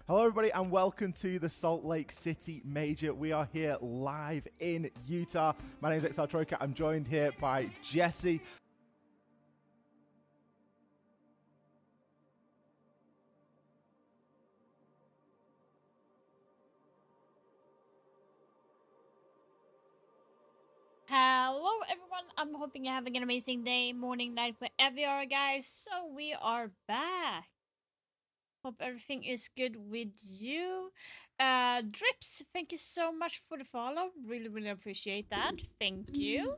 Hello everybody and welcome to the Salt Lake City Major. We are here live in Utah. My name is XR Troika. I'm joined here by Jesse. Hello everyone, I'm hoping you're having an amazing day, morning, night, wherever you are guys. So we are back. Hope everything is good with you. Drips, thank you so much for the follow. Really appreciate that. Thank you.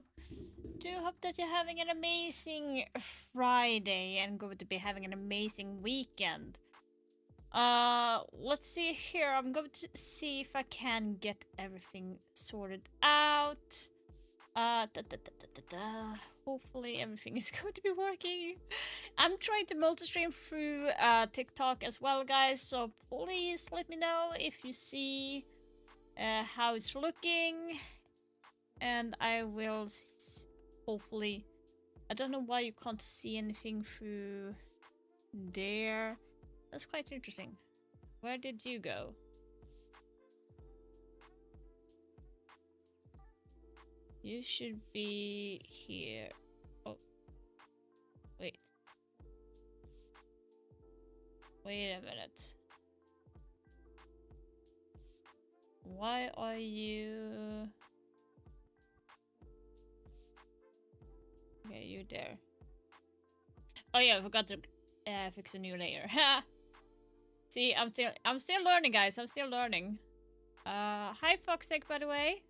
Do hope that you're having an amazing Friday and going to be having an amazing weekend. Let's see here. I'm going to see if I can get everything sorted out. Hopefully everything is going to be working. I'm trying to multi-stream through TikTok as well, guys. So please let me know if you see how it's looking, and I will hopefully. I don't know why you can't see anything through there. That's quite interesting. Where did you go? You should be here. Oh. Wait. Wait a minute. Why are you... Okay, you're there. Oh yeah, I forgot to fix a new layer. See, I'm still learning, guys. I'm still learning. Hi Foxtech, by the way.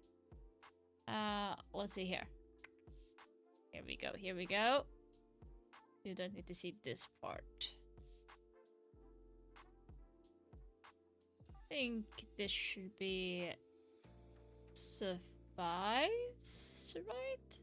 Let's see here. Here we go, here we go. You don't need to see this part. I think this should be suffice, right?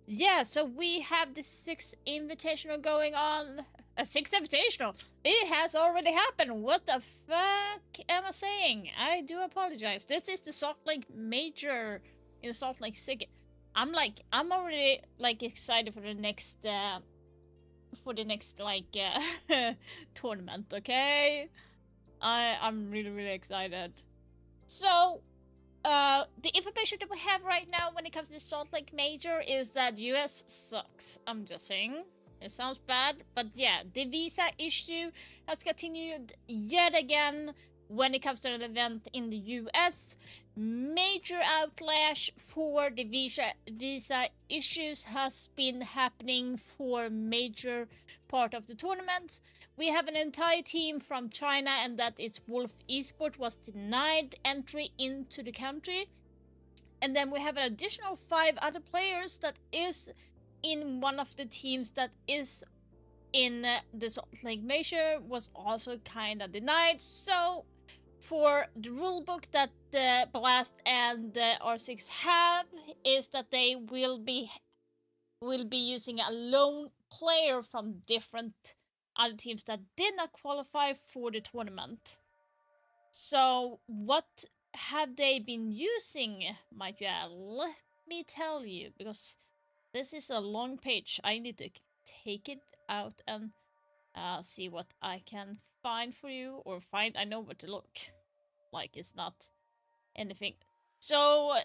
Yeah, so we have the 6th invitational going on. A 6th invitational! It has already happened! What the fuck am I saying? I do apologize. This is the Salt Lake Major in Salt Lake City. I'm already excited for the next tournament, okay? I'm really excited. So the information that we have right now when it comes to the Salt Lake Major is that US sucks. I'm just saying. It sounds bad, but yeah, the visa issue has continued yet again when it comes to an event in the US. Major outlash for the visa issues has been happening for major part of the tournament. We have an entire team from China, and that is Wolf Esport, was denied entry into the country. And then we have an additional 5 other players that is in one of the teams that is in the Salt Lake Major was also kind of denied. So for the rulebook that the Blast and the R6 have is that they will be using a lone player from different other teams that did not qualify for the tournament. So what have they been using, might you ask? Let me tell you, because this is a long page. I need to take it out and see what I can find for you, or find. I know where to look. Like, it's not anything. So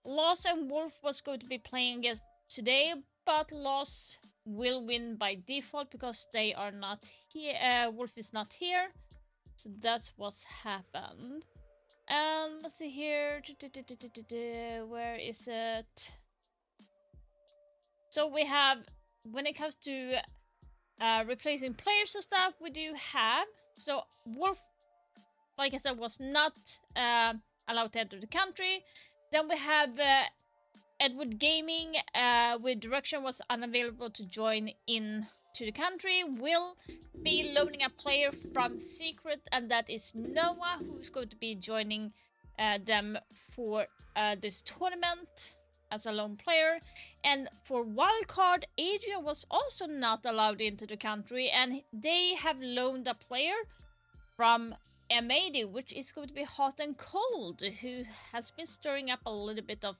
Loss and Wolf was going to be playing against today, but Loss will win by default because they are not here. Wolf is not here, so that's what's happened. And let's see here. Where is it? So we have, when it comes to replacing players and stuff, we do have. So Wolf, like I said, was not allowed to enter the country. Then we have Edward Gaming with Direction was unavailable to join in to the country. Will be loading a player from Secret, and that is Noah, who's going to be joining them for this tournament as a lone player. And for wildcard, Adrian was also not allowed into the country, and they have loaned a player from M80, which is going to be Hot and Cold, who has been stirring up a little bit of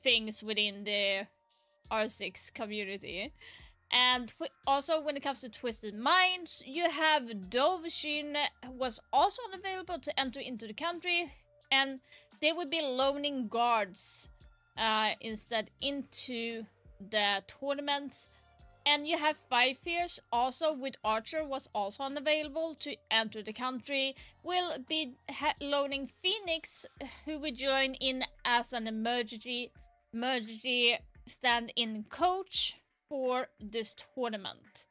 things within the R6 community. And also, when it comes to Twisted Minds, you have Dovahkiin was also unavailable to enter into the country, and they would be loaning guards instead into the tournaments. And you have Five Fears also with Archer was also unavailable to enter the country. Will be loaning Phoenix, who will join in as an emergency stand-in coach for this tournament.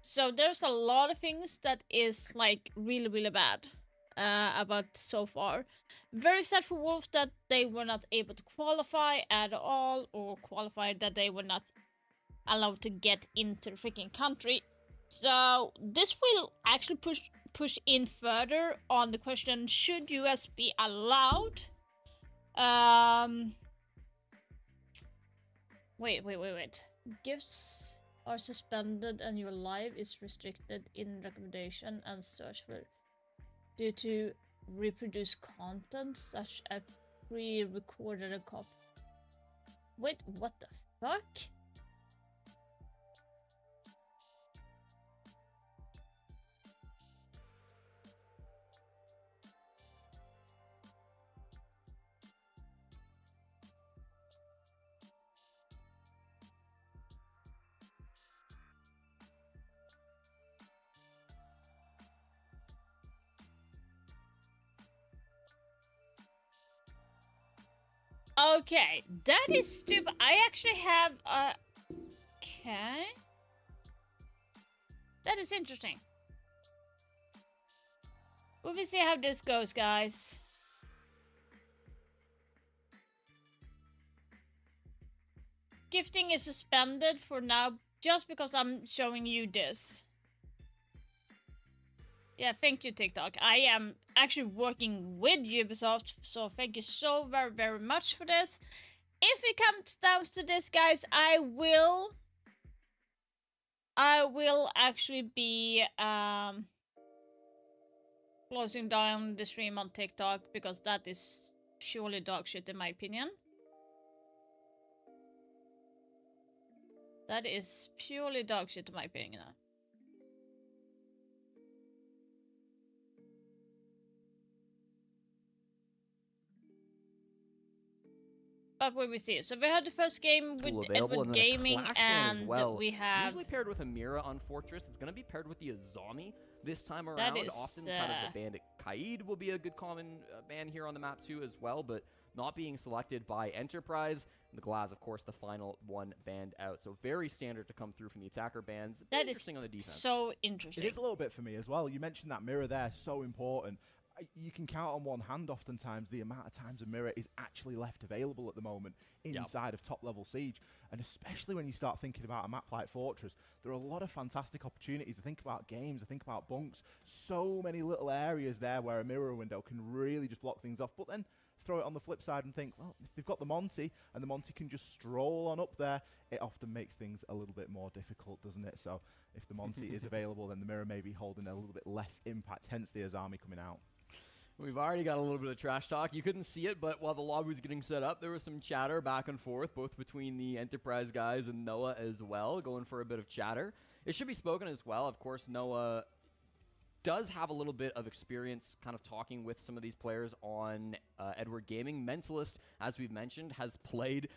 So there's a lot of things that is like really bad about so far. Very sad for Wolves that they were not able to qualify at all, or qualify that they were not allowed to get into the freaking country. So this will actually push in further on the question: should US be allowed? Wait. Gifts are suspended and your life is restricted in recommendation and search for due to reproduce content such as pre-recorded and copy. Wait, what the fuck? Okay, that is stupid. I actually have a... Okay. That is interesting. We will see how this goes, guys. Gifting is suspended for now just because I'm showing you this. Yeah, thank you, TikTok. I am actually working with Ubisoft, so thank you so very much for this. If it comes down to this, guys, I will actually be closing down the stream on TikTok because that is purely dog shit in my opinion. That is purely dog shit in my opinion. But we will see. So we had the first game with Edward Gaming, and we have usually paired with a Mira on Fortress. It's going to be paired with the Azami this time around. That is, often kind of the Bandit Kaid will be a good common ban here on the map too as well, but not being selected by Enterprise. And the Glaz, of course, the final one banned out. So very standard to come through from the attacker bans. That interesting on the defense. So interesting. It is a little bit for me as well. You mentioned that Mira there, so important. You can count on one hand oftentimes the amount of times a Mira is actually left available at the moment inside of top-level Siege. And especially when you start thinking about a map like Fortress, there are a lot of fantastic opportunities. I think about games, I think about bunks. So many little areas there where a Mira window can really just block things off. But then throw it on the flip side and think, well, if they've got the Monty, and the Monty can just stroll on up there, it often makes things a little bit more difficult, doesn't it? So if the Monty is available, then the Mira may be holding a little bit less impact, hence the Azami coming out. We've already got a little bit of trash talk. You couldn't see it, but while the lobby was getting set up, there was some chatter back and forth, both between the Enterprise guys and Noah as well, going for a bit of chatter. It should be spoken as well. Of course, Noah does have a little bit of experience kind of talking with some of these players on Edward Gaming. Mentalist, as we've mentioned, has played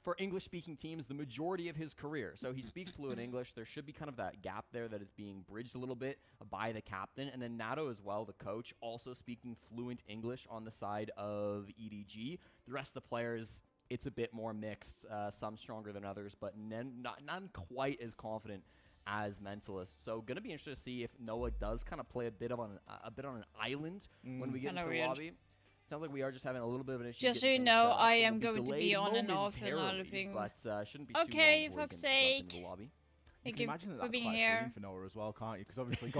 for English-speaking teams the majority of his career. So he speaks fluent English. There should be kind of that gap there that is being bridged a little bit by the captain. And then Nato as well, the coach, also speaking fluent English on the side of EDG. The rest of the players, it's a bit more mixed. Some stronger than others, but none quite as confident as Mentalist. So gonna be interested to see if Noah does kind of play a bit on an island when we get into the lobby. Sounds like we are just having a little bit of an issue. Just so you know, I am going to be on and off and everything. But shouldn't be too okay, long fuck's sake. You can imagine that that's quite freeing for Noah as well, can't you? Because obviously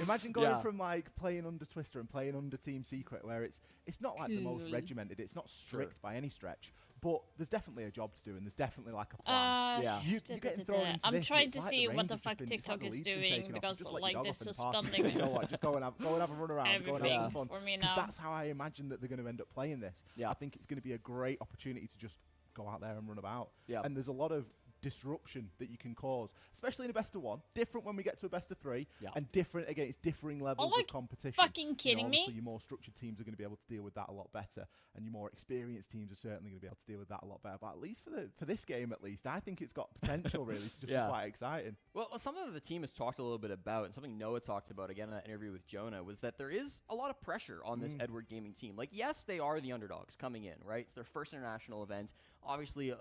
imagine going from like playing under Twister and playing under Team Secret, where it's not like the most regimented, it's not strict by any stretch, but there's definitely a job to do and there's definitely like a plan. You're getting thrown into I'm trying to see what the fuck TikTok is doing because like they're suspending. You know what? Just go and have a run around, go and have some fun. For me now. Because that's how I imagine that they're going to end up playing this. I think it's going to be a great opportunity to just go out there and run about. And there's a lot of disruption that you can cause, especially in a best of one. Different when we get to a best of three, Yeah. and different against differing levels of competition. Fucking kidding me? Obviously, your more structured teams are going to be able to deal with that a lot better, and your more experienced teams are certainly going to be able to deal with that a lot better. But at least for this game, at least, I think it's got potential really to just be quite exciting. Well, something that the team has talked a little bit about, and something Noah talked about again in that interview with Jonah, was that there is a lot of pressure on this Edward Gaming team. Like, yes, they are the underdogs coming in, right? It's their first international event. Obviously,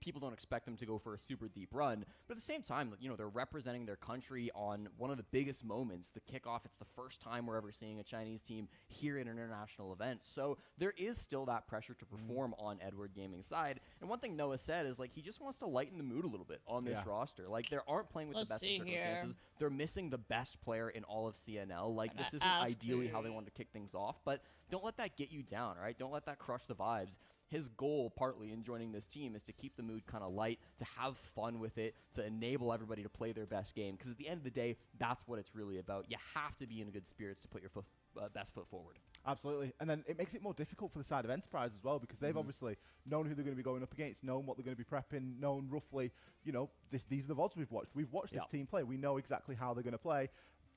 people don't expect them to go for a super deep run, but at the same time, they're representing their country on one of the biggest moments, the kickoff. It's the first time we're ever seeing a Chinese team here at an international event, so there is still that pressure to perform on Edward Gaming's side. And one thing Noah said is, like, he just wants to lighten the mood a little bit on this roster. Like, they aren't playing with the best of circumstances. They're missing the best player in all of CNL. Like, this isn't ideally how they wanted to kick things off, but don't let that get you down, right? Don't let that crush the vibes. His goal, partly, in joining this team is to keep the mood kind of light, to have fun with it, to enable everybody to play their best game. Because at the end of the day, that's what it's really about. You have to be in good spirits to put your best foot forward. Absolutely. And then it makes it more difficult for the side of Enterprise as well, because they've obviously known who they're going to be going up against, known what they're going to be prepping, known roughly, these are the VODs we've watched. We've watched this team play. We know exactly how they're going to play.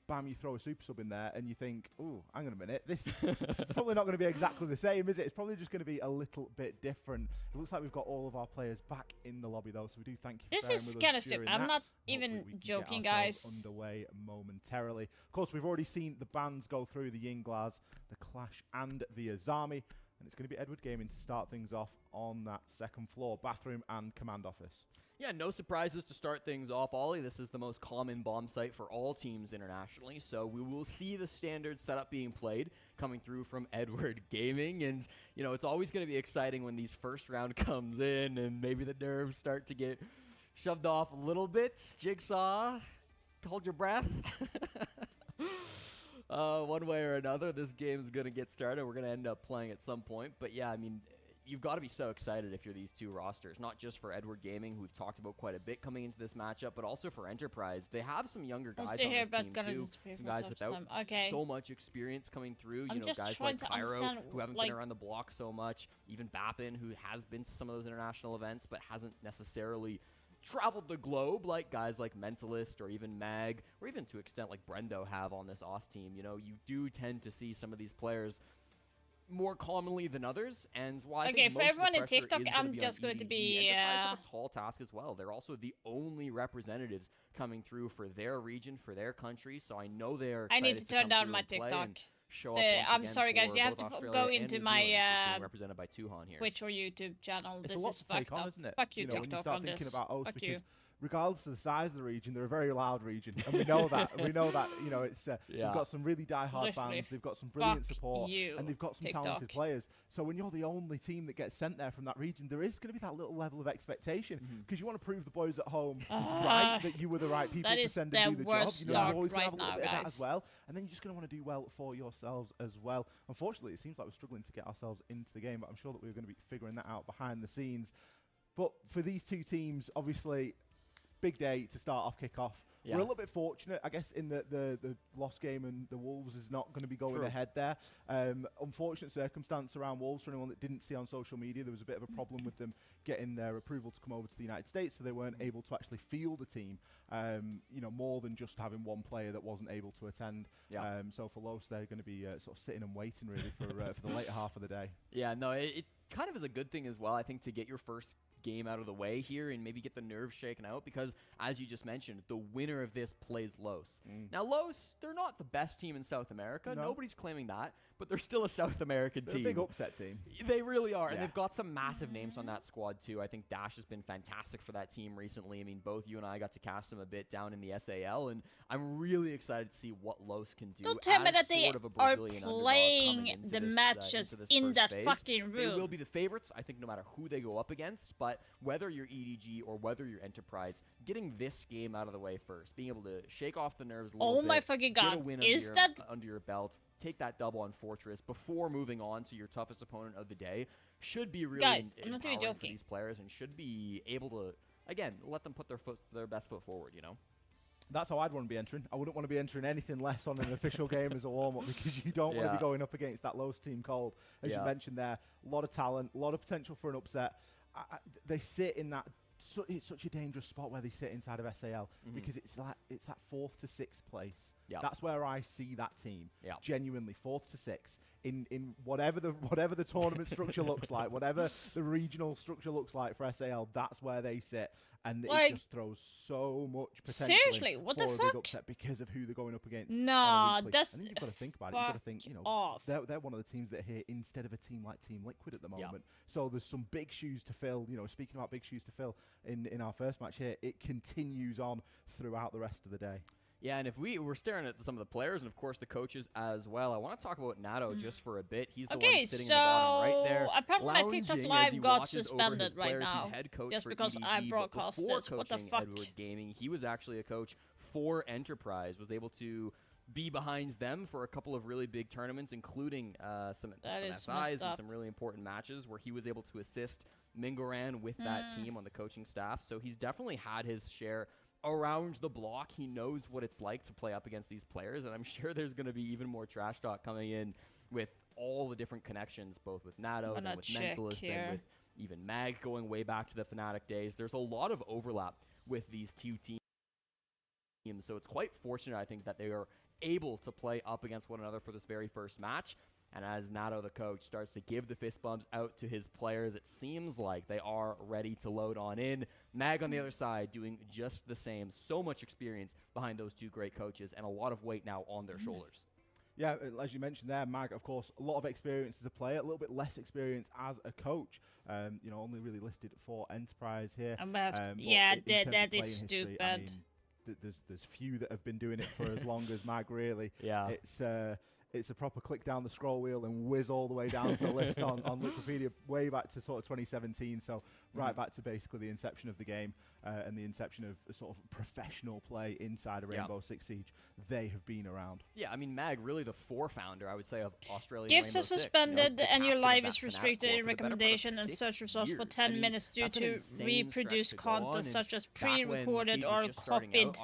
Bam, you throw a super sub in there and you think, ooh, hang on a minute, this is probably not going to be exactly the same, is it? It's probably just going to be a little bit different. It looks like we've got all of our players back in the lobby, though, so we do thank you for This is kind of stupid. I'm not even joking, guys. Underway momentarily. Of course, we've already seen the bands go through, the Yinglaz, the Clash, and the Azami, and it's going to be Edward Gaming to start things off on that second floor, bathroom and command office. Yeah, no surprises to start things off, Ollie. This is the most common bomb site for all teams internationally, so we will see the standard setup being played coming through from Edward Gaming, and, it's always going to be exciting when these first round comes in and maybe the nerves start to get shoved off a little bit. Jigsaw, hold your breath. One way or another, this game is going to get started. We're going to end up playing at some point, but yeah, I mean, you've got to be so excited if you're these two rosters, not just for Edward Gaming, who we've talked about quite a bit coming into this matchup, but also for Enterprise. They have some younger guys on this team, too. Some guys without so much experience coming through. Guys like Cairo, who haven't been around the block so much. Even Bappin, who has been to some of those international events, but hasn't necessarily traveled the globe like guys like Mentalist or even Mag, or even to an extent like Brendo have on this OS team. You do tend to see some of these players more commonly than others, and why I think for everyone in TikTok, I'm just going to be Enterprise have a tall task as well. They're also the only representatives coming through for their region, for their country, so I know they are excited I need to turn down my TikTok. I'm sorry, guys. You have to go into my represented by Tuhan here. Twitch or YouTube channel. It's this a lot is to take fucked on, up. isn't it? Fuck you, when TikTok, you start on thinking this. about OS, Fuck because you. regardless of the size of the region, they're a very loud region, and we know that. It's they've got some really die-hard fans, they've got some brilliant support, and they've got some talented players. So when you're the only team that gets sent there from that region, there is going to be that little level of expectation, because you want to prove the boys at home right that you were the right people to send and do the job. You're always going to have a little bit of that as well, and then you're just going to want to do well for yourselves as well. Unfortunately, it seems like we're struggling to get ourselves into the game, but I'm sure that we're going to be figuring that out behind the scenes. But for these two teams, obviously, big day to start off kickoff. Yeah. We're a little bit fortunate, I guess, in the lost game, and the Wolves is not going to be going ahead there. Unfortunate circumstance around Wolves for anyone that didn't see on social media. There was a bit of a problem with them getting their approval to come over to the United States, so they weren't able to actually field a team. More than just having one player that wasn't able to attend. Yeah. So for Los, they're going to be sort of sitting and waiting really for the later half of the day. Yeah, no, it kind of is a good thing as well, I think, to get your first game out of the way here and maybe get the nerves shaken out, because as you just mentioned, the winner of this plays Los. Now Los, they're not the best team in South America. Nobody's claiming that, but they're still a South American team. They're a big upset team. They really are, and they've got some massive names on that squad too. I think Dash has been fantastic for that team recently. I mean, both you and I got to cast them a bit down in the SAL, and I'm really excited to see what Los can do. Don't tell me that they are Brazilian playing the matches in that fucking room. They will be the favorites, I think, no matter who they go up against, but whether you're EDG or whether you're Enterprise, getting this game out of the way first, being able to shake off the nerves a little bit, my fucking God. get a win under your belt, take that double on Fortress before moving on to your toughest opponent of the day, should be really empowering for these players, and should be able to, again, let them put their best foot forward, That's how I'd want to be entering. I wouldn't want to be entering anything less on an official game as a warm-up, because you don't want to be going up against that Los team cold. As you mentioned there, a lot of talent, a lot of potential for an upset. They sit in that it's such a dangerous spot where they sit inside of SAL because it's that 4th to 6th place. Yeah. That's where I see that team. Yeah. Genuinely 4th to 6th in whatever the tournament structure looks like, whatever the regional structure looks like for SAL. That's where they sit, and Like, it just throws so much potential. seriously, what the for a fuck? big upset because of who they're going up against. Nah, on a weekly. that's And then you've got to think about it. You've got to think, off. they're one of the teams that are here instead of a team like Team Liquid at the moment. So there's some big shoes to fill. Speaking about big shoes to fill in our first match here, it continues on throughout the rest of the day. Yeah, and if we're staring at some of the players and of course the coaches as well, I want to talk about Nato just for a bit. He's the one sitting in the bottom right there. Apparently my TikTok lounging as Live he got watches over suspended his right players. now He's head coach just for because I EDG, broadcast but before this. What the coaching fuck? Edward Gaming, he was actually a coach for Enterprise, was able to be behind them for a couple of really big tournaments, including some SIs and some really important matches where he was able to assist Mingoran with that team on the coaching staff. So he's definitely had his share around the block. He knows what it's like to play up against these players, and I'm sure there's going to be even more trash talk coming in with all the different connections, both with Nato and with Mentalist and with even Mag going way back to the Fnatic days. There's a lot of overlap with these two teams, so it's quite fortunate, I think, that they are able to play up against one another for this very first match. And as Nato, the coach, starts to give the fist bumps out to his players, it seems like they are ready to load on in. Mag on the other side doing just the same. So much experience behind those two great coaches and a lot of weight now on their shoulders. Yeah, as you mentioned there, Mag, of course, a lot of experience as a player, a little bit less experience as a coach. Only really listed for Enterprise here. That is stupid. I mean, there's few that have been doing it for as long as Mag, really. Yeah. It's a proper click down the scroll wheel and whiz all the way down the list on Wikipedia, way back to sort of 2017. So right back to basically the inception of the game and the inception of a sort of professional play inside of Rainbow Six Siege. They have been around. Yeah, I mean, Mag, really the founder, I would say, of Australian Gifts Rainbow are Six, suspended and your live is restricted in in recommendation and search results for 10 minutes due to reproduced content such as pre-recorded or copied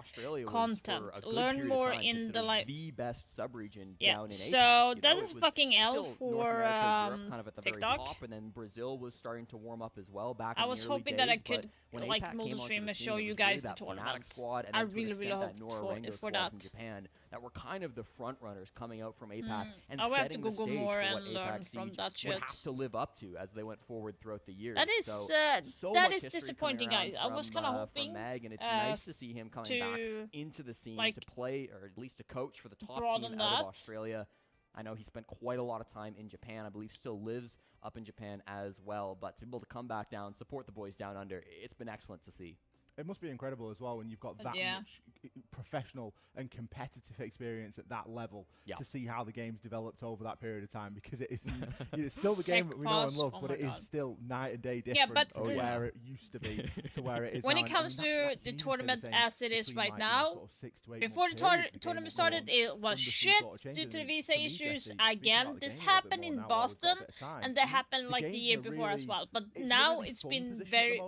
content. Learn more in the live. The best sub-region Yeah, down in so APAC. that is fucking L for kind of at the TikTok. very top, and then Brazil was starting to warm up as well back I in was the early hoping days, that I but could when like APAC came multi-stream onto and the show scene, you it was really guys the that Fnatic tournament. squad, and I then to an really extent hope that Nora Rango for squad that. from Japan that were kind of the front runners coming out from APAC and I will have to setting the Google stage more for what and learn APAC from Siege that would shit. have to live up to as they went forward throughout the years. That is so that much is history disappointing, coming guys. around I was from, kind of from hoping Mag, and it's nice to see him coming back to, into the scene like, to play, or at least to coach for the top team broaden out of that. Australia. I know he spent quite a lot of time in Japan. I believe still lives up in Japan as well. But to be able to come back down, support the boys down under, it's been excellent to see. It must be incredible as well when you've got that much professional and competitive experience at that level to see how the game's developed over that period of time, because it is it's still the game that we know and love, but it is still night and day different from where it used to be to where it is when now. it comes to the tournament as it is right now, before the tournament started, it was shit due to the visa issues. Again, this happened in Boston, and that happened like the year before as well. But now it's been very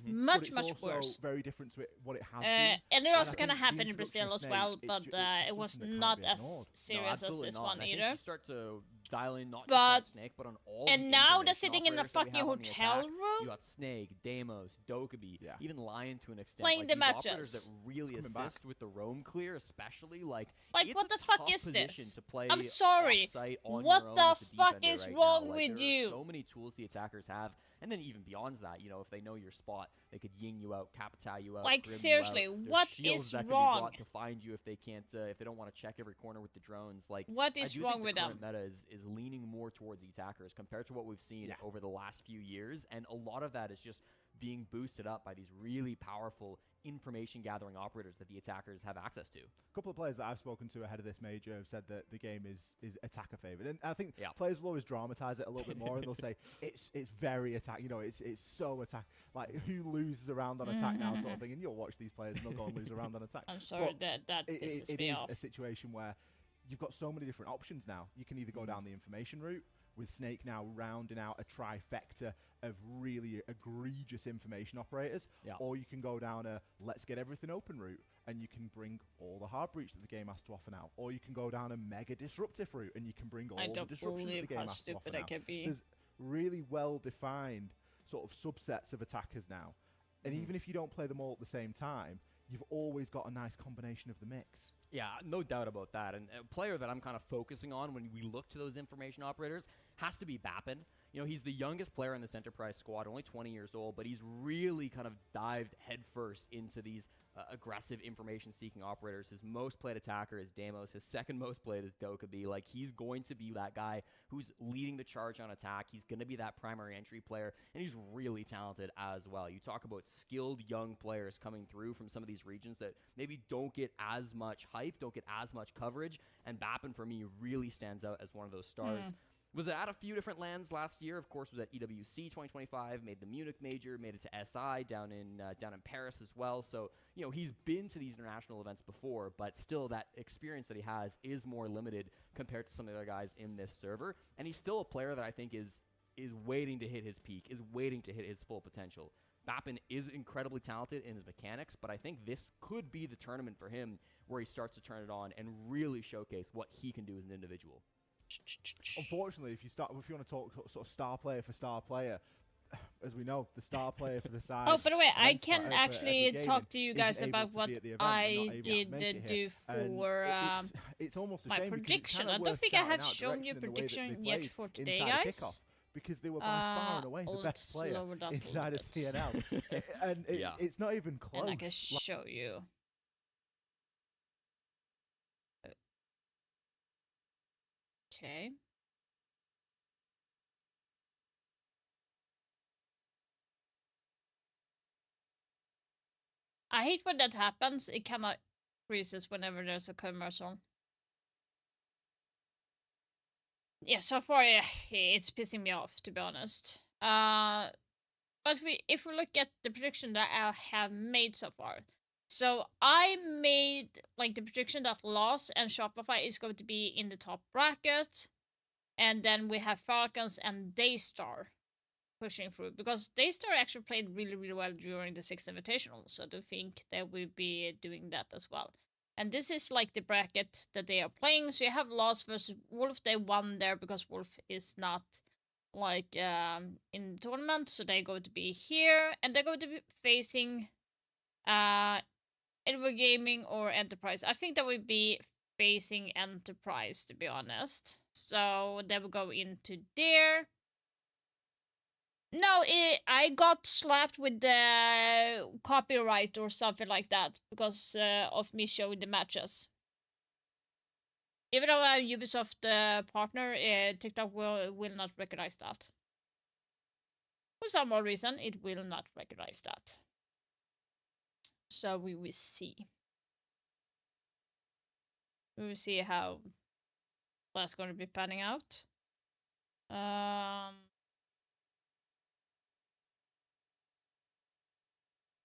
much worse. Very different to what it has been. And it also kind of happened in Brazil as well, but it was not as serious as this one I either. think you start to dial in not But- just on Snake, but on all And the now they're information sitting in a operators that we fucking have on the hotel attack. room. You got Snake, Deimos, Dokkaebi, even Lion to an extent. Playing like, the these operators matches. that really It's assist coming back. with the roam clear, especially like Like, what it's the a fuck tough is position this? to play I'm sorry. off-site on What your own the as a fuck defender is right wrong now. Like, with there are you? so many tools the attackers have, and then even beyond that, if they know your spot, they could ying you out, Capita you out, Like, Grim you seriously, out. There's what shields is that could be wrong? brought to find you if they can't, if they don't want to check every corner with the drones. Like, What I is do wrong think with the them? current meta is leaning more towards the attackers compared to what we've seen over the last few years, and a lot of that is just being boosted up by these really powerful information gathering operators that the attackers have access to. A couple of players that I've spoken to ahead of this major have said that the game is attacker favored, and I think players will always dramatize it a little bit more, and they'll say it's very attack. It's so attack. Like, who loses a round on attack now, sort of thing. And you'll watch these players and they'll go and lose a round on attack. I'm sorry, But that pisses it me is off. a situation where you've got so many different options now. You can either go down the information route, with Snake now rounding out a trifecta of really egregious information operators, or you can go down a let's get everything open route, and you can bring all the hard breach that the game has to offer now, or you can go down a mega disruptive route, and you can bring all the disruption that the game has to offer now. There's really well-defined sort of subsets of attackers now. And even if you don't play them all at the same time, you've always got a nice combination of the mix. Yeah, no doubt about that. And a player that I'm kind of focusing on when we look to those information operators has to be Bappin. You know, he's the youngest player in this Enterprise squad, only 20 years old, but he's really kind of dived headfirst into these aggressive information-seeking operators. His most played attacker is Deimos. His second most played is Dokkaebi. Like, he's going to be that guy who's leading the charge on attack. He's going to be that primary entry player, and he's really talented as well. You talk about skilled young players coming through from some of these regions that maybe don't get as much hype, don't get as much coverage, and Bappin, for me, really stands out as one of those stars. Was at a few different lands last year. Of course, was at EWC 2025, made the Munich Major, made it to SI down in Paris as well. So, you know, he's been to these international events before, but still that experience that he has is more limited compared to some of the other guys in this server. And he's still a player that I think is waiting to hit his peak, is waiting to hit his full potential. Bappin is incredibly talented in his mechanics, but I think this could be the tournament for him where he starts to turn it on and really showcase what he can do as an individual. Unfortunately, if you want to talk sort of star player for star player, as we know, the star player for the side. Oh, by the way, I can actually talk to you guys about what I did do for it's almost a my shame prediction. I don't think I have shown you prediction yet for today, guys. Because they were by far and away the best player inside of CNL. And it's not even close. And I can show you. Okay. I hate when that happens. It kind of freezes whenever there's a commercial. Yeah, so far it's pissing me off, to be honest. But if we look at the prediction that I have made so far, so I made like the prediction that Lost and Shopify is going to be in the top bracket, and then we have Falcons and Daystar pushing through, because Daystar actually played really, really well during the 6th Invitational, so I think they will be doing that as well. And this is like the bracket that they are playing. So you have Lost versus Wolf. They won there because Wolf is not like in the tournament, so they're going to be here, and they're going to be facing Edward Gaming or Enterprise. I think that would be facing Enterprise, to be honest. So they will go into there. No, I got slapped with the copyright or something like that because of me showing the matches. Even though I'm Ubisoft partner, TikTok will not recognize that. For some odd reason, it will not recognize that. So we will see. We will see how that's going to be panning out.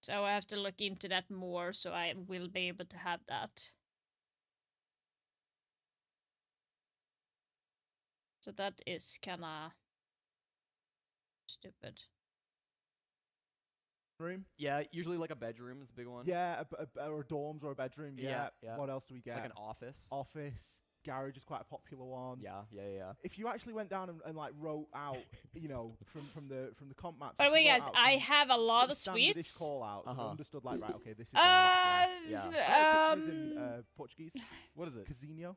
So I have to look into that more, so I will be able to have that. So that is kinda stupid. Room? Yeah, usually like a bedroom is a big one. Yeah, or dorms or a bedroom. Yeah. What else do we get? Like an office. Office. Garage is quite a popular one. Yeah. If you actually went down and like wrote out, you know, from the comp maps. By the way, guys, I have a lot of suites. suites. Call out, so understood. Like, right, okay, this is. In Portuguese. What is it? Casinho.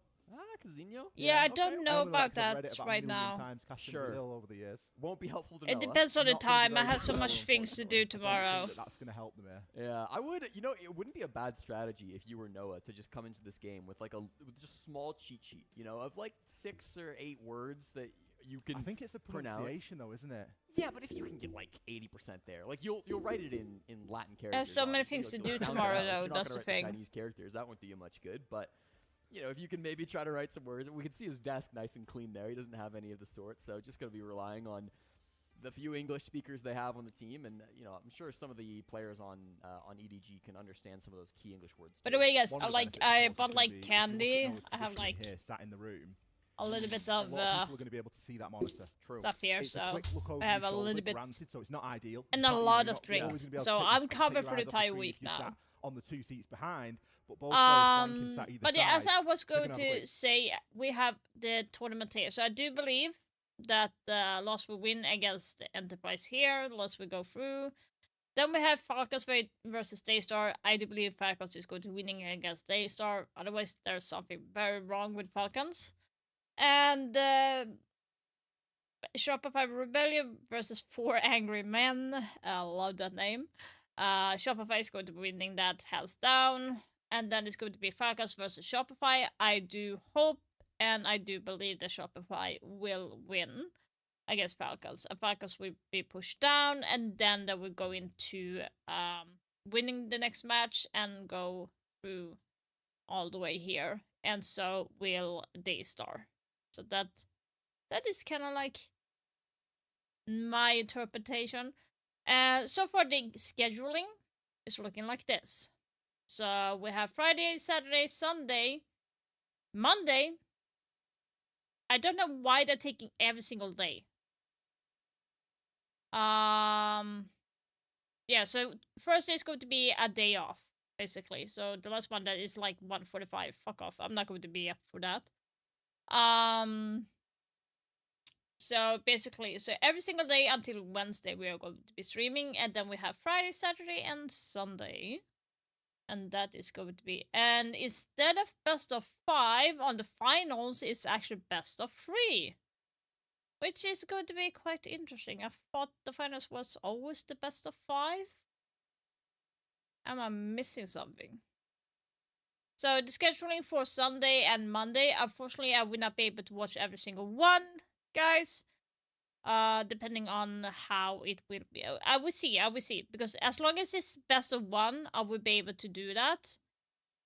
Casino? Yeah, I okay. don't know only about I've read that it about right a million now. Times, Sure. Brazil over the years. Won't be helpful to know. It depends on the Not gonna be time. I very have so helpful, much things to do unfortunately. I don't tomorrow. think that's going to help them here. Yeah, I would. You know, it wouldn't be a bad strategy if you were Noah to just come into this game with like with just a small cheat sheet, you know, of like 6 or 8 words that you can. I think it's the pronounce. pronunciation, though, isn't it? Yeah, but if you can get like 80% there, like you'll write it in Latin characters. There's so many obviously, things like, to you'll do sound it tomorrow, out. You're though. not That's gonna the write thing. Chinese characters, that won't do you much good, but. You know, if you can maybe try to write some words, we can see his desk nice and clean there. He doesn't have any of the sorts, so just going to be relying on the few English speakers they have on the team, and you know, I'm sure some of the players on EDG can understand some of those key English words. By the way, guys, One of the I benefits, of course, bought is like gonna be, if you look at candy. Noah's I have position like here, sat in the room. a little bit A of lot of people are going to be able to see that monitor. True. stuff here, It's a so quick look over I have your a shoulder, little bit granted, so it's not ideal. and You a can't- lot you're of not always drinks. gonna be able So to I'm take covered your for the eyes off entire screen week if you now. sat on the 2 seats behind, but both players flanking sat either But yeah, as side. I was they're going gonna have a to quick- say, we have the tournament here. So I do believe that Lost will win against the Enterprise here. Lost will go through. Then we have Falcons versus Daystar. I do believe Falcons is going to winning against Daystar. Otherwise, there's something very wrong with Falcons. And Shopify Rebellion versus 4 Angry Men. I love that name. Shopify is going to be winning that hands down. And then it's going to be Falcons versus Shopify. I do hope and I do believe that Shopify will win against Falcons. And Falcons will be pushed down, and then they will go into winning the next match and go through all the way here. And so will Daystar. So that is kind of like my interpretation. So far the scheduling is looking like this. So we have Friday, Saturday, Sunday, Monday. I don't know why they're taking every single day. Yeah, so Thursday is going to be a day off, basically. So the last one that is like 1:45. Fuck off. I'm not going to be up for that. So basically, so every single day until Wednesday we are going to be streaming, and then we have Friday, Saturday, and Sunday. And that is going to be, and instead of best of 5 on the finals, it's actually best of 3. Which is going to be quite interesting. I thought the finals was always the best of 5. Am I missing something? So the scheduling for Sunday and Monday, unfortunately I will not be able to watch every single one, guys. Depending on how it will be. I will see, because as long as it's best of 1, I will be able to do that.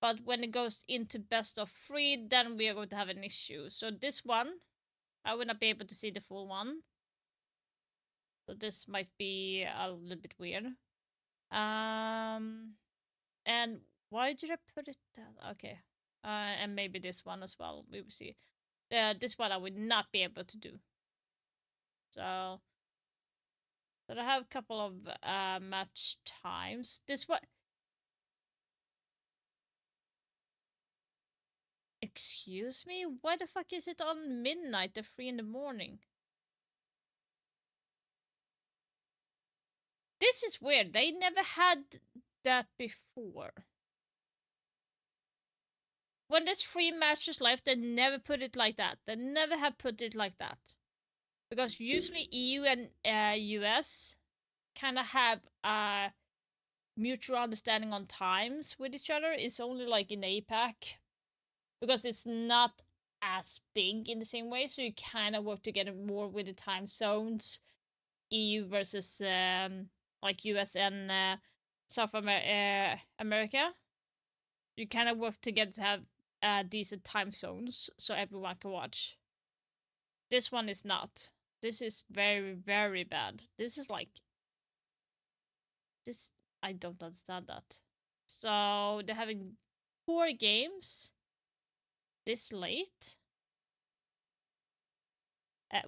But when it goes into best of 3, then we are going to have an issue. So this one, I will not be able to see the full one. So this might be a little bit weird. And why did I put it down? Okay. And maybe this one as well. We will see. This one I will not be able to do. So I have a couple of match times. This one. Excuse me? Why the fuck is it on midnight at 3 in the morning? This is weird. They never had that before. When there's 3 matches left, they never put it like that. They never have put it like that. Because usually EU and US kind of have a mutual understanding on times with each other. It's only like in APAC. Because it's not as big in the same way. So you kind of work together more with the time zones. EU versus like US and South America. You kind of work together to have decent time zones so everyone can watch. This one is not. This is very, very bad. This is like... This... I don't understand that. So they're having 4 games this late.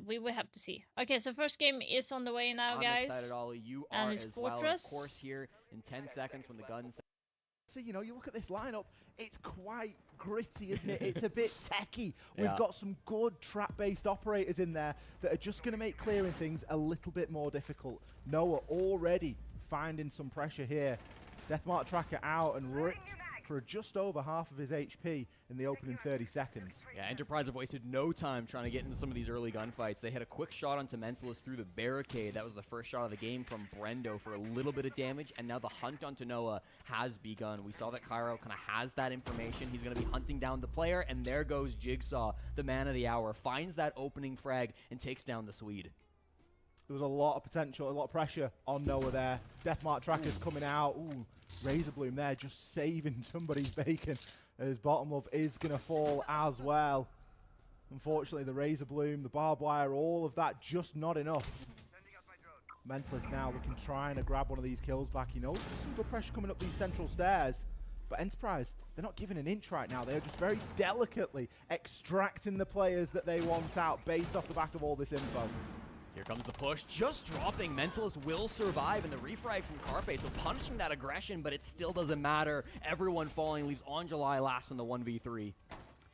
We will have to see. Okay, so first game is on the way now, guys. I'm excited, Ollie. You and are it's as Fortress. well. Of course, here in 10 seconds when the guns... So, you know, you look at this lineup, it's quite gritty, isn't it? It's a bit techy. We've got some good trap-based operators in there that are just going to make clearing things a little bit more difficult. Noah already finding some pressure here. Deathmark Tracker out and ripped for just over half of his HP in the opening 30 seconds. Yeah, Enterprise have wasted no time trying to get into some of these early gunfights. They hit a quick shot onto Mentalist through the barricade. That was the first shot of the game from Brendo for a little bit of damage, and now the hunt onto Noah has begun. We saw that Cairo kind of has that information. He's going to be hunting down the player, and there goes Jigsaw, the man of the hour, finds that opening frag and takes down the Swede. There was a lot of potential, a lot of pressure on Noah there. Deathmark Tracker's coming out. Ooh, Razor Bloom there just saving somebody's bacon. His bottom love is going to fall as well. Unfortunately, the Razor Bloom, the barbed wire, all of that just not enough. Mentalist now looking, trying to grab one of these kills back. He knows there's some good pressure coming up these central stairs. But Enterprise, they're not giving an inch right now. They're just very delicately extracting the players that they want out based off the back of all this info. Here comes the push, just dropping. Mentalist will survive in the refrag from Carpe, so punishing that aggression, but it still doesn't matter. Everyone falling leaves Angelai last in the 1v3.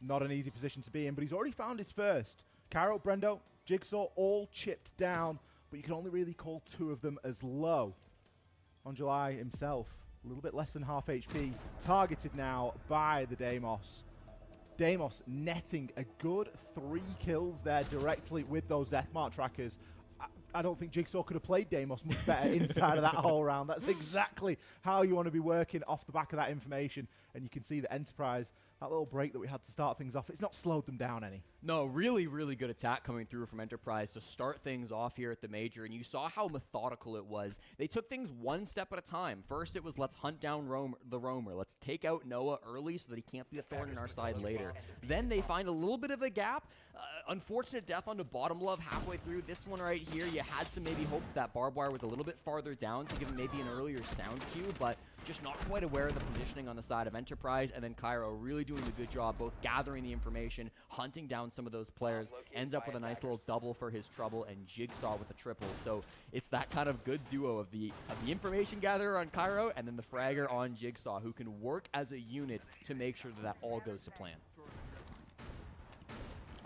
Not an easy position to be in, but he's already found his first. Cairo, Brendo, Jigsaw, all chipped down, but you can only really call 2 of them as low. on July himself, a little bit less than half HP, targeted now by the Deimos. Deimos netting a good 3 kills there directly with those Deathmark trackers. I don't think Jigsaw could have played Deimos much better inside of that whole round. That's exactly how you want to be working off the back of that information. And you can see the Enterprise, that little break that we had to start things off, it's not slowed them down any. No, really, really good attack coming through from Enterprise to start things off here at the Major, and you saw how methodical it was. They took things one step at a time. First, it was let's hunt down the Roamer. Let's take out Noah early so that he can't be a thorn in our side later. Then they find a little bit of a gap. Unfortunate death onto Bottom Love halfway through. This one right here, you had to maybe hope that barbed wire was a little bit farther down to give him maybe an earlier sound cue, but just not quite aware of the positioning on the side of Enterprise, and then Cairo really doing a good job both gathering the information, hunting down some of those players, ends up with a nice little double for his trouble, and Jigsaw with a triple. So it's that kind of good duo of the information gatherer on Cairo and then the fragger on Jigsaw, who can work as a unit to make sure that that all goes to plan.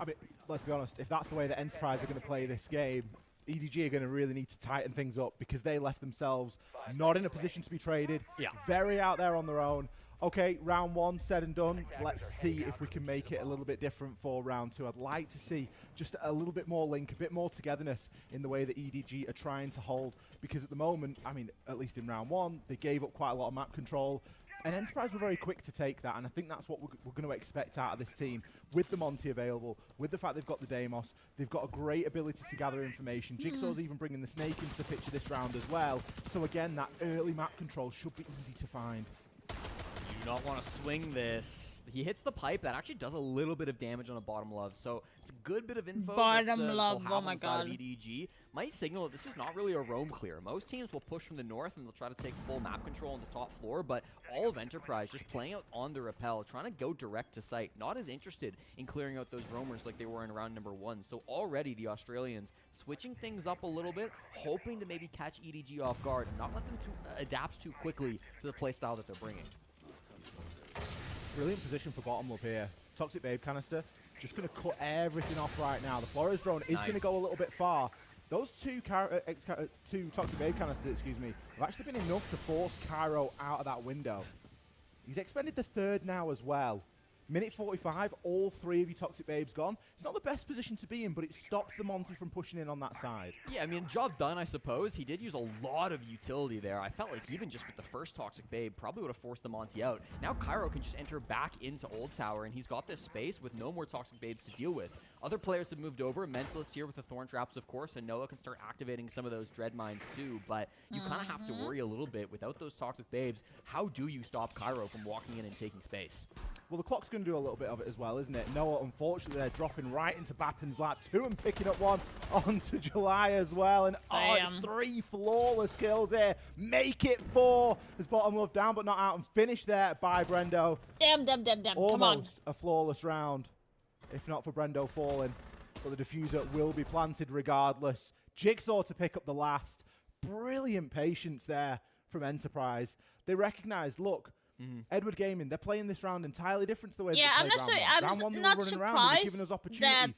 I mean, let's be honest, if that's the way that Enterprise are going to play this game, EDG are going to really need to tighten things up because they left themselves not in a position to be traded. Yeah. Very out there on their own. Okay, round 1 said and done. Let's see if we can make it a little bit different for round 2. I'd like to see just a little bit more link, a bit more togetherness in the way that EDG are trying to hold, because at the moment, I mean, at least in round 1, they gave up quite a lot of map control. And Enterprise were very quick to take that, and I think that's what we're going to expect out of this team. With the Monty available, with the fact they've got the Deimos, they've got a great ability to gather information. Jigsaw's even bringing the Snake into the picture this round as well. So again, that early map control should be easy to find. Do not want to swing this. He hits the pipe. That actually does a little bit of damage on a Bottom Love, so it's a good bit of info. Bottom Love, oh my god. EDG might signal that this is not really a roam clear. Most teams will push from the north and they'll try to take full map control on the top floor, but all of Enterprise just playing out on the rappel, trying to go direct to site, not as interested in clearing out those roamers like they were in round number 1. So already the Australians switching things up a little bit, hoping to maybe catch EDG off guard and not let them adapt too quickly to the playstyle that they're bringing. Brilliant position for Bottom Love here. Toxic Babe canister, just going to cut everything off right now. The Flores drone is going to go a little bit far. Those two Toxic Babe canisters, excuse me, have actually been enough to force Cairo out of that window. He's expended the 3rd now as well. Minute 45, all 3 of your Toxic Babes gone. It's not the best position to be in, but it stopped the Monty from pushing in on that side. Yeah, I mean, job done, I suppose. He did use a lot of utility there. I felt like even just with the first Toxic Babe, probably would have forced the Monty out. Now Cairo can just enter back into Old Tower, and he's got this space with no more Toxic Babes to deal with. Other players have moved over. Mentalist here with the Thorn Traps, of course, and Noah can start activating some of those Dread Mines too, but you kind of have to worry a little bit. Without those Toxic Babes, how do you stop Cairo from walking in and taking space? Well, the clock's going to do a little bit of it as well, isn't it? Noah, unfortunately, they're dropping right into Bappin's lap. 2 and picking up 1 onto July as well. And it's 3 flawless kills here. Make it 4 as Bottom Love down, but not out, and finish there by Brendo. Damn. Come on. Almost a flawless round, if not for Brendo falling. But the diffuser will be planted regardless. Jigsaw to pick up the last. Brilliant patience there from Enterprise. They recognized, look, Edward Gaming, they're playing this round entirely different to the way yeah, they played I'm round 1. not surprised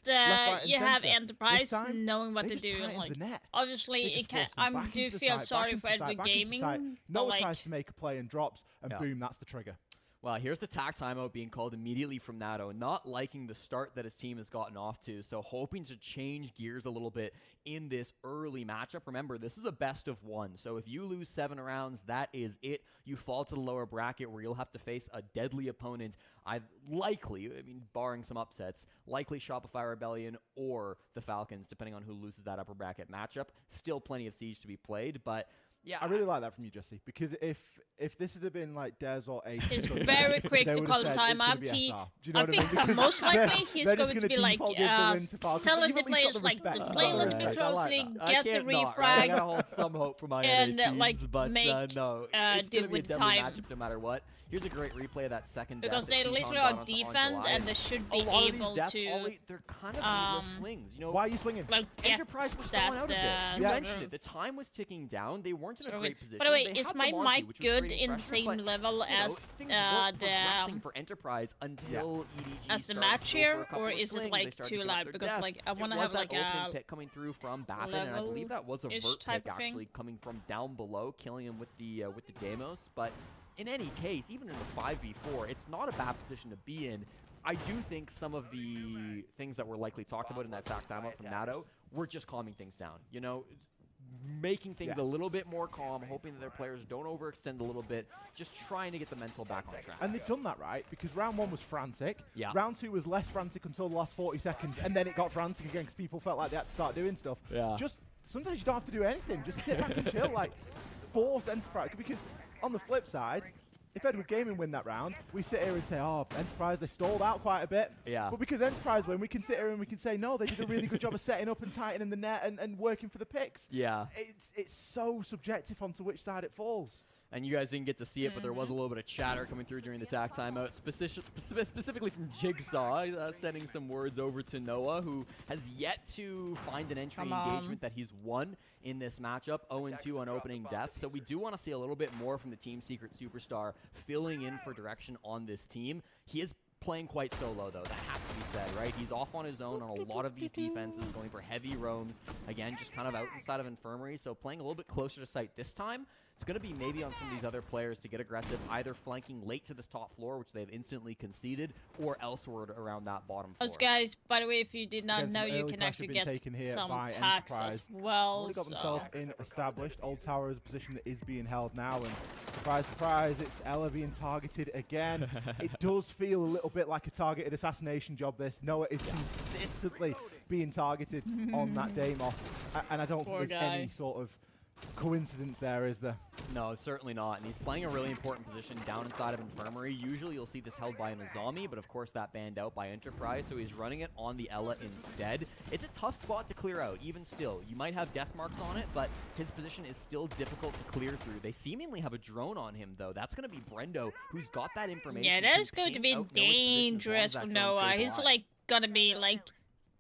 that you have Enterprise knowing what to do. Like, obviously, I do feel sorry for Edward Gaming. Noah tries to make a play and drops, and boom, that's the trigger. Well, here's the tack timeout being called immediately from Nato. Not liking the start that his team has gotten off to, so hoping to change gears a little bit in this early matchup. Remember, this is a best of 1, so if you lose 7 rounds, that is it. You fall to the lower bracket where you'll have to face a deadly opponent. Barring some upsets, likely Shopify Rebellion or the Falcons, depending on who loses that upper bracket matchup. Still plenty of Siege to be played, but yeah, I really like that from you, Jesse, because if this had been like Dez or Ace, he's very quick to call the timeout. I think most likely he's going to be like telling the players like play let's be closely, get the refrag, I gotta hold some hope for my and but no, it's deal gonna be a with deadly time. matchup no matter what. Here's a great replay of that second because death they literally are defend and they should be able to. They're kind of needless swings. You know, why are you swinging? Like Enterprise was that, going out a bit. You mentioned it. The time was ticking down. They weren't aren't in a Sorry. great position. By the way, They is have my the Monty, mic which was good creating in pressure, same but, level you know, as things weren't progressing the for Enterprise until EDG as the started match to go for here, a couple or of is it swings, they like started too to get up loud? their Because depth. like I want to It was have that like opening a pick coming through from Bappin, and I believe that was a level-ish vert type pick of thing. actually coming from down below, killing him with the Deimos. But in any case, even in the 5v4, it's not a bad position to be in. I do think some of the things that were likely talked about in that attack timeout from Nato were just calming things down. You know, making things a little bit more calm, hoping that their players don't overextend a little bit, just trying to get the mental back on track. And they've done that, right? Because round 1 was frantic. Yeah. Round 2 was less frantic until the last 40 seconds, and then it got frantic again because people felt like they had to start doing stuff. Yeah. Just sometimes you don't have to do anything. Just sit back and chill. Like, force Enterprise. Because on the flip side, if Edward Gaming win that round, we sit here and say, oh, Enterprise, they stalled out quite a bit. Yeah. But because Enterprise win, we can sit here and we can say, no, they did a really good job of setting up and tightening the net and working for the picks. Yeah. It's so subjective onto which side it falls. And you guys didn't get to see it, but there was a little bit of chatter coming through during the attack timeout, specifically from Jigsaw, sending some words over to Noah, who has yet to find an entry engagement that he's won in this matchup, 0-2 on opening death. So we do want to see a little bit more from the Team Secret Superstar filling in for direction on this team. He is playing quite solo, though. That has to be said, right? He's off on his own on a lot of these defenses, going for heavy roams. Again, just kind of out inside of Infirmary, so playing a little bit closer to site this time. It's going to be maybe on some of these other players to get aggressive, either flanking late to this top floor, which they've instantly conceded, or elsewhere around that bottom floor. Guys, by the way, if you did not Again, know, some you early can pressure actually been get taken here some by packs Enterprise. as well. Already got So. themselves in established. Old Tower is a position that is being held now, and surprise, surprise, it's Ela being targeted again. It does feel a little bit like a targeted assassination job, this. Noah is consistently being targeted on that Deimos, and I don't think there's any sort of coincidence there, is there? No, certainly not. And he's playing a really important position down inside of Infirmary. Usually you'll see this held by Nizami, but of course that banned out by Enterprise, so he's running it on the Ela instead. It's a tough spot to clear out, even still. You might have death marks on it, but his position is still difficult to clear through. They seemingly have a drone on him, though. That's going to be Brendo, who's got that information. Yeah, that is going to be dangerous for Noah. He's like gonna be like...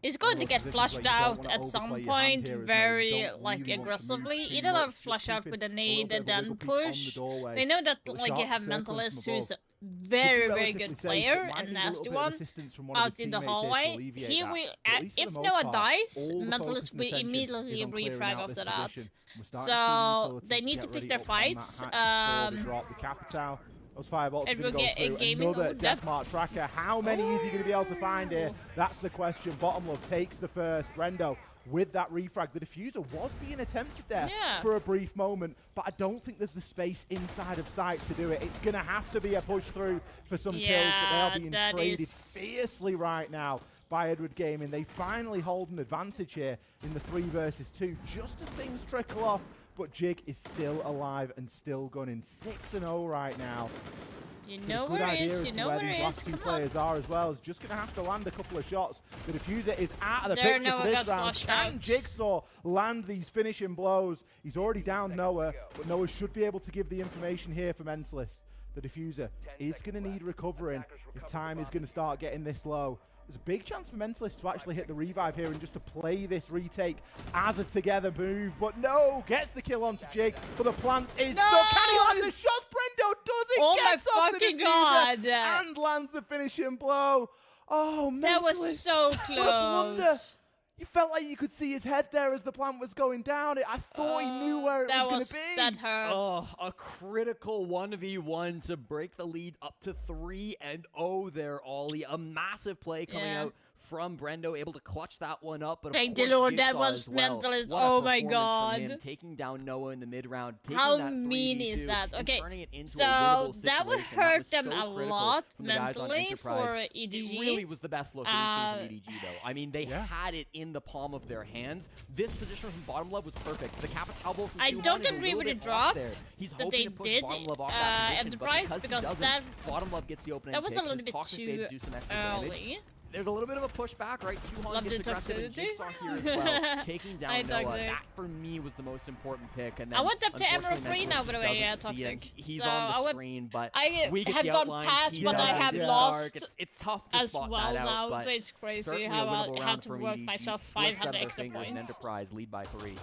He's going to get flushed out at some point very, like, aggressively. Either they'll flush out with a nade and then push. They know that, like, you have Mentalist, who's a very, very good player and nasty one out in the hallway. He will, if Noah dies, Mentalist will immediately refrag after that. So, they need to pick their fights. Those fireballs are It going will to get go a through. gaming Another depth. Deathmark tracker. How many is he going to be able to find here? That's the question. Bottom Love takes the first. Brendo with that refrag. The diffuser was being attempted there for a brief moment, but I don't think there's the space inside of sight to do it. It's going to have to be a push through for some kills, but they are being traded fiercely right now by Edward Gaming. They finally hold an advantage here in the 3 versus 2, just as things trickle off. But Jig is still alive and still gunning. 6-0 right now. You know where it is, you know where these it last is, two come players are as well. Is just going to have to land a couple of shots. The diffuser is out of the There, picture Noah for this got round. flushed Can out. Jigsaw land these finishing blows? He's already down Noah, but Noah should be able to give the information here for Mentalist. The diffuser is going to need recovering if time is going to start getting this low. There's a big chance for Mentalist to actually hit the revive here and just to play this retake as a together move. But no, gets the kill onto Jig, but the plant is stuck. Can he land the shots? Brendo does it. Oh gets my off fucking the god. diffuser and lands the finishing blow. Oh, Mentalist. That was so What a blunder. close. You felt like you could see his head there as the plant was going down. I thought he knew where it was going to be. That hurts. A critical 1v1 to break the lead up to 3-0 there, Ollie. A massive play coming out from Brendo, able to clutch that one up. But Thank of the course, Lord, that Jigsaw was as well. Mentalist. What a Oh my performance from him, god. taking down Noah in the mid-round. How that mean 3v2 is that? and Okay, turning it into a so winnable that would situation. hurt was them so a critical lot from the guys on mentally Enterprise. for EDG. It really was the best look that we've seen from EDG, though. I mean, they had it in the palm of their hands. This position from Bottom Love was perfect. The Capital Ball from I Q1 don't is a agree little with the bit drop off there. He's that hoping they to push did, Bottom Love off that position, Enterprise, but because he doesn't, that Bottom Love gets the opening was a pick. little His bit Toxic too Fade do some extra damage. early. There's a little bit of a pushback, right? Tuhon Love gets the aggressive and toxicity. Jigsaw here as well, taking down I Noah. toxic. That, for me, was the most important pick. And then, I went up to Emerald unfortunately, Free now, by the way, Mentalist doesn't see him. Toxic. He's So on I the would- screen, but I we get have the gone outlines. past, He but I does have it. lost It's tough to as spot well that out, now, but so it's crazy certainly how a I winnable had round to for work EDG. myself Slips out of 500 their extra fingers and points. Enterprise lead by 3.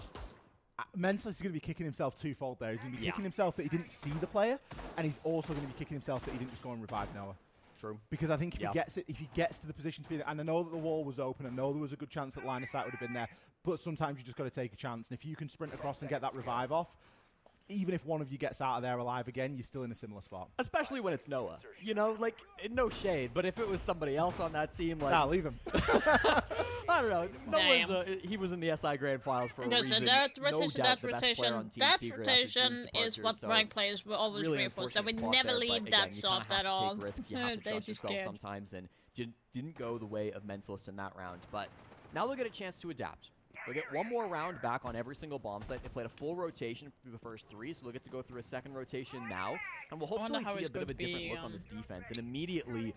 Mentalist is going to be kicking himself twofold there. He's going to be kicking himself that he didn't see the player, and he's also going to be kicking himself that he didn't just go and revive Noah. True. Because I think if he gets to the position to be, and I know that the wall was open, I know there was a good chance that line of sight would have been there, but sometimes you just got to take a chance. And if you can sprint across and get that revive off, even if one of you gets out of there alive again, you're still in a similar spot. Especially when it's Noah. You know, like, no shade, but if it was somebody else on that team, like... Nah, leave him. I don't know. Noah's, he was in the SI Grand Finals for a reason. That No rotation, doubt the best player on Team Secret after Team's is departure, what so rank players will always really reinforce. That we unfortunate spot never there, leave but that again, you soft kinda at have all. to take risks. You have to They trust too yourself scared. sometimes, and didn't go the way of Mentalist in that round. But now they'll get a chance to adapt. They'll get one more round back on every single bomb site. They played a full rotation through the first 3, so they'll get to go through a second rotation now. And we'll hopefully see a bit of a different look on this defense. And immediately,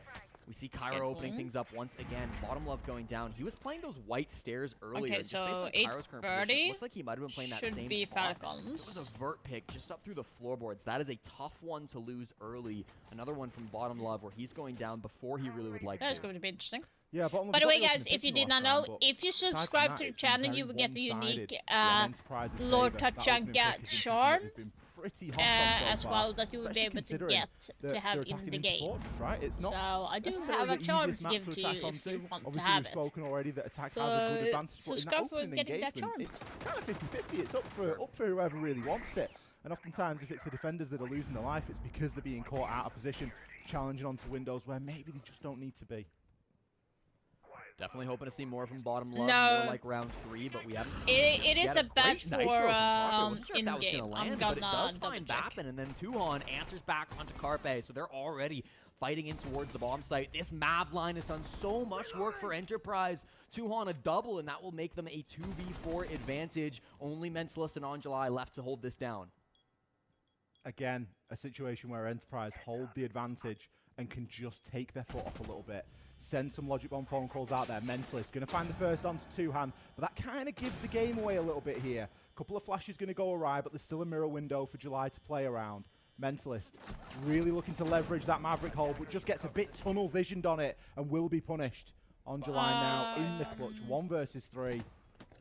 we see Cairo opening things up once again. Bottom love going down. He was playing those white stairs earlier. Okay, just so based on Cairo's current position, it looks like he might have been playing that should same be spot. Falcons. It was a vert pick just up through the floorboards. That is a tough one to lose early. Another one from Bottom Love where he's going down before he really would like That's to. going to be interesting. Yeah, By the way, guys, if you did not know, if you subscribe to the channel, you will get the unique Lord Tachanka charm as well that you will be able to get to have in the game. Right? It's not so I do have a charm to give to you if you want to have it. Obviously, we've spoken already that attack So has a good advantage, but in that subscribe for opening getting that engagement, charm. it's kind of 50-50. It's up for whoever really wants it. And oftentimes, if it's the defenders that are losing their life, it's because they're being caught out of position, challenging onto windows where maybe they just don't need to be. Definitely hoping to see more from Bottom Love, No. more like round 3, but we haven't seen It this is yet. a badge Great for nitro from Carpe. Wasn't sure if that was in-game. gonna I'm land, but it gonna does double find check. Bappin, and then Tuhon answers back onto Carpe, so they're already fighting in towards the bomb site. This Mav line has done so much work for Enterprise. Tuhon a double, and that will make them a 2v4 advantage. Only Mentalist and Angelai left to hold this down. Again, a situation where Enterprise hold the advantage and can just take their foot off a little bit. Send some Logic Bomb phone calls out there. Mentalist going to find the first onto Tuhan, but that kind of gives the game away a little bit here. A couple of flashes going to go awry, but there's still a mirror window for July to play around. Mentalist really looking to leverage that Maverick hold, but just gets a bit tunnel visioned on it and will be punished. On July now in the clutch, 1 versus 3.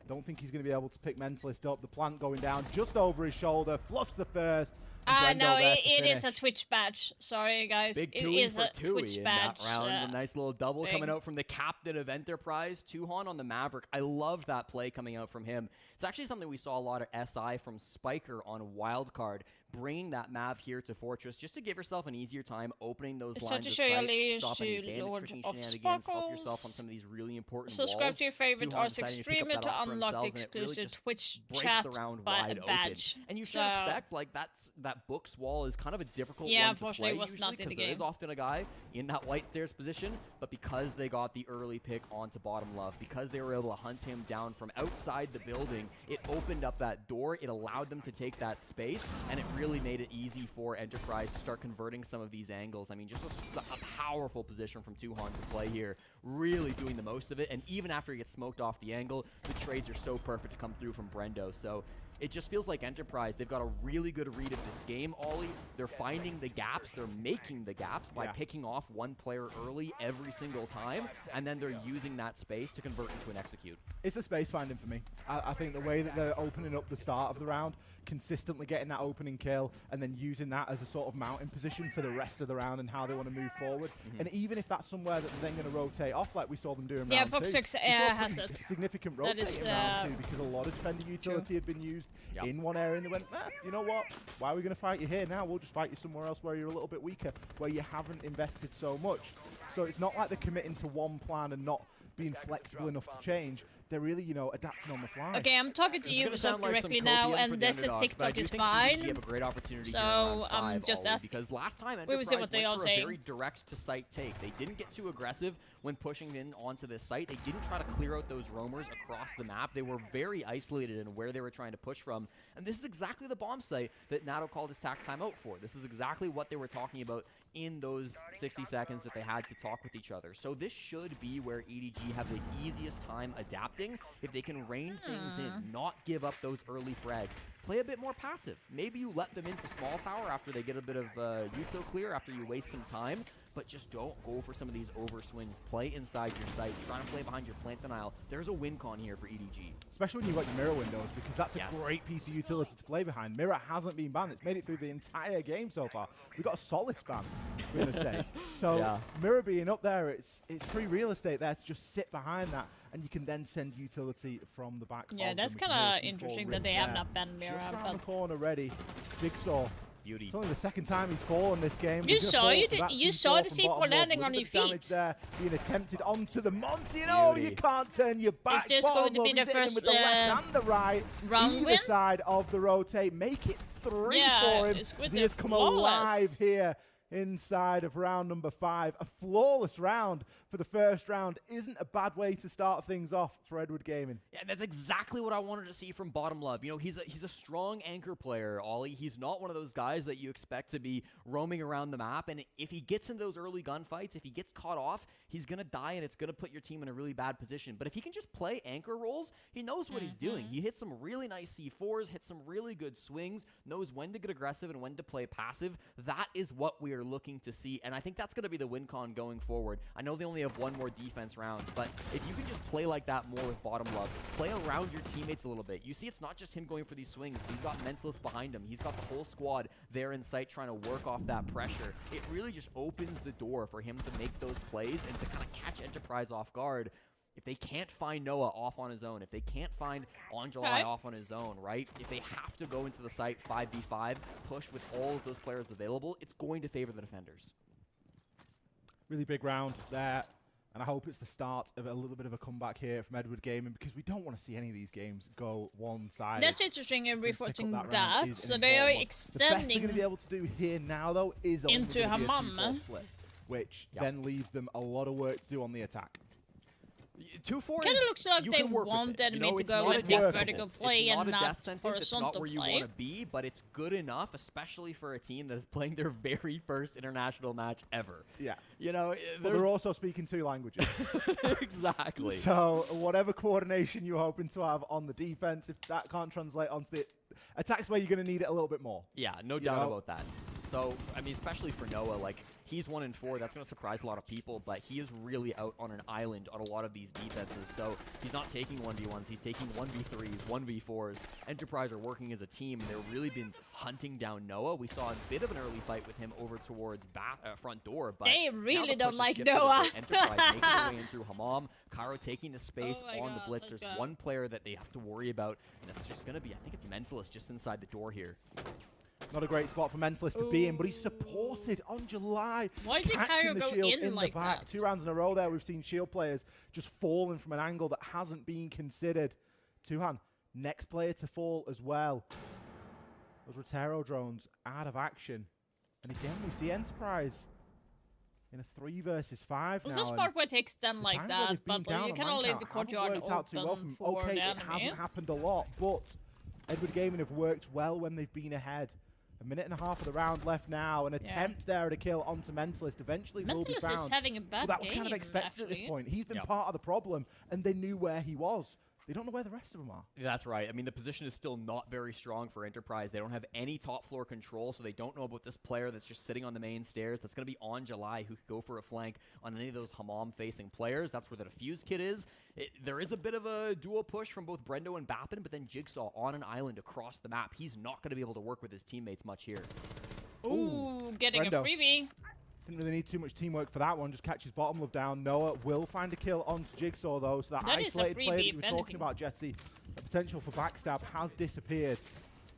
Don't think he's going to be able to pick Mentalist up. The plant going down just over his shoulder, fluffs the first. No, it is a Twitch badge. Sorry, guys. Big It Tui is for a Tui Twitch in badge. that round. A nice little double thing. coming out from the captain of Enterprise, Tuhon on the Maverick. I love that play coming out from him. It's actually something we saw a lot of SI from Spiker on Wildcard, bringing that Mav here to Fortress just to give yourself an easier time opening those So lines to of show your sight, liege stop any to bandit Lord tricking of shenanigans, help yourself on Sparkles. some of these really important Subscribe walls. to your favorite Tuhon R6 deciding to pick streamer up that to up for unlock the himself, and it really exclusive just Twitch breaks chat the round by wide a badge. open. And you should So- expect, like, that Book's wall is kind of a difficult Yeah, one to unfortunately, play it was usually, not in the 'cause there is game. often a guy in that white stairs position, but because they got the early pick onto Bottom Love, because they were able to hunt him down from outside the building, it opened up that door, it allowed them to take that space, and it really made it easy for Enterprise to start converting some of these angles. I mean, just a powerful position from Tuhon to play here, really doing the most of it, and even after he gets smoked off the angle, the trades are so perfect to come through from Brendo, so it just feels like Enterprise, they've got a really good read of this game, Ollie. They're finding the gaps, they're making the gaps by picking off one player early every single time, and then they're using that space to convert into an execute. It's the space finding for me. I think the way that they're opening up the start of the round, consistently getting that opening kill, and then using that as a sort of mounting position for the rest of the round and how they want to move forward. And even if that's somewhere that they're then going to rotate off, like we saw them do in round 2. Fox 6 we saw a has pretty it. significant That is, rotate in round 2 because a lot of defender utility had been used in one area, and they went, you know what? Why are we going to fight you here now? We'll just fight you somewhere else where you're a little bit weaker, where you haven't invested so much. So it's not like they're committing to one plan and not being flexible enough to change. They're really, adapting on the fly. Okay, I'm talking to It's gonna Ubisoft sound like some directly now, copium for and the this underdogs, but I TikTok do is think fine. EDG have a great opportunity So, here in round I'm 5, just Ollie, asking. because last time We will Enterprise see what they went all for a say. very direct to site take. They didn't get too aggressive when pushing in onto this site. They didn't try to clear out those roamers across the map. They were very isolated in where they were trying to push from. And this is exactly the bomb site that NATO called his TAC timeout for. This is exactly what they were talking about in those 60 seconds that they had to talk with each other. So this should be where EDG have the easiest time adapting if they can rein things in, not give up those early frags. play a bit more passive. Maybe you let them into small tower after they get a bit of Jutsu clear, after you waste some time, but just don't go for some of these over swings. Play inside your sight. Trying to play behind your plant denial. There's a win con here for EDG. Especially when you've got your mirror windows, because that's a great piece of utility to play behind. Mirror hasn't been banned. It's made it through the entire game so far. We've got a Solace ban, we're going to say. So mirror being up there, it's free real estate there to just sit behind that, and you can then send utility from the back. Yeah, that's kind of interesting that they have not banned mirror. Just around the corner ready. Jigsaw. Beauty. It's only the second time he's fallen this game. You saw the C4 landing on your feet. There being attempted onto the Monty. No, you can't turn your back. Is this going to be the first with the left and the right? round Either win? side of the rotate. Make it 3 for him. He has come flawless. alive here inside of round number 5. A flawless round for the first round isn't a bad way to start things off for Edward Gaming. Yeah, that's exactly what I wanted to see from Bottom Love. You know, he's a strong anchor player, Ollie. He's not one of those guys that you expect to be roaming around the map, and if he gets into those early gunfights, if he gets caught off, he's going to die, and it's going to put your team in a really bad position. But if he can just play anchor roles, he knows what he's doing. He hits some really nice C4s, hits some really good swings, knows when to get aggressive and when to play passive. That is what we are looking to see, and I think that's going to be the win con going forward. I know they only have one more defense round, but if you can just play like that more with Bottom Love, play around your teammates a little bit. You see, it's not just him going for these swings. He's got Mentalist behind him. He's got the whole squad there in sight trying to work off that pressure. It really just opens the door for him to make those plays and to kind of catch Enterprise off guard. If they can't find Noah off on his own, if they can't find Angelai off on his own, right? If they have to go into the site 5v5, push with all of those players available, it's going to favor the defenders. Really big round there, and I hope it's the start of a little bit of a comeback here from Edward Gaming, because we don't want to see any of these games go one-sided. That's interesting in reinforcing that. So they are extending. The best they're going to be able to do here now, though, is into Hammam, which then leaves them a lot of work to do on the attack. 2-4 kind of looks like they wanted me to go with the vertical play and not horizontal play. It's not where you want to be, but it's good enough, especially for a team that is playing their very first international match ever. Yeah. You know, but they're also speaking 2 languages. Exactly. So whatever coordination you're hoping to have on the defense, if that can't translate onto the attacks, where you're going to need it a little bit more. Yeah, no doubt about that. So, I mean, especially for Noah, like, he's 1-4. That's going to surprise a lot of people, but he is really out on an island on a lot of these defenses. So he's not taking 1v1s. He's taking 1v3s, 1v4s. Enterprise are working as a team. They've really been hunting down Noah. We saw a bit of an early fight with him over towards front door, but they really don't like Noah. Enterprise making their way in through Hammam. Cairo taking the space on the Blitz. There's one player that they have to worry about, and that's just going to be, I think it's Mentalist just inside the door here. Not a great spot for Mentalist to be in, but he's supported on July. Why did Cairo go in like the back. that? 2 rounds in a row there, we've seen Shield players just falling from an angle that hasn't been considered. Tuhan, next player to fall as well. Those Rotero drones out of action. And again, we see Enterprise in a 3 versus 5 now. Was this part where it takes them like that, but you cannot leave the courtyard open for okay, them. It hasn't happened a lot, but Edward Gaming have worked well when they've been ahead. 1.5 minutes of the round left now. An attempt there at a kill onto Mentalist eventually will be found. Mentalist is having a bad game, that was kind of expected at this point. He's been part of the problem, and they knew where he was. They don't know where the rest of them are. That's right. I mean, the position is still not very strong for Enterprise. They don't have any top floor control, so they don't know about this player that's just sitting on the main stairs. That's going to be on July, who could go for a flank on any of those Hammam-facing players. That's where the defuse kit is. There is a bit of a dual push from both Brendo and Bappin, but then Jigsaw on an island across the map. He's not going to be able to work with his teammates much here. Ooh, getting Brendo. a freebie. Didn't really need too much teamwork for that one. Just catches Bottom Love down. Noah will find a kill onto Jigsaw, though. So that isolated player that you were talking about, Jesse, the potential for backstab has disappeared.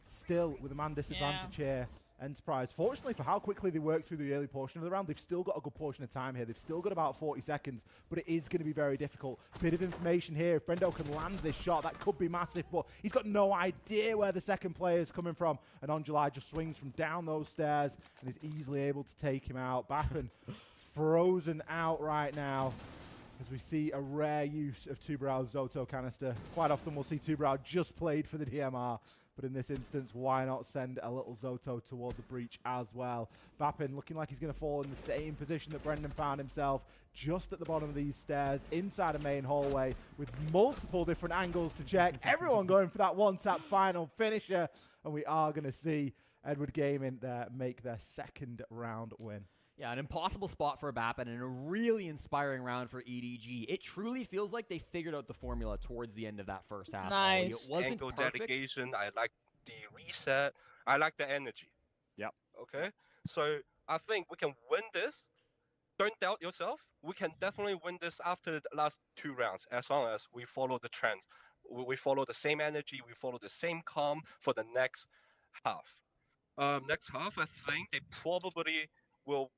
Still with a man disadvantage here. Enterprise, fortunately for how quickly they work through the early portion of the round, they've still got a good portion of time here. They've still got about 40 seconds, but it is going to be very difficult. Bit of information here. If Brendo can land this shot, that could be massive, but he's got no idea where the second player is coming from. And Angelai just swings from down those stairs and is easily able to take him out. Bappin frozen out right now as we see a rare use of Tubrow's Zoto canister. Quite often we'll see Tubrau just played for the DMR, but in this instance, why not send a little Zoto toward the breach as well? Vapin looking like he's going to fall in the same position that Brendan found himself, just at the bottom of these stairs, inside a main hallway, with multiple different angles to check. Everyone going for that one-tap final finisher, and we are going to see Edward Gaming there make their second round win. Yeah, an impossible spot for Vapin and a really inspiring round for EDG. It truly feels like they figured out the formula towards the end of that first half. Ollie. Nice. It wasn't Angle perfect. dedication. I like the reset. I like the energy. Yep. Okay. So I think we can win this. Don't doubt yourself. We can definitely win this after the last 2 rounds, as long as we follow the trends. We follow the same energy. We follow the same calm for the next half. Next half, I think they probably will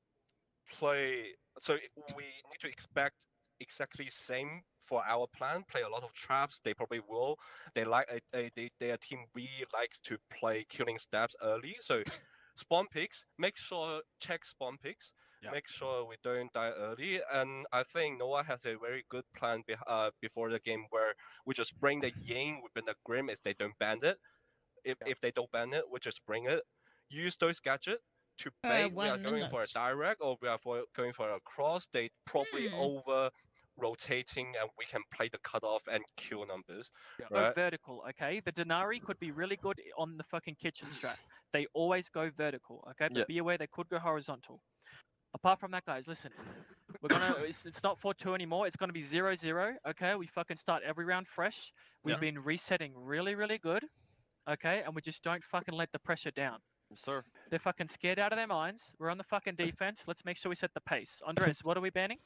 play. So we need to expect exactly same for our plan. Play a lot of traps. They probably will. Their team really likes to play killing stabs early. So spawn picks. Make sure check spawn picks. Yep. Make sure we don't die early. And I think Noah has a very good plan before the game where we just bring the Ying within the Grim if they don't ban it. If they don't ban it, we just bring it. Use those gadgets to bait. We are 1 going for a minute. direct or we are going for a cross. They probably over rotating and we can play the cutoff and kill numbers. Go Right? vertical, okay? The Denari could be really good on the fucking kitchen strat. They always go vertical, okay? But Yeah. be aware they could go horizontal. Apart from that, guys, listen. We're gonna. It's not 4-2 anymore. It's gonna be 0-0. Okay, we fucking start every round fresh. We've Yeah. been resetting really, really good. Okay, and we just don't fucking let the pressure down. Yes, sir. They're fucking scared out of their minds. We're on the fucking defense. Let's make sure we set the pace. Andres, what are we banning?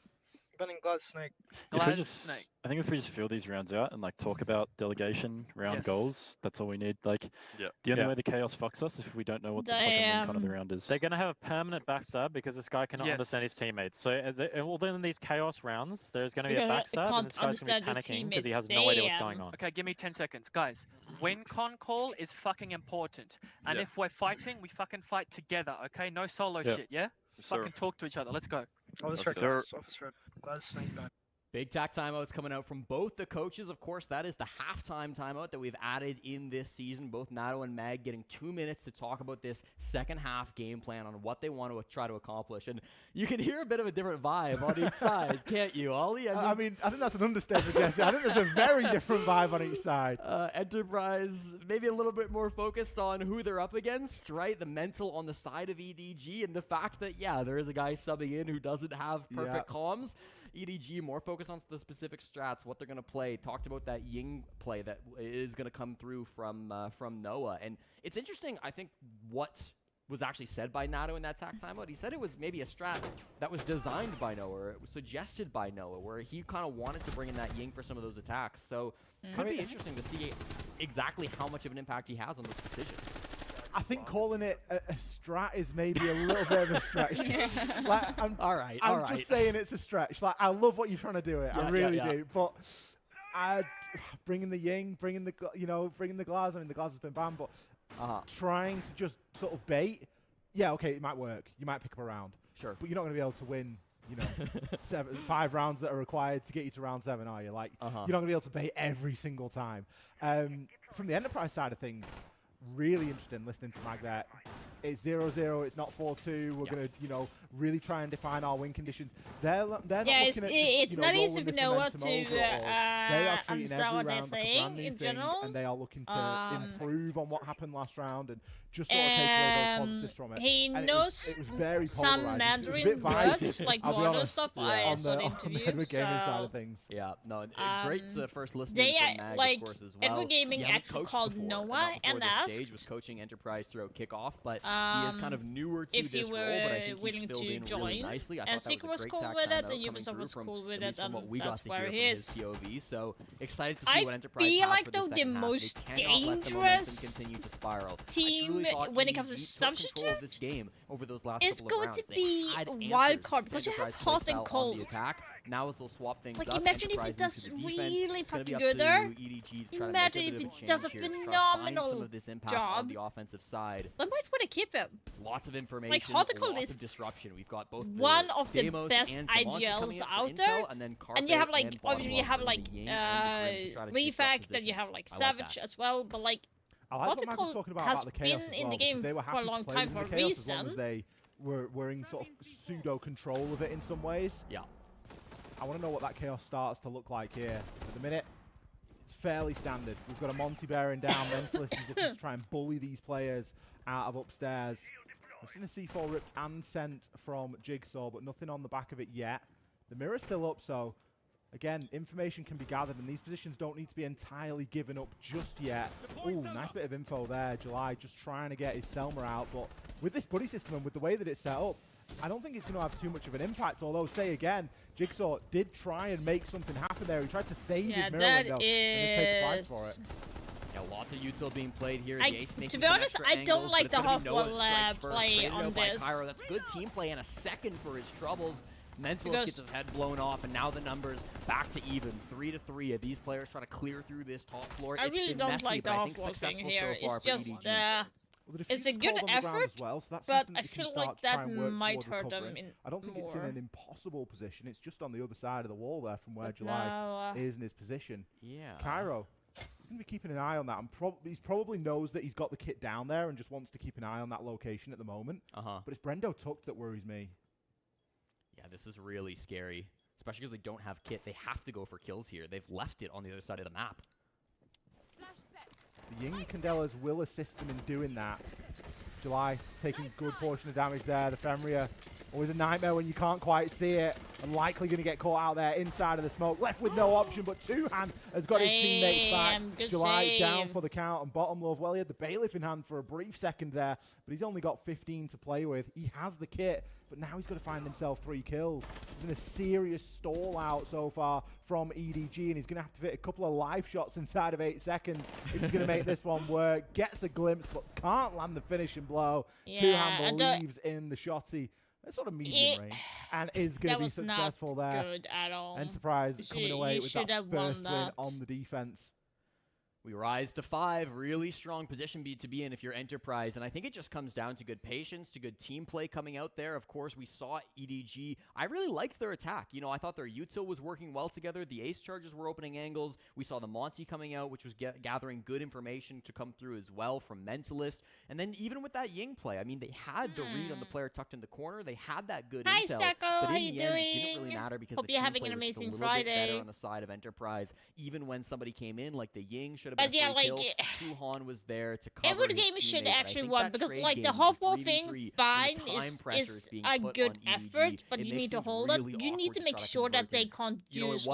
Banning Glad Snake. If we Glad just, Snake. I think if we just fill these rounds out and like talk about delegation round Yes. goals, that's all we need. Like, Yeah. the only Yeah. way the chaos fucks us is if we don't know what the fucking win con of the Damn. round is. They're going to have a permanent backstab because this guy cannot understand Yes. his teammates. So, well, then in these chaos rounds, there's going to be You're a gonna- backstab, can't and this guy's going to understand be your panicking because he teammates. has no idea what's going Damn. on. Okay, give me 10 seconds. Guys, win con call is fucking important. And Yeah. if we're fighting, we fucking fight together, okay? No solo Yeah. shit, yeah? Yes, sir. Fucking talk to each other. Let's go. Office Let's Red, go. guys. Office Red. Glad Snake ban. Big tack timeouts coming out from both the coaches. Of course, that is the halftime timeout that we've added in this season. Both Nato and Mag getting 2 minutes to talk about this second half game plan on what they want to try to accomplish. And you can hear a bit of a different vibe on each side, can't you, Ollie? I mean, I think that's an understatement, Jesse. I think there's a very different vibe on each side. Enterprise maybe a little bit more focused on who they're up against, right? The mental on the side of EDG and the fact that, yeah, there is a guy subbing in who doesn't have perfect comms. EDG more focused on the specific strats, what they're going to play. Talked about that Ying play that is going to come through from Noah. And it's interesting, I think, what was actually said by Nato in that tack timeout. He said it was maybe a strat that was designed by Noah, or it was suggested by Noah, where he kind of wanted to bring in that Ying for some of those attacks. So could be interesting to see exactly how much of an impact he has on those decisions. I think calling it a strat is maybe a little bit of a stretch. Like, I'm just saying it's a stretch. Like, I love what you're trying to do it. I really do. But bringing the Ying, bringing the Glaz. I mean, the Glaz has been banned, but trying to just sort of bait. Yeah, okay, it might work. You might pick up a round. Sure. But you're not going to be able to win, 5 rounds that are required to get you to round 7, are you? Like, you're not going to be able to bait every single time. From the Enterprise side of things, really interesting listening to Mag there. It's 0-0. It's not 4-2. We're going to, really try and define our win conditions. They're not Yeah, looking it's, at just, it's not rolling easy for this Noah momentum to over it all. They are treating understand every what they're round like a brand saying new in thing, general. and they are looking to improve on what happened last round and just sort of take away those positives from it. He And knows it was very some polarizing. It was a Mandarin bit vibey, words, like I'll be modern honest, stuff. on I saw the the interview. Edward Gaming side So of things. Yeah, no, great first listening they from Mag, like of course, as well. Edward Gaming He hasn't actually coached called before, Noah not before and this asked stage, was coaching Enterprise throughout kickoff, but he is kind of newer to if this you role, were but I think he's willing filled to in really join. nicely. I And thought Seeker that was was a great cool tack with it, timeout and coming Ubisoft through was from, cool with at it, least from and what we got that's to where hear he from his is. POV. So excited to see I what Enterprise feel has like for though the the second half. most They cannot let the momentum dangerous continue to spiral. I team truly thought when it comes to EDG took control of this substitute game over those last is couple of going rounds. to They be had a answers wild to card because you have Enterprise hot and playstyle on cold. the attack. Now as they'll swap things Like, up, imagine if he Enterprise does moves to the defense. really It's gonna be fucking up good to there. EDG to try to Imagine make a if bit he of a does a change here, try to find phenomenal some of this impact on job. the offensive side. I might want to keep him. Lots of information, hot and cold lots is of disruption. We've got both one of the Deimos best and Savant coming IGLs in for out intel, there. and then And you have Carpe like and obviously you Bottom have Love like bringing the Yang and the Grim to try to disrupt Refact, then you have positions. like I like Savage that. as well, but like I like what Matt was Protocol talking has about the chaos been as in well, the because game they were for a happy long to play time within for the a chaos as long as reason. they were in sort of pseudo control of it in some ways. Yeah. I want to know what that chaos starts to look like here. At the minute, it's fairly standard. We've got a Monty bearing down. Mentalist is looking to try and bully these players out of upstairs. We've seen a C4 ripped and sent from Jigsaw, but nothing on the back of it yet. The mirror's still up, so again, information can be gathered, and these positions don't need to be entirely given up just yet. Ooh, nice bit of info there. July just trying to get his Selma out, but with this buddy system and with the way that it's set up, I don't think it's going to have too much of an impact, although, say again, Jigsaw did try and make something happen there. He tried to save his mirror window, and they paid the price for it. Yeah, lots of util being played here. The Ace making to be some honest, extra I don't angles, like but the it's gonna be Hawkwall Noah that strikes first. play Traded on out by this. Cairo. That's good team play and a second for his troubles. Mentalist Because- gets his head blown off, and now the numbers back to even. 3-3 of these players trying to clear through this top floor. I It's really been don't messy, like the but I think Hawkwall thing successful here. so far It's for just, EDG. Well, the it's a defeat's good called on the ground effort, as well, so that's but something I that you can feel start like to try that and work might toward hurt them recovering. in I don't think it's in more. an impossible position. It's just on the other side of the wall there from where But July now, is in his position. Yeah. Cairo, he's going to be keeping an eye on that. And he's probably knows that he's got the kit down there and just wants to keep an eye on that location at the moment. Uh-huh. But it's Brendo Tuck that worries me. Yeah, this is really scary, especially because they don't have kit. They have to go for kills here. They've left it on the other side of the map. The Ying Candelas will assist them in doing that. July taking a good portion of damage there. The Fenrir, always a nightmare when you can't quite see it. And likely going to get caught out there inside of the smoke. Left with no option, but Two-Hand has got his teammates back. Damn, good July down save. for the count, and Bottom Love, well, he had the Bailiff in hand for a brief second there, but he's only got 15 to play with. He has the kit, but now he's got to find himself 3 kills. There's been a serious stall out so far from EDG, and he's going to have to fit a couple of live shots inside of 8 seconds if he's going to make this one work. Gets a glimpse, but can't land the finishing blow. Yeah, Two-Hand and the- believes in the shotty. That's sort of medium range, and is going that to be was successful not there. good at all. Enterprise You coming should- away you with should that have won first win that. on the defense. We rise to 5. Really strong position to be in if you're Enterprise. And I think it just comes down to good patience, to good team play coming out there. Of course, we saw EDG. I really liked their attack. You know, I thought their util was working well together. The ace charges were opening angles. We saw the Monty coming out, which was gathering good information to come through as well from Mentalist. And then even with that Ying play, I mean, they had the read on the player tucked in the corner. They had that good Hi, intel. Sacco. But How in you the end, it didn't doing? really matter because Hope the you're team having play an was just a amazing little bit better Friday. on the side of Enterprise. Even when somebody came in, like the Ying should have But been a yeah, free like, kill. Tuhan was there to cover every his game should teammate, but I actually think win that because, trade like, the game, Hawkwall 3v3, thing, and the fine, time pressure is being a put good on EDG, effort, but it you makes need to things hold really it. You need awkward to make try sure that convert they them. can't You know, use,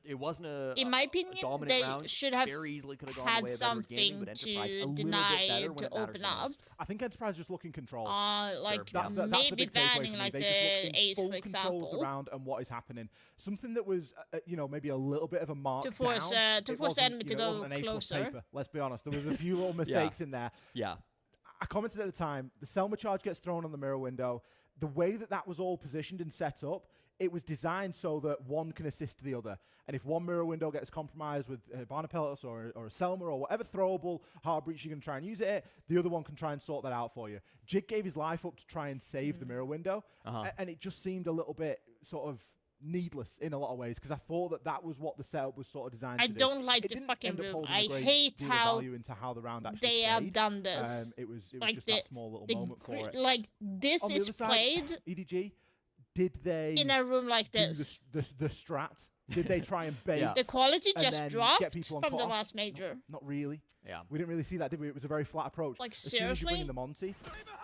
it wasn't a in my opinion, dominant they round. should have Very easily could have gone had away with Edward Gaming, something but Enterprise a to little bit deny better when to it matters open the up. most. I think Enterprise just looking control. Like That's the maybe big takeaway banning for me. like They the just looked in ace, full for control of the example, round and what is happening. Something that was, you know, maybe a little bit of a mark to force down. to It force the wasn't, enemy to you know, it go wasn't an A+ closer. paper. Let's be honest. There was a few little mistakes in there. Yeah. I commented at the time, the Selma charge gets thrown on the mirror window. The way that that was all positioned and set up, it was designed so that one can assist the other. And if one mirror window gets compromised with a Barnapelos or a Selma or whatever throwable hard breach you're going to try and use it, the other one can try and sort that out for you. Jig gave his life up to try and save the mirror window. And it just seemed a little bit sort of needless in a lot of ways because I thought that that was what the setup was sort of designed I to do. don't like It the didn't fucking end up room. holding a I great hate deal of how value into how the round actually they have played. done this. It was like just the, that small little the moment for it. like this On the is other side, played EDG, did they in a room like do this. the strat? Did they try and bait? Yeah. The quality and just then dropped get people on from the cut-off? last major. Not really. Yeah. We didn't really see that, did we? It was a very flat approach. Like, as soon as you bring in seriously? the Monty,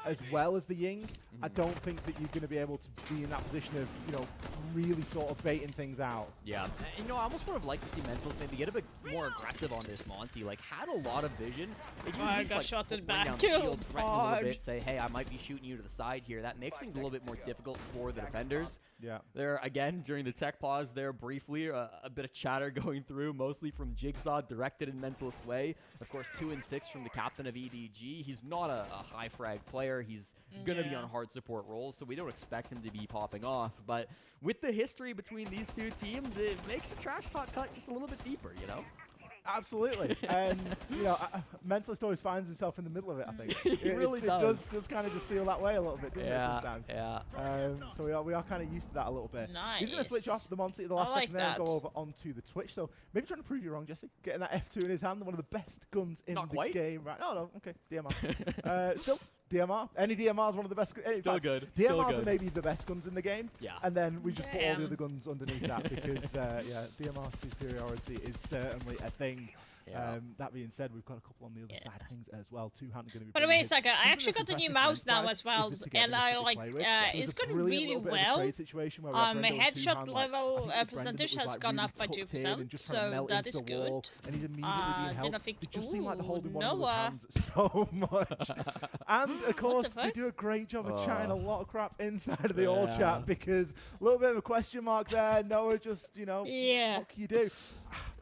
as well as the Ying, I don't think that you're going to be able to be in that position of, you know, really sort of baiting things out. Yeah. You know, I almost would have liked to see Mentals maybe get a bit more aggressive on this Monty. Like, had a lot of vision. If you I just, got like, shot in the bring back. down the shield, threaten a little Hard. bit, say, hey, I might be shooting you to the side here. That makes things a little bit more difficult for the defenders. Yeah. There, again, during the tech pause there, briefly, a bit of chatter going through, mostly from Jigsaw, directed in Mentalist way. Of course, 2 and 6 from the captain of EDG. He's not a high frag player. He's going to be on hard support roles, so we don't expect him to be popping off. But with the history between these two teams, it makes the trash talk cut just a little bit deeper, you know? Absolutely. And, you know, Mentalist always finds himself in the middle of it, I think. He really it does kind of just feel that way a little bit, doesn't it, sometimes? Yeah. So we are kind of used to that a little bit. Nice. He's going to switch off the Monty at the last I like second there and that. go over onto the Twitch. So maybe trying to prove you wrong, Jesse. Getting that F2 in his hand, one of the best guns in Not the quite. game right now. No, okay, DMR. Still, DMR. Any DMR is one of the best. Still good. DMRs Still are good. maybe the best guns in the game. Yeah. And then we just put all the Damn. other guns underneath that because, DMR superiority is certainly a thing. Yeah. That being said, we've got a couple on the other Yeah. side of things as well. Two-handed going to be. By the way, brilliant. Saka, I Something actually that's got the new impressive for mouse now Enterprise as well, is to get and everything I to like play with. There's it's a going brilliant really little bit of a well. trade situation where we have My Brendo and headshot two-hand, like, level I think it was Brendo that percentage was, has like, gone really up by tucked in 2%, and just trying to so melt that into is the wall, good. and he's immediately being Then held. I think, It just seemed like they're ooh, holding one of his Noah. hands so much. And of course, they fuck? do a great job of chatting a Oh. lot of crap inside of the all Yeah. chat because a little bit of a question mark there. Noah just, you know, Yeah. what can you do?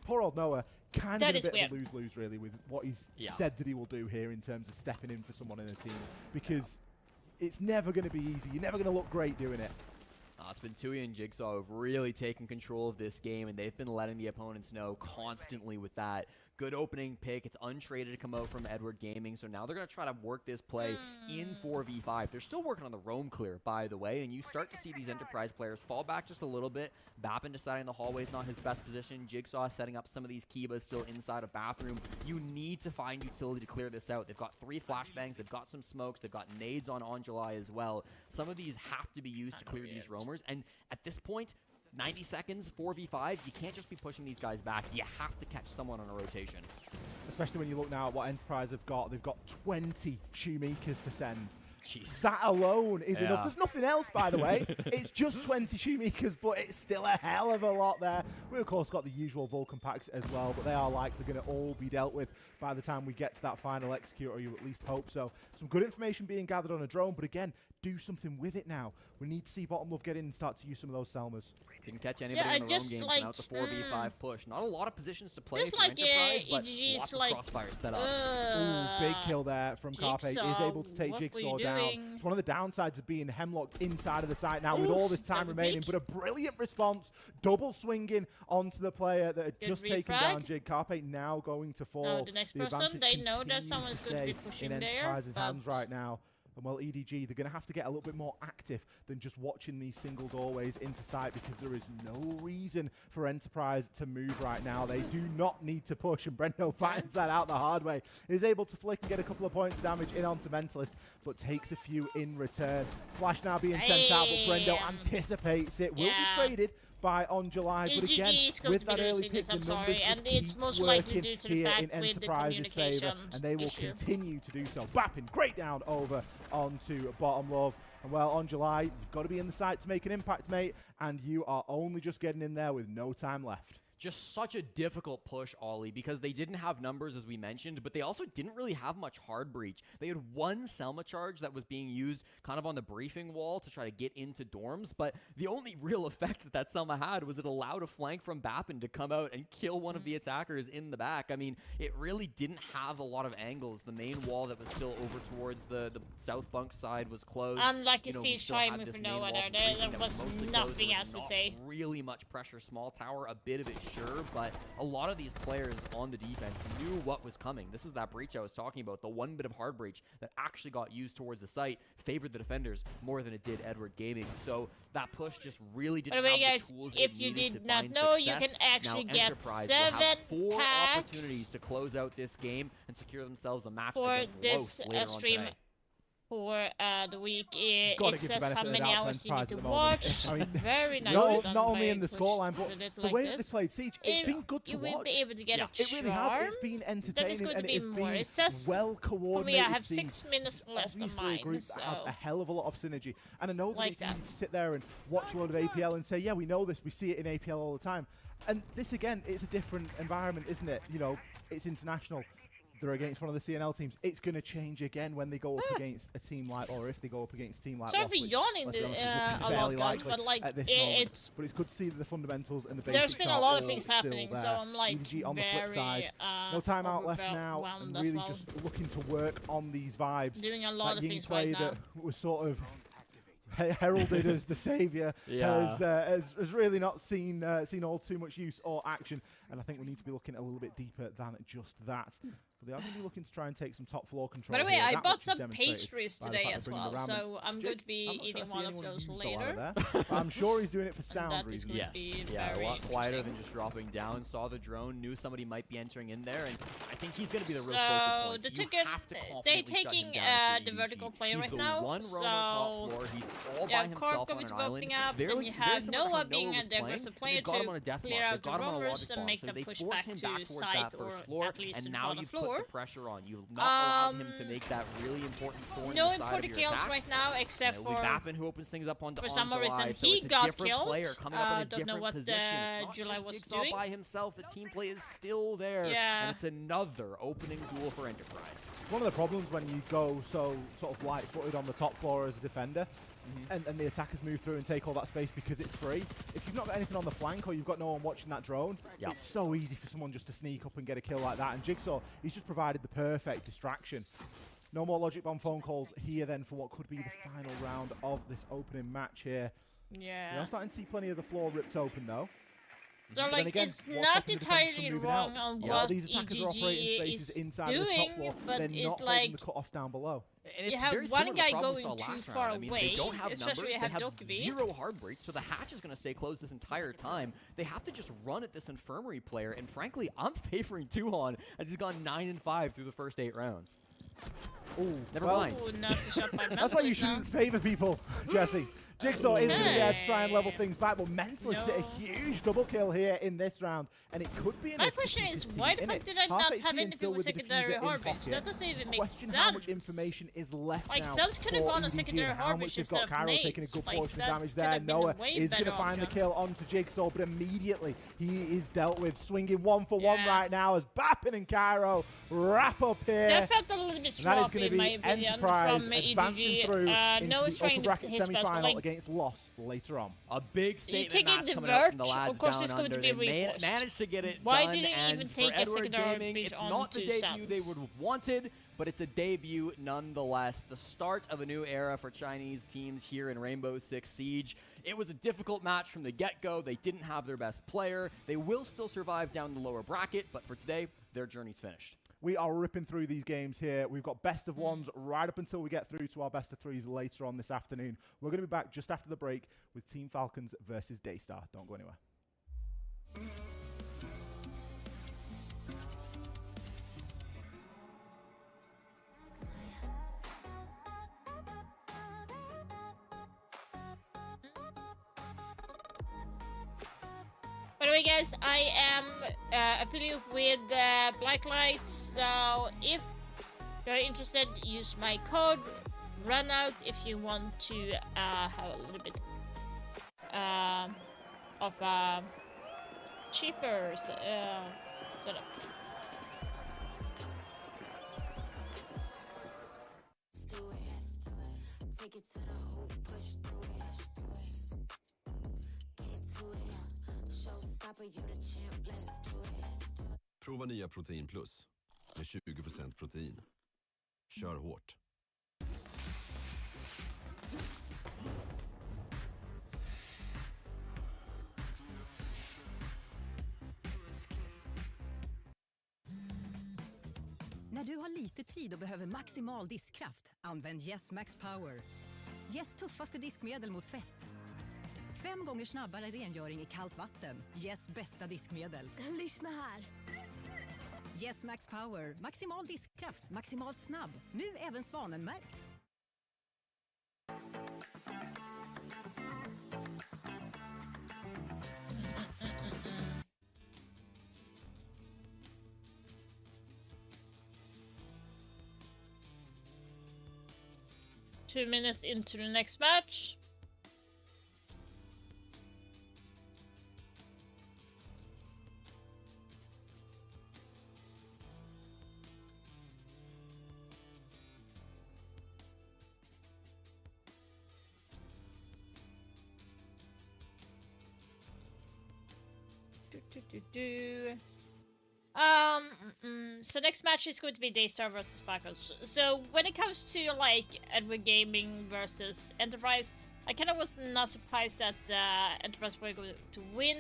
Poor old Noah. Kind That of is a bit weird. of a lose-lose, really, with what he's Yeah. said that he will do here in terms of stepping in for someone in a team, because it's never going to be easy. You're never going to look great doing it. It's been Tui and Jigsaw who've really taken control of this game, and they've been letting the opponents know constantly with that. Good opening pick. It's untraded to come out from Edward Gaming, so now they're going to try to work this play in 4v5. They're still working on the roam clear, by the way, and you start to see these Enterprise players fall back just a little bit. Bappin deciding the hallway's not his best position. Jigsaw setting up some of these Kibas still inside a bathroom. You need to find utility to clear this out. They've got 3 flashbangs, they've got some smokes, they've got nades on July as well. Some of these have to be used to clear these roamers, and at this point, 90 seconds, 4v5, you can't just be pushing these guys back. You have to catch someone on a rotation. Especially when you look now at what Enterprise have got. They've got 20 Shoemakers to send. Jeez. That alone is Yeah. enough. There's nothing else, by the way. It's just 20 Shoemakers, but it's still a hell of a lot there. We, of course, got the usual Vulcan packs as well, but they are likely going to all be dealt with by the time we get to that final execute, or you at least hope so. Some good information being gathered on a drone, but again, do something with it now. We need to see Bottom Love get in and start to use some of those Selmas. Didn't catch anybody I in the roam just game, like, so now it's a 4v5 push. Not a lot of positions to play Just for like, Enterprise, but EDG is lots like, of crossfires set up. Ooh, big kill there from Carpe. He is Jigsaw, able to take what were you Jigsaw down. doing? It's one of the downsides of being hemlocked inside of the site now with all this time double remaining, peek. but a brilliant response, double swinging onto the player that had Good just taken refrag. down Jig. Carpe now going to fall. No, the next person, advantage they know that continues someone's to going to be stay pushing in there, Enterprise's hands but- right now. And well, EDG, they're going to have to get a little bit more active than just watching these single doorways into sight, because there is no reason for Enterprise to move right now. They do not need to push, and Brendo finds that out the hard way. Is able to flick and get a couple of points of damage in onto Mentalist, but takes a few in return. Flash now being sent out, but Brendo anticipates it. Will be Yeah. traded by On July, but EDG again, is going with to be that early losing pick, this, the I'm numbers sorry, just and it's keep most likely working due to the here fact in with the Enterprise's favour, communication and they will issue. continue to do so. Bapping great down over onto Bottom Love. And well, On July, you've got to be in the site to make an impact, mate, and you are only just getting in there with no time left. Just such a difficult push, Ollie, because they didn't have numbers, as we mentioned, but they also didn't really have much hard breach. They had one Selma charge that was being used kind of on the briefing wall to try to get into dorms, but the only real effect that Selma had was it allowed a flank from Bappin to come out and kill one of the attackers in the back. I mean, it really didn't have a lot of angles. The main wall that was still over towards the south bunk side was closed. Unlike you know, see we still had Shime this with main no wall other, from there briefing that was mostly closed. nothing There else to not say. really much pressure. Small tower, a bit of it, sure, but a lot of these players on the defense knew what was coming. This is that breach I was talking about. The one bit of hard breach that actually got used towards the site favored the defenders more than it did Edward Gaming. So that push just really didn't By the way, have guys, the tools if it you needed did to not find know, you success. can actually Now get Enterprise will have 7 4 packs opportunities to close out this game and secure themselves a match for against this Los later on stream today. for the week. Gotta It give the says benefit how of the many doubt to hours you need Enterprise to at the moment. watch. I mean, Very nice. not only in the scoreline, but the way that they this. played Siege, it's been good to You will watch. be able to get a It really has. It's been entertaining going to and be it's more. been It says well For coordinated. me, I have Siege. 6 minutes left on Obviously mine. a group that has so- a hell of a lot of synergy. And I know that Like it's easy that. to sit there and watch a lot of APL and say, yeah, we know this, we see it in APL all the time. And this, again, it's a different environment, isn't it? You know, it's international. They're against one of the CNL teams. It's going to change again when they go up against a team like, or if they go up against a team like Sorry Lost, for which, yawning let's be honest, is a looking lot, fairly guys, likely but like at this moment. it's But it's good to see that the fundamentals and the basics there's been a are lot of all things still happening, there. so I'm like EDG on the flip very side, no timeout left now, overwhelmed and as really well. just looking to work on these vibes. Doing a lot that of Ying things play right now. that was sort of heralded as the savior, Yeah. has really not seen all too much use or action. And I think we need to be looking a little bit deeper than just that. But they are going to be looking to try and take some top floor control. By the way, here. I That bought much is some demonstrated pastries by the today fact as they're bringing well, the ramen. so I'm Jake, going to be I'm not sure eating I see one of anyone those used a lot later. there. I'm sure he's doing it for And sound that is reasons. going Yes. to be Yeah, a very lot quieter interesting. than just dropping down. Saw the drone, knew somebody might be entering in there, and I think he's going to be the real focal So point. the You ticket, have to they confidently shut him taking down if the you're vertical EDG. play He's right the now. one roamer So top floor. He's all by yeah, himself Cork on going to an be island. opening up. Very, Then you very have similar to how Noah being was the playing, aggressive and player they've got him on a to death clear mark. out They've the got him on a roamers logic and bomb, make so them they push force back him to back towards site that or first floor, at least to and the now bottom you've floor. put the pressure on. You've not allowed him to make that really important thorn No in the side of important your kills attack. right now except It'll be for Bappin who opens things up on for some reason July, so he it's a got different killed. player coming up in a Don't know different what position. It's not July just was Jigsaw doing. by himself. The team play is still there. Yeah. And it's another opening duel for Enterprise. One of the problems when you go so sort of light-footed on the top floor as a defender, and the attackers move through and take all that space because it's free. If you've not got anything on the flank or you've got no one watching that drone, it's so easy for someone just to sneak up and get a kill like that. And Jigsaw, he's just provided the perfect distraction. No more Logic Bomb phone calls here then for what could be the final round of this opening match here. We yeah. are starting to see plenty of the floor ripped open though. So But then like again, it's what's not stopping the defenders from entirely moving wrong out? on A lot of what these attackers are operating EGG spaces is inside of this top doing, floor. but They're it's not holding like the cutoffs down below. And you it's have very one similar to guy the problem we going saw too last far round. I mean, away, they don't have especially numbers. you They have have Dokkaebi. 0 hard breaks, so the hatch is going to stay closed this entire time. They have to just run at this infirmary player, and frankly, I'm favoring Tuhon as he's gone 9-5 through the first 8 rounds. Ooh, Never well, mind. Ooh, nasty shot by That's why you Mentalist now. shouldn't favour people, Jesse. Jigsaw is going to be able to try and level Okay. things back, but Mentalist hit a No. huge double kill here in this round, and it could be enough My to question keep is, his why team the in fuck it. did I Half not HP have and anything still with with the secondary diffuser in harbor? pocket. That doesn't even make Question sense. how much information is left Like, now Suns could have for gone on EDG secondary and how harbor much they've instead got. of Cairo taking a nades. good Like, portion of that damage could there. have been a Noah way is going to better find the option. kill onto Jigsaw, but immediately he is dealt with, swinging 1-for-1 Yeah. right now as Bappin and Cairo wrap up here. That felt a little bit And that is sloppy going to in my be opinion Enterprise from advancing EDG. through into Noah's the upper trying bracket his best, but semi-final like, against Lost later on. A big you statement taking match the coming out from the Verge, lads of course down it's going to under. be They reinforced. managed to get it Why done, didn't you and even for take a Edward secondary Gaming, bridge it's not the onto debut they Suns? would have wanted, but it's a debut nonetheless. The start of a new era for Chinese teams here in Rainbow Six Siege. It was a difficult match from the get-go. They didn't have their best player. They will still survive down the lower bracket, but for today, their journey's finished. We are ripping through these games here. We've got best of ones right up until we get through to our best of threes later on this afternoon. We're going to be back just after the break with Team Falcons versus Daystar. Don't go anywhere. By the way, guys, I am affiliated with Blacklight, so if you're interested, use my code RUNOUT if you want to have a little bit of cheaper setup. Take it to the hoop, push through it. Get to it. Showstopper, you the champ, let's do it. Prova nya Protein Plus med 20% protein. Kör hårt. När du har lite tid och behöver maximal diskkraft, använd Yes Max Power. Yes tuffaste diskmedel mot fett. 5 gånger snabbare rengöring i kallt vatten. Yes bästa diskmedel. Lyssna här. Yes Max Power. Maximal diskkraft. Maximalt snabb. Nu även Svanen-märkt. Two minutes into the next match. So next match is going to be Daystar versus Sparkles. So when it comes to like Edward Gaming versus Enterprise, I kind of was not surprised that Enterprise were going to win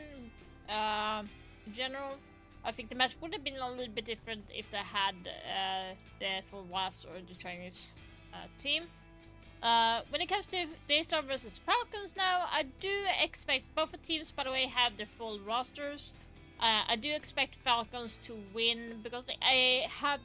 in general. I think the match would have been a little bit different if they had the full WAS or the Chinese team. When it comes to Daystar versus Falcons now, I do expect both the teams, by the way, have their full rosters. I do expect Falcons to win because they have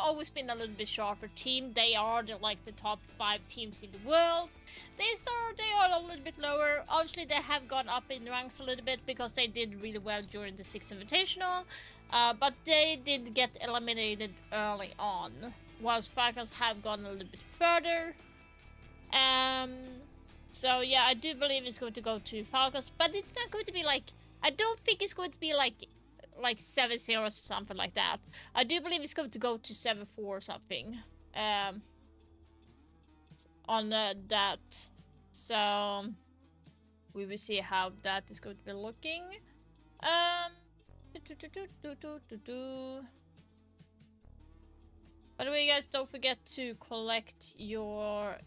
always been a little bit sharper team. They are like the top 5 teams in the world. Daystar, they are a little bit lower. Obviously, they have gone up in ranks a little bit because they did really well during the 6th Invitational. But they did get eliminated early on, whilst Falcons have gone a little bit further. So yeah, I do believe it's going to go to Falcons, but it's not going to be like, I don't think it's going to be like 7-0 or something like that. I do believe it's going to go to 7-4 or something. On that. So we will see how that is going to be looking. By the way, guys, don't forget to collect your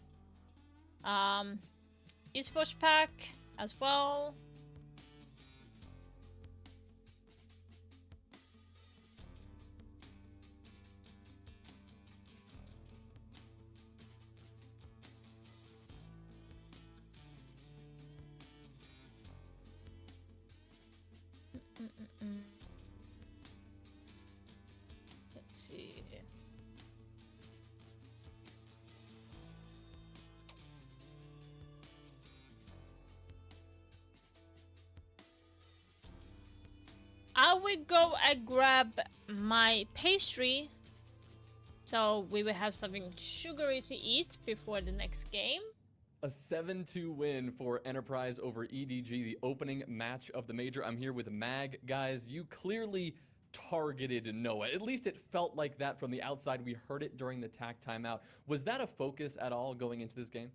esports pack as well. Let's see. I will go and grab my pastry, so we will have something sugary to eat before the next game. A 7-2 win for Enterprise over EDG, the opening match of the major. I'm here with Mag. Guys, you clearly targeted Noah. At least it felt like that from the outside. We heard it during the TAC timeout. Was that a focus at all going into this game?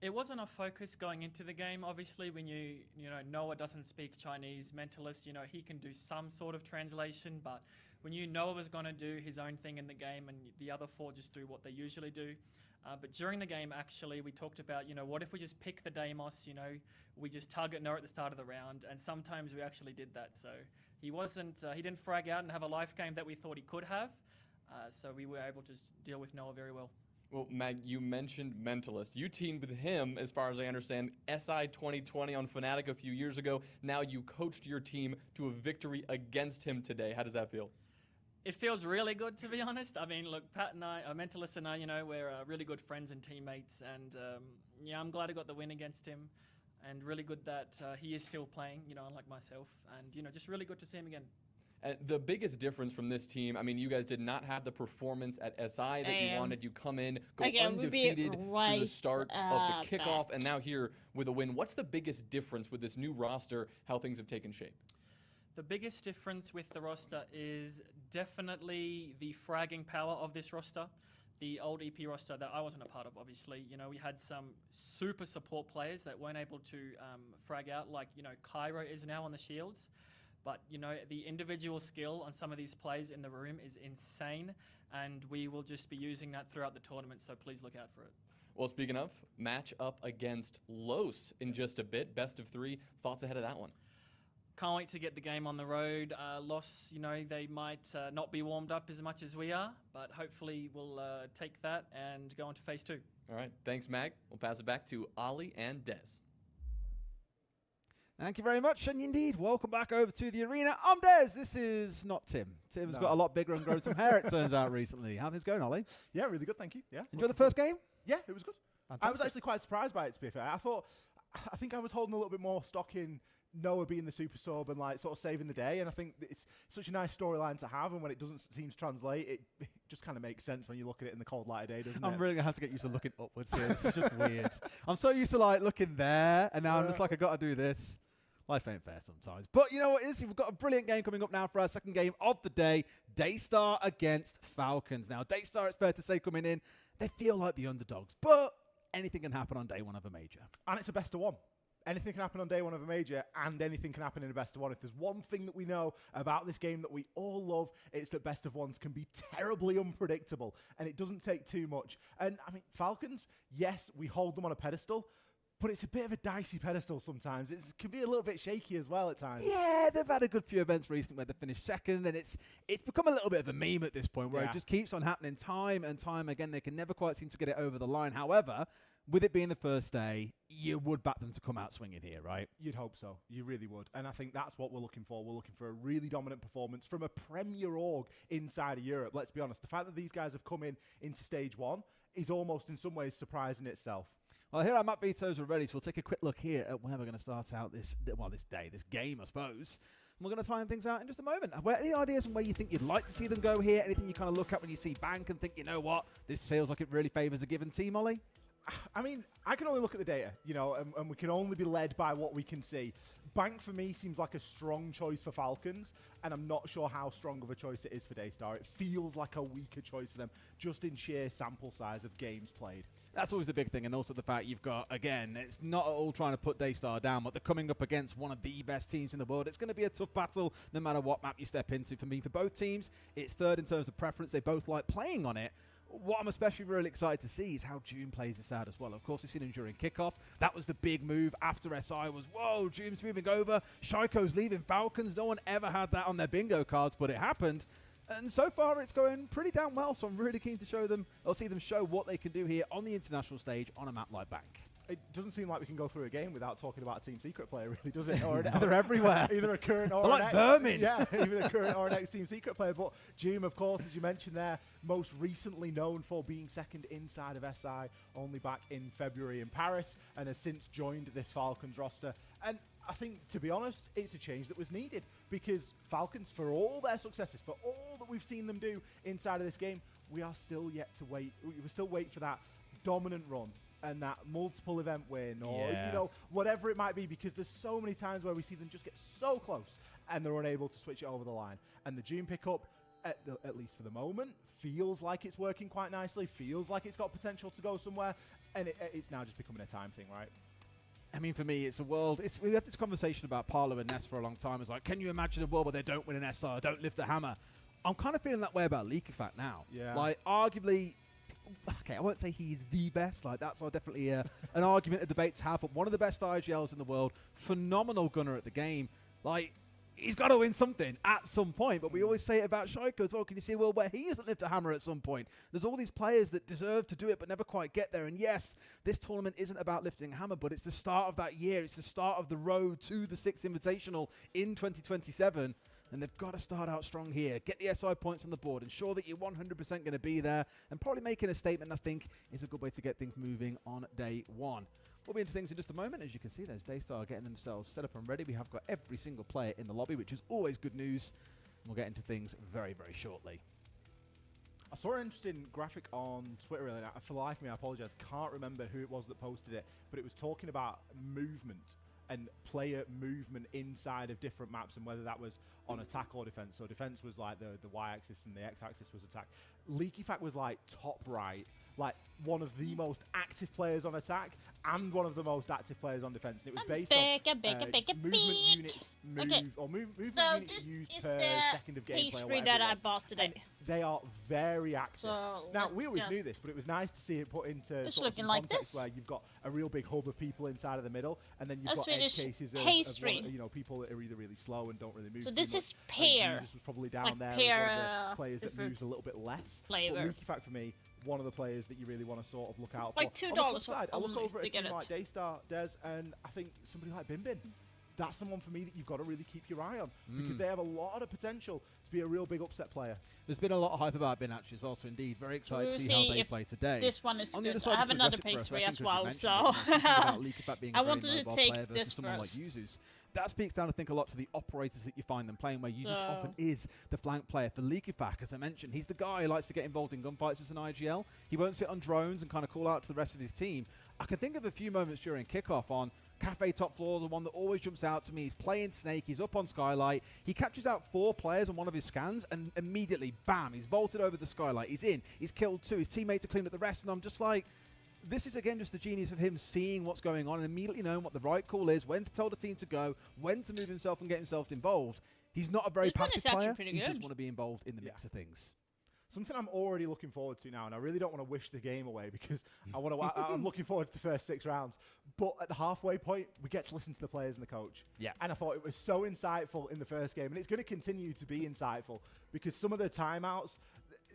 It wasn't a focus going into the game. Obviously, when you know, Noah doesn't speak Chinese, Mentalist, he can do some sort of translation, but when Noah was going to do his own thing in the game and the other 4 just do what they usually do. But during the game, actually, we talked about, what if we just pick the Deimos, we just target Noah at the start of the round, and sometimes we actually did that. So he didn't frag out and have a life game that we thought he could have. So we were able to deal with Noah very well. Well, Mag, you mentioned Mentalist. You teamed with him, as far as I understand, SI 2020 on Fnatic a few years ago. Now you coached your team to a victory against him today. How does that feel? It feels really good, to be honest. I mean, look, Pat and I, Mentalist and I, we're really good friends and teammates. And, yeah, I'm glad I got the win against him. And really good that he is still playing, unlike myself. And, just really good to see him again. The biggest difference from this team, I mean, you guys did not have the performance at SI that you wanted. You come in, go undefeated to the start of the kickoff, and now here with a win. What's the biggest difference with this new roster, how things have taken shape? The biggest difference with the roster is definitely the fragging power of this roster. The old EP roster that I wasn't a part of, obviously. We had some super support players that weren't able to frag out, like, Cairo is now on the shields. But, the individual skill on some of these players in the room is insane, and we will just be using that throughout the tournament, so please look out for it. Well, speaking of, match up against Los in just a bit, best of 3. Thoughts ahead of that one? Can't wait to get the game on the road. Los, they might not be warmed up as much as we are, but hopefully we'll take that and go on to phase 2. All right, thanks, Mag. We'll pass it back to Ollie and Dez. Thank you very much, and indeed, welcome back over to the arena. I'm Dez. This is not Tim. Tim's got a lot bigger and grown some hair, it turns out, recently. How things going, Ollie? Yeah, really good, thank you. Yeah. Enjoy the first game? Yeah, it was good. Fantastic. I was actually quite surprised by it, to be fair. I think I was holding a little bit more stock in Noah being the super sub and like sort of saving the day, and I think it's such a nice storyline to have, and when it doesn't seem to translate, it just kind of makes sense when you look at it in the cold light of day, doesn't it? I'm really going to have to get used to looking upwards here. This is just weird. I'm so used to like looking there, and now I'm just like, I got to do this. Life ain't fair sometimes. But you know what it is? We've got a brilliant game coming up now for our second game of the day. Daystar against Falcons. Now, Daystar, it's fair to say, coming in, they feel like the underdogs. But anything can happen on day 1 of a major. And it's a best of 1. Anything can happen on day 1 of a major, and anything can happen in a best of 1. If there's one thing that we know about this game that we all love, it's that best of 1s can be terribly unpredictable, and it doesn't take too much. And, I mean, Falcons, yes, we hold them on a pedestal, but it's a bit of a dicey pedestal sometimes. It can be a little bit shaky as well at times. Yeah, they've had a good few events recently where they finished second, and it's become a little bit of a meme at this point where it just keeps on happening time and time again. They can never quite seem to get it over the line. However, with it being the first day, you would back them to come out swinging here, right? You'd hope so. You really would. And I think that's what we're looking for. We're looking for a really dominant performance from a premier org inside of Europe. Let's be honest. The fact that these guys have come into stage 1 is almost in some ways surprising itself. Well, here our map vetoes are ready, so we'll take a quick look here at where we're going to start out this game, I suppose. And we're going to find things out in just a moment. Any ideas on where you think you'd like to see them go here? Anything you kind of look at when you see Bank and think, you know what, this feels like it really favours a given team, Ollie? I mean, I can only look at the data, and we can only be led by what we can see. Bank, for me, seems like a strong choice for Falcons, and I'm not sure how strong of a choice it is for Daystar. It feels like a weaker choice for them, just in sheer sample size of games played. That's always a big thing, and also the fact you've got, again, it's not at all trying to put Daystar down, but they're coming up against one of the best teams in the world. It's going to be a tough battle no matter what map you step into. For me, for both teams, it's third in terms of preference. They both like playing on it. What I'm especially really excited to see is how June plays this out as well. Of course, we've seen him during kickoff. That was the big move after SI was, whoa, June's moving over. Shaiko's leaving Falcons. No one ever had that on their bingo cards, but it happened. And so far, it's going pretty damn well, so I'm really keen to see them show what they can do here on the international stage on a map like Bank. It doesn't seem like we can go through a game without talking about a Team Secret player, really, does it? They're everywhere. Either a current or like an ex. vermin. Yeah, either a current or an ex-Team Secret player. But Doom, of course, as you mentioned there, most recently known for being second inside of SI, only back in February in Paris, and has since joined this Falcons roster. And I think, to be honest, it's a change that was needed, because Falcons, for all their successes, for all that we've seen them do inside of this game, we are still yet to wait. We still wait for that dominant run and that multiple event win, or whatever it might be, because there's so many times where we see them just get so close and they're unable to switch it over the line. And the June pickup, at least for the moment, feels like it's working quite nicely, feels like it's got potential to go somewhere, and it's now just becoming a time thing, right? I mean, for me, it's a world. We had this conversation about Parlo and Ness for a long time. It's like, can you imagine a world where they don't win an SR, don't lift a hammer? I'm kind of feeling that way about Liquefact now. Yeah. Like, arguably, okay, I won't say he's the best. Like, that's definitely an argument, a debate to have. But one of the best IGLs in the world, phenomenal gunner at the game. Like, he's got to win something at some point. But we always say it about Shaiko as well. Can you see a world where he doesn't lift a hammer at some point? There's all these players that deserve to do it but never quite get there. And yes, this tournament isn't about lifting a hammer, but it's the start of that year. It's the start of the road to the 6th Invitational in 2027. And they've got to start out strong here. Get the SI points on the board. Ensure that you're 100% going to be there. And probably making a statement, I think, is a good way to get things moving on day one. We'll be into things in just a moment. As you can see, there's Daystar getting themselves set up and ready. We have got every single player in the lobby, which is always good news. And we'll get into things very, very shortly. I saw an interesting graphic on Twitter earlier. For the life of me, I apologize. Can't remember who it was that posted it, but it was talking about movement and player movement inside of different maps, and whether that was on attack or defense. So defense was like the y-axis and the x-axis was attack. Liquefact was like top right, like one of the most active players on attack and one of the most active players on defense. And it was based on movement units movement units used per second of gameplay. PS3 that I bought today. And they are very active. So now, we always knew this, but it was nice to see it put into it's sort of looking some like context this. where you've got a real big hub of people inside of the middle, and then you've That's got edge Swedish cases of pastry. people that are either really slow and don't really move. So too this much. is pear. Jesus was probably down Like there as pear, one of the players that different moves a little bit less. flavor. But Liquefact, for me, one of the players that you really want to sort of look out for. Like $2 On the flip side, I look only over at to a team get like it. Daystar, Des, and I think somebody like Binbin. That's someone for me that you've got to really keep your eye on, because they have a lot of potential to be a real big upset player. There's been a lot of hype about Bin actually as well, so indeed very excited to see how they play today. This one is On the good. other side, I have just another aggressive press, pastry I as think, well, as you so mentioned, about Liquefact being a I very wanted to mobile take player versus this someone like first. Yuzu's. That speaks down, I think, a lot to the operators that you find them playing, where Yuzus So- often is the flank player. For Liquefact, as I mentioned, he's the guy who likes to get involved in gunfights as an IGL. He won't sit on drones and kind of call out to the rest of his team. I can think of a few moments during kickoff on Cafe Top Floor, the one that always jumps out to me. He's playing Snake, he's up on Skylight. He catches out 4 players on one of his scans, and immediately, bam, he's vaulted over the Skylight. He's in, he's killed 2, his teammates are cleaning up the rest, and I'm just like, this is, again, just the genius of him seeing what's going on and immediately knowing what the right call is, when to tell the team to go, when to move himself and get himself involved. He's not a very This one passive is actually player. pretty He good. just want to be involved in the mix of things. Something I'm already looking forward to now, and I really don't want to wish the game away because I'm looking forward to the first 6 rounds. But at the halfway point, we get to listen to the players and the coach. Yeah. And I thought it was so insightful in the first game, and it's going to continue to be insightful because some of the timeouts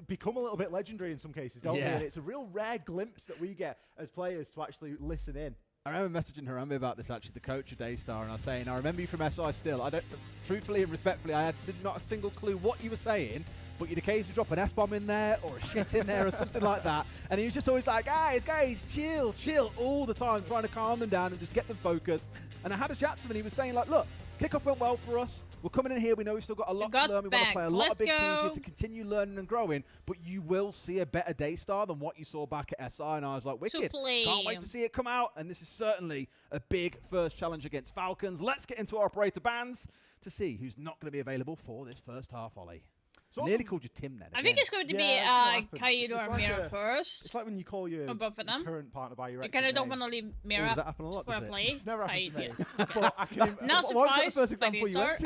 become a little bit legendary in some cases, don't they? And it's a real rare glimpse that we get as players to actually listen in. I remember messaging Harambe about this, actually, the coach of Daystar, and I was saying, I remember you from SI still. I don't, truthfully and respectfully, I had not a single clue what you were saying, but you'd occasionally drop an F-bomb in there or a shit in there or something like that. And he was just always like, guys, chill, all the time, trying to calm them down and just get them focused. And I had a chat to him, and he was saying, like, look, kickoff went well for us. We're coming in here. We know we've still got a lot to learn. We want to play a lot of big teams here to continue learning and growing. But you will see a better Daystar than what you saw back at SI. And I was like, wicked. Can't wait to see it come out. And this is certainly a big first challenge against Falcons. Let's get into our operator bans to see who's not going to be available for this first half, Ollie. So nearly called you Tim then. I think it's going to be Kaid or Mira first. It's like when you call your current partner by your You kind of don't want to leave Mira for a play. It's never happened to me. Yes. Okay. Not surprised by Daystar.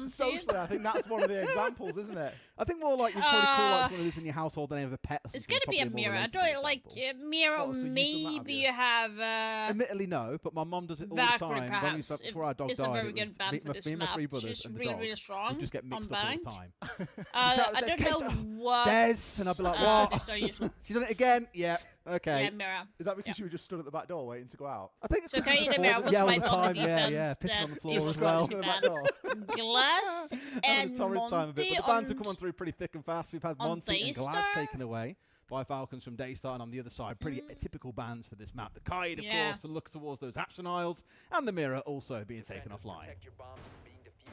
Socially, I think that's one of the examples, isn't it? I think more like you probably call out one of those in your household the name of a pet or something. It's going to be a Mira. I don't like Mira. Maybe you have. Admittedly, no, but my mom does it all the time. When we spoke before our dog died, it's a very good band for this map. She's really strong. Would just get mixed up all the time. I don't know what. Des, and I'll be like, what? She's done it again. Yeah. Okay. Yeah, Mira. Is that because you were just stood at the back door waiting to go out? I think it's so Kaid and Mira was right on the defense. Yeah, pissing on the floor as well. Glass and Monty on but the bans have come on through pretty thick and fast. We've had Monty and Glass taken away by Falcons from Daystar, and on the other side, pretty typical bans for this map. The Kaid, of course, to look towards those action aisles, and the Mira also being taken offline.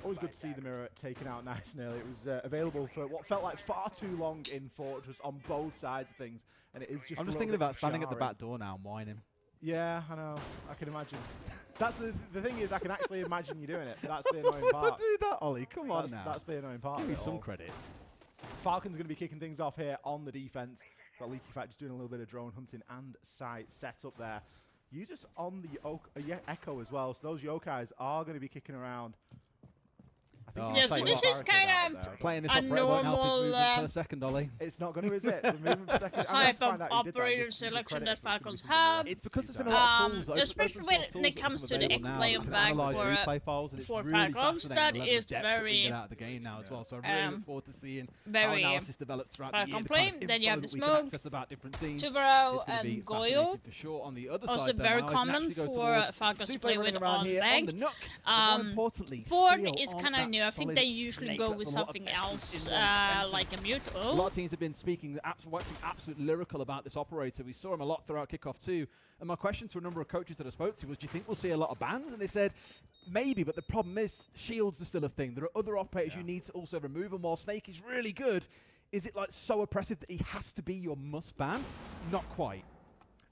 Always good to see the Mira taken out nice and early. It was available for what felt like far too long in Fortress on both sides of things, and it is just. I'm just thinking about standing at the back door now and whining. Yeah, I know. I can imagine. That's the thing is, I can actually imagine you doing it. That's the annoying part. Why do that, Ollie? Come on now. That's the annoying part. Give me some credit. Falcons going to be kicking things off here on the defense. Got Leaky Fat just doing a little bit of drone hunting and site setup there. Users on the Echo as well, so those Yokais are going to be kicking around. Yeah, so this is kind of playing this a normal per second, Ollie. It's not going to, is it? The movement per second. Type of operator selection that Falcons have. It's because there's been a lot of tools. Especially when it comes to the Echo player back for Falcons, that is very out of the game now as well. So I really look forward to seeing how analysis develops throughout the year. Then you have the Smoke, Tubero, and Goyo. For sure on the other also side, very common for Falcons to play with on bank. Ford is kind of new. I think they usually go with something else, like a mute. A lot of teams have been speaking absolutely lyrical about this operator. We saw him a lot throughout kickoff too. And my question to a number of coaches that I spoke to was, do you think we'll see a lot of bans? And they said, maybe, but the problem is shields are still a thing. There are other operators you need to also remove, and while Snake is really good, is it like so oppressive that he has to be your must ban? Not quite.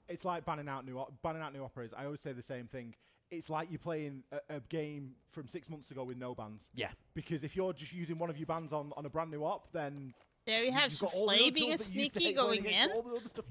It's like banning out new operators. I always say the same thing. It's like you're playing a game from 6 months ago with no bans. Yeah. Because if you're just using one of your bans on a brand new op, then there you have Souffle being a sneaky going in.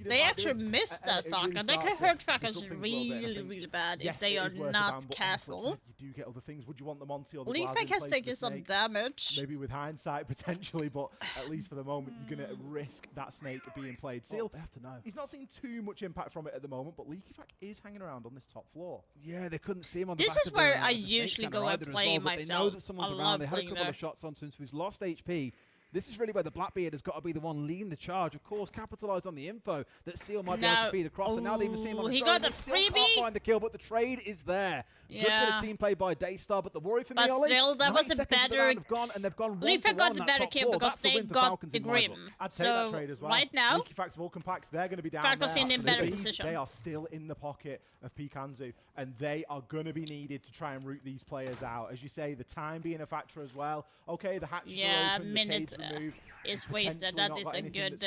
They actually missed that Falcon. They could hurt Falcons really bad if they are not careful. You do get other things. Would you want the Monty or the Leafek has taken some damage. Maybe with hindsight, potentially, but at least for the moment, you're going to risk that Snake being played. Seal, they have to know. He's not seen too much impact from it at the moment, but Leakyfack is hanging around on this top floor. Yeah, they couldn't see him on the This back is of where the, I the usually go and play myself. They know that someone's around. They had a couple of shots on since we've lost HP. This is really where the Blackbeard has got to be the one leading the charge. Of course, capitalise on the info that Seal might be able to feed across. And now they even see him on the he got the freebie. Can't find the kill, but the trade is there. Yeah. Good bit of team play by Daystar, but the worry for me, Ollie, still, that was a better. And they've gone Leafek got the better kill because they got the Grim. I'd take that trade as well. Right now, Leakyfax, Vulcan Packs, they're going to be down Falcons there. in better position. They are still in the pocket of Pikanzu, and they are going to be needed to try and root these players out. As you say, the time being a factor as well. Okay, the hatches are open, minute the cade's removed. Is wasted. That is a good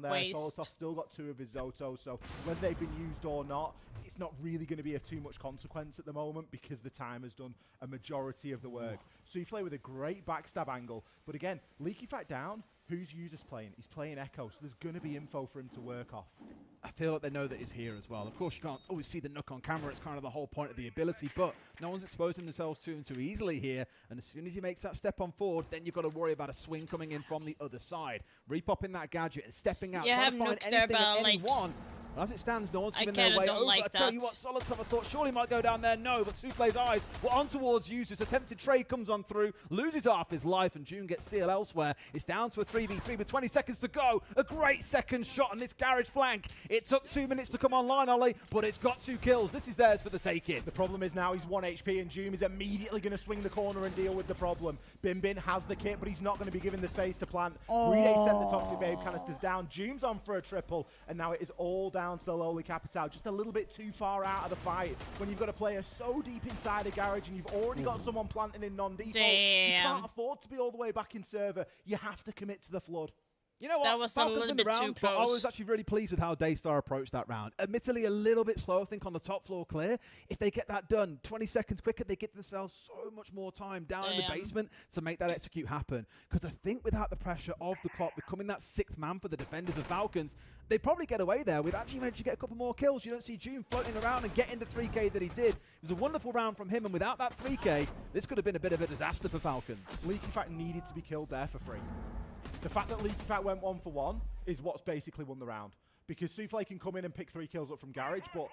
waste. Solosov's still got 2 of his Zoto, so whether they've been used or not, it's not really going to be of too much consequence at the moment because the time has done a majority of the work. Souffle with a great backstab angle, but again, Leaky Fact down. Who's users playing? He's playing Echo, so there's going to be info for him to work off. I feel like they know that he's here as well. Of course, you can't always see the Nook on camera. It's kind of the whole point of the ability, but no one's exposing themselves to him too easily here. And as soon as he makes that step on forward, then you've got to worry about a swing coming in from the other side. Repopping that gadget and stepping out, trying to find anything and anyone. But as it stands, no one's giving their way over. I tell you what, Solotov, I thought surely might go down there. No, but Souffle's eyes were on towards Users. Attempted trade comes on through, loses half his life, and June gets seal elsewhere. It's down to a 3v3 with 20 seconds to go. A great second shot on this garage flank. It took 2 minutes to come online, Ollie, but it's got 2 kills. This is theirs for the taking. The problem is now he's 1 HP, and June is immediately going to swing the corner and deal with the problem. Bin has the kit, but he's not going to be given the space to plant. Rede sent the Toxic Babe canisters down. June's on for a triple, and now it is all down to the lowly Capital. Just a little bit too far out of the fight when you've got a player so deep inside a garage and you've already got someone planting in non-default. You can't afford to be all the way back in server. You have to commit to the flood. You know what? That was Falcons a little win bit the round, too close. But I was actually really pleased with how Daystar approached that round. Admittedly, a little bit slow, I think, on the top floor clear. If they get that done 20 seconds quicker, they give themselves so much more time down in the basement to make that execute happen. Because I think without the pressure of the clock becoming that 6th man for the defenders of Falcons, they probably get away there with actually managed to get a couple more kills. You don't see June floating around and getting the 3K that he did. It was a wonderful round from him, and without that 3K, this could have been a bit of a disaster for Falcons. Leaky Fact needed to be killed there for free. The fact that Leaky Fact went 1 for 1 is what's basically won the round. Because Souffle can come in and pick 3 kills up from Garage, but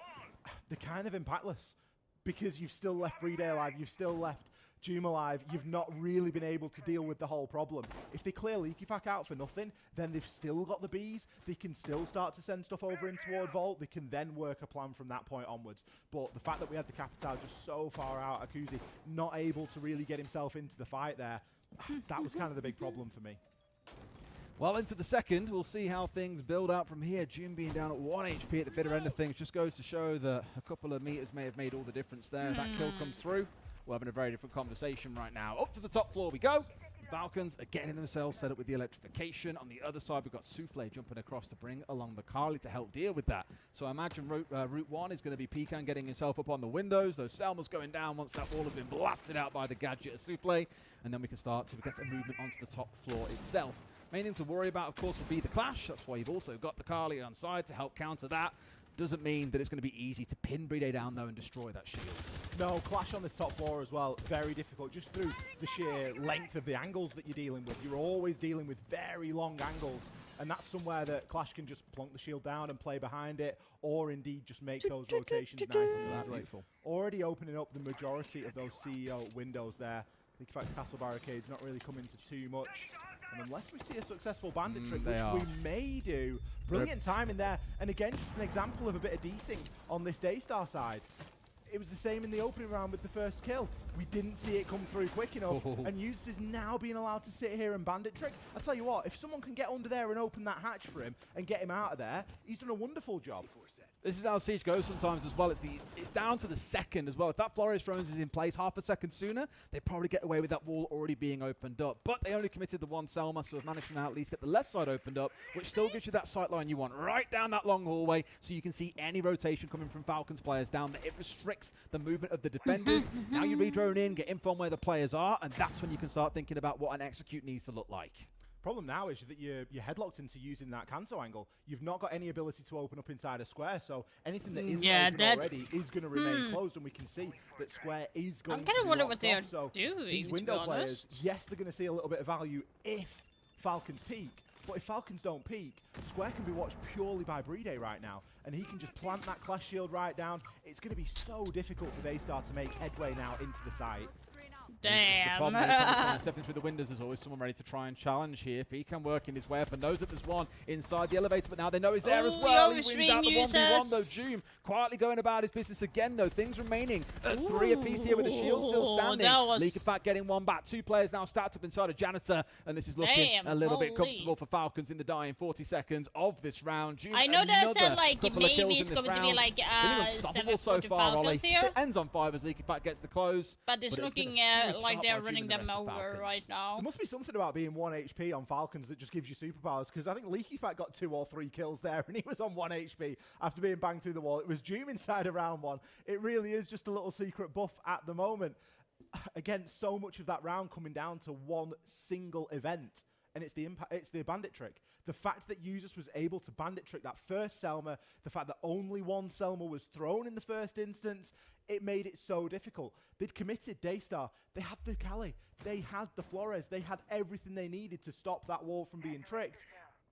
they're kind of impactless. Because you've still left Rede alive, you've still left Doom alive, you've not really been able to deal with the whole problem. If they clear Leaky Fact out for nothing, then they've still got the bees, they can still start to send stuff over in toward Vault, they can then work a plan from that point onwards. But the fact that we had the Capital just so far out, Akuzi not able to really get himself into the fight there, that was kind of the big problem for me. Well, into the second, we'll see how things build out from here. June being down at 1 HP at the bitter end of things just goes to show that a couple of meters may have made all the difference there. That kill comes through. We're having a very different conversation right now. Up to the top floor we go. Falcons are getting themselves set up with the electrification. On the other side, we've got Souffle jumping across to bring along the Kali to help deal with that. So I imagine Route 1 is going to be Pecan getting himself up on the windows. Those Selmas going down once that wall has been blasted out by the gadget of Souffle. And then we can start to get a movement onto the top floor itself. Main thing to worry about, of course, will be the clash. That's why you've also got the Kali on side to help counter that. Doesn't mean that it's going to be easy to pin Brede down, though, and destroy that shield. No, clash on this top floor as well, very difficult, just through the sheer length of the angles that you're dealing with. You're always dealing with very long angles, and that's somewhere that Clash can just plunk the shield down and play behind it, or indeed just make those rotations nice and easily. Already opening up the majority of those CEO windows there. Leaky Fact's Castle Barricade's not really coming to too much. And unless we see a successful bandit trick, which we may do, brilliant time in there. And again, just an example of a bit of desync on this Daystar side. It was the same in the opening round with the first kill. We didn't see it come through quick enough. And Uses is now being allowed to sit here and bandit trick. I tell you what, if someone can get under there and open that hatch for him and get him out of there, he's done a wonderful job. This is how Siege goes sometimes as well. It's down to the second as well. If that Flores drones is in place half a second sooner, they probably get away with that wall already being opened up. But they only committed the one Selma, so have managed to now at least get the left side opened up, which still gives you that sight line you want right down that long hallway, so you can see any rotation coming from Falcons players down there. It restricts the movement of the defenders. Now you re-drone in, get info on where the players are, and that's when you can start thinking about what an execute needs to look like. Problem now is that you're headlocked into using that Kanto angle. You've not got any ability to open up inside a square, so anything that isn't open already is going to remain closed, and we can see that square is going to be I'm kind of wondering locked what they're off. So doing, these window players, yes, they're going to see a little bit of value if Falcons peak, but if Falcons don't peak, Square can be watched purely by Brede right now, and he can just plant that Clash Shield right down. It's going to be so difficult for Daystar to make headway now into the site. Damn. Stepping through the windows, there's always someone ready to try and challenge here. Pecan working his way up and knows that there's one inside the elevator, but now they know he's there as well. He wins out the 1v1 though. Doom quietly going about his business again though. Things remaining at 3 apiece here with the shield still standing. Leaky Fact getting one back. 2 players now stacked up inside a Janitor, and this is looking a little bit comfortable for Falcons in the dying 40 seconds of this round. Doom, I know that said like maybe it's going to be like 7 so far, Falcons here. It ends on 5 as Leaky Fact gets the close. But it's looking like they're running them over right now. There must be something about being 1 HP on Falcons that just gives you superpowers, because I think Leaky Fact got 2 or 3 kills there and he was on 1 HP after being banged through the wall. It was Doom inside of round 1. It really is just a little secret buff at the moment. Again, so much of that round coming down to one single event. and it's the bandit trick. The fact that Usus was able to bandit trick that first Selma, the fact that only one Selma was thrown in the first instance, it made it so difficult. They'd committed Daystar. They had the Kali. They had the Flores. They had everything they needed to stop that wall from being tricked.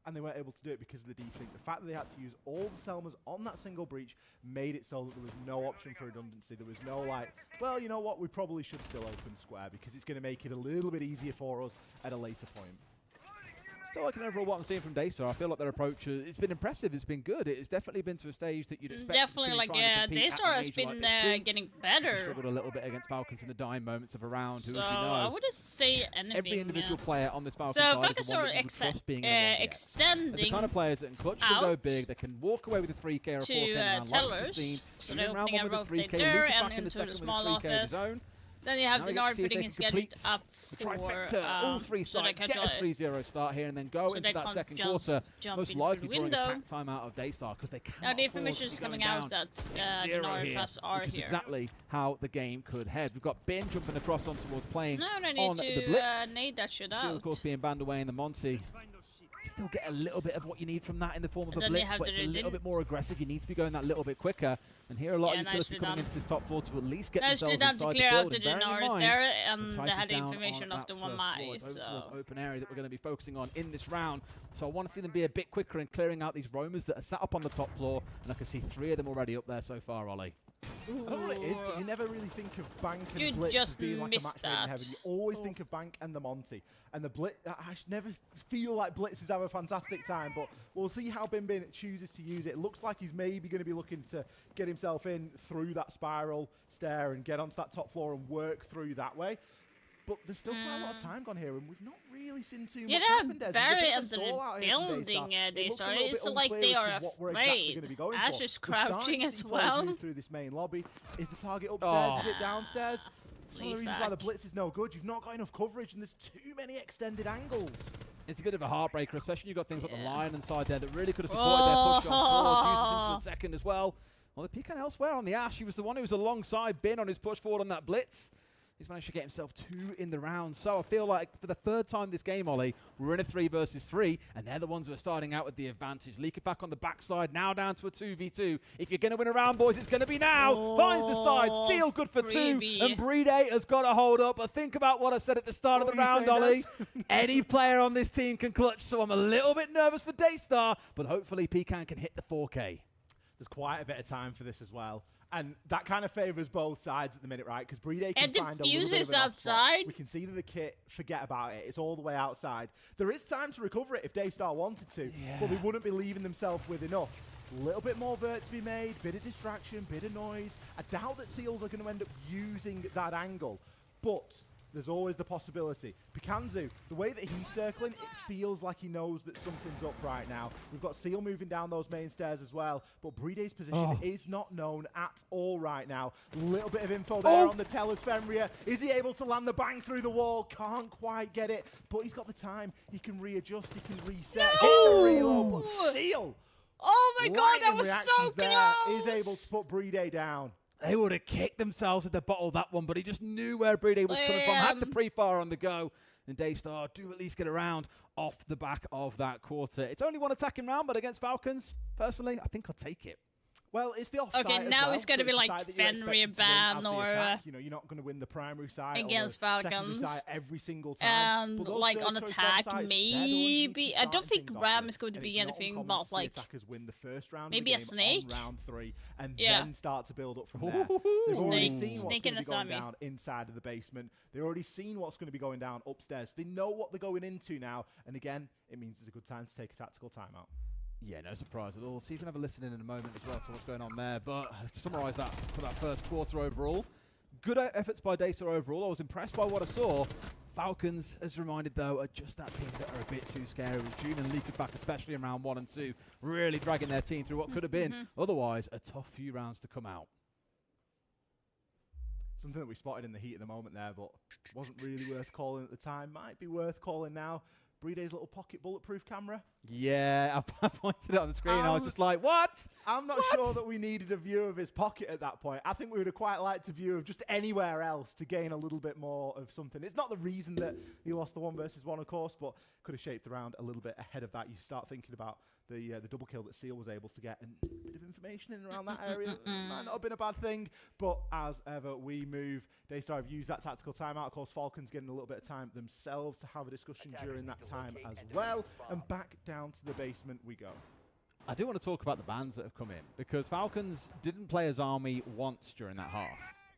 And they weren't able to do it because of the desync. The fact that they had to use all the Selmas on that single breach made it so that there was no option for redundancy. There was no like, well, you know what, we probably should still open square because it's going to make it a little bit easier for us at a later point. Still liking overall what I'm seeing from Daystar. I feel like their approach, it's been impressive, it's been good. It's definitely been to a stage that you'd expect Definitely, to like, Daystar has been getting better. Struggled a little bit against Falcons in the dying moments of a round, who, So, as you know, I wouldn't say anything. every individual player on this Falcon So, side Falcons is the one are that you would trust being in a 1vs. extending They're the kind of players that in clutch can go out big, that can walk away with a 3K or a 4K to round, like tellers. we've seen. So And they're in round opening a 1 with a rotate 3K, there Luke and back in the into the second with a small 3K of his office. own. Then you have Now the we get to Nard see if they putting can his gadget complete up the for trifecta, all three so they sides can get a 3-0 start here and then go so into they that can't second jump quarter, in most through likely the drawing window. attack time out of Daystar because they Now cannot the afford information to is be coming going out down that 6-0 Nard here, traps are which is here. exactly how the game could head. We've got Ben jumping across on towards playing No, they on need the to Blitz. nade that shit Seal, out. of course, being banned away in the Monty. Still get a little bit of what you need from that in the form of And a then they blitz, have but the it's a little Redin. bit more aggressive. You need to be going that little bit quicker. And here a lot Yeah, of utility nicely coming done. into this top 4 to at least get Nicely themselves done to inside clear the out build. the And bearing in Dinars mind, there, the and sight they is had the down information on of the that one first eye, floor. It's over so... towards open area that we're going to be focusing on in this round. So I want to see them be a bit quicker in clearing out these roamers that are sat up on the top floor. And I can see 3 of them already up there so far, Ollie. I don't know what it is, but you never really think of Bank and You Blitz as just being like a missed match made in that. heaven. You always think of Bank and the Monty. And the Blitz, I just never feel like Blitz is having a fantastic time, but we'll see how Bin Bin chooses to use it. It looks like he's maybe going to be looking to get himself in through that spiral stair and get onto that top floor and work through that way. But there's still quite a lot of time gone here, and we've not really seen too much happen. There's a very bit of a under stall out the here from building, Daystar. It looks a Daystar. little It's bit like unclear they as are to what we're exactly going to be afraid. going Ash for. is We're starting crouching to as see players well. move through this main lobby. Is the target upstairs? Is it downstairs? It's one of the reasons why the Blitz is no good. You've not got enough coverage, and there's too many extended angles. It's a bit of a heartbreaker, especially you've got things like the Lion inside there that really could have supported their push on forward. Uses into a second as well. Well, the pecan elsewhere on the Ash. He was the one who was alongside Bin on his push forward on that Blitz. He's managed to get himself 2 in the round. So I feel like for the 3rd time this game, Ollie, we're in a 3 versus 3, and they're the ones who are starting out with the advantage. Leak it back on the backside, now down to a 2v2. If you're going to win a round, boys, it's going to be now. Finds the side, Seal good for 2, and Breed8 has got to hold up. But think about what I said at the start of the round, Ollie. Any player on this team can clutch, so I'm a little bit nervous for Daystar, but hopefully Pecan can hit the 4K. There's quite a bit of time for this as well. And that kind of favours both sides at the minute, right? Because Breed8 can find a little bit of an off spot. outside. We can see that the kit, forget about it. It's all the way outside. There is time to recover it if Daystar wanted to, but they wouldn't be leaving themselves with enough. A little bit more vert to be made, bit of distraction, bit of noise. I doubt that Seals are going to end up using that angle, but there's always the possibility. Picanzu, the way that he's circling, it feels like he knows that something's up right now. We've got Seal moving down those main stairs as well, but Breed8's position is not known at all right now. A little bit of info there on the Tellers Fenrir. Is he able to land the bang through the wall? Can't quite get it, but he's got the time. He can readjust, he can reset, hit the reload, but Seal, oh my god, that was so close! Is able to put Breed8 down. They would have kicked themselves at the bottle that one, but he just knew where Breed8 was coming from, had the pre-fire on the go, and Daystar do at least get around off the back of that quarter. It's only one attacking round, but against Falcons, personally, I think I'll take it. Well, it's the offside. Okay, now it's going to be like Fenrir Fenrir ban or you know, you're not going to win the primary side against or the secondary Falcons side every single time. and like on attack, maybe. I don't think Ram is going to be anything but like attackers win the first round maybe of the a game snake on round 3 and then start to build up from there. They've already seen what's going to be going down inside of the basement. They've already seen what's going to be going down upstairs. They know what they're going into now, and again, it means it's a good time to take a tactical timeout. Yeah, no surprise at all. See if you can have a listen in a moment as well to what's going on there. But to summarise that for that first quarter overall, good efforts by Daystar overall. I was impressed by what I saw. Falcons, as reminded though, are just that team that are a bit too scary. With June and Leak back, especially in round 1 and 2, really dragging their team through what could have been otherwise a tough few rounds to come out. Something that we spotted in the heat at the moment there, but wasn't really worth calling at the time. Might be worth calling now. Breeday's little pocket bulletproof camera. Yeah, I pointed it on the screen. I was just like, what? I'm not sure that we needed a view of his pocket at that point. I think we would have quite liked a view of just anywhere else to gain a little bit more of something. It's not the reason that he lost the 1v1, of course, but could have shaped the round a little bit ahead of that. You start thinking about the double kill that Seal was able to get, and a bit of information in and around that area might not have been a bad thing. But as ever, we move. Daystar have used that tactical timeout. Of course, Falcons getting a little bit of time themselves to have a discussion during that time as well. And back down to the basement we go. I do want to talk about the bans that have come in, because Falcons didn't play as Army once during that half.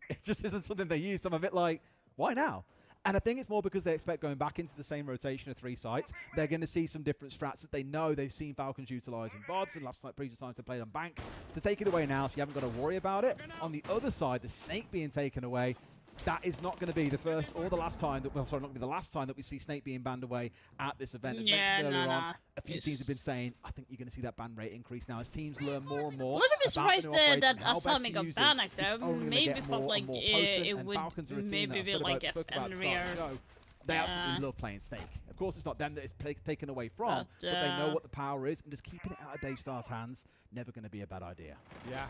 It just isn't something they use. I'm a bit like, why now? And I think it's more because they expect going back into the same rotation of 3 sites, they're going to see some different strats that they know they've seen Falcons utilise in VODs, and previous times they played on Bank. To take it away now, so you haven't got to worry about it. On the other side, the Snake being taken away, that is not going to be the first or the last time that, well, sorry, not going to be the last time that we see Snake being banned away at this event. As mentioned earlier on, a few teams have been saying, I think you're going to see that ban rate increase now as teams learn more and more. A little bit about surprised the that Asami got banned, actually. Maybe thought like it would maybe be like a Fenrir. They absolutely love playing Snake. Of course, it's not them that it's taken away from, but they know what the power is, and just keeping it out of Daystar's hands, never going to be a bad idea. Yeah,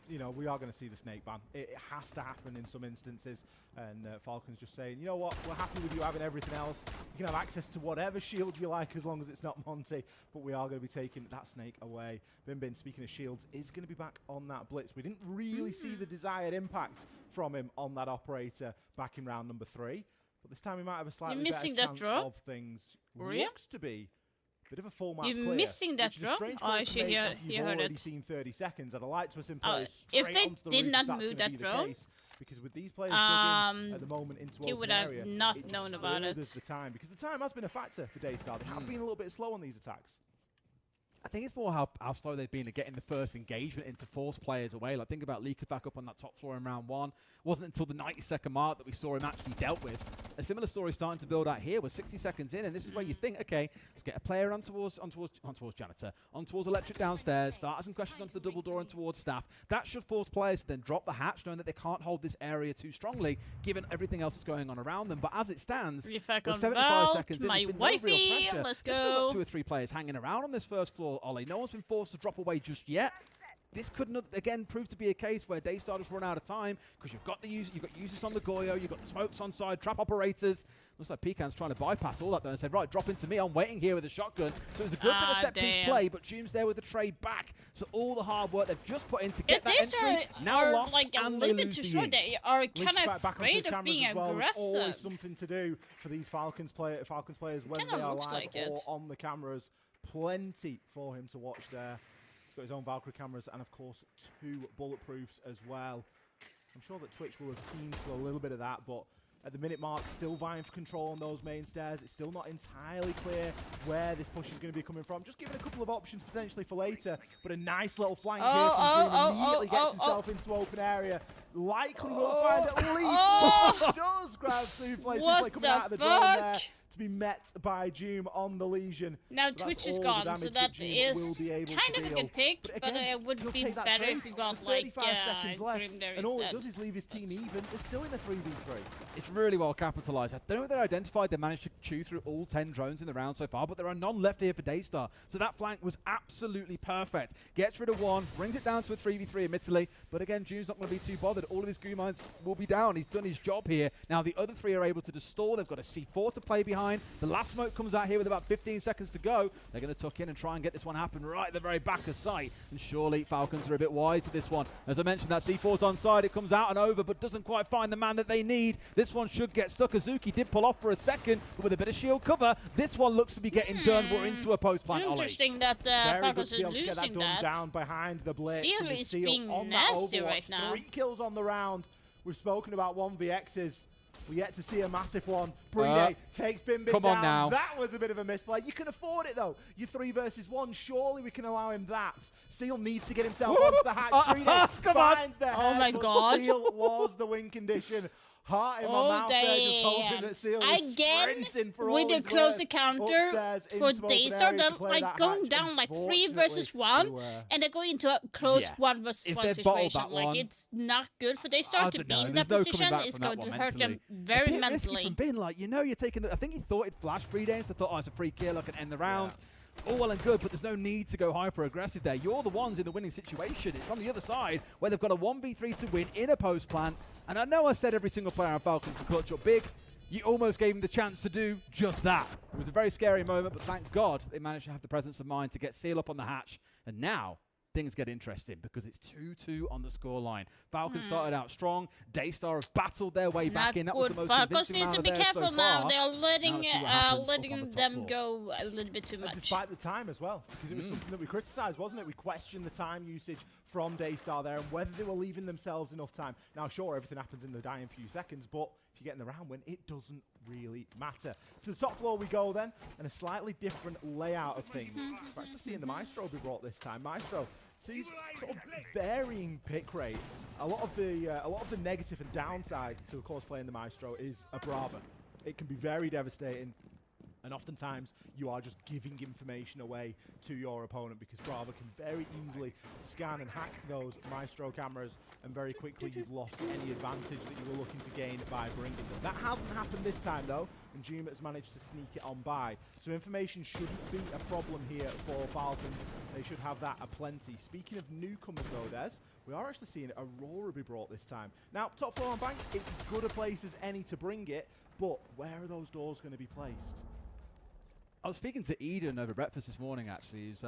you know, we are going to see the Snake ban. It has to happen in some instances, and Falcons just saying, you know what, we're happy with you having everything else. You can have access to whatever shield you like as long as it's not Monty, but we are going to be taking that Snake away. Bin, speaking of shields, is going to be back on that Blitz. We didn't really see the desired impact from him on that operator back in round number 3. But this time we might have a slightly better chance of things. Looks to be a bit of a full map clear. You're missing that drop? Oh, actually, he heard it. Seen 30 seconds. I'd like to have seen players if they did not move that drone, because with these players digging at the moment into he would area, have not known about it. The time, because the time has been a factor for Daystar. They have been a little bit slow on these attacks. I think it's more how slow they've been at getting the first engagement into force players away. Like, think about Leaker back up on that top floor in round 1. It wasn't until the 90-second mark that we saw him actually dealt with. A similar story starting to build out here. We're 60 seconds in, and this is where you think, okay, let's get a player on towards Janitor, on towards Electric downstairs, start asking questions onto the double door and towards Staff. That should force players to then drop the hatch, knowing that they can't hold this area too strongly, given everything else that's going on around them. But as it stands, we're 75 seconds in. My there's been wifey, no real pressure. let's There's still got go. 2 or 3 players hanging around on this first floor, Ollie. No one's been forced to drop away just yet. This could not, again, prove to be a case where Daystar just run out of time, because you've got users on the Goyo, you've got the smokes on side, trap operators. Looks like Pecan's trying to bypass all that though and said, right, drop into me, I'm waiting here with a shotgun. So it was a good bit of set piece play, but Jume's there with the trade back. So all the hard work they've just put in to get that entry, now lost, like a and little they bit lose too the short. in. They are kind Lynch of back afraid onto of being as well. aggressive. There's always something to do for these Falcons players when Kinda they are looks live like or it. on the cameras. Plenty for him to watch there. He's got his own Valkyrie cameras and, of course, 2 bulletproofs as well. I'm sure that Twitch will have seen to a little bit of that, but at the minute mark, still vying for control on those main stairs. It's still not entirely clear where this push is going to be coming from. Just giving a couple of options potentially for later, but a nice little flank here from Doom. Immediately gets himself into open area. Likely will find at least does grab Souffle. Souffle coming out of the drone there to be met by Doom on the Legion. Now Twitch is gone, so that is kind of a good pick, but it would be better if you got like 35 seconds left, Grim and all it said. does is leave his team even. They're still in a 3v3. It's really well capitalised. I don't know if they're identified. They managed to chew through all 10 drones in the round so far, but there are none left here for Daystar. So that flank was absolutely perfect. Gets rid of 1, brings it down to a 3v3 admittedly, but again, June's not going to be too bothered. All of his Goo mines will be down. He's done his job here. Now the other 3 are able to just stall. They've got a C4 to play behind. The last smoke comes out here with about 15 seconds to go. They're going to tuck in and try and get this one happen right at the very back of sight. And surely Falcons are a bit wide to this one. As I mentioned, that C4's on side. It comes out and over, but doesn't quite find the man that they need. This one should get stuck. Azuki did pull off for a second, but with a bit of shield cover, this one looks to be getting done. We're into a post-plant, Ollie. Interesting that Falcons are losing that. Down behind the Blitz. Seal and is Seal being on nasty that right now. 3 kills on the round. We've spoken about 1vx's. We yet to see a massive one. Brine takes Bin come down. on now. That was a bit of a misplay. You can afford it though. You're 3 versus 1. Surely we can allow him that. Seal needs to get himself onto the hatch. Brine finds the head, my but God. Seal was the win condition. Heart in my Oh, mouth there, just hoping damn. that Seal is Again, sprinting for with all the he's close worth encounter upstairs for into open Daystar, area to they're play like that going hatch. down like 3 versus 1, Unfortunately, and they're going into a close Yeah. 1 versus If 1 they've bottled situation. that Like, one- it's not good for Daystar I to don't be know. in There's that no coming position. back It's from that going to one hurt them mentally. very a bit risky mentally. from Bin, like, you're taking the, I think he thought he'd flash pre-game, so thought, oh, it's a free kill, I can end the round. All well and good, but there's no need to go hyper-aggressive there. You're the ones in the winning situation. It's on the other side where they've got a 1v3 to win in a post plant. And I know I said every single player on Falcons can clutch up big. You almost gave him the chance to do just that. It was a very scary moment, but thank God they managed to have the presence of mind to get Seal up on the hatch. And now things get interesting because it's 2-2 on the scoreline. Falcons started out strong. Daystar have battled their way back in. That was the most Falcons convincing need round to of be theirs careful so now. far. They're letting let's see what happens up on the letting top them floor. go a little bit too and much. despite the time as well, because it was something that we criticised, wasn't it? We questioned the time usage from Daystar there and whether they were leaving themselves enough time. Now, sure, everything happens in the dying few seconds, but if you get in the round win, it doesn't really matter. To the top floor we go then, and a slightly different layout of things. We're actually seeing the Maestro be brought this time. Maestro sees sort of varying pick rate. A lot of the negative and downside to, of course, playing the Maestro is a Brava. It can be very devastating. And oftentimes, you are just giving information away to your opponent because Brava can very easily scan and hack those Maestro cameras, and very quickly you've lost any advantage that you were looking to gain by bringing them. That hasn't happened this time, though, and Juma has managed to sneak it on by. So information shouldn't be a problem here for Falcons. They should have that aplenty. Speaking of newcomers, though, Des, we are actually seeing Aurora be brought this time. Now, top floor on Bank, it's as good a place as any to bring it, but where are those doors going to be placed? I was speaking to Eden over breakfast this morning, actually. He's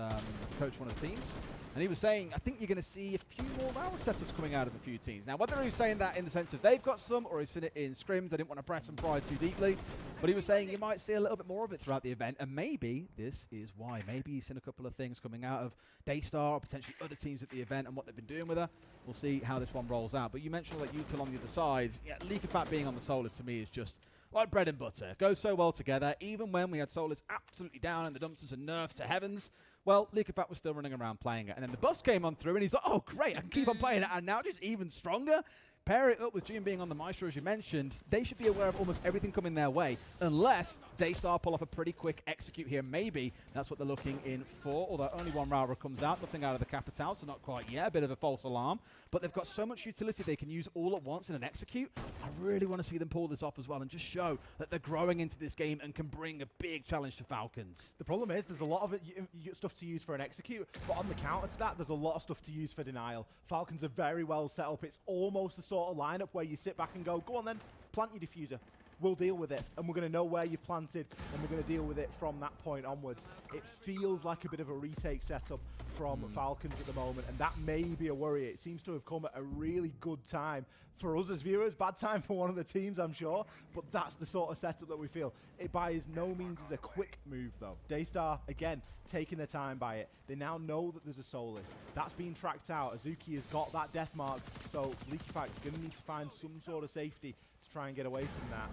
coach one of the teams. And he was saying, I think you're going to see a few more Rower setups coming out of a few teams. Now, whether he's saying that in the sense of they've got some or he's seen it in scrims, I didn't want to press and pry too deeply. But he was saying you might see a little bit more of it throughout the event. And maybe this is why. Maybe he's seen a couple of things coming out of Daystar or potentially other teams at the event and what they've been doing with her. We'll see how this one rolls out. But you mentioned like Util on the other side. Yeah, Leakyfat being on the Solus to me is just like bread and butter. Goes so well together. Even when we had Solus absolutely down and the dumpsters and nerfed to heavens, well, Leakyfat was still running around playing it. And then the bus came on through and he's like, oh, great, I can keep on playing it. And now just even stronger. Pair it up with June being on the Maestro, as you mentioned. They should be aware of almost everything coming their way, unless Daystar pull off a pretty quick execute here. Maybe that's what they're looking in for, although only one Rara comes out, nothing out of the Capital, so not quite yet, a bit of a false alarm. But they've got so much utility they can use all at once in an execute. I really want to see them pull this off as well and just show that they're growing into this game and can bring a big challenge to Falcons. The problem is there's a lot of it, you get stuff to use for an execute, but on the counter to that, there's a lot of stuff to use for denial. Falcons are very well set up. It's almost the sort of lineup where you sit back and go, go on then, plant your diffuser. We'll deal with it, and we're going to know where you've planted, and we're going to deal with it from that point onwards. It feels like a bit of a retake setup from Falcons at the moment, and that may be a worry. It seems to have come at a really good time for us as viewers. Bad time for one of the teams, I'm sure, but that's the sort of setup that we feel. It by no means is a quick move, though. Daystar, again, taking their time by it. They now know that there's a Solus. That's been tracked out. Azuki has got that death mark, so Leakyfat going to need to find some sort of safety to try and get away from that.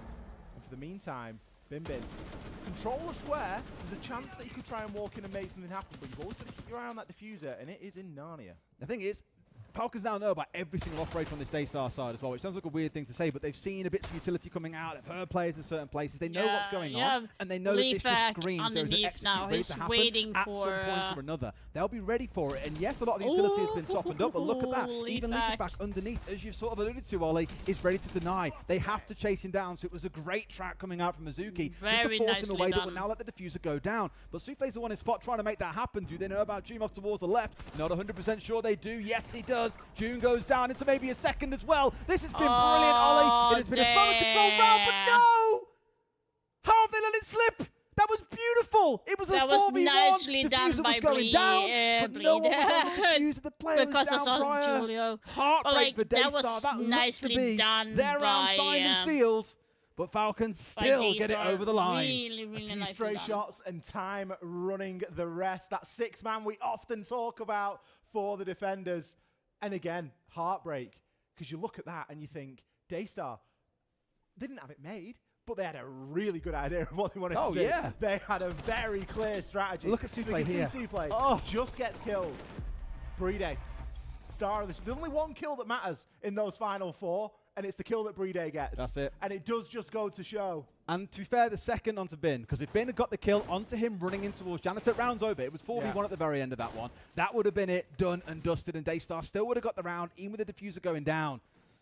And for the meantime, Bin control a square. There's a chance that you could try and walk in and make something happen, but you've always got to keep your eye on that diffuser, and it is in Narnia. The thing is, Falcons now know about every single operator on this Daystar side as well, which sounds like a weird thing to say, but they've seen a bit of utility coming out. They've heard players in certain places. They know what's going on, and they know that this just screams there's an execute now. ready He's to happen waiting at for some point or another. They'll be ready for it, and yes, a lot of the utility has been softened up, but look at that. Even Leakyfat underneath, as you've sort of alluded to, Ollie, is ready to deny. They have to chase him down, so it was a great track coming out from Azuki, just to force him away that will now let the diffuser go down. But Sufei's the one in spot trying to make that happen. Do they know about June off towards the left? Not 100% sure they do. Yes, he does. June goes down into maybe a second as well. This has been brilliant, Ollie. It has been a slow and controlled round, but no! How have they let it slip? That was beautiful. It was a 4v1. Nicely Diffuser done was by going down, but no one was on the diffuser. The player because was down prior. Julio. Heartbreak like, for that Daystar. was That nicely looked to be done their round by, signed and sealed. But Falcons still get it Daystar. over the line. Really, really a few nicely stray done. shots and time running the rest. That six man we often talk about for the defenders. And again, heartbreak. Because you look at that and you think, Daystar, they didn't have it made, but they had a really good idea of what they wanted to do. Yeah. They had a very clear strategy. Look at Souffle here. Souffle Oh. just gets killed. Brede, star of the show. There's only one kill that matters in those final four, and it's the kill that Breeday gets. That's it. And it does just go to show. And to be fair, the second onto Bin, because if Bin had got the kill onto him running in towards Janitor, round's over. It was 4v1 at the very end of that one. That would have been it, done and dusted, and Daystar still would have got the round, even with the diffuser going down.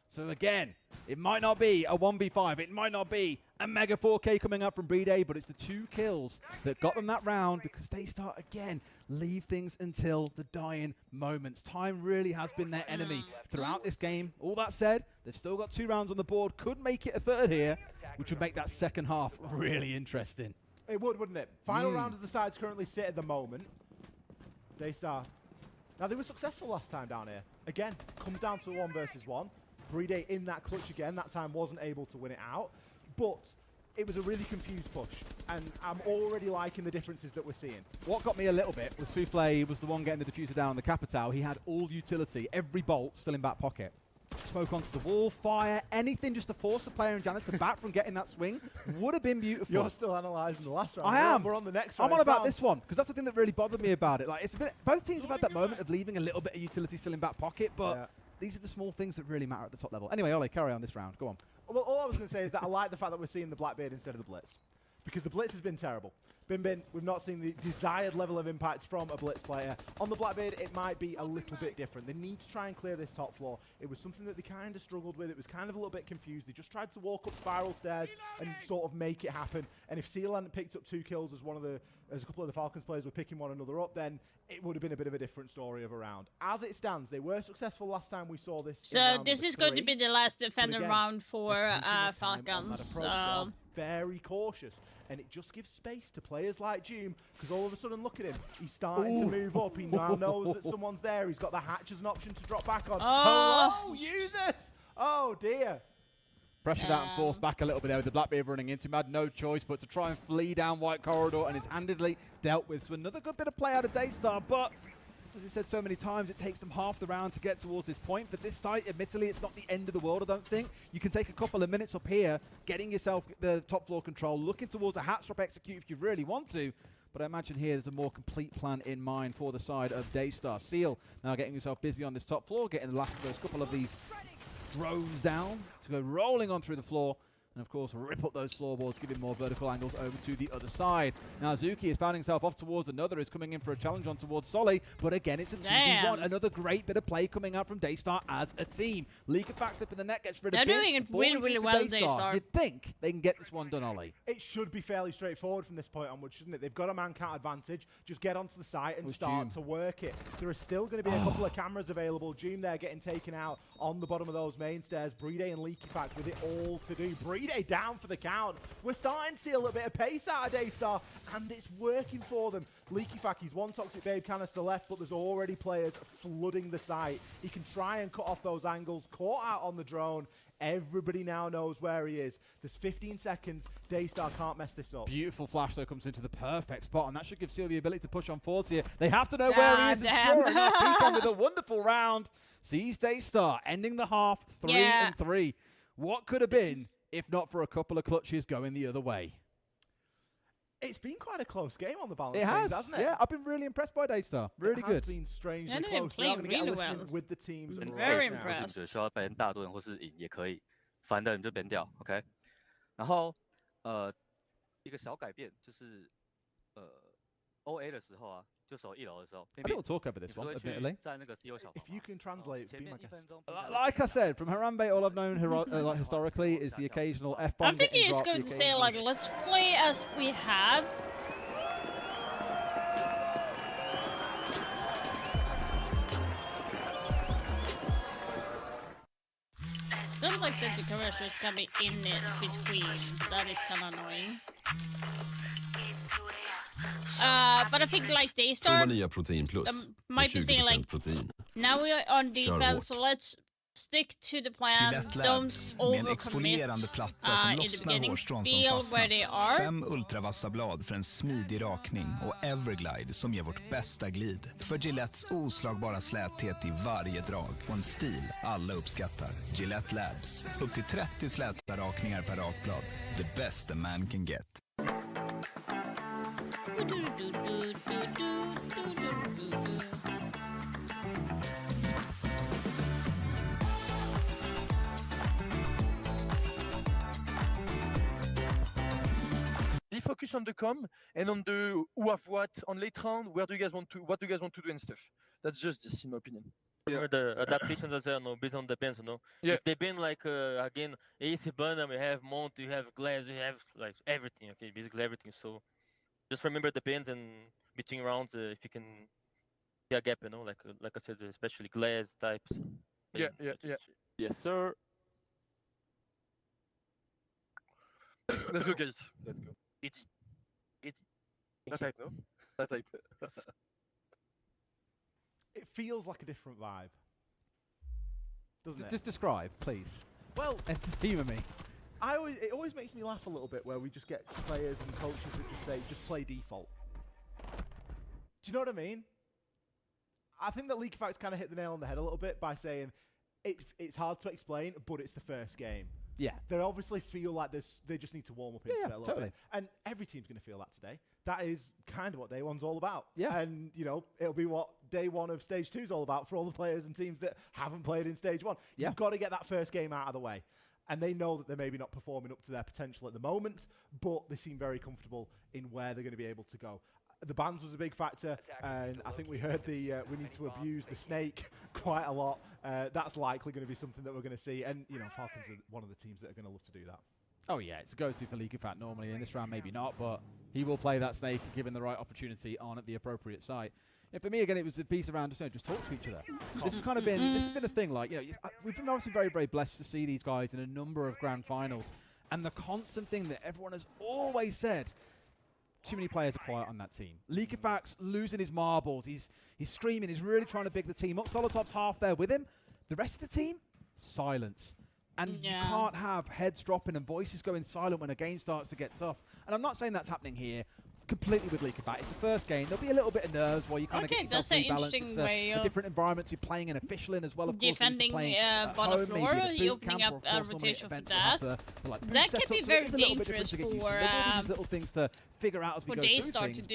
So again, it might not be a 1v5, it might not be a mega 4K coming up from Breeday, but it's the 2 kills that got them that round, because Daystar, again, leave things until the dying moments. Time really has been their enemy throughout this game. All that said, they've still got 2 rounds on the board, could make it a third here, which would make that second half really interesting. It would, wouldn't it? Final round as the sides currently sit at the moment. Daystar. Now, they were successful last time down here. Again, comes down to a 1 versus 1. Breeday in that clutch again. That time wasn't able to win it out. But it was a really confused push. And I'm already liking the differences that we're seeing. What got me a little bit was Souffle was the one getting the diffuser down on the Capitao. He had all utility, every bolt still in back pocket. Smoke onto the wall, fire, anything just to force the player and Janitor back from getting that swing would have been beautiful. You're still analysing the last round. I am. We're on the next round. I'm on about this one, because that's the thing that really bothered me about it. Like, it's a bit, both teams have had that moment of leaving a little bit of utility still in back pocket, but these are the small things that really matter at the top level. Anyway, Ollie, carry on this round. Go on. Well, all I was going to say is that I like the fact that we're seeing the Blackbeard instead of the Blitz. Because the Blitz has been terrible. Bin, we've not seen the desired level of impact from a Blitz player. On the Blackbeard, it might be a little bit different. They need to try and clear this top floor. It was something that they kind of struggled with. It was kind of a little bit confused. They just tried to walk up spiral stairs and sort of make it happen. And if Seal hadn't picked up 2 kills as a couple of the Falcons players were picking one another up, then it would have been a bit of a different story of a round. As it stands, they were successful last time we saw this. So this is going to be the last defender round for Falcons. Very cautious. And it just gives space to players like Doom, because all of a sudden, look at him. He's starting to move up. He now knows that someone's there. He's got the hatch as an option to drop back on. Hello, users! Oh, dear. Pressured out and forced back a little bit there with the Blackbeard running into him. Had no choice but to try and flee down White Corridor, and it's handedly dealt with. So another good bit of play out of Daystar, but as I said so many times, it takes them half the round to get towards this point. But this site, admittedly, it's not the end of the world, I don't think. You can take a couple of minutes up here, getting yourself the top floor control, looking towards a hatch drop execute if you really want to. But I imagine here there's a more complete plan in mind for the side of Daystar. Seal now getting himself busy on this top floor, getting the last of those couple of these drones down to go rolling on through the floor. And of course, rip up those floorboards, giving more vertical angles over to the other side. Now, Zuki has found himself off towards another, is coming in for a challenge on towards Solly, but again, it's a 2v1. Another great bit of play coming out from Daystar as a team. Leak of backslip in the net gets rid of it. They're doing it really, really well, Daystar. You'd think they can get this one done, Ollie. It should be fairly straightforward from this point onward, shouldn't it? They've got a man count advantage. Just get onto the site and start to work it. There are still going to be a couple of cameras available. Doom there getting taken out on the bottom of those main stairs. Breeday and Leaky Fact with it all to do. Breeday down for the count. We're starting to see a little bit of pace out of Daystar, and it's working for them. Leaky Fack, he's 1 Toxic Babe canister left, but there's already players flooding the site. He can try and cut off those angles. Caught out on the drone. Everybody now knows where he is. There's 15 seconds. Daystar can't mess this up. Beautiful flash, though, comes into the perfect spot, and that should give Seal the ability to push on forwards here. They have to know where he is, and sure enough, Beacon with a wonderful round. Sees Daystar ending the half 3-3. What could have been if not for a couple of clutches going the other way? It's been quite a close game on the balance. It has, hasn't it? Yeah, I've been really impressed by Daystar. Really good. It has been strangely close. We're going to get a listen with the teams. Very impressed. 需要被人大盾或是赢也可以，反正你就 ban 掉 ，OK。然后一个小改变就是OA 的时候啊，就守1楼的时候， I don't talk over this one, admittedly. 在那个 CO 小房 If you can translate, be my guest. Like I said, from Harambe, all I've known like historically is the occasional F-bomb. I think he's going to say, like, let's play as we have. Sounds like that the commercial is coming in it between. That is kind of annoying. But I think like Daystar might be saying like, now we are on defense, so let's stick to the plan. Don't overcommit in the beginning. Feel where they are. 5 ultravassa blad för en smidig rakning och Everglide som ger vårt bästa glid. För Gillettes oslagbara släthet i varje drag och en stil alla uppskattar. Gillette Labs. Upp till 30 släta rakningar per rakblad. The best a man can get. focus on the com and on the who have what on late round. What do you guys want to do and stuff? That's just this, in my opinion. Remember the adaptations as well, no, based on the depends, no. Yeah. If they've been like again, Ace Bantam, you have Mont, you have Glass, you have like everything. Okay, basically everything. So just remember the depends, and between rounds, if you can see a gap, you know, like I said, especially Glass types. Yeah. Yes, sir. Let's go, guys. Let's go. Easy. That type, no? That type. It feels like a different vibe, doesn't it? Just describe, please. Well, humour me. It always makes me laugh a little bit where we just get players and coaches that just say, just play default. Do you know what I mean? I think that League of Facts kind of hit the nail on the head a little bit by saying it's hard to explain, but it's the first game. Yeah. They obviously feel like they just need to warm up into it a little bit. And every team's going to feel that today. That is kind of what day one's all about. Yeah. And, you know, it'll be what day one of stage two is all about for all the players and teams that haven't played in stage one. Yeah. You've got to get that first game out of the way. And they know that they're maybe not performing up to their potential at the moment, but they seem very comfortable in where they're going to be able to go. The bans was a big factor, and I think we heard we need to abuse the snake quite a lot. That's likely going to be something that we're going to see. And, you know, Falcons are one of the teams that are going to love to do that. Oh, yeah, it's a go-to for League of Fact normally. In this round, maybe not, but he will play that snake given the right opportunity on at the appropriate site. And for me, again, it was a piece around just talk to each other. This has kind of been this has been a thing. Like, you know, we've been obviously very, very blessed to see these guys in a number of grand finals, and the constant thing that everyone has always said: too many players are quiet on that team. League of Facts losing his marbles. He's screaming. He's really trying to big the team up. Solotov's half there with him. The rest of the team, silence. And you can't have heads dropping and voices going silent when a game starts to get tough. And I'm not saying that's happening here completely with League of Facts. It's the first game. There'll be a little bit of nerves while you kind of get yourself rebalanced. It's a different environment you're playing in official in as well. Of course, defending bottom floor, you're opening up a rotation for that. That can be very dangerous for little things to figure out as we go through start things, to do.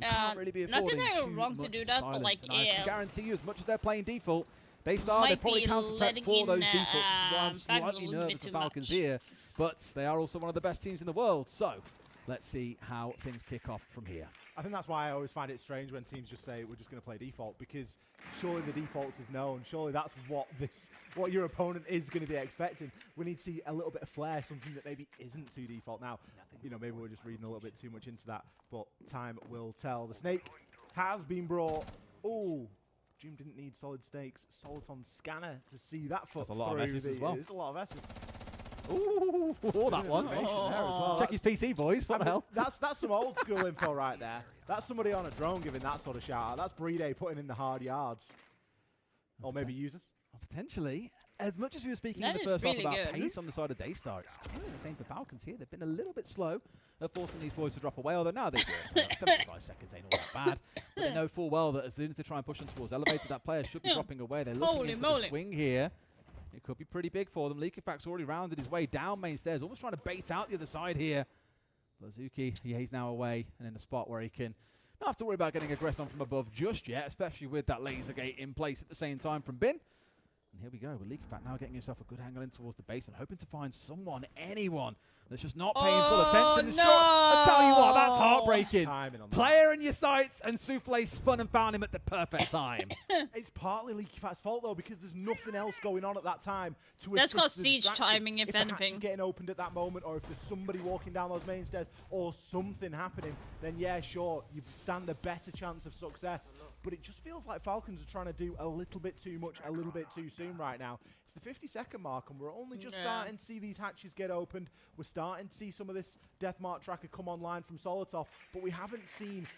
Not entirely wrong to do that, but like, I can guarantee you, as much as they're playing default, they probably counter-prep for those defaults. This is why I'm slightly nervous for Falcons here, but they are also one of the best teams in the world. So let's see how things kick off from here. I think that's why I always find it strange when teams just say we're just going to play default, because surely the defaults is known. Surely that's what your opponent is going to be expecting. We need to see a little bit of flair, something that maybe isn't too default. Now, you know, maybe we're just reading a little bit too much into that, but time will tell. The snake has been brought. Oh, Jim didn't need solid snakes. Soliton scanner to see that foot. That's a lot of S's as well. There's a lot of S's. Ooh, that one. Check his PC, boys. What the hell? That's some old school info right there. That's somebody on a drone giving that sort of shout out. That's Brede putting in the hard yards. Or maybe users. Potentially. As much as we were speaking in the first half about pace on the side of Daystar, it's kind of the same for Falcons here. They've been a little bit slow at forcing these boys to drop away, although now they do it. 75 seconds ain't all that bad. But they know full well that as soon as they try and push them towards elevator, that player should be dropping away. They're looking in for the swing here. It could be pretty big for them. League of Facts already rounded his way down main stairs, almost trying to bait out the other side here. Lazuki, he's now away and in a spot where he can not have to worry about getting aggressed on from above just yet, especially with that laser gate in place at the same time from Bin. And here we go, with League of Facts now getting himself a good angle in towards the basement, hoping to find someone, anyone, that's just not paying full attention. No! I tell you what, that's heartbreaking. Player in your sights, and Souffle spun and found him at the perfect time. It's partly League of Facts' fault, though, because there's nothing else going on at that time to That's assist got the siege distraction. timing, if the hatch anything. is getting opened at that moment, or if there's somebody walking down those main stairs, or something happening, then yeah, sure, you stand a better chance of success. But it just feels like Falcons are trying to do a little bit too much, a little bit too soon right now. It's the 50-second mark, and we're only just starting to see these hatches get opened. We're starting to see some of this Death Mark tracker come online from Solotov, but we haven't seen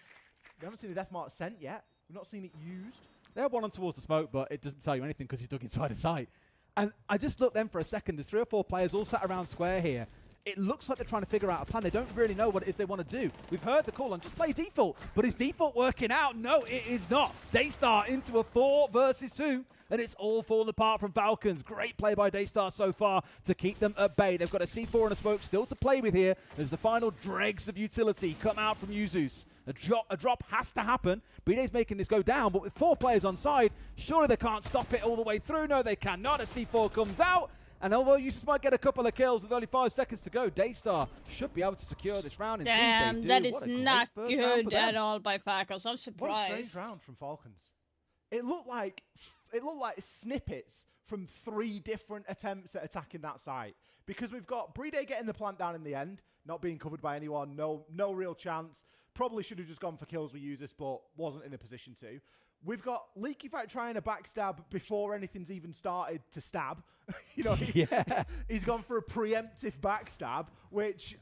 a Death Mark sent yet. We've not seen it used. They have one on towards the smoke, but it doesn't tell you anything because he's dug inside the site. And I just looked then for a second. There's 3 or 4 players all sat around square here. It looks like they're trying to figure out a plan. They don't really know what it is they want to do. We've heard the call on just play default, but is default working out? No, it is not. Daystar into a 4 versus 2, and it's all falling apart from Falcons. Great play by Daystar so far to keep them at bay. They've got a C4 and a smoke still to play with here as the final dregs of utility come out from Yuzus. A drop has to happen. Bride's making this go down, but with 4 players on side, surely they can't stop it all the way through. No, they cannot. A C4 comes out. And although Useless might get a couple of kills with only 5 seconds to go, Daystar should be able to secure this round. Indeed, Damn, they do. that What is a great not first round for good them. at all by Falcons. I'm What a surprised. strange round from Falcons. It looked like snippets from 3 different attempts at attacking that site. Because we've got Brede getting the plant down in the end, not being covered by anyone, no real chance. Probably should have just gone for kills with Users, but wasn't in a position to. We've got Leaky Fight trying to backstab before anything's even started to stab. He's gone for a preemptive backstab, which...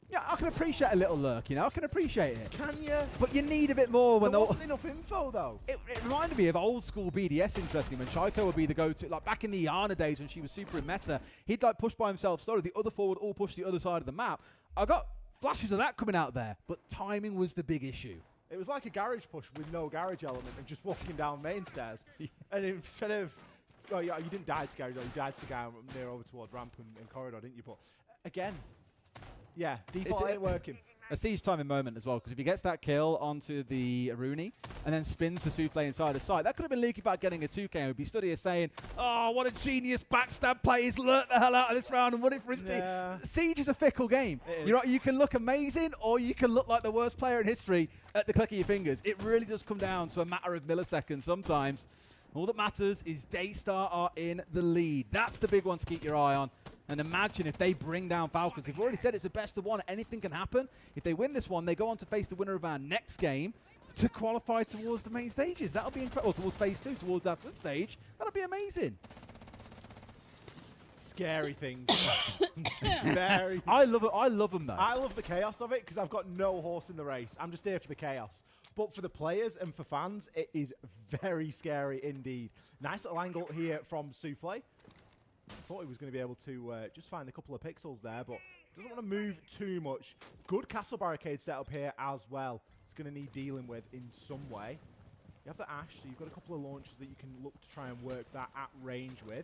Yeah, I can appreciate a little lurk, I can appreciate it. Can you? But you need a bit more when there wasn't enough info, though. It reminded me of old school BDS, interesting, when Shaiko would be the go-to, like back in the Iana days when she was super in meta, he'd like push by himself solo, the other forward all push the other side of the map. I got flashes of that coming out there, but timing was the big issue. It was like a garage push with no garage element and just walking down main stairs. And instead of... Oh, yeah, you didn't die to garage, you died to the guy near over towards ramp and corridor, didn't you? But again... Yeah, default ain't working. A siege timing moment as well, because if he gets that kill onto the Rooney and then spins for Souffle inside the site, that could have been Leaky Fight getting a 2K. And we'd be studying saying, oh, what a genius backstab play. He's learnt the hell out of this round and won it for his team. Siege is a fickle game. You can look amazing or you can look like the worst player in history at the click of your fingers. It really does come down to a matter of milliseconds sometimes. All that matters is Daystar are in the lead. That's the big one to keep your eye on. And imagine if they bring down Falcons. We've already said it's a best of 1. Anything can happen. If they win this one, they go on to face the winner of our next game to qualify towards the main stages. That'll be incredible. Towards phase 2, towards that Swiss stage. That'll be amazing. Scary things. Very. I love it. I love them though. I love the chaos of it because I've got no horse in the race. I'm just here for the chaos. But for the players and for fans, it is very scary indeed. Nice little angle here from Souffle. Thought he was going to be able to just find a couple of pixels there, but doesn't want to move too much. Good castle barricade set up here as well. It's going to need dealing with in some way. You have the Ash, so you've got a couple of launches that you can look to try and work that at range with.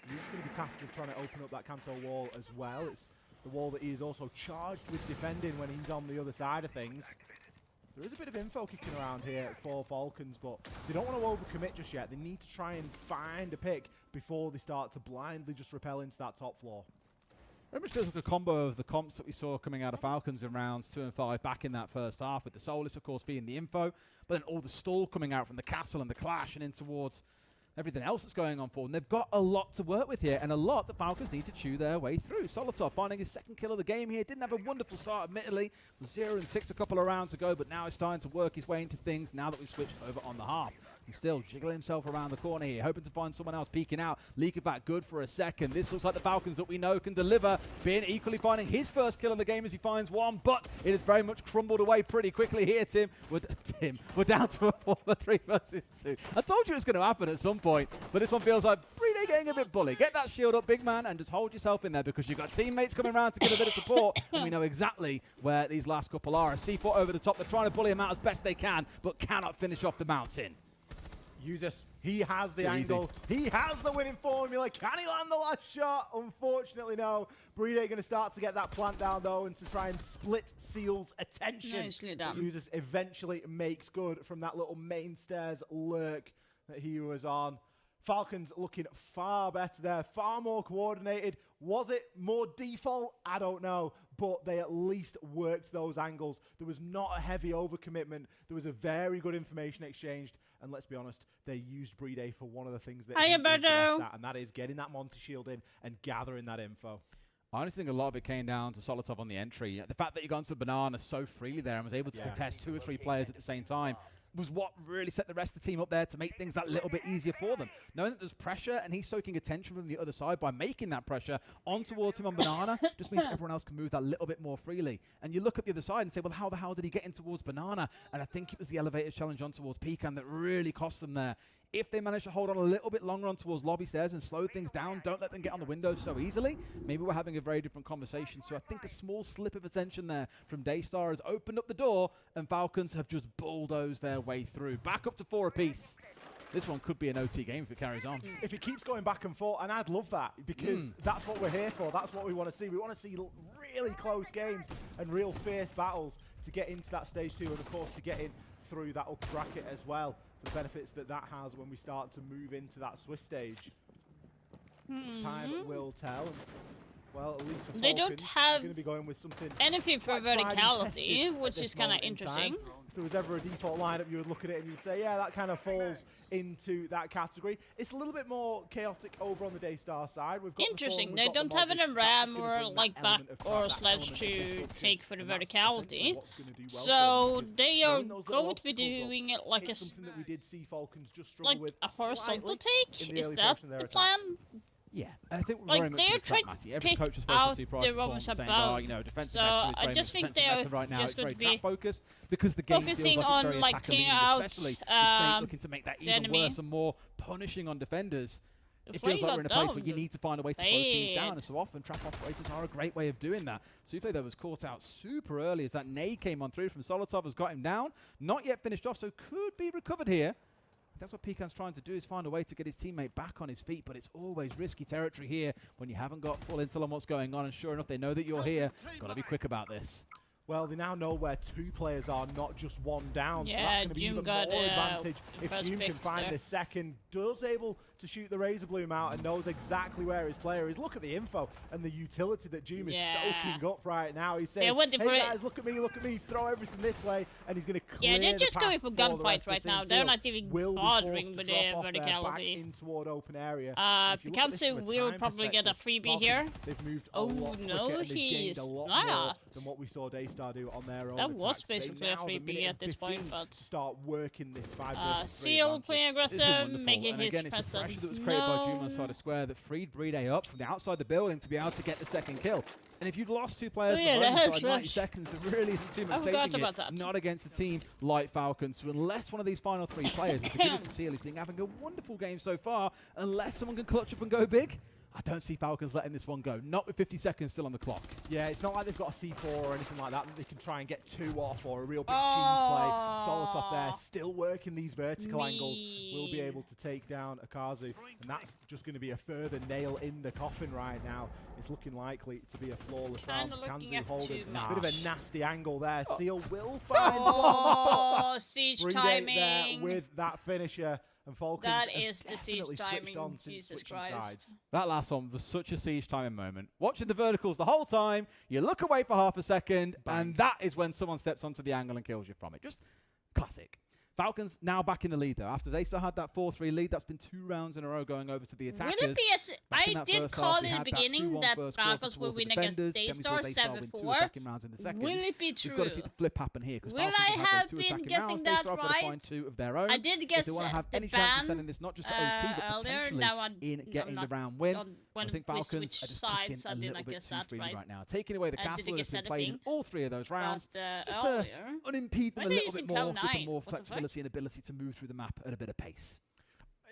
You're just going to be tasked with trying to open up that cancel wall as well. It's the wall that he is also charged with defending when he's on the other side of things. There is a bit of info kicking around here for Falcons, but they don't want to overcommit just yet. They need to try and find a pick before they start to blindly just repel into that top floor. Very much feels like a combo of the comps that we saw coming out of Falcons in rounds 2 and 5 back in that first half, with the Solus, of course, feeding the info, but then all the stall coming out from the castle and the clash and in towards everything else that's going on for them. They've got a lot to work with here, and a lot that Falcons need to chew their way through. Solitov finding his second kill of the game here. Didn't have a wonderful start, admittedly. 0 and 6 a couple of rounds ago, but now he's starting to work his way into things now that we've switched over on the half. He's still jiggling himself around the corner here, hoping to find someone else peeking out. Leaking back good for a second. This looks like the Falcons that we know can deliver. Bin equally finding his first kill in the game as he finds one, but it has very much crumbled away pretty quickly here, Tim. We're down to a 3 versus 2. I told you it was going to happen at some point, but this one feels like Brede getting a bit bully. Get that shield up, big man, and just hold yourself in there because you've got teammates coming around to give a bit of support, and we know exactly where these last couple are. A C4 over the top. They're trying to bully him out as best they can, but cannot finish off the mountain. Users, he has the Too angle. He has the winning formula. Can he land the last shot? Unfortunately, no. Brede going to start to get that plant down, though, and to try and split Seal's attention. Nicely done. Users eventually makes good from that little main stairs lurk that he was on. Falcons looking far better there, far more coordinated. Was it more default? I don't know, but they at least worked those angles. There was not a heavy overcommitment. There was a very good information exchanged, and let's be honest, they used Brede for one of the things that Hiya, he is the best Bodo. at, and that is getting that Monty shield in and gathering that info. I honestly think a lot of it came down to Solitov on the entry. The fact that he got into Banana so freely there and was able to contest 2 or 3 players at the same time was what really set the rest of the team up there to make things that little bit easier for them. Knowing that there's pressure and he's soaking attention from the other side by making that pressure on towards him on Banana just means everyone else can move that little bit more freely. And you look at the other side and say, well, how the hell did he get in towards Banana? And I think it was the elevator challenge on towards Pecan that really cost them there. If they manage to hold on a little bit longer on towards lobby stairs and slow things down, don't let them get on the windows so easily, maybe we're having a very different conversation. So I think a small slip of attention there from Daystar has opened up the door, and Falcons have just bulldozed their way through. Back up to 4 apiece. This one could be an OT game if it carries on. If it keeps going back and forth, and I'd love that, because that's what we're here for. That's what we want to see. We want to see really close games and real fierce battles to get into that stage 2, and of course to get in through that upper bracket as well, for the benefits that that has when we start to move into that Swiss stage. Time will tell. And, well, at least for They don't Falcons, have going to be going with something anything for quite tried and verticality, tested at which this is kind of moment in time. interesting. If there was ever a default lineup, you would look at it and you'd say, yeah, that kind of falls into that category. It's a little bit more chaotic over on the Daystar side. We've got Interesting. The They Thorn, don't we've have got an the Mozzie. That's RAM just gonna or bring like that back element of or that sledge element of to disruption, take for the and that's essentially verticality. what's gonna do well for them, So because they are throwing those little going to be obstacles up, doing it like a it's something that we did see Falcons just struggle like with a horizontal slightly take. in the Is early that portion of the their plan? attacks. Yeah, I think we're Like, very much they're in a trying trap, to Matty. Every pick coach has spoken out to prior the to tournament Romus saying, above. oh, you know, defensive So meta is I very just much think defensive they're meta right now. just It's very going to be trap focused because the game feels focusing like on it's very like attacker clearing leaning, out especially with Snake looking to make that the even enemy. worse and more punishing on defenders. It Flea feels like got we're in a place where domed. you need to find a way to slow teams down, Fade. and so often trap operators are a great way of doing that. Souffle, though, was caught out super early as that nade came on through from Solotov, has got him down. Not yet finished off, so could be recovered here. That's what Pekan's trying to do, is find a way to get his teammate back on his feet, but it's always risky territory here when you haven't got full intel on what's going on, and sure enough, they know that you're here. Got to be quick about this. Well, they now know where two players are, not just one down. So Yeah, that's going to be Doom even got, more advantage if first Doom can picks find there. the second. Does able to shoot the Razor Bloom out and knows exactly where his player is. Look at the info and the utility that Doom is soaking up right now. He's saying, waiting for hey it. guys, look at me, throw everything this way. And he's going to clear Yeah, they're the just path going for the gunfights rest of right the now. team. They're Seal not even will be bothering forced with to drop their off there, back verticality. in toward open area. And if you look at this Picasso from a will time probably get a perspective, freebie here. Falcons, they've moved a Oh lot no, quicker and they've gained he's a lot more not. than what we saw Daystar do on their own That was attacks. They basically a now have freebie minute at and this point, 15 but to start working this 5 versus 3 Seal advantage. playing It's been aggressive, wonderful, making and his again, it's the presence pressure that was created by Juma known. side of square that freed Brede up from the outside the building to be able to get the second kill. And if you've lost two players Oh, from yeah, home the inside 90 headshot. seconds, there really isn't too I much forgot saving about it. that. Not against a team like Falcons. So unless one of these final three players is beginning to Seal, he's been having a wonderful game so far. Unless someone can clutch up and go big, I don't see Falcons letting this one go. Not with 50 seconds still on the clock. Yeah, it's not like they've got a C4 or anything like that that they can try and get two off, or a real big cheese play. Solotov there, still working these vertical angles, will be able to take down Akazu. And that's just going to be a further nail in the coffin right now. It's looking likely to be a flawless round. Kinda looking Kanzu up holding too a bit of much. a nasty angle there. Seal will find Oh, one. siege Brede there timing. with that finisher. And Falcons That have is the siege definitely switched timing, on since Jesus switching Christ. sides. That last one was such a siege timing moment. Watching the verticals the whole time, you look away for half a second, and that is when someone steps onto the angle and kills you from it. Just classic. Falcons now back in the lead, though. After they still had that 4-3 lead, that's been 2 rounds in a row going over to the attackers. Will it be as Back in I that did first call half, we in the had beginning 2-1 that first quarter Falcons will towards the win against defenders, then we saw Daystar Daystar win 2 7-4? attacking rounds in the second. Will it be We've true? got to see the flip happen here, because Will Falcons I have those have 2 been attacking guessing rounds. that Daystar have got to find right? 2 of their own. I did if guess they want to have the any chance of ban sending this not just to OT, but earlier. potentially Now I'm getting the not round win. when I think we Falcons switched are just sides, cooking I a did little not bit guess too that freely right. right now. Taking away the I didn't castle that's guess been played in anything. all 3 of those rounds. But, Just to earlier, unimpede them when a they little using bit more, give them Cloud9? more What the fuck? flexibility and ability to move through the map at a bit of pace.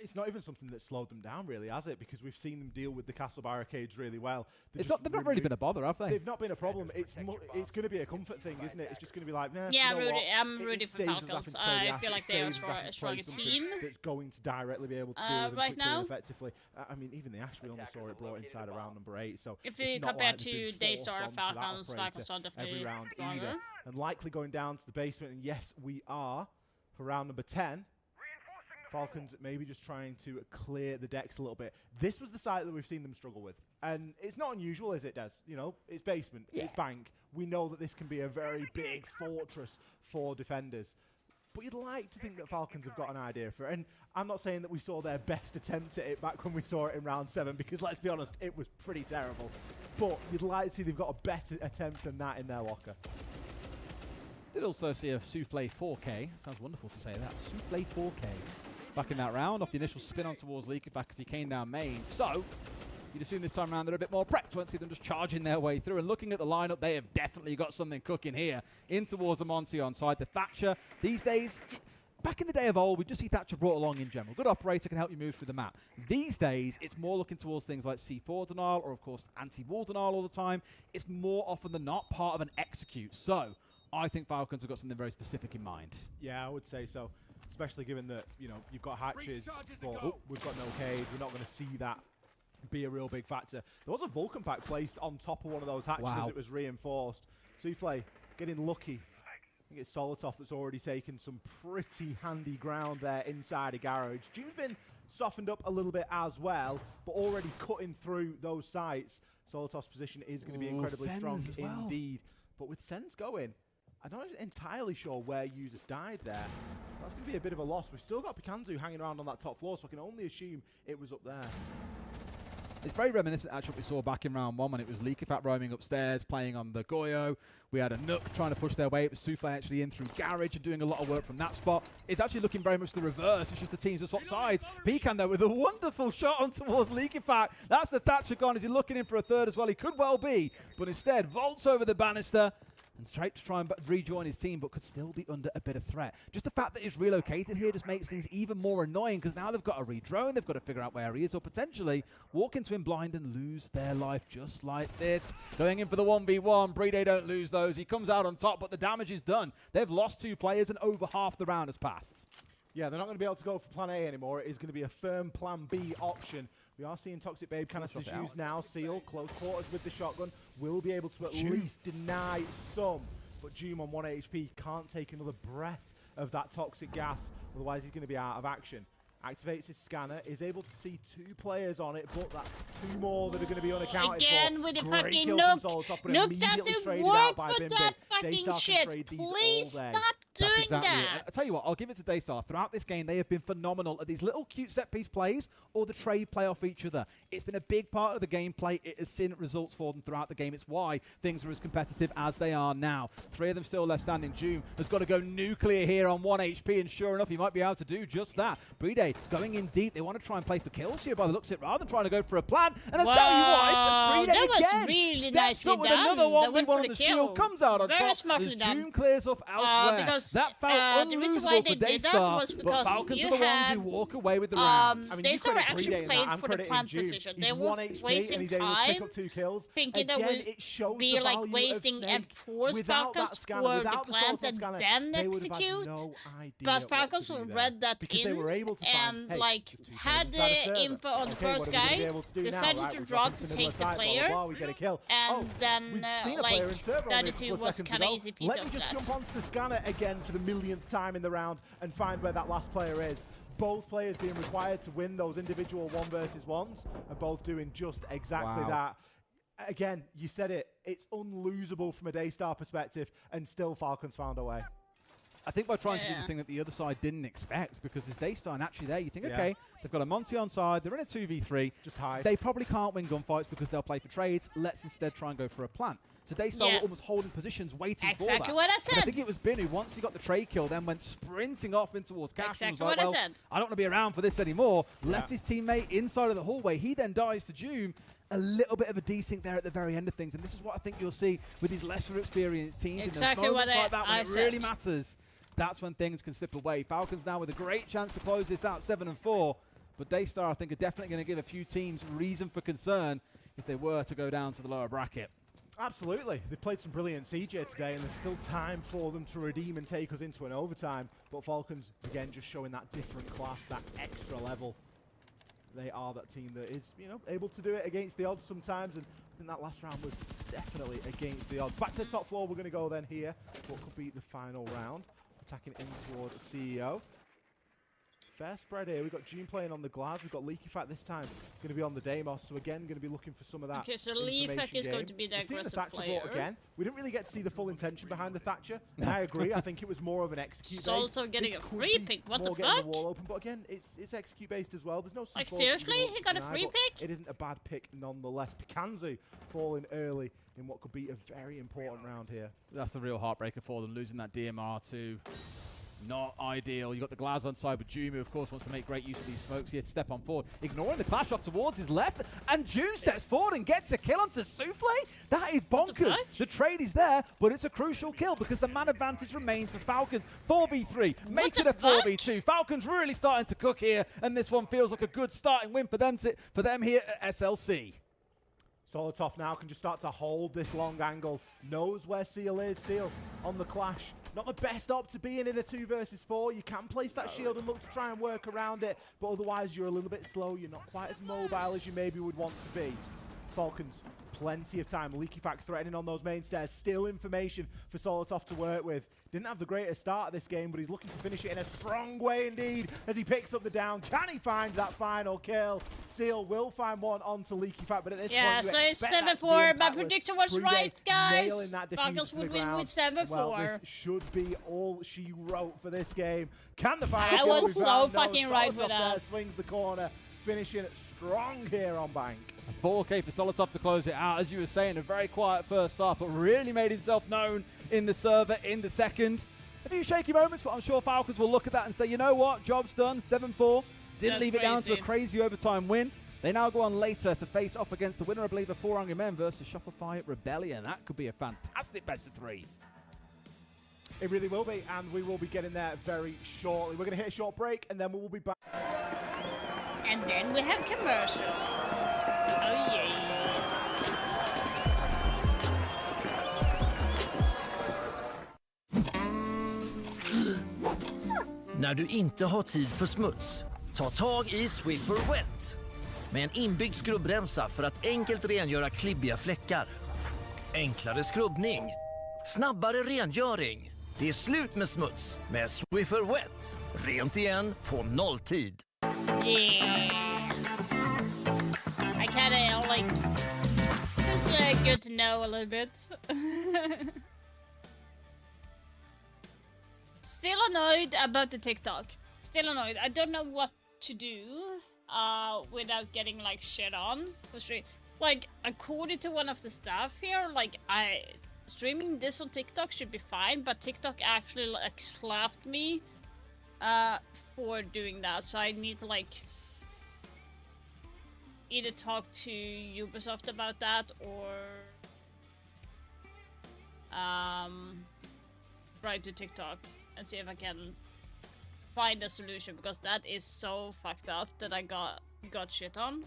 It's not even something that slowed them down, really, has it? Because we've seen them deal with the castle barricades really well. They've not really been a bother, have they? They've not been a problem. It's going to be a comfort thing, isn't it? It's just going to be like, nah, Yeah, you know what? I'm It rooting for saves us having Falcons. to play the I Ashe. feel It like they are saves us having a to play stronger something team. that's going to directly be able to deal with them right quickly now. and effectively. I mean, even the Ashe, we only saw it brought inside around number 8. So If it's you not compare like they've to been forced Daystar and onto that Falcons, operator Falcons are definitely every round stronger. either. And likely going down to the basement. And yes, we are for round number 10. Falcons maybe just trying to clear the decks a little bit. This was the site that we've seen them struggle with. And it's not unusual, is it, Des? You know, it's basement, it's bank. We know that this can be a very big fortress for defenders. But you'd like to think that Falcons have got an idea for it. And I'm not saying that we saw their best attempt at it back when we saw it in round 7, because let's be honest, it was pretty terrible. But you'd like to see they've got a better attempt than that in their locker. Did also see a Souffle 4K. Sounds wonderful to say that. Souffle 4K. Back in that round, off the initial spin on towards Leak, in fact, as he came down main. So, you'd assume this time around they're a bit more prepped. Won't see them just charging their way through. And looking at the lineup, they have definitely got something cooking here. In towards the Monty on side. The Thatcher, these days, back in the day of old, we just see Thatcher brought along in general. Good operator, can help you move through the map. These days, it's more looking towards things like C4 denial, or of course, anti-wall denial all the time. It's more often than not part of an execute. So, I think Falcons have got something very specific in mind. Yeah, I would say so. Especially given that, you know, you've got hatches, but we've got no cade. We're not going to see that be a real big factor. There was a Vulcan pack placed on top of one of those hatches as it was reinforced. Souffle getting lucky. I think it's Solotov that's already taken some pretty handy ground there inside a garage. June's been softened up a little bit as well, but already cutting through those sights. Solitov's position is going to be incredibly strong indeed. But with Sens going, I'm not entirely sure where users died there. That's going to be a bit of a loss. We've still got Pikanzu hanging around on that top floor, so I can only assume it was up there. It's very reminiscent, actually, what we saw back in round 1 when it was Leakifat roaming upstairs, playing on the Goyo. We had a Nook trying to push their way. It was Souffle actually in through Garage and doing a lot of work from that spot. It's actually looking very much the reverse. It's just the teams that swap sides. Pecan, though, with a wonderful shot on towards Leakifat. That's the Thatcher gone. Is he looking in for a third as well? He could well be, but instead vaults over the banister and straight to try and rejoin his team, but could still be under a bit of threat. Just the fact that he's relocated here just makes things even more annoying, because now they've got to redrone, they've got to figure out where he is, or potentially walk into him blind and lose their life just like this. Going in for the 1v1, Brede don't lose those. He comes out on top, but the damage is done. They've lost 2 players and over half the round has passed. Yeah, they're not going to be able to go for plan A anymore. It is going to be a firm plan B option. We are seeing Toxic Babe canisters used now. Seal, close quarters with the shotgun, will be able to at least deny some. But Joom on 1 HP can't take another breath of that toxic gas, otherwise he's going to be out of action. Activates his scanner, is able to see 2 players on it, but that's 2 more that are going to be unaccounted for. Again with the Great fucking kill Nook. from Solotop, but Nook immediately doesn't traded work out by for Bim that Bim. fucking Daystar can shit. trade these Please all day. stop doing Exactly that. I tell you what, I'll give it to Daystar. Throughout this game, they have been phenomenal at these little cute set-piece plays or the trade play off each other. It's been a big part of the gameplay. It has seen results for them throughout the game. It's why things are as competitive as they are now. 3 of them still left standing. Joom has got to go nuclear here on 1 HP, and sure enough, he might be able to do just that. Brede going in deep. They want to try and play for kills here by the looks of it, rather than trying to go for a plan. And I'll tell you what, it's just Brede that was again. really Steps nicely up with done. another They 1v1 went for on the the kill. shield. Comes out on Very top. smartly As done. Joom clears off elsewhere. Because that felt the reason why unlosable they for did that Daystar, was but because Falcons you are the ones who have, walk away with the round. I mean, Daystar you credit actually Brede in played that. I'm for the crediting plant Joom. position. He's They 1 was HP and wasting he's able to pick time up 2 kills. thinking Again, that would it shows be the like value wasting of and Snake. force Without Falcons that scanner, for the without the plant Solotov and scanner, then they would have had execute. no idea But what Falcons to do there. read that Because in they were able to find, and hey, like there's 2 players had inside a the server. info on the Okay, first what are we gonna be guy, able to do now? decided Right, to we've drop dropped to into take the the side, blah, blah, player, blah, we get a kill. and then we'd seen a like player in server only a 32 couple of was seconds kind of ago. easy piece Let of me just that. jump onto the scanner again for the millionth time in the round and find where that last player is. Both players being required to win those individual 1 versus 1s, and both doing just exactly that. Again, you said it. It's unlosable from a Daystar perspective, and still Falcons found a way. I think by trying to do the thing that the other side didn't expect, because there's Daystar actually there, you think, okay, they've got a Monty on side, they're in a 2v3. Just hide. They probably can't win gunfights because they'll play for trades. Let's instead try and go for a plant. So Daystar were almost holding positions, waiting for that. Exactly what I said. And I think it was Bin who, once he got the trade kill, then went sprinting off in towards Cash. Exactly and was like, what I well, said. I don't want to be around for this anymore. Left his teammate inside of the hallway. He then dies to Joom. A little bit of a desync there at the very end of things. And this is what I think you'll see with these lesser experienced teams. Exactly in those what moments like that, when I it said. really matters. That's when things can slip away. Falcons now with a great chance to close this out 7-4. But Daystar, I think, are definitely going to give a few teams reason for concern if they were to go down to the lower bracket. Absolutely. They played some brilliant CJ today, and there's still time for them to redeem and take us into an overtime. But Falcons, again, just showing that different class, that extra level. They are that team that is, you know, able to do it against the odds sometimes, and I think that last round was definitely against the odds. Back to the top floor, we're going to go then here. What could be the final round? Attacking in toward CEO. Fair spread here. We've got Joom playing on the Glass. We've got Leakifat this time. It's going to be on the Deimos. So again, going to be looking for some of that. Okay, so Leafek is going to be the We're seeing the aggressive Thatcher player. bot again. We didn't really get to see the full intention behind the Thatcher. And I agree. I think it was more of an execute based. Also getting This a could free be pick. What the more getting fuck? the wall open. But again, it's execute based as well. There's no Like, C4 seriously? He got a deny, free but pick? It isn't a bad pick nonetheless. Pikanzu falling early in what could be a very important round here. That's the real heartbreaker for them, losing that DMR to not ideal. You got the Glaz on side, but Joom, who of course wants to make great use of these smokes. He had to step on forward, ignoring the clash off towards his left, and Joom steps forward and gets a kill onto Souffle. That is bonkers. The trade is there, but it's a crucial kill because the man advantage remains for Falcons. 4v3, make it a 4v2. Falcons really starting to cook here, and this one feels like a good starting win for them here at SLC. Solotov now can just start to hold this long angle. Knows where Seal is. Seal on the clash. Not the best op to be in a 2 versus 4. You can place that shield and look to try and work around it, but otherwise you're a little bit slow. You're not quite as mobile as you maybe would want to be. Falcons plenty of time. Leaky Fact threatening on those main stairs. Still information for Solotov to work with. Didn't have the greatest start of this game, but he's looking to finish it in a strong way indeed as he picks up the down. Can he find that final kill? Seal will find one onto Leaky Fact, but at this point, so it's 7-4. My prediction was right, guys. Falcons would win with 7-4. Well, this should be all she wrote for this game. Can the final I kill was be so found? fucking right with Solotov there that. swings the corner, finishing strong here on Bank. 4K for Solotov to close it out. As you were saying, a very quiet first half, but really made himself known in the server in the second. A few shaky moments, but I'm sure Falcons will look at that and say, you know what, job's done, 7-4. Didn't That's leave it down to a crazy. crazy overtime win. They now go on later to face off against the winner, I believe, of 4 Angry Men versus Shopify Rebellion. That could be a fantastic best of 3. It really will be, and we will be getting there very shortly. We're going to hit a short break, and then we will be back. And then we have commercials. Oh yeah. När du inte har tid för smuts, ta tag i Swiffer Wet. Med en inbyggd skrubbremsa för att enkelt rengöra klibbiga fläckar. Enklare skrubbning. Snabbare rengöring. Det är slut med smuts med Swiffer Wet. Rent igen på nolltid. Yeah. I kinda like. It's good to know a little bit. Still annoyed about the TikTok. Still annoyed. I don't know what to do without getting like shit on. Like according to one of the staff here, like streaming this on TikTok should be fine, but TikTok actually like slapped me for doing that. So I need to like either talk to Ubisoft about that or write to TikTok and see if I can find a solution, because that is so fucked up that I got shit on.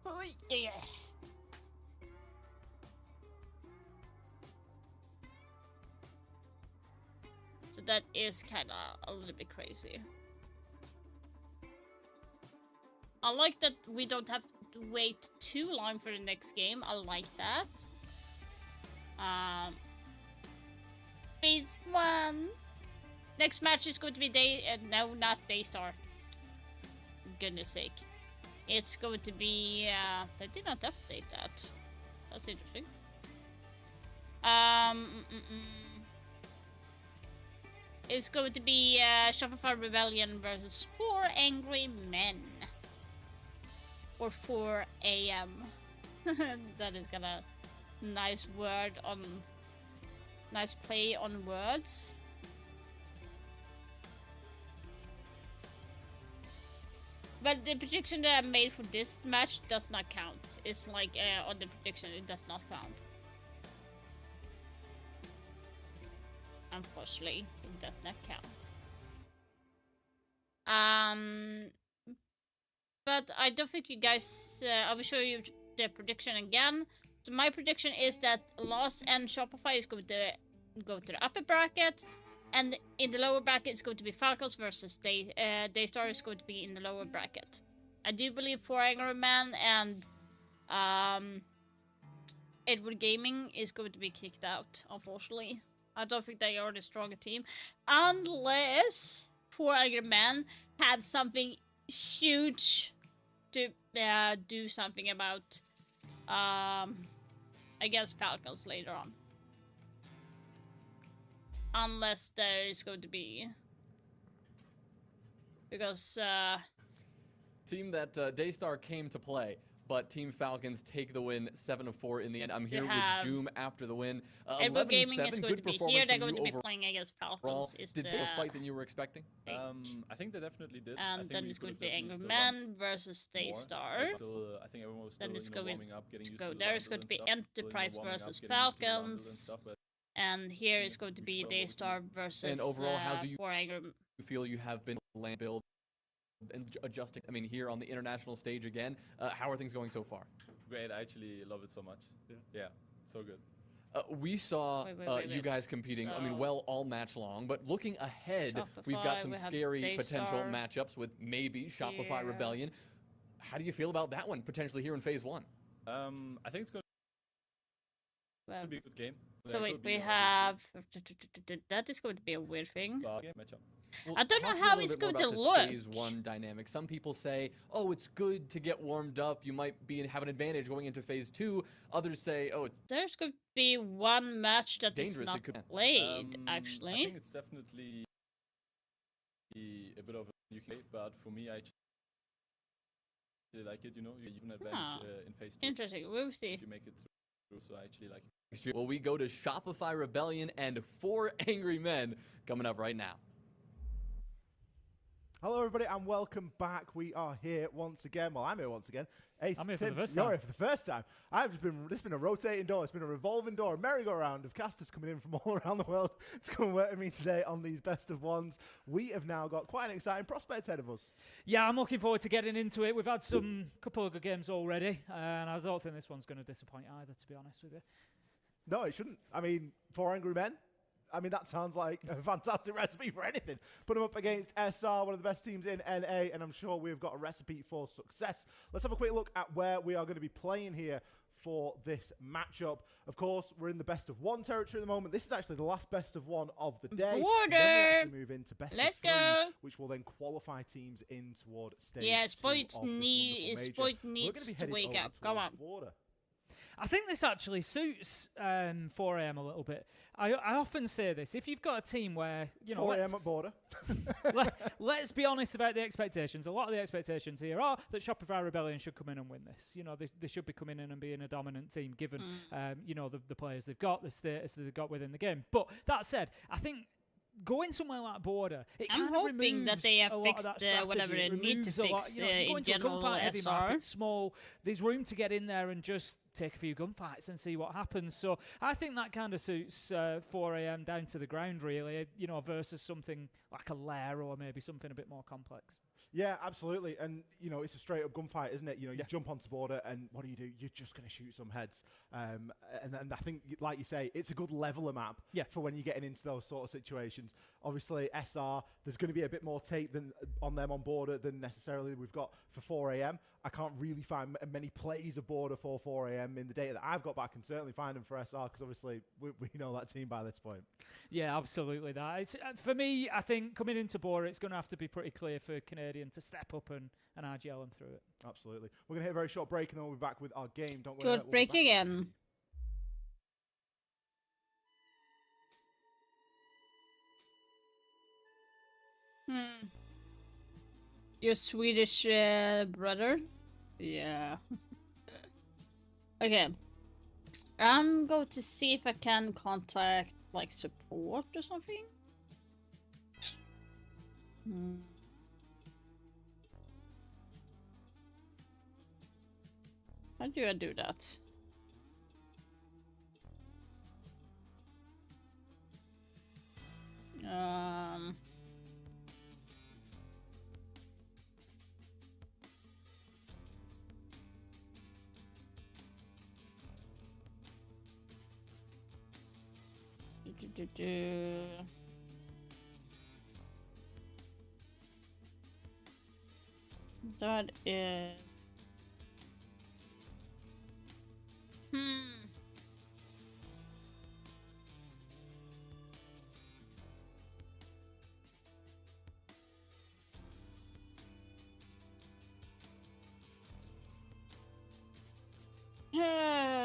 Oh yeah. So that is kind of a little bit crazy. I like that we don't have to wait too long for the next game. I like that. Phase 1. Next match is going to be no, not Daystar. Goodness sake. It's going to be they did not update that. That's interesting. It's going to be Shopify Rebellion versus 4 Angry Men. Or 4 AM. That is gonna nice play on words. But the prediction that I made for this match does not count. It's like on the prediction, it does not count. Unfortunately, it does not count. But I don't think you guys. I will show you the prediction again. So my prediction is that Lost and Shopify is going to go to the upper bracket, and in the lower bracket it's going to be Falcons versus Daystar is going to be in the lower bracket. I do believe 4 Angry Men and Edward Gaming is going to be kicked out, unfortunately. I don't think they are the stronger team, unless 4 Angry Men have something huge to do something about against Falcons later on. Unless there is going to be, because team that Daystar came to play, but Team Falcons take the win 7-4 in the end. I'm here with Joom after the win. Edward Gaming is going to be here. They're going to be overall. playing against Falcons. Did they fight than you were expecting? I think they definitely did. And then it's going to be Angry Men versus Daystar. I think everyone was still, Then it's going warming up, getting used to go to there. the It's going to be bundle and stuff, Enterprise warming up, versus getting used to the bundle and Falcons. stuff, but And here is going to be Daystar versus And overall, how do you 4 Angry Men. feel you have been land build and adjusting? I mean, here on the international stage again, how are things going so far? great. I actually love it so much. Yeah, so good. We saw Wait, you guys competing, I mean, So- well, all match long, but looking ahead, we've Shopify, got some we have scary potential Daystar matchups with maybe Shopify here. Rebellion. how do you feel about that one potentially here in phase 1? I think it's going to be a good game. So wait, we have that is going to be a weird thing. Matchup. Well, I don't know talk to me a how little it's bit more going to about look. this phase 1 dynamic. Some people say, oh, it's good to get warmed up. You might have an advantage going into phase 2. Others say, oh, it's There's going to be one match that is dangerous. not It could played, I actually. think it's definitely a bit of a UK, but for me, I actually like it. You know, you have an advantage in phase 2. Interesting. We'll see. If you make it through, so I actually like it. Well, we go to Shopify Rebellion and 4 Angry Men coming up right now. Hello, everybody, and welcome back. We are here once again. Well, I'm here once again. Ace, I'm here for Tim, the first you're time. here for the first time. This has been a rotating door. It's been a revolving door, a merry-go-round of casters coming in from all around the world to come and work with me today on these best of ones. We have now got quite an exciting prospect ahead of us. Yeah, I'm looking forward to getting into it. We've had some couple of good games already, and I don't think this one's going to disappoint either, to be honest with you. No, it shouldn't. I mean, 4 Angry Men. I mean, that sounds like a fantastic recipe for anything. Put them up against SR, one of the best teams in NA, and I'm sure we've got a recipe for success. Let's have a quick look at where we are going to be playing here for this matchup. Of course, we're in the best of 1 territory at the moment. This is actually the last best of 1 of the day. Border! Then we actually move into best Let's of 3s, go. which will then qualify teams in toward stage 2 Yeah, of Spoit this wonderful major. Spoit We're needs gonna be to heading wake over up. Come on. towards Border. I think this actually suits 4am a little bit. I often say this: if you've got a team where 4 a.m. at Border. let's be honest about the expectations. A lot of the expectations here are that Shopify Rebellion should come in and win this. You know, they should be coming in and being a dominant team, given the players they've got, the status they've got within the game. But that said, I think going somewhere like Border, it I'm kind of hoping that they have removes a lot of fixed that strategy. whatever It they need to removes a lot, fix you know, in going to a general gunfight heavy SR. map, it's small. There's room to get in there and just take a few gunfights and see what happens. So I think that kind of suits 4am down to the ground, really, versus something like a lair or maybe something a bit more complex. Yeah, absolutely. And, it's a straight-up gunfight, isn't it? You jump onto Border, and what do? You're just going to shoot some heads. And I think, like you say, it's a good leveler map for when you're getting into those sort of situations. Obviously, SR, there's going to be a bit more tape on them on Border than necessarily we've got for 4am. I can't really find many plays of Border for 4am in the data that I've got, but I can certainly find them for SR because obviously we know that team by this point. Yeah, absolutely. It's, for me, I think coming into Border, it's going to have to be pretty clear for Canadian to step up and RGL them through it. Absolutely. We're going to hit a very short break and then we'll be back with our game. Don't go Short anywhere. break again. Your Swedish brother? Yeah. Okay. I'm going to see if I can contact, like, support or something. How do I do that? That is...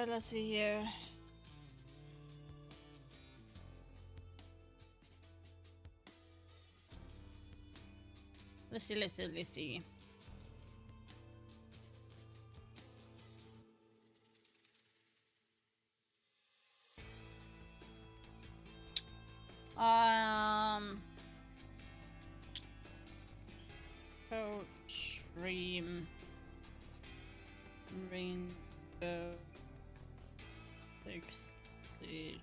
let's see here. Let's see. Stream Rainbow Six Siege.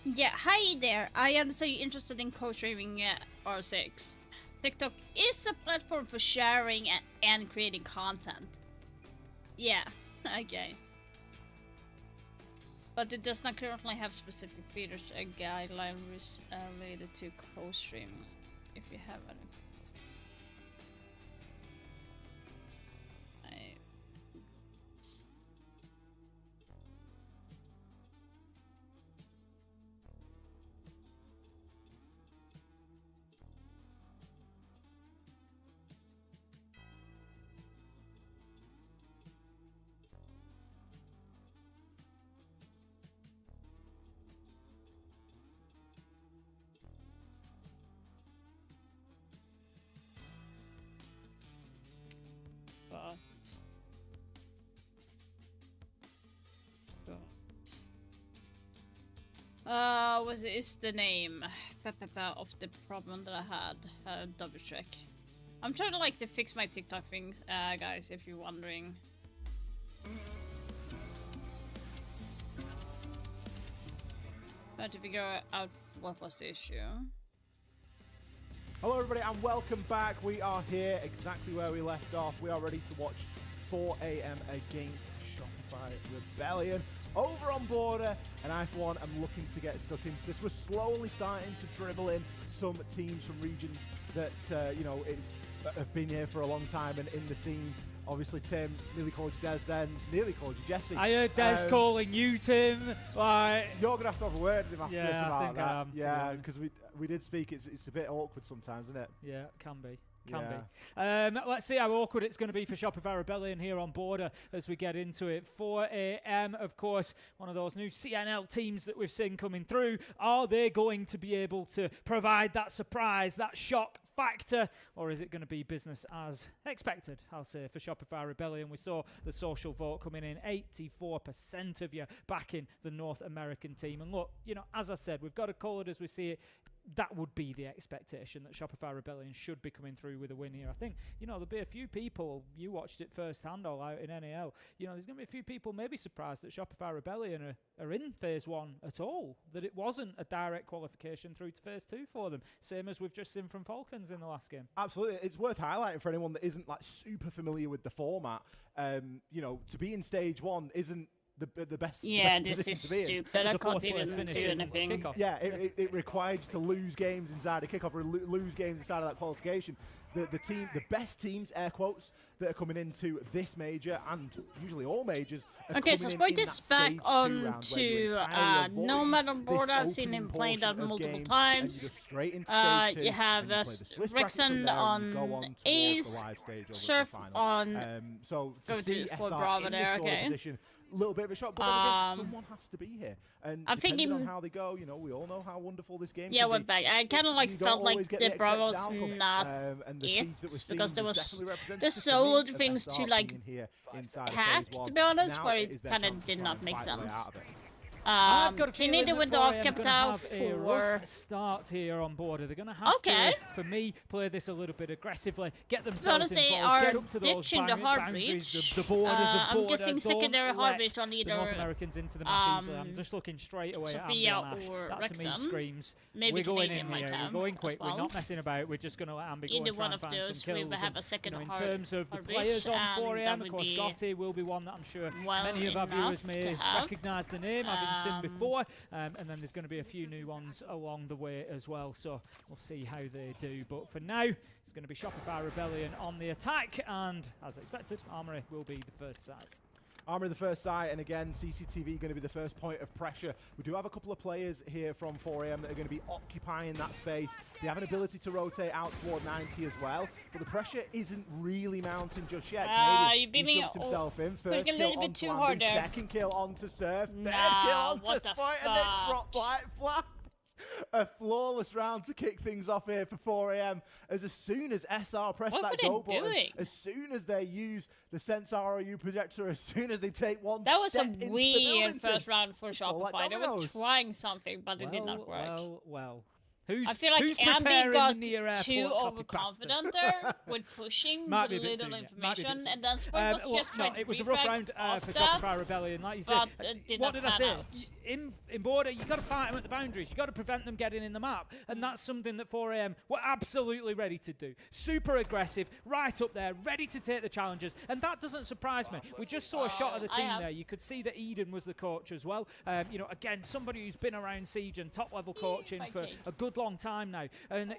Yeah, hi there. I understand you're interested in co-streaming R6. TikTok is a platform for sharing and creating content. Yeah, okay. But it does not currently have specific features and guidelines related to co-streaming, if you have any. What is the name of the problem that I had? Double check. I'm trying to like to fix my TikTok things, guys, if you're wondering. Trying to figure out what was the issue. Hello everybody and welcome back. We are here exactly where we left off. We are ready to watch 4 AM against Shopify Rebellion over on Border, and I for one am looking to get stuck into this. We're slowly starting to dribble in some teams from regions that have been here for a long time and in the scene. Obviously, Tim nearly called you Des, then nearly called you Jesse. I heard Des calling you Tim. Like, you're gonna have to have a word with him after this about I think that. I am, yeah, because we did speak. It's a bit awkward sometimes, isn't it? Yeah, can be. Let's see how awkward it's going to be for Shopify Rebellion here on Border as we get into it. 4 AM, of course, one of those new CNL teams that we've seen coming through. Are they going to be able to provide that surprise, that shock factor, or is it going to be business as expected? I'll say for Shopify Rebellion, we saw the social vote coming in, 84% of you backing the North American team. And look, as I said, we've got it coloured as we see it. That would be the expectation, that Shopify Rebellion should be coming through with a win here. I think, there'll be a few people, you watched it firsthand all out in NAL, there's going to be a few people maybe surprised that Shopify Rebellion are in Phase 1 at all, that it wasn't a direct qualification through to Phase 2 for them, same as we've just seen from Falcons in the last game. Absolutely. It's worth highlighting for anyone that isn't super familiar with the format. To be in Stage 1 isn't the best. Yeah, the best this is to be in. stupid. I can't even do anything. Yeah, it required you to lose games inside a kickoff or lose games inside of that qualification. The best teams, air quotes, that are coming into this major and usually all majors. Okay, so Sport is back on to Nomad on board. I've seen him play that multiple times. You have Rexon on Ace, Surf on so go see to for SR Bravo in there, this sort of okay. position, a little bit of a shock, but then again, someone has to be here. And I'm depending thinking, on how they go, we all know how wonderful this game yeah, can we're be. back. I kind of like You don't felt like always get the the Bravos expected outcome. not And the it, siege that we've seen because there was definitely represents the for solo me of things SR to like being here inside of hack, Phase to 1. be honest, Now where it is it their kind chance of to did try not and make fight their way sense. out of it. I've got a He feeling needed that with the 4AM off are kept gonna out have a for rough start here on Border. They're going to have to, for me, play this a little bit aggressively, get themselves they involved, get are up to those ditching the hard boundaries, reach. the borders of I'm Border. guessing secondary Don't hard let reach on the either North Americans into the map easily. I'm just looking straight away Sophia at Ambi and Ash. or That to me Rexon. screams, Maybe we're going Canadian in might here, have we're going as quick, well. we're not messing about, we're just going to let Ambi go Either and try one and of find those, some we kills. will have And, a second in hard terms of the reach, players on and 4AM, that of would course, be Gotti will be one that I'm sure well many of our viewers enough may to have. recognise the name, having seen before, and then there's going to be a few new ones along the way as well, so we'll see how they do. But for now, it's going to be Shopify Rebellion on the attack, and as expected, Armory will be the first site. Armory the first site, and again, CCTV going to be the first point of pressure. We do have a couple of players here from 4AM that are going to be occupying that space. They have an ability to rotate out toward 90 as well, but the pressure isn't really mounting just yet. You beat me. He's jumped himself in. First a kill little bit onto too Ambi, hard there. second kill onto Surf, third Nah, kill onto what the Spite, and then fuck? drop like flat. A flawless round to kick things off here for 4AM. As soon as SR press What that were they go button, doing? as soon as they use the Sensor ROU projector, as soon as they take one That was step a into the weird building, first round for all like Shopify. They were dominoes. trying something, but it did not work. Well. Who's, I feel like who's Ambi preparing got the near airport too copy overconfident there with pushing Might with be a bit little soon, yeah. Might be a bit information, soon. and then Sport was look, just trying to it was a rough refrag round off for that, Shopify Rebellion, like you said. but it did What not did I pan say? out. in border, you got to fight them at the boundaries. You got to prevent them getting in the map, and that's something that 4AM were absolutely ready to do. Super aggressive, right up there, ready to take the challenges, and that doesn't surprise me. We just saw a shot of the team there. You could see that Eden was the coach as well. You know, again, somebody who's been around Siege and top-level coaching for a good long time now, and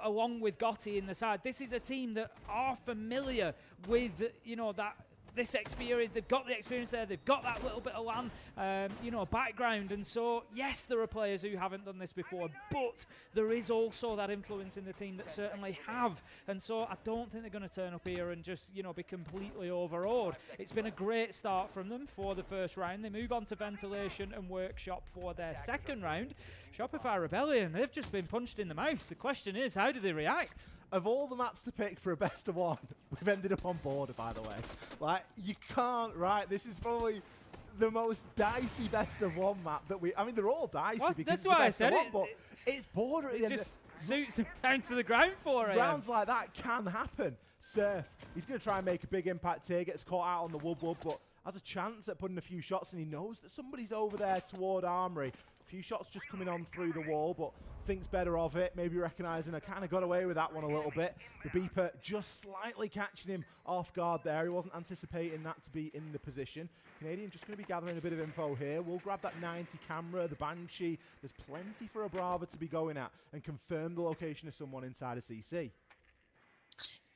along with Gotti in the side, this is a team that are familiar with, you know, this experience. They've got the experience there. They've got that little bit of LAN, you know, background. And so, yes, there are players who haven't done this before, but there is also that influence in the team that certainly have. And so I don't think they're going to turn up here and just, you know, be completely overawed. It's been a great start from them for the first round. They move on to Ventilation and Workshop for their second round. Shopify Rebellion, they've just been punched in the mouth. The question is, how do they react? Of all the maps to pick for a best of one, we've ended up on Border, by the way. Like, you can't, right? This is probably the most dicey best of one map that I mean, they're all dicey because that's it's why the best I said of one, it. but it's Border at the It end. just suits him down to the ground for it. Rounds like that can happen. Surf, he's going to try and make a big impact here, gets caught out on the wood, but has a chance at putting a few shots, and he knows that somebody's over there toward Armory. A few shots just coming on through the wall, but thinks better of it, maybe recognising I kind of got away with that one a little bit. The beeper just slightly catching him off guard there. He wasn't anticipating that to be in the position. Canadian just going to be gathering a bit of info here. We'll grab that 90 camera, the Banshee. There's plenty for a Brava to be going at and confirm the location of someone inside of CC.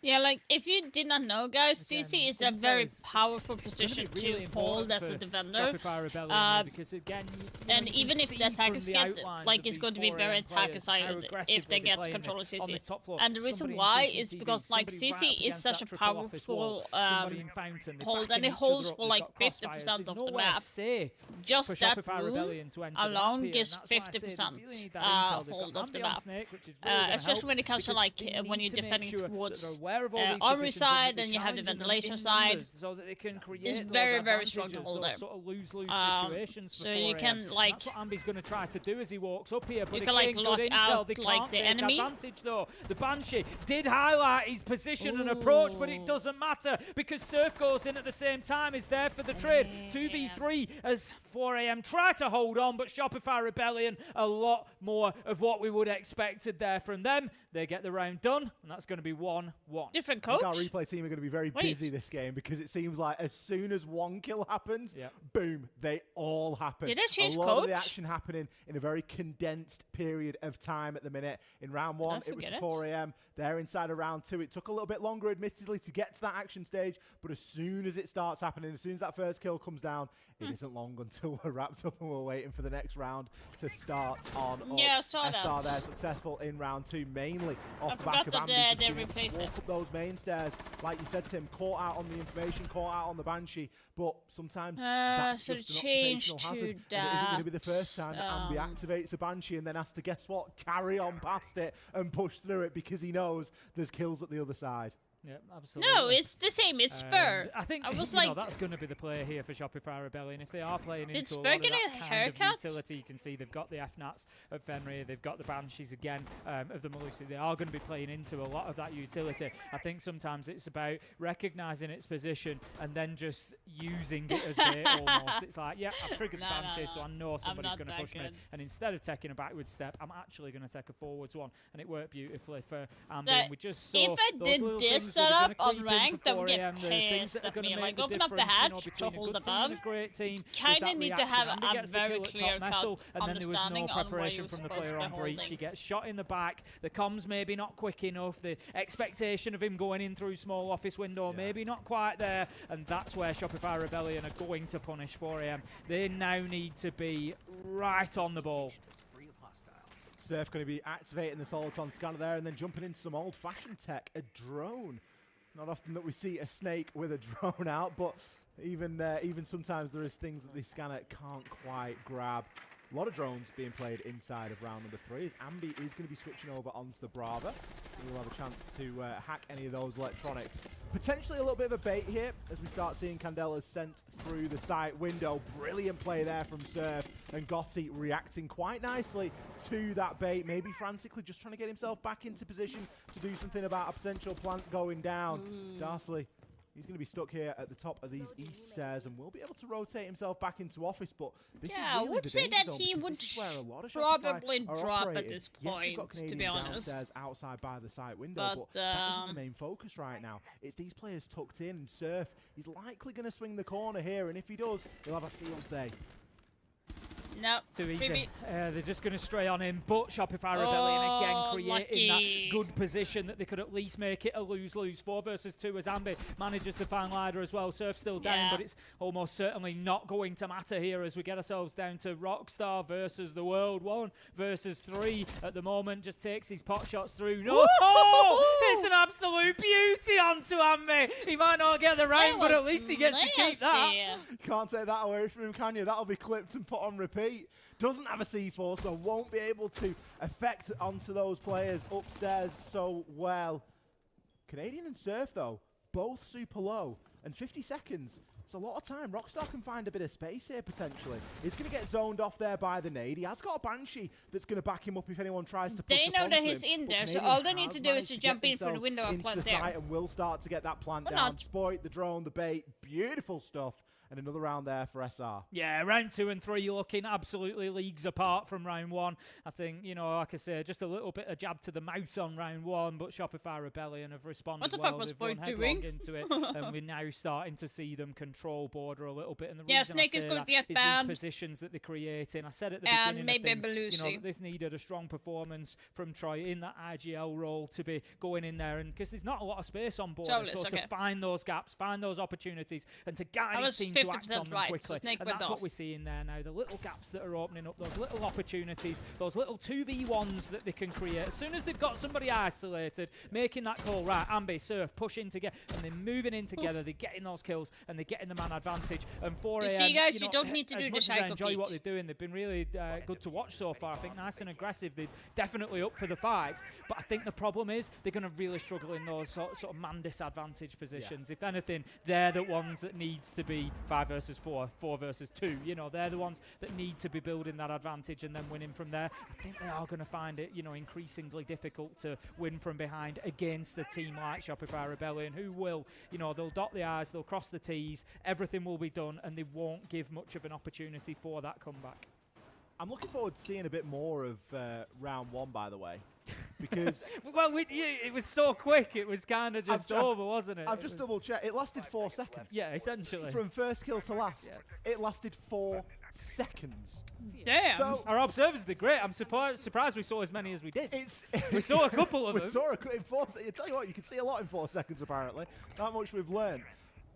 Yeah, like, if you did not know, guys, CC is a very powerful position to hold as a defender. Because again, and even if the attackers get, like, it's going to be very attacker-sided if they get control of CC. And the reason why is because, like, CC is such a powerful hold, and it holds for, like, 50% of the map. Just that room alone gives 50% hold of the map. Especially when it comes to, like, when you're defending towards Armory side, and you have the Ventilation side. So that they can create it's very, very strong to those hold there. Sort of lose-lose situations. So you can, like, that's what Ambi's going to try to do as he walks up here. But you can, like, lock out, they like, can't the take enemy. Advantage, though. The Banshee did highlight his position and approach, but it doesn't matter because Surf goes in at the same time. Is there for the trade. 2v3 as 4AM try to hold on, but Shopify Rebellion, a lot more of what we would have expected there from them. They get the round done, and that's going to be 1-1. Different coach. Our replay team are going to be very busy this game because it seems like as soon as one kill happens, boom, they all happen. Did they change a lot coach? of the action happening in a very condensed period of time at the minute. In round one, it was 4AM. They're inside of round two. It took a little bit longer, admittedly, to get to that action stage, but as soon as it starts happening, as soon as that first kill comes down, it isn't long until we're wrapped up and we're waiting for the next round to start on. Yeah, I saw SR that. there, successful in round two, mainly off the forgot back of that Ambi just they being able to replaced walk it. up those main stairs. Like you said, Tim, caught out on the information, caught out on the Banshee, but sometimes that's so just an change occupational hazard. to And it isn't going to be the that, first time that Ambi activates a Banshee and then has to, guess what, carry on past it and push through it because he knows there's kills at the other side. Yeah, absolutely. No, it's the same. It's Spur. I think I was you know, like, that's going to be the play here for Shopify Rebellion. If they are playing into It's a lot Spur of getting that a kind haircut? of utility, you can see they've got the FNATs of Fenrir, they've got the Banshees again of the Malusi. They are going to be playing into a lot of that utility. I think sometimes it's about recognising its position and then just using it as bait almost. It's like, yeah, I've triggered the Banshee, so I know somebody's going to push me. And instead of taking a backwards step, I'm actually going to take a forwards one. And it worked beautifully for Ambi. And we just saw if I those did little this things that are setup gonna on creep in rank, for that would get 4AM, the things that are pissed going at to me. make Like, the open up the difference, hatch to between a hold good team above. and a great team. Kinda There's that need to have reaction. Ambi a gets the very kill at top clear-cut metal, and then there was no understanding on where preparation you're from the supposed player to on be breach. holding. He gets shot in the back. The comms maybe not quick enough. The expectation of him going in through small office window maybe not quite there, and that's where Shopify Rebellion are going to punish 4AM. They now need to be right on the ball. Surf going to be activating the Soliton scanner there and then jumping into some old-fashioned tech, a drone. Not often that we see a snake with a drone out, but even sometimes there is things that the scanner can't quite grab. A lot of drones being played inside of round number 3 as Ambi is going to be switching over onto the Brava. We'll have a chance to hack any of those electronics. Potentially a little bit of a bait here as we start seeing Candelas sent through the site window. Brilliant play there from Surf, and Gotti reacting quite nicely to that bait. Maybe frantically just trying to get himself back into position to do something about a potential plant going down. Darsley He's going to be stuck here at the top of these east stairs and will be able to rotate himself back into office, but this is I really would the say danger that zone he because would this is where a lot of Shopify probably are drop at operating. this Yes, they've got point, to be Canadian honest. downstairs outside by the site window, but that isn't the main focus right now. It's these players tucked in, and Surf, he's likely going to swing the corner here, and if he does, he'll have a field day. No, too easy. They're just going to stray on him, but Shopify Rebellion again creating that good position that they could at least make it a lose-lose. 4 versus 2 as Ambi manages to find Lider as well. Surf still down, but it's almost certainly not going to matter here as we get ourselves down to Rockstar versus the World. 1 versus 3 at the moment. Just takes his pot shots through. No, it's an absolute beauty onto Ambi. He might not get the round, but at least he gets to keep that. Can't take that away from him, can you? That'll be clipped and put on repeat. Doesn't have a C4, so won't be able to affect onto those players upstairs so well. Canadian and Surf, though, both super low. And 50 seconds, it's a lot of time. Rockstar can find a bit of space here, potentially. He's going to get zoned off there by the nade. He has got a Banshee that's going to back him up if anyone tries to push They up know onto that he's him. in But there, so Canadian all they need has to do is managed to get jump in from the themselves window and into plant the there. site and will start to get that plant Or down. not. Exploit the drone, the bait. Beautiful stuff. And another round there for SR. Yeah, round 2 and 3 looking absolutely leagues apart from round 1. I think, you know, like I say, just a little bit of jab to the mouth on round 1, but Shopify Rebellion have responded What the well. fuck was They've run Void headlong doing? into it, and we're now starting to see them control border a little bit. And the Yeah, reason Snake I is say going that to get is banned. these positions that they're creating. I said at the And beginning maybe of things, you know, Belushi. this needed a strong performance from Troy in that IGL role to be going in there, and because there's not a lot of space on border, Totally, so okay. to find those gaps, find those opportunities, and to guide I his was team to act 50% on them right, so quickly. Snake And went that's off. what we're seeing there now. The little gaps that are opening up, those little opportunities, those little 2v1s that they can create. As soon as they've got somebody isolated, making that call, right, Ambi, Surf, pushing together, and they're moving in together, they're getting those kills, and they're getting the man advantage. And 4 You AM, see, guys, you you know, don't need to as do the much as I psycho enjoy peek. what they're doing, they've been really good to watch so far. I think nice and aggressive. They're definitely up for the fight. But I think the problem is they're going to really struggle in those sort of man disadvantage positions. If anything, they're the ones that needs to be 5 versus 4, 4 versus 2. You know, they're the ones that need to be building that advantage and then winning from there. I think they are going to find it, you know, increasingly difficult to win from behind against a team like Shopify Rebellion, who will, you know, they'll dot the I's, they'll cross the T's, everything will be done, and they won't give much of an opportunity for that comeback. I'm looking forward to seeing a bit more of round 1, by the way, because well, it was so quick. It was kind of just over, wasn't it? I've just double checked. It lasted 4 seconds. Yeah, essentially. From first kill to last, it lasted 4 seconds. Damn. So our observers did great. I'm surprised we saw as many as we did. We saw a couple of them. We saw in 4 seconds. I tell you what, you can see a lot in 4 seconds apparently. Not much we've learned.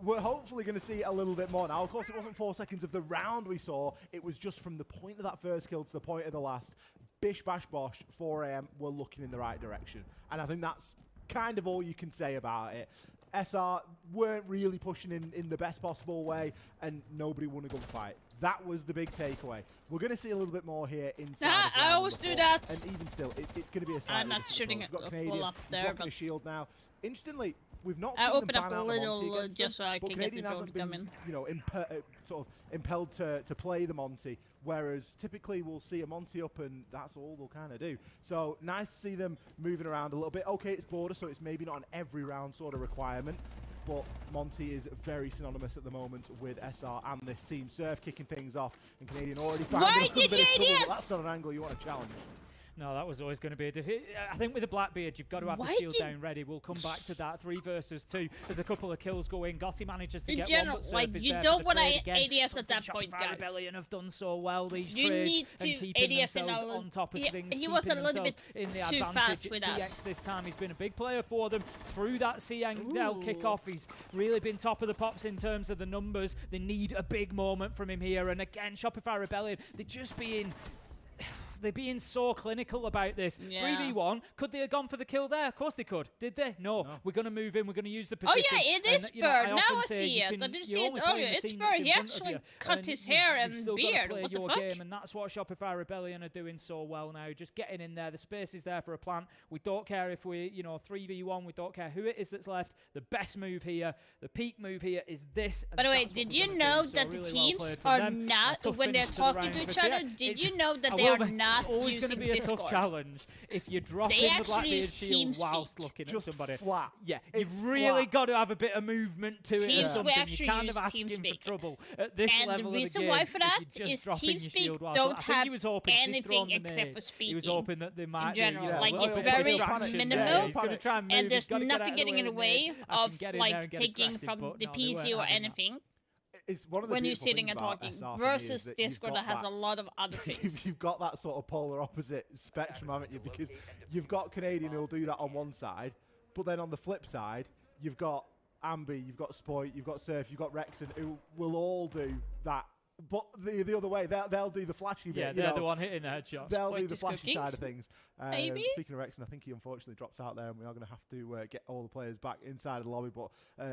We're hopefully going to see a little bit more. Now, of course, it wasn't 4 seconds of the round we saw. It was just from the point of that first kill to the point of the last. Bish, bash, bosh, 4 AM, we're looking in the right direction. And I think that's kind of all you can say about it. SR weren't really pushing in the best possible way, and nobody won a gunfight. That was the big takeaway. We're going to see a little bit more here inside. of I round always number do 4. that. And even still, it's going to be a slightly I'm not different shooting approach. We've got it full Canadian, up he's there, rocking but a shield now. Interestingly, we've not I seen them open up ban a out the Monty little against just them, so I but can get the Canadian hasn't drone been, coming. you know, sort of impelled to play the Monty, whereas typically we'll see a Monty up and that's all they'll kind of do. So nice to see them moving around a little bit. Okay, it's border, so it's maybe not an every round sort of requirement, but Monty is very synonymous at the moment with SR and this team. Surf kicking things off, and Canadian already found Why a little did bit of you trouble, ADS? but that's not an angle you want to challenge. No, that was always going to be a I think with the Blackbeard, you've got to have Why the shield did- down ready. We'll come back to that. 3 versus 2. There's a couple of kills going. Gotti manages to In get general, one, but Surf like, is you there don't for the wanna trade again. ADS at that Something point, Shopify guys. Rebellion have done so well, these You trades, need and to keeping ADS in themselves a on top of he- things. he was a keeping little bit themselves in the too advantage. fast It's with that. TX this time. He's been a big player for them through that Siangdel Ooh. kickoff. He's really been top of the pops in terms of the numbers. They need a big moment from him here. And again, Shopify Rebellion, they're just being... They're being so clinical about this. Yeah. 3v1, could they have gone for the kill there? Of course they could. Did they? No. We're going to move in. We're going to use the Oh position. yeah, it is And, you know, Bird. I Now often I say see you it. can- I didn't you're see it only playing earlier. the It's team that's Bird. in He front of actually you, cut and his hair you've and still gotta beard. play What the your fuck? game, and that's what Shopify Rebellion are doing so well now. Just getting in there. The space is there for a plant. We don't care if we, 3v1. We don't care who it is that's left. The best move here, the peak move here is this. and By the way, that's what did we're you gonna know do. So that the really well teams played from are them. A not, tough when they're finish to the talking round, to each but yeah, other, did it's- you know that I they will are be- not not always going to using be a Discord. tough challenge if you're dropping They the actually Blackbeard use shield whilst TeamSpeak. looking Just at somebody. flat. Yeah, It's you've really flat. got to have a bit of movement to it or Teams- we something. actually You're kind use of asking for TeamSpeak. trouble at this And level the reason of the game. why for that if you're just is dropping your TeamSpeak shield whilst don't I think have he was hoping 'cause he'd anything thrown the except nade. for speaking. He was hoping that they might in general, be, like a it's little bit of very distraction minimal, there. He's gonna try and move. and there's He's gotta get out nothing of the getting in the way way I can of get in there like and get taking aggressive, from but the no, they weren't PC or having that. anything. It's one of the When you're beautiful sitting things and about talking SR for me is versus that you've Discord got that has that- a lot of other things. You've got that sort of polar opposite spectrum, haven't you? Because you've got Canadian who'll do that on one side, but then on the flip side, you've got Ambi, you've got Spoit, you've got Surf, you've got Rexon, who will all do that. But the other way, they'll do the flashy bit. Yeah, you they're know. the one hitting the headshots. They'll Spoit do the is flashy cooking. side of things. Maybe. Speaking of Rexon, I think he unfortunately drops out there, and we are going to have to get all the players back inside of the lobby. But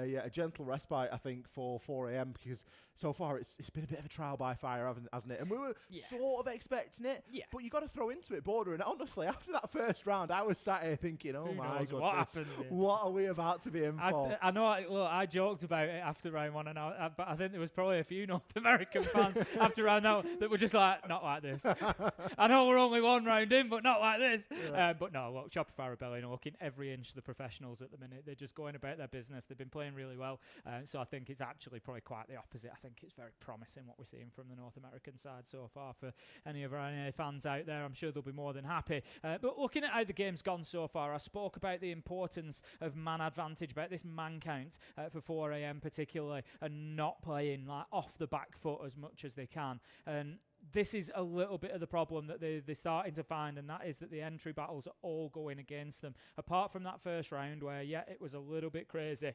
yeah, a gentle respite, I think, for 4 a.m. because so far it's been a bit of a trial by fire, hasn't it? And we were sort of expecting it, but you got to throw into it, Border. And honestly, after that first round, I was sat here thinking, oh Who my knows goodness, what happened here? what are we about to be in for? I know. I joked about it after round one, but I think there was probably a few North American fans after round that were just like, not like this. I know we're only one round in, but not like this. But no, look, Shopify Rebellion are looking every inch the professionals at the minute. They're just going about their business. They've been playing really well. So I think it's actually probably quite the opposite. I think it's very promising what we're seeing from the North American side so far. For any of our NA fans out there, I'm sure they'll be more than happy. But looking at how the game's gone so far, I spoke about the importance of man advantage, about this man count for 4 a.m. particularly, and not playing like off the back foot as much as they can. And this is a little bit of the problem that they're starting to find, and that is that the entry battles are all going against them. Apart from that first round where, yeah, it was a little bit crazy.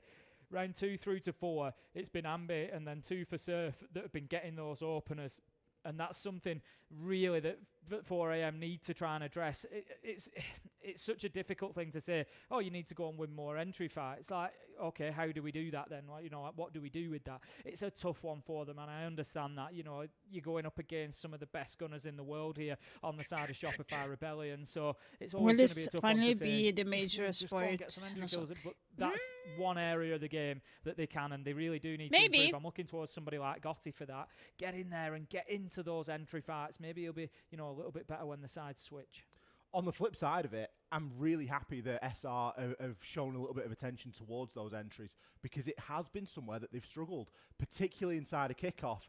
Round 2 through to 4, it's been Ambi and then 2 for Surf that have been getting those openers. And that's something really that 4 a.m. need to try and address. It's such a difficult thing to say, oh, you need to go and win more entry fights. Like, okay, how do we do that then? Like, what do we do with that? It's a tough one for them, and I understand that. You're going up against some of the best gunners in the world here on the side of Shopify Rebellion, so it's always going to be a tough one to say. Finally be the major just go and sport. get some entry kills. But that's one area of the game that they can, and they really do need Maybe. to improve. I'm looking towards somebody like Gotti for that. Get in there and get into those entry fights. Maybe he'll be, a little bit better when the sides switch. On the flip side of it, I'm really happy that SR have shown a little bit of attention towards those entries, because it has been somewhere that they've struggled, particularly inside a kickoff.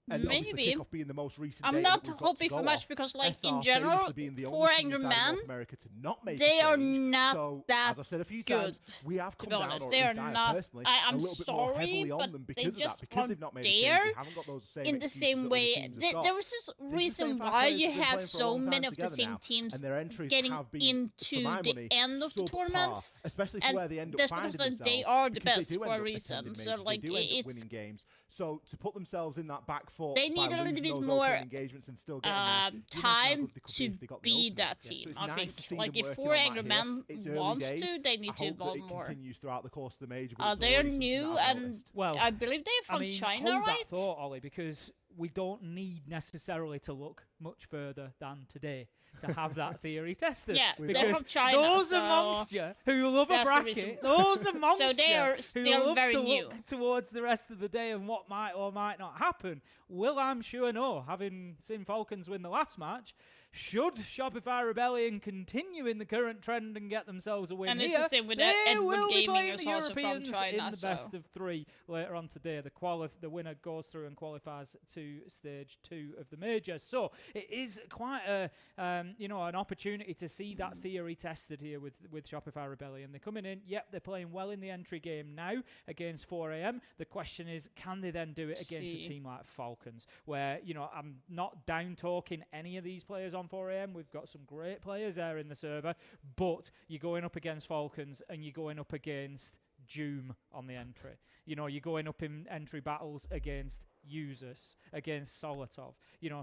And obviously Maybe. kickoff being the most recent I'm date not that we've got hoping to for go much off. because, like, SR in general, famously being the for only team Angry inside of Man, North America to not make they a are change. not So, that as I've said a few good, times, we have to come be down, honest. or They at are least I have not. personally, I'm a little bit more sorry, heavily but on them they because of that, just because they've not made a change. there They haven't got those same in the excuses same that other way. teams have got. There was this These are the reason same fast why players you who've been have playing for a so long many time of the together same now, teams and their entries getting have been, for into my the money, end of the subpar, tournaments. especially for And where they end up that's finding because themselves. they are the because best they do for end a up reason. attending So, majors, like, they do end up it's winning games. So to put themselves in that back foot, they by need a little losing bit those more opening engagements and still getting there, you mentioned how time good they could to if they got the be openers. that So team. it's I nice think, to see like, them if working 4 on that Angry here. Men It's early wants days. to, they need I to hope that involve it more. continues throughout the course of the major. but it's They are already something new, that I've and noticed. Well, I believe they're from China, hold right? that thought, Ollie, because we don't need necessarily to look much further than today to have that theory tested. Yeah, they're because from China, those so amongst you who love a that's the reason. bracket, those amongst So they you are who still love very to new. look towards the rest of the day and what might or might not happen, will, I'm sure, know, having seen Falcons win the last match, should Shopify Rebellion continue in the current trend and get themselves a win And it's here, the same with they Edward will be Gaming, playing who's the also from Europeans China, in the so- best of 3 later on today. The winner goes through and qualifies to stage 2 of the major. So it is quite a an opportunity to see that theory tested here with Shopify Rebellion. They're coming in, yep, they're playing well in the entry game now against 4 a.m. The question is, can they then do it against a team like Falcons, where I'm not down talking any of these players on 4 a.m. We've got some great players there in the server, but you're going up against Falcons and you're going up against Doom on the entry. You're going up in entry battles against Users, against Solotov,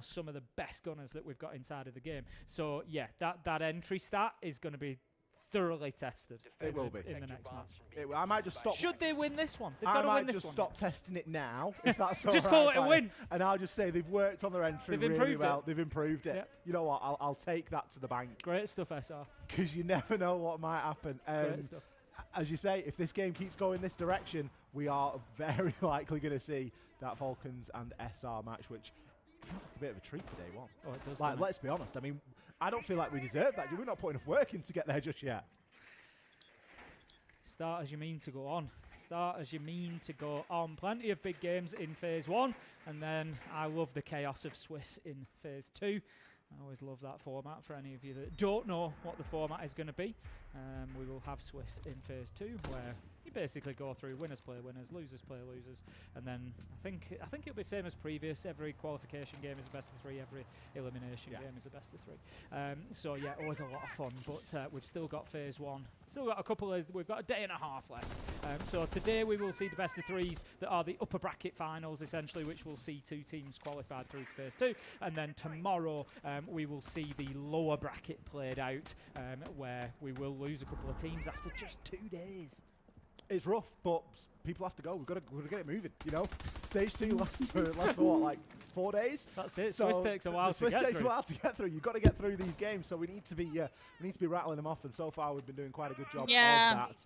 some of the best gunners that we've got inside of the game. So yeah, that entry stat is going to be thoroughly tested. It will be in the next match. I might just stop. Should they win this one? They've I got to might win this just one. stop testing it now, if that's all Just right, call it a Brian. win. And I'll just say they've worked on their entry They've really improved well. it. They've improved it. Yep. You know what? I'll take that to the bank. Great stuff, SR. Because you never know what might happen. Great stuff. As you say, if this game keeps going this direction, we are very likely going to see that Falcons and SR match, which feels like a bit of a treat for day one. Oh, it does. Like, doesn't it? let's be honest. I mean, I don't feel like we deserve that. We're not putting enough work in to get there just yet. Start as you mean to go on. Start as you mean to go on. Plenty of big games in Phase 1, and then I love the chaos of Swiss in Phase 2. I always love that format. For any of you that don't know what the format is going to be, we will have Swiss in Phase 2, where you basically go through winners play winners, losers play losers, and then I think it'll be the same as previous. Every qualification game is a best of 3. Every elimination game is a best of 3. So yeah, always a lot of fun. But we've still got Phase 1. Still got we've got a day and a half left. So today we will see the best of 3s that are the upper bracket finals, essentially, which will see 2 teams qualified through to Phase 2. And then tomorrow we will see the lower bracket played out, where we will lose a couple of teams after just 2 days. It's rough, but people have to go. We've got to get it moving. You know, Stage 2 lasts for what, like 4 days. That's it. So Swiss takes a while to Swiss get takes through. a while to get through. You've got to get through these games, so we need to be rattling them off. And so far, we've been doing quite a good job of that.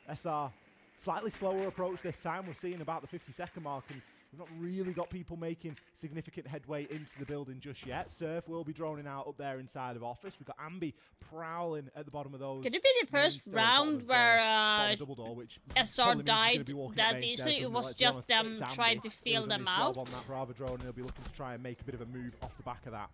SR slightly slower approach this time. We're seeing about the 50-second mark, and we've not really got people making significant headway into the building just yet. Surf will be droning out up there inside of office. We've got Ambi prowling at the bottom of those. Could it be the first round where double door, which SR died that easily? It was just them trying to feel them out. On that Brava drone, and he'll be looking to try and make a bit of a move off the back of that.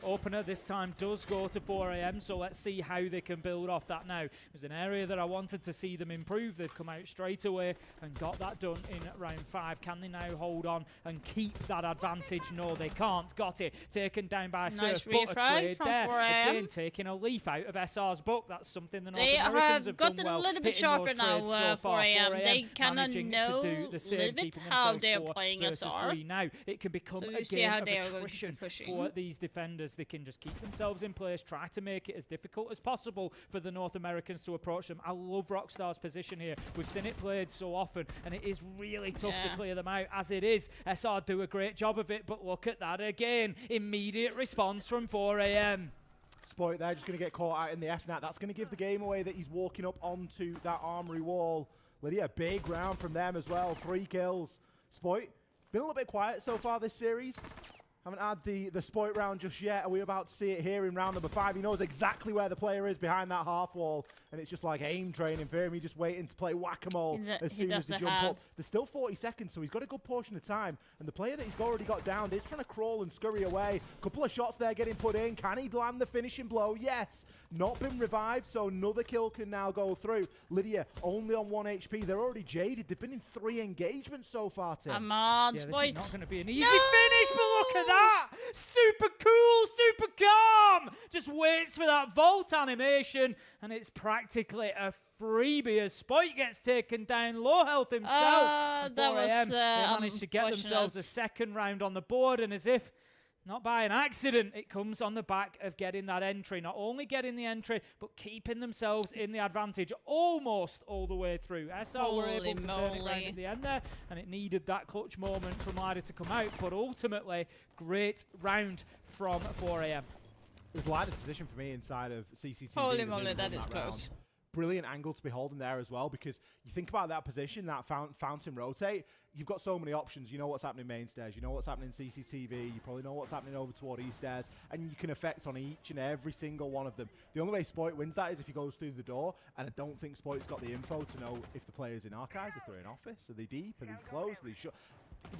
Opener this time does go to 4 AM, so let's see how they can build off that now. It was an area that I wanted to see them improve. They've come out straight away and got that done in round 5. Can they now hold on and keep that advantage? No, they can't. Got it. Taken down by Surf, but a trade there. Again, taking a leaf out of SR's book. That's something the North Americans have got done a well. little bit sharper now, so 4 AM. They kind of know to do the same, a little bit how they're playing SR. 3. Now it can become So a see game how of they are going to attrition keep pushing. for these defenders. They can just keep themselves in place, try to make it as difficult as possible for the North Americans to approach them. I love Rockstar's position here. We've seen it played so often, and it is really tough to clear them out as it is. SR do a great job of it, but look at that again. Immediate response from 4 AM. Spoit there, just going to get caught out in the FNAT. That's going to give the game away that he's walking up onto that armory wall. Lydia, big round from them as well. 3 kills. Spoit, been a little bit quiet so far this series. Haven't had the Spoit round just yet. Are we about to see it here in round number 5? He knows exactly where the player is behind that half wall, and it's just like aim training for him. He's just waiting to play whack-a-mole as soon as they jump up. There's still 40 seconds, so he's got a good portion of time, and the player that he's already got down is trying to crawl and scurry away. Couple of shots there getting put in. Can he land the finishing blow? Yes. Not been revived, so another kill can now go through. Lydia only on 1 HP. They're already jaded. They've been in 3 engagements so far, Tim. Come on, Spoit. This is not going to be an easy finish, but look at that! Super cool, super calm! Just waits for that vault animation, and it's practically a freebie as Spoit gets taken down, low health himself. That was they managed to get themselves a second round on the board, and as if not by an accident, it comes on the back of getting that entry. Not only getting the entry, but keeping themselves in the advantage almost all the way through. SR were able to turn it around at the end there, and it needed that clutch moment from Lida to come out, but ultimately, great round from 4 AM. It was Lida's position for me inside of CCTV. Holy moly, that is close. Brilliant angle to be holding there as well, because you think about that position, that fountain rotate, you've got so many options. You know what's happening main stairs, you know what's happening CCTV, you probably know what's happening over toward east stairs, and you can affect on each and every single one of them. The only way Spoit wins that is if he goes through the door, and I don't think Spoit's got the info to know if the player's in archives, if they're in office, are they deep, are they close, are they short.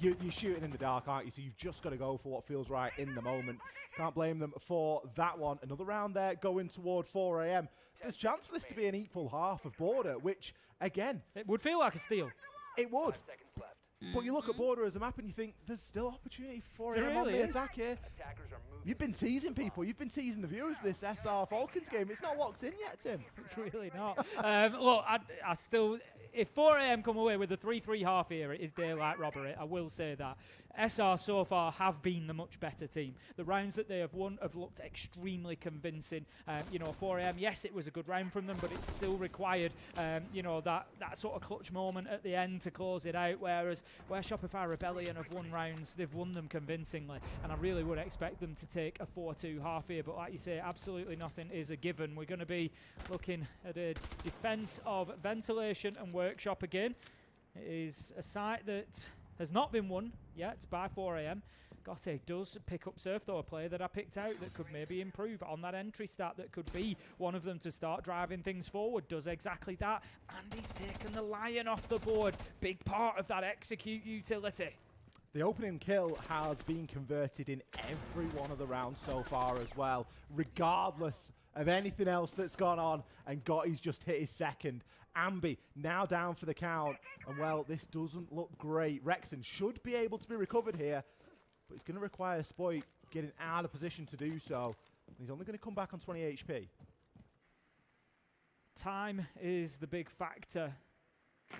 You're shooting in the dark, aren't you? So you've just got to go for what feels right in the moment. Can't blame them for that one. Another round there going toward 4 AM. There's chance for this to be an equal half of Border, which, again... It would feel like a steal. It would. But you look at Border as a map and you think, there's still opportunity for 4 AM on the attack here. You've been teasing people. You've been teasing the viewers for this SR Falcons game. It's not locked in yet, Tim. It's really not. Look, I still... If 4 AM come away with a 3-3 half here, it is daylight robbery. I will say that. SR so far have been the much better team. The rounds that they have won have looked extremely convincing. 4 AM, yes, it was a good round from them, but it still required, that sort of clutch moment at the end to close it out. Whereas where Shopify Rebellion have won rounds, they've won them convincingly. And I really would expect them to take a 4-2 half here. But like you say, absolutely nothing is a given. We're going to be looking at a defense of Ventilation and Workshop again. It is a site that has not been won yet by 4 AM. Gotti does pick up Surf, though, a player that I picked out that could maybe improve on that entry stat, that could be one of them to start driving things forward. Does exactly that, and he's taken the Lion off the board. Big part of that execute utility. The opening kill has been converted in every one of the rounds so far as well, regardless of anything else that's gone on, and Gotti's just hit his second. Ambi now down for the count, and well, this doesn't look great. Rexon should be able to be recovered here, but it's going to require Spoit getting out of position to do so. He's only going to come back on 20 HP. Time is the big factor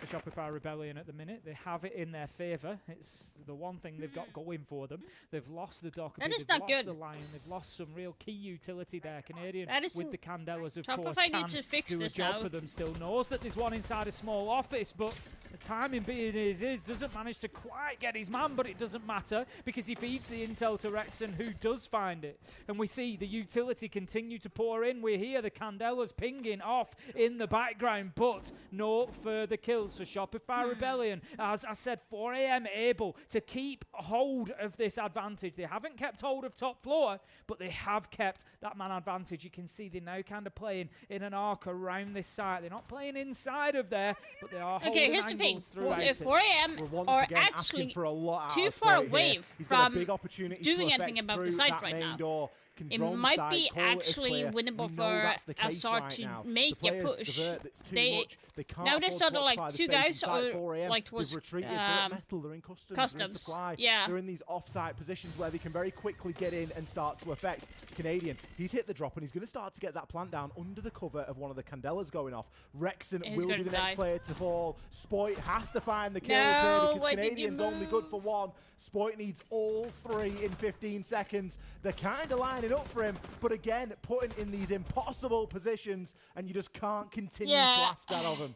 for Shopify Rebellion at the minute. They have it in their favour. It's the one thing they've got going for them. They've lost the Dokkaebi, That is they've not lost good. the Lion, they've lost some real key utility there. Canadian That is with the Candelas, of Shopify course, need can to fix do a this job now. for them. Still knows that there's one inside a small office, but the timing being is doesn't manage to quite get his man, but it doesn't matter because he feeds the intel to Rexon, who does find it. And we see the utility continue to pour in. We hear the Candelas pinging off in the background, but no further kills for Shopify Rebellion. As I said, 4 AM able to keep hold of this advantage. They haven't kept hold of top floor, but they have kept that man advantage. You can see they're now kind of playing in an arc around this site. They're not playing inside of there, but they are holding Here's the thing. angles throughout If it. 4 AM We're once are again asking actually for a lot out too of far Spoit away here. He's got a from big opportunity doing to anything affect about the through site that right main now. door. Can It drone might side, be call it as actually clear. winnable We know for that's the case SR right to now. make The a players push. divert, that's too They much. They can't now there's afford sort to of like occupy the two space guys inside or 4 AM. like They've was retreated. They're at metal. They're in customs. They're in supply. Yeah. They're in these off-site positions where they can very quickly get in and start to affect Canadian. He's hit the drop and he's going to start to get that plant down under the cover of one of the Candelas going off. Rexon He's will gonna be the die. next player to fall. Spoit has to find the kills No, here because why did you Canadian's only good for one. Spoit needs all three in 15 seconds. They're kind of lining up for him, but again, putting in these impossible positions, and you just can't continue to ask that of him.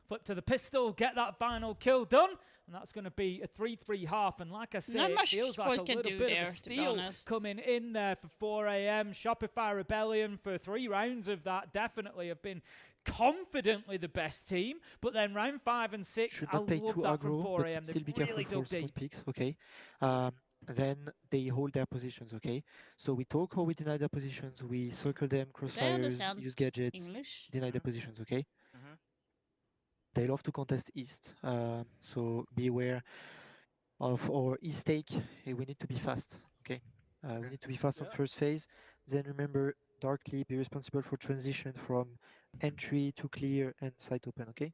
Flip to the pistol, get that final kill done, and that's going to be a 3-3 half. And like I say, Not it much feels like a Spoit can little do bit there, of a to be steal honest. coming in there for 4 AM. Shopify Rebellion for 3 rounds of that definitely have been confidently the best team, but then round 5 and 6, Should I not play love too that from aggro, 4 but AM. still They've be careful really for dug spawn deep. picks, okay? Then they hold their positions, okay? So we talk how we deny their positions, we circle them, crossfires, understand use gadgets, English? deny their positions, okay? They love to contest east, so be aware of our east take. Hey, we need to be fast, okay? We need to be fast on first phase. Then remember, Darkly, be responsible for transition from entry to clear and site open, okay?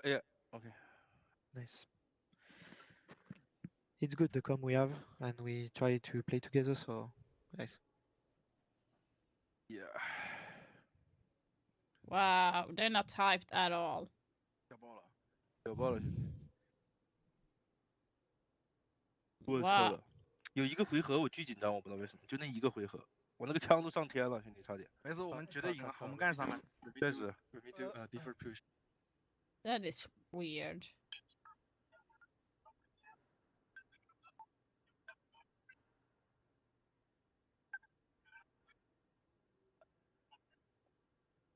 Yeah. Okay. Nice. It's good the com we have, and we try to play together, so nice. Yeah. Wow, they're not hyped at all. 有爆了。我哇操了！有一个回合我巨紧张，我不知道为什么，就那一个回合，我那个枪都上天了，兄弟，差点。没事，我们绝对赢了，我们干3万。确实。 different push. That is weird.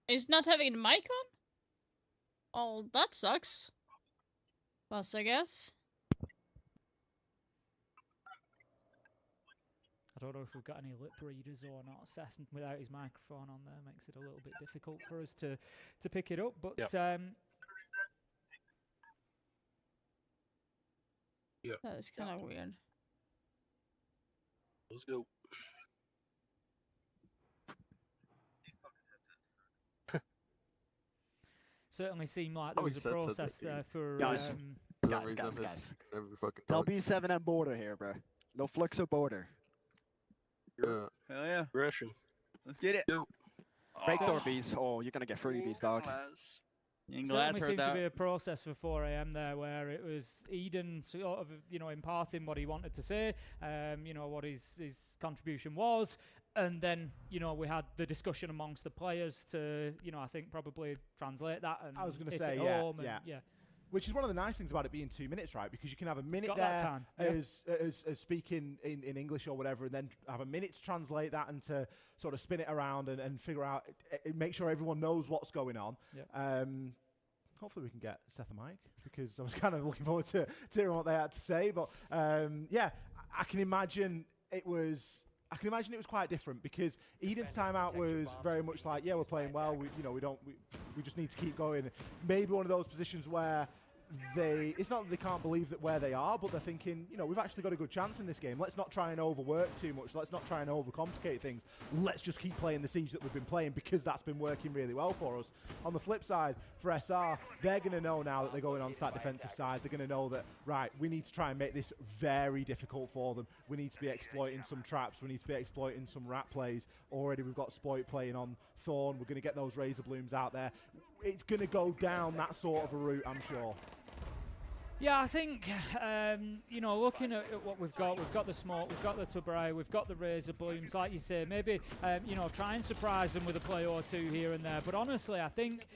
Is not having the mic on? Oh, that sucks. Plus, I guess. I don't know if we've got any lip readers or not. Seth, without his microphone on there, makes it a little bit difficult for us to pick it up. But Yep. Yeah. That is kind of weird. Let's go. certainly seemed like there was a process there for. Guys, There'll be 7M border here, bro. No Fluxo border. Yeah. Hell yeah. Aggression. Let's get it. Breakdoor bees. Oh, you're gonna get freebies, dog. Certainly seemed to be a process for 4 AM there where it was Eden sort of, imparting what he wanted to say, what his contribution was. And then, we had the discussion amongst the players to, I think probably translate that. And I was going to hit say, it yeah, home and, yeah. Which is one of the nice things about it being 2 minutes, right? Because you can have a minute Got that there time, yeah. as speaking in English or whatever, and then have a minute to translate that and to sort of spin it around and figure out, make sure everyone knows what's going on. Yep. Hopefully we can get Seth a mic, because I was kind of looking forward to hearing what they had to say. But yeah, I can imagine it was quite different because Eden's timeout was very much like, yeah, we're playing well. We just need to keep going. Maybe one of those positions where it's not that they can't believe that where they are, but they're thinking, we've actually got a good chance in this game. Let's not try and overwork too much. Let's not try and overcomplicate things. Let's just keep playing the siege that we've been playing because that's been working really well for us. On the flip side, for SR, they're going to know now that they're going onto that defensive side. They're going to know that, right, we need to try and make this very difficult for them. We need to be exploiting some traps. We need to be exploiting some rat plays. Already we've got Spoit playing on Thorn. We're going to get those Razor Blooms out there. It's going to go down that sort of a route, I'm sure. Yeah, I think, looking at what we've got the Smoke, we've got the Tubray, we've got the Razor Blooms, like you say, maybe, try and surprise them with a play or two here and there. But honestly, I think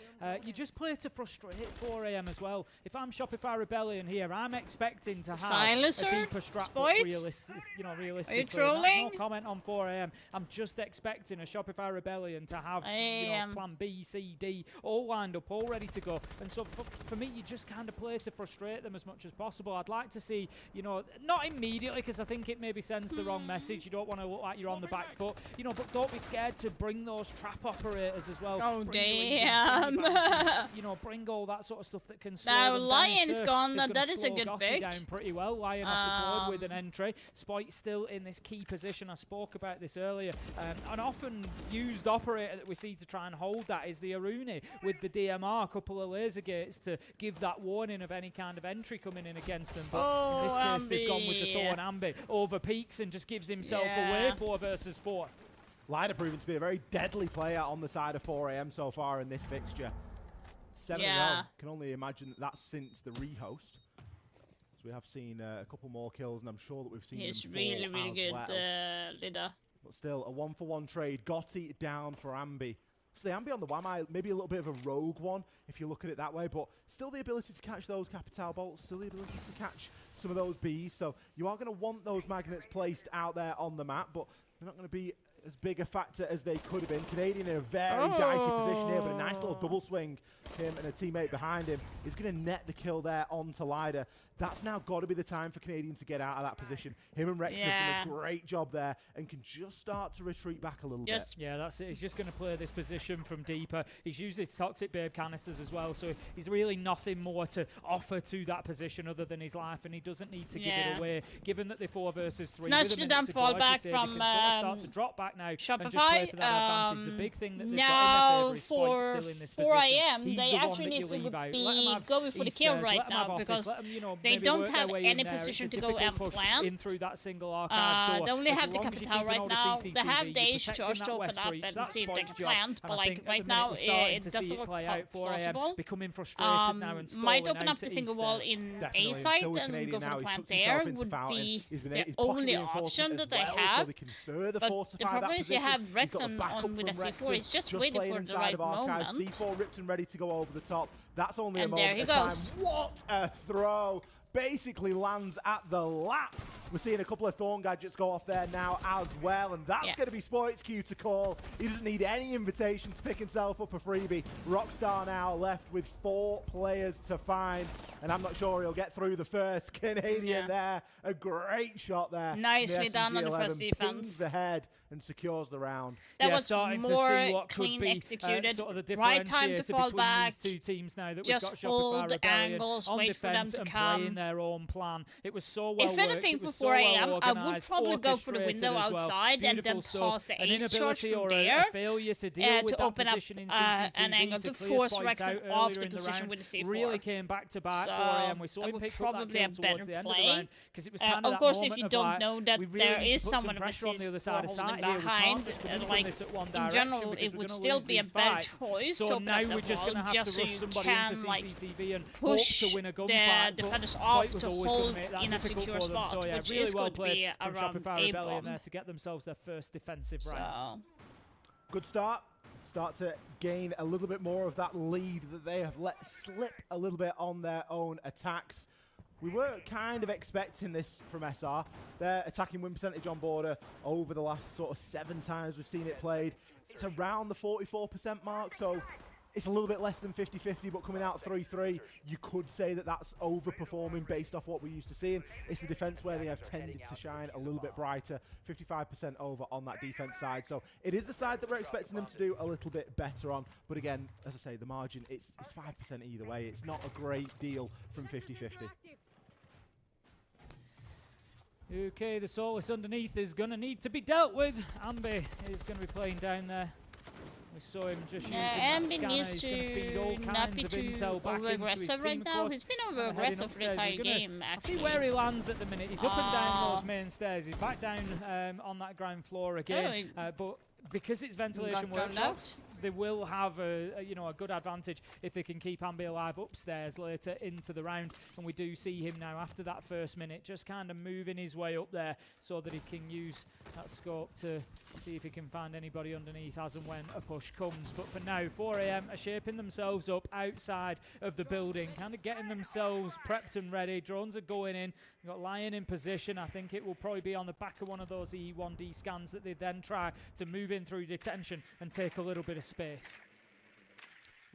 you just play to frustrate 4am as well. If I'm Shopify Rebellion here, I'm expecting to have Silencer? a deeper strat, Spoit? realistically. Are you trolling? That's no comment on 4am. I'm just expecting a Shopify Rebellion to have plan B, C, D, all lined up, all ready to go. And so for me, you just kind of play to frustrate them as much as possible. I'd like to see, not immediately, because I think it maybe sends the wrong message. You don't want to look like you're on the back foot, but don't be scared to bring those trap operators as well. Oh, bring damn. Bring all that sort of stuff that can slow Now, them down. Lion's Surf gone. gonna That is a slow good Gotti pick. down pretty well. Lion off the board with an entry. Spoit still in this key position. I spoke about this earlier. An often used operator that we see to try and hold that is the Aruni with the DMR, a couple of laser gates to give that warning of any kind of entry coming in against them. But in this case, they've gone with the Thorn Ambi over peaks and just gives himself away 4 versus 4. Lida proven to be a very deadly player on the side of 4am so far in this fixture. 7-0. Can only imagine that's since the rehost. So we have seen a couple more kills, and I'm sure that we've seen He's them really, fall really as good, well. Lida. But still, a 1-for-1 trade. Gotti down for Ambi. So the Ambi on the Wamai, maybe a little bit of a rogue one, if you look at it that way, but still the ability to catch those Capital Bolts, still the ability to catch some of those bees. So you are going to want those magnets placed out there on the map, but they're not going to be as big a factor as they could have been. Canadian in a very dicey position here, but a nice little double swing. Him and a teammate behind him is going to net the kill there onto Lida. That's now got to be the time for Canadian to get out of that position. Him and Rex have done a great job there and can just start to retreat back a little bit. Yeah, that's it. He's just going to play this position from deeper. He's used his Toxic Babe canisters as well, so he's really nothing more to offer to that position other than his life, and he doesn't need to give it away. Given that they're 4 versus 3, Nudge the dump fall back from they can sort of start to drop back now Shopify. and just play for that advantage. The big thing that they've now got in their favour is Spoit still in this 4am, position. they actually need to be going for the kill right now because they don't have any position to go and plant. In through that single archive door. They only have the As long as you Capital keep right an now. CCTV, They have you're days protecting just that to open west up breach. and That's see if they Spoit's can job. plant, And but I like think at right the now minute we're starting it to doesn't see it look play out 4am, possible. becoming frustrated now and Might stalling open out up the at single East wall Stairs. in Definitely, A and site still with and Canadian go for now, the he's plant tucked himself there into would Fountain. be He's been the he's pocket only reinforcement option as that they well, so have. they can further But fortify the problem that is you position. have He's Rex got a backup on with a from C4. He's just playing waiting for the inside right of Archive. moment. C4 ripped and ready to go over the top. That's only And a there moment he of goes. time. What a throw! Basically lands at the lap. We're seeing a couple of Thorn gadgets go off there now as well, and that's going to be Spoit's cue to call. He doesn't need any invitation to pick himself up a freebie. Rockstar now left with 4 players to find, and I'm not sure he'll get through the first. Canadian there, a great shot there. Nicely The done on the SMG-11 first pings defense. the head and secures the round. That was starting more to see what clean could be, executed. sort of the Right time to differentiator fall between back. these 2 teams now that Just we've got hold Shopify Rebellion angles, on wait for them defense to and come. playing their own plan. It was so well If worked, anything, it for was 4 so a.m., well I would organised, probably go for the orchestrated window as well. outside and then Beautiful stuff. toss the An ace charge inability from or there a failure to deal with to that open up position in CCTV an angle to clear force Spoit Rex out off earlier the in position round. with the C4. Really came back to back So 4am. We saw that him would pick up that probably kill a towards better the end of the play. round because it was kind Of that course, moment if you of don't like, know that we really there need is to put some someone pressure on with the other C4 side of holding sight them here. We behind, can't just come in from like, this at one in direction general, because it we're would gonna still lose be a these better fights. choice So to open now up we're the just wall going to have just to so rush you somebody into can, like, CCTV and hope push to win a the gunfight. defenders But off Spoit was to always gonna hold make that in a difficult secure for them. spot, So yeah, which really is well going to played be from around Shopify A Rebellion bomb. there to get themselves their first defensive round. Good start. Start to gain a little bit more of that lead that they have let slip a little bit on their own attacks. We were kind of expecting this from SR. Their attacking win percentage on border over the last sort of 7 times we've seen it played, it's around the 44% mark. So it's a little bit less than 50-50, but coming out 3-3, you could say that that's overperforming based off what we're used to seeing. It's the defense where they have tended to shine a little bit brighter, 55% over on that defense side. So it is the side that we're expecting them to do a little bit better on. But again, as I say, the margin, it's 5% either way. It's not a great deal from 50-50. Okay, the Solus underneath is going to need to be dealt with. Ambi is going to be playing down there. We saw him just using that Ambi scanner. needs He's gonna feed all to not kinds be of too intel back into his over-aggressive team, right of now. course. He's been And heading over-aggressive for the upstairs. entire We're gonna- game, I actually. see where he lands at the minute. He's up and down Ah. those main stairs. He's back down on that ground floor again. But because it's ventilation got drowned workshops, they will have a good advantage if they can keep Ambi alive upstairs later into the round. And we do see him now after that first minute just kind of moving his way up there so that he can use that scope to see if he can find anybody underneath as and when a push comes. But for now, 4am are shaping themselves up outside of the building, kind of getting themselves prepped and ready. Drones are going in. We've got Lion in position. I think it will probably be on the back of one of those E1D scans that they then try to move in through detention and take a little bit of space.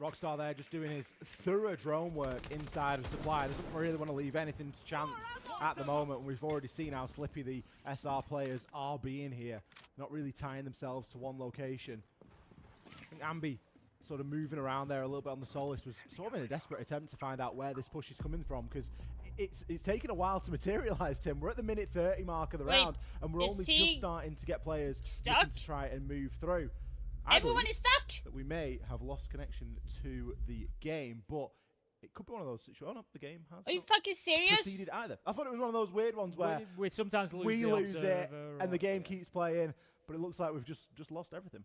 Rockstar there just doing his thorough drone work inside of Supply. Doesn't really want to leave anything to chance at the moment. We've already seen how slippy the SR players are being here. Not really tying themselves to one location. I think Ambi sort of moving around there a little bit on the Solus was sort of in a desperate attempt to find out where this push is coming from, because it's taken a while to materialize, Tim. We're at the minute 30 mark of the round, and we're only just starting to get players looking to try and move through. Everyone is stuck. That we may have lost connection to the game, but it could be one of those situations. Oh, no, the game has. Are you fucking serious? Proceeded either. I thought it was one of those weird ones where we sometimes lose we the lose it observer and the game keeps playing, but it looks like we've just lost everything.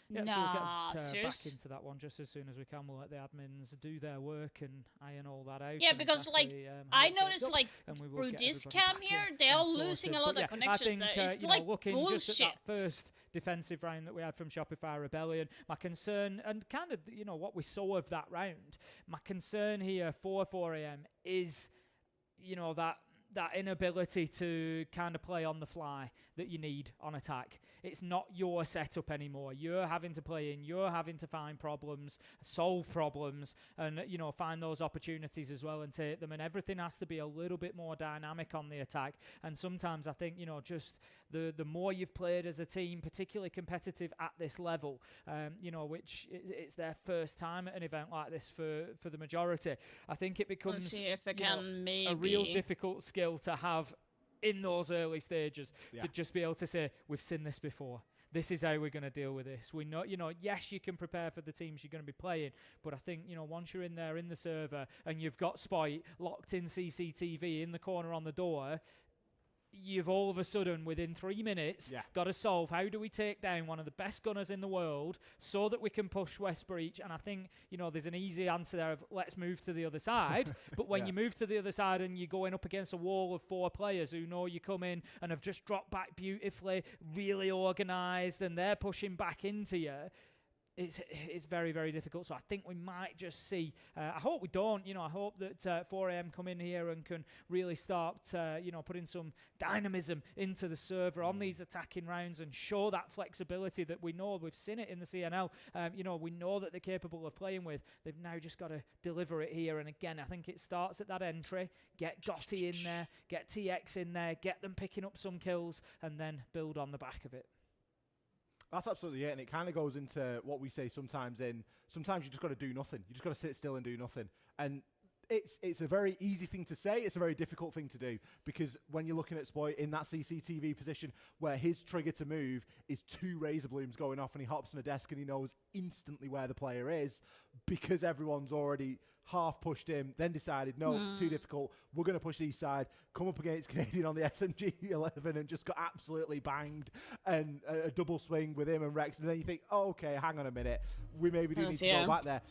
Yeah, Nah, so we'll get back serious? into that one just as soon as we can. We'll let the admins do their work and iron all that out. Yeah, and because exactly, like how I it's set noticed up, like and we will through get this everybody cam back here, in they're and losing a sorted. lot But of yeah, connections. I think It's you like know, looking bullshit. just at that first defensive round that we had from Shopify Rebellion, my concern and kind of what we saw of that round, my concern here for 4am is that inability to kind of play on the fly that you need on attack. It's not your setup anymore. You're having to play in, you're having to find problems, solve problems, and find those opportunities as well and take them. And everything has to be a little bit more dynamic on the attack. And sometimes I think just the more you've played as a team, particularly competitive at this level, which it's their first time at an event like this for the majority. I think it becomes Let's see if I a can real maybe- difficult skill to have in those early stages, Yeah. to just be able to say, we've seen this before. This is how we're going to deal with this. We know, yes, you can prepare for the teams you're going to be playing, but I think, once you're in there in the server and you've got Spoit locked in CCTV in the corner on the door, you've all of a sudden, within 3 minutes, got to solve how do we take down one of the best gunners in the world so that we can push West Breach. And I think, there's an easy answer there of let's move to the other side. But when you move to the other side and you're going up against a wall of 4 players who know you come in and have just dropped back beautifully, really organised, and they're pushing back into you, it's very, very difficult. So I think we might just see, I hope we don't, I hope that 4am come in here and can really start, putting some dynamism into the server on these attacking rounds and show that flexibility that we know. We've seen it in the CNL. We know that they're capable of playing with. They've now just got to deliver it here. And again, I think it starts at that entry. Get Gotti in there, get TX in there, get them picking up some kills, and then build on the back of it. That's absolutely it, and it kind of goes into what we say sometimes you just got to do nothing. You just got to sit still and do nothing. And it's a very easy thing to say. It's a very difficult thing to do, because when you're looking at Spoit in that CCTV position where his trigger to move is 2 razor blooms going off and he hops on a desk and he knows instantly where the player is because everyone's already half pushed him, then decided, no, it's too difficult. We're going to push east side, come up against Canadian on the SMG-11 and just got absolutely banged, and a double swing with him and Rex. And then you think, oh, okay, hang on a minute. We maybe do need to go back there.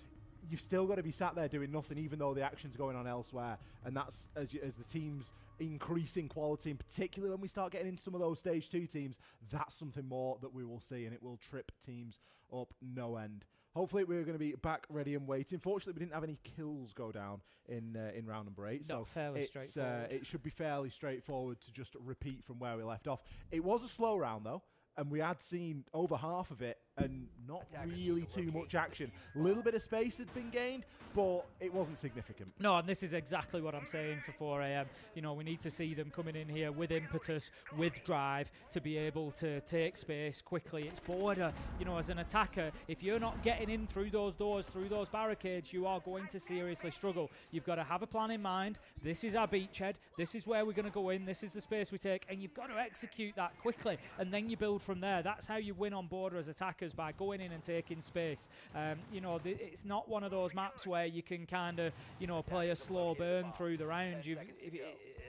You've still got to be sat there doing nothing, even though the action's going on elsewhere. And that's as the teams increase in quality, and particularly when we start getting into some of those stage 2 teams, that's something more that we will see, and it will trip teams up no end. Hopefully we're going to be back ready and waiting. Fortunately, we didn't have any kills go down in round number 8. So fairly straightforward. It should be fairly straightforward to just repeat from where we left off. It was a slow round, though, and we had seen over half of it and not really too much action. A little bit of space had been gained, but it wasn't significant. No, and this is exactly what I'm saying for 4 a.m. You know, we need to see them coming in here with impetus, with drive, to be able to take space quickly. It's Border, you know, as an attacker, if you're not getting in through those doors, through those barricades, you are going to seriously struggle. You've got to have a plan in mind. This is our beachhead. This is where we're going to go in. This is the space we take, and you've got to execute that quickly, and then you build from there. That's how you win on Border as attackers, by going in and taking space. You know, it's not one of those maps where you can kind of, you know, play a slow burn through the round.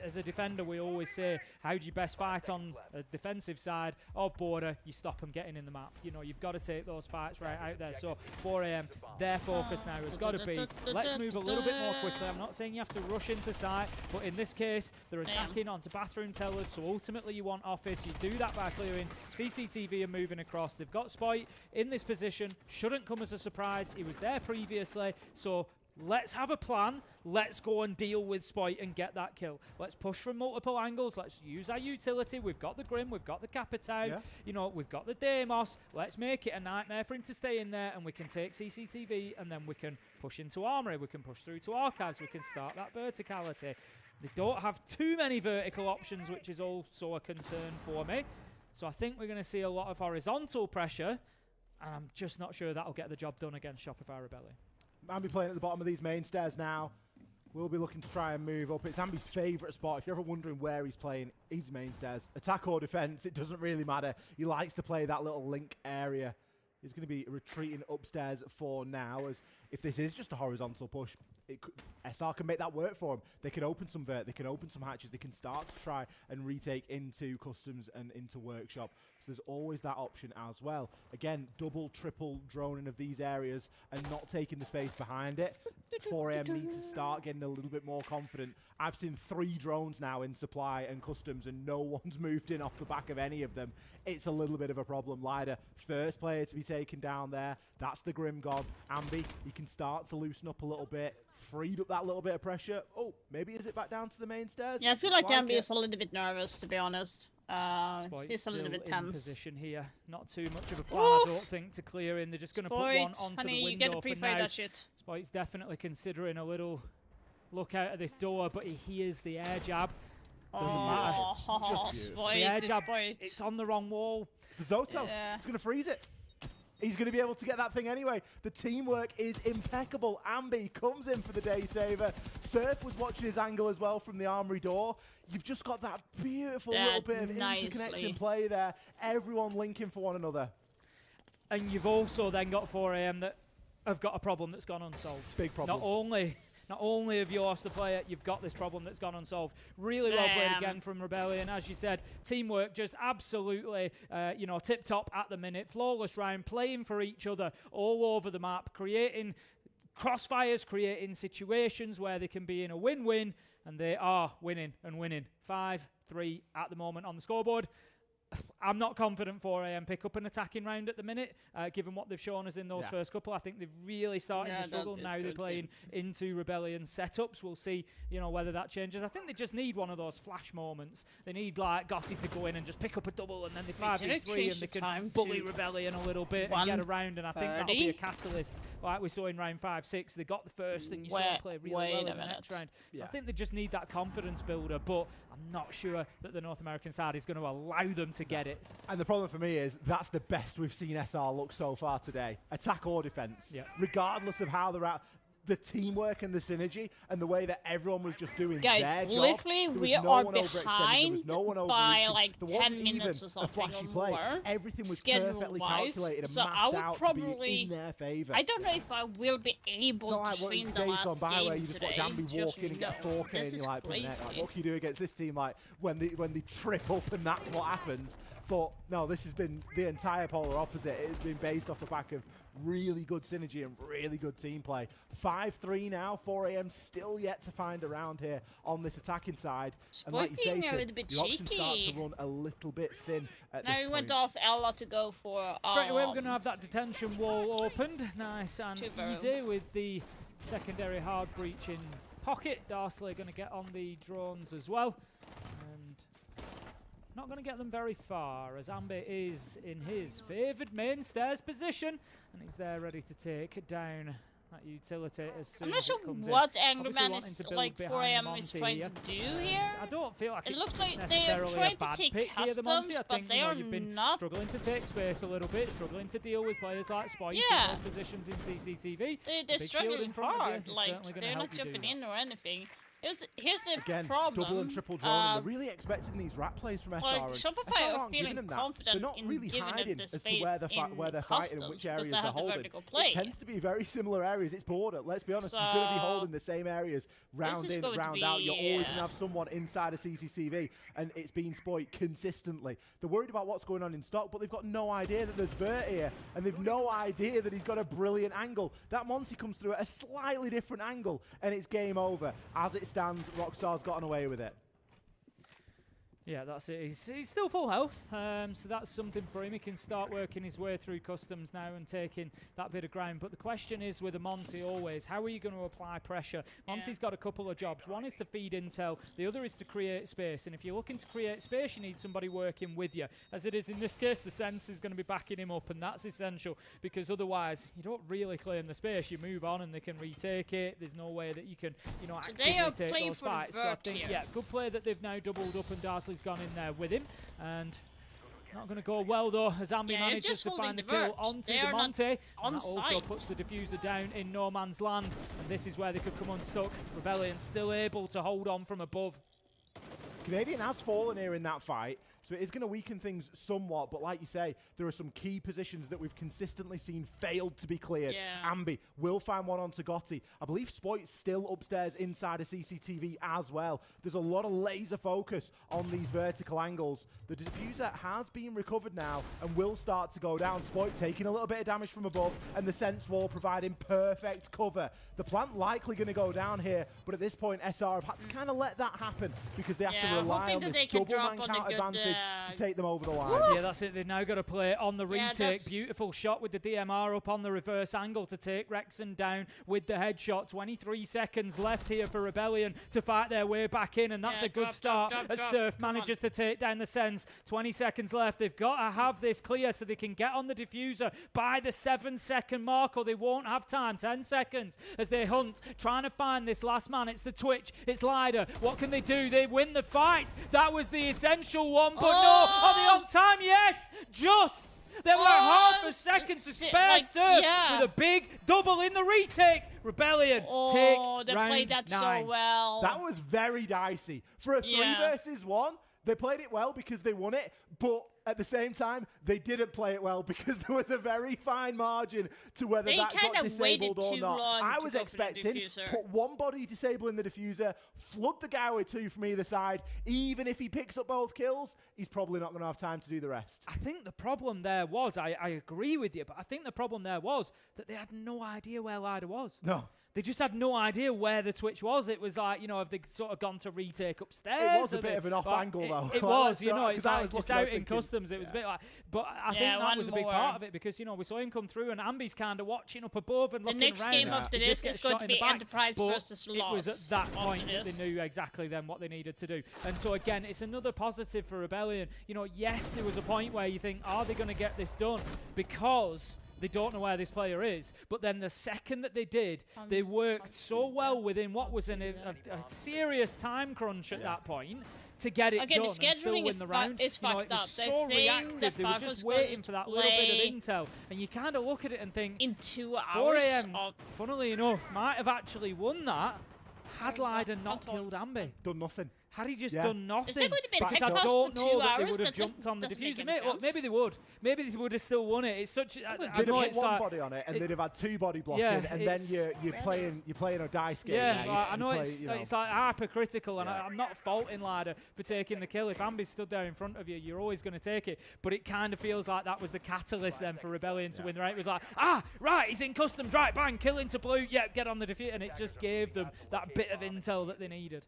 As a defender, we always say, how do you best fight on a defensive side of Border? You stop them getting in the map. You know, you've got to take those fights right out there. So 4 a.m, their focus now has got to be, let's move a little bit more quickly. I'm not saying you have to rush into site, but in this case, they're attacking onto bathroom tellers, so ultimately you want office. You do that by clearing CCTV and moving across. They've got Spoit in this position. Shouldn't come as a surprise. He was there previously, so let's have a plan. Let's go and deal with Spoit and get that kill. Let's push from multiple angles. Let's use our utility. We've got the Grim. We've got the Capitão. You know, we've got the Deimos. Let's make it a nightmare for him to stay in there, and we can take CCTV, and then we can push into Armory. We can push through to Archives. We can start that verticality. They don't have too many vertical options, which is also a concern for me. So I think we're going to see a lot of horizontal pressure, and I'm just not sure that'll get the job done against Shopify Rebellion. Ambi playing at the bottom of these main stairs now. We'll be looking to try and move up. It's Ambi's favourite spot. If you're ever wondering where he's playing, he's main stairs. Attack or defence, it doesn't really matter. He likes to play that little link area. He's going to be retreating upstairs for now, as if this is just a horizontal push, SR can make that work for him. They can open some vert, they can open some hatches, they can start to try and retake into customs and into workshop. So there's always that option as well. Again, double, triple droning of these areas and not taking the space behind it. 4 a.m. need to start getting a little bit more confident. I've seen 3 drones now in supply and customs, and no one's moved in off the back of any of them. It's a little bit of a problem. Lider, first player to be taken down there. That's the Grim God. Ambi, he can start to loosen up a little bit. Freed up that little bit of pressure. Oh, maybe is it back down to the main stairs? Yeah, I feel like Ambi is a little bit nervous, to be honest. He's a little bit in tense. Position here. Not too much of a plan, I don't think, to clear in. They're just going to put one onto the window you get to for pre-fire now. that shit. Spoit's definitely considering a little look out of this door, but he hears the air jab. Doesn't matter. Spoit, the air jab, Spoit. it's on the wrong wall. The Zoto, it's going to freeze it. He's going to be able to get that thing anyway. The teamwork is impeccable. Ambi comes in for the day saver. Surf was watching his angle as well from the armory door. You've just got that beautiful little bit of interconnecting play there. Everyone linking for one another. And you've also then got 4 a.m. that have got a problem that's gone unsolved. Big problem. Not only have you lost the player, you've got this problem that's gone unsolved. Really well played again from Rebellion. As you said, teamwork just absolutely, tip-top at the minute. Flawless round, playing for each other all over the map, creating crossfires, creating situations where they can be in a win-win, and they are winning and winning. 5-3 at the moment on the scoreboard. I'm not confident 4 a.m. pick up an attacking round at the minute, given what they've shown us in those first couple. I think they've really started to struggle. Now they're playing into Rebellion setups. We'll see, whether that changes. I think they just need one of those flash moments. They need, like, Gotti to go in and just pick up a double, and then they 5v3 and they can bully Rebellion a little bit and get around, and I think that'll be a catalyst, like we saw in round 5-6. They got the first, and you saw them play really well in the next round. So I think they just need that confidence builder, but I'm not sure that the North American side is going to allow them to get it. And the problem for me is that's the best we've seen SR look so far today. Attack or defense. Regardless of how they're at. The teamwork and the synergy and the way that everyone was just doing their job. Literally, we are behind by like 10 minutes or something. A flashy play. Everything was perfectly calculated and so mapped out to be in their favour. I don't know if I will be able to stream the last game where you just watch Ambi walk in and get 4K and you're like, what can you do against this team? Like when they trip up and that's what happens. But no, this has been the entire polar opposite. It has been based off the back of really good synergy and really good team play. 5-3 now. 4 a.m. still yet to find a round here on this attacking side. And like you say, the options start to run a little bit thin at this point. Now we went off Ella to go for... Straight away we're going to have that detention wall opened. Nice and easy with the secondary hard breach in pocket. Darsley going to get on the drones as well. And not going to get them very far, as Ambi is in his favoured main stairs position, and he's there ready to take down that utility as soon I'm not as sure it comes what in. Angry Obviously Man wanting is to build like behind 4AM is Monty trying here. to do here. I don't feel like It it's looks like they're necessarily trying a to bad take pick here, the Monty. customs, I but think they you know, are you've been not. struggling to take space a little bit, struggling to deal with players like Spoit Yeah. in those positions in CCTV. They're The big shield struggling in front of hard. you is Like certainly gonna they're help not you do jumping that. in or anything. Here's the Again, problem. double and triple droning. They're really expecting these rat plays from SR. Like, and Shopify SR are aren't giving feeling them that. confident They're not in really giving hiding up the as to space where they're fighting and which customs areas because they they're have the holding. vertical play. It tends to be very similar areas. It's border. Let's be honest. You're going to be So, holding the same areas round is in, going to round out. You're always going be, to have someone inside a CCTV, and it's being Spoit consistently. They're worried about what's going on in stock, but they've got no idea that there's Vert here, and they've no idea that he's got a brilliant angle. That Monty comes through at a slightly different angle, and it's game over. As it stands, Rockstar's gotten away with it. Yeah, that's it. He's still full health, so that's something for him. He can start working his way through customs now and taking that bit of ground. But the question is with a Monty always, how are you going to apply pressure? Monty's got a couple of jobs. One is to feed intel, the other is to create space. And if you're looking to create space, you need somebody working with you. As it is in this case, the Sense is going to be backing him up, and that's essential because otherwise you don't really claim the space. You move on and they can retake it. There's no way that you can, you know, So they are actively take playing those for the fights. So I vert think, here. yeah, good play that they've now doubled up and Darsley's gone in there with him. And it's not going to go well though, as Ambi Yeah, you're manages just to find the holding the kill vert. onto They the are not Monte. And on that also site. puts the diffuser down in no man's land. And this is where they could come unstuck. Rebellion still able to hold on from above. Canadian has fallen here in that fight, so it is going to weaken things somewhat, but like you say, there are some key positions that we've consistently seen failed to be cleared. Yeah. Ambi will find one onto Gotti. I believe Spoit's still upstairs inside a CCTV as well. There's a lot of laser focus on these vertical angles. The diffuser has been recovered now and will start to go down. Spoit taking a little bit of damage from above, and the Sense wall providing perfect cover. The plant likely going to go down here, but at this point SR have had to kind of let that happen because they have to rely on hoping that this they can double drop man on a count good, advantage to take them over the line. Yeah, that's it. They've now got to play on the Yeah, retake. that's- Beautiful shot with the DMR up on the reverse angle to take Rexon down with the headshot. 23 seconds left here for Rebellion to fight their way back in, and that's Yeah, a good drop, start drop, as drop. Surf Come on. manages to take down the Sense. 20 seconds left. They've got to have this clear so they can get on the diffuser by the 7-second mark, or they won't have time. 10 seconds as they hunt, trying to find this last man. It's the Twitch, it's Lider. What can they do? They win the fight. That was the essential one, but no, are they on time? Yes, just. There were half a second to spare, like, Surf yeah. with a big double in the retake. Rebellion take they round played that 9. so well. That was very dicey. For a 3 versus 1, they played it well because they won it, but at the same time, they didn't play it well because there was a very fine margin to whether They that got kinda disabled waited or too not. long I to was go for the expecting diffuser. put one body disabling the diffuser, flood the guy with 2 from either side. Even if he picks up both kills, he's probably not going to have time to do the rest. I think the problem there was, I agree with you, but I think the problem there was that they had no idea where Lider was. No. They just had no idea where the Twitch was. It was like, you know, have they sort of gone to retake upstairs? It was a Have bit they- of an off Well, angle, though. It Like, was, let's you not- know, 'cause it's I like was just looking, I out was in thinking, customs. It was a bit like, but I think Yeah, that one was a big more. part of it because, you know, we saw him come through and Ambi's kind of watching up above and The looking next around. game and after he this just gets is going shot to in the be back. Enterprise But versus it was Lost at that after point that this. they knew exactly then what they needed to do. And so, again, it's another positive for Rebellion. You know, yes, there was a point where you think, are they going to get this done? Because they don't know where this player is. But then the second that they did, they worked so well within what was a serious time crunch at that point to get it Okay, the done and still scheduling win the round. is You know, fucked it was up. They're so saying reactive. that They were Falcons just waiting gonna for that little bit play of intel. And you kind of look at it and think, in 2 hours. 4 a.m., funnily enough, might have actually won that had Lider not killed Ambi. Done nothing. Had he just Yeah. done nothing? Is there going to be a Because tech I pause don't for know 2 that they hours? would have That jumped on the doesn't make diffuser. any Maybe sense. they would. Maybe they would have still won it. It's such. I They'd know have put it's one like, body on it, and they'd have had 2 body blocking, Yeah, and then it's- you're playing a dice game. Yeah, there. I You know play, it's you know. it's like hypercritical, and I'm not faulting Lider for taking the kill. If Ambi's stood there in front of you, you're always going to take it. But it kind of feels like that was the catalyst then for Rebellion to win the right. It was like, right, he's in customs, right, bang, kill into blue, yeah, get on the defeat, and it just gave them that bit of intel that they needed.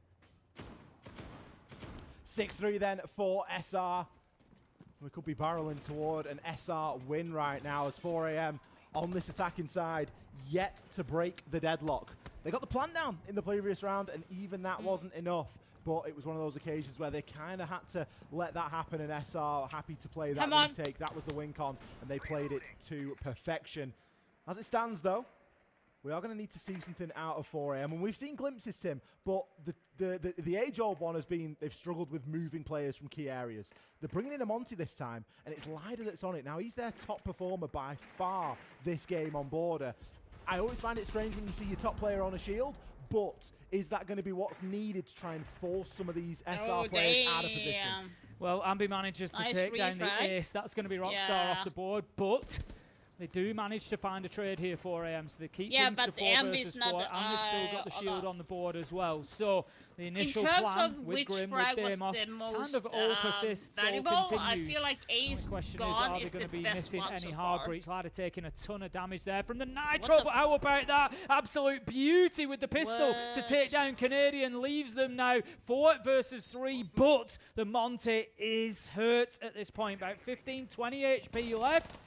6-3 then for SR. We could be barreling toward an SR win right now as 4 a.m. on this attacking side, yet to break the deadlock. They got the plant down in the previous round, and even that wasn't enough. but it was one of those occasions where they kind of had to let that happen, and SR happy to play that Come on. retake. That was the win con, and they played it to perfection. As it stands, though, we are going to need to see something out of 4AM, and we've seen glimpses, Tim, but the age-old one has been they've struggled with moving players from key areas. They're bringing in a Monty this time, and it's Lider that's on it. Now, he's their top performer by far this game on Border. I always find it strange when you see your top player on a shield, but is that going to be what's needed to try and force some of these SR players out of position? Well, Ambi manages to Nice take down the refrag. ace. That's going to be Rockstar Yeah. off the board, but they do manage to find a trade here for AM, so they keep Yeah, things to but 4 Ambi's versus not, 4, and they've still got the shield on the board as well. So the initial In terms plan of with which Grim, frag with was Deimos, the most kind of all persists, all valuable, continues. I feel like The Ace only question gone is, are they is going to the be best missing one any so hard far. breach? Lider taking a ton of damage there from the Nitro, the but how about that? Absolute beauty with the pistol to take down Canadian, leaves them now 4 versus 3, but the Monty is hurt at this point, about 15, 20 HP left.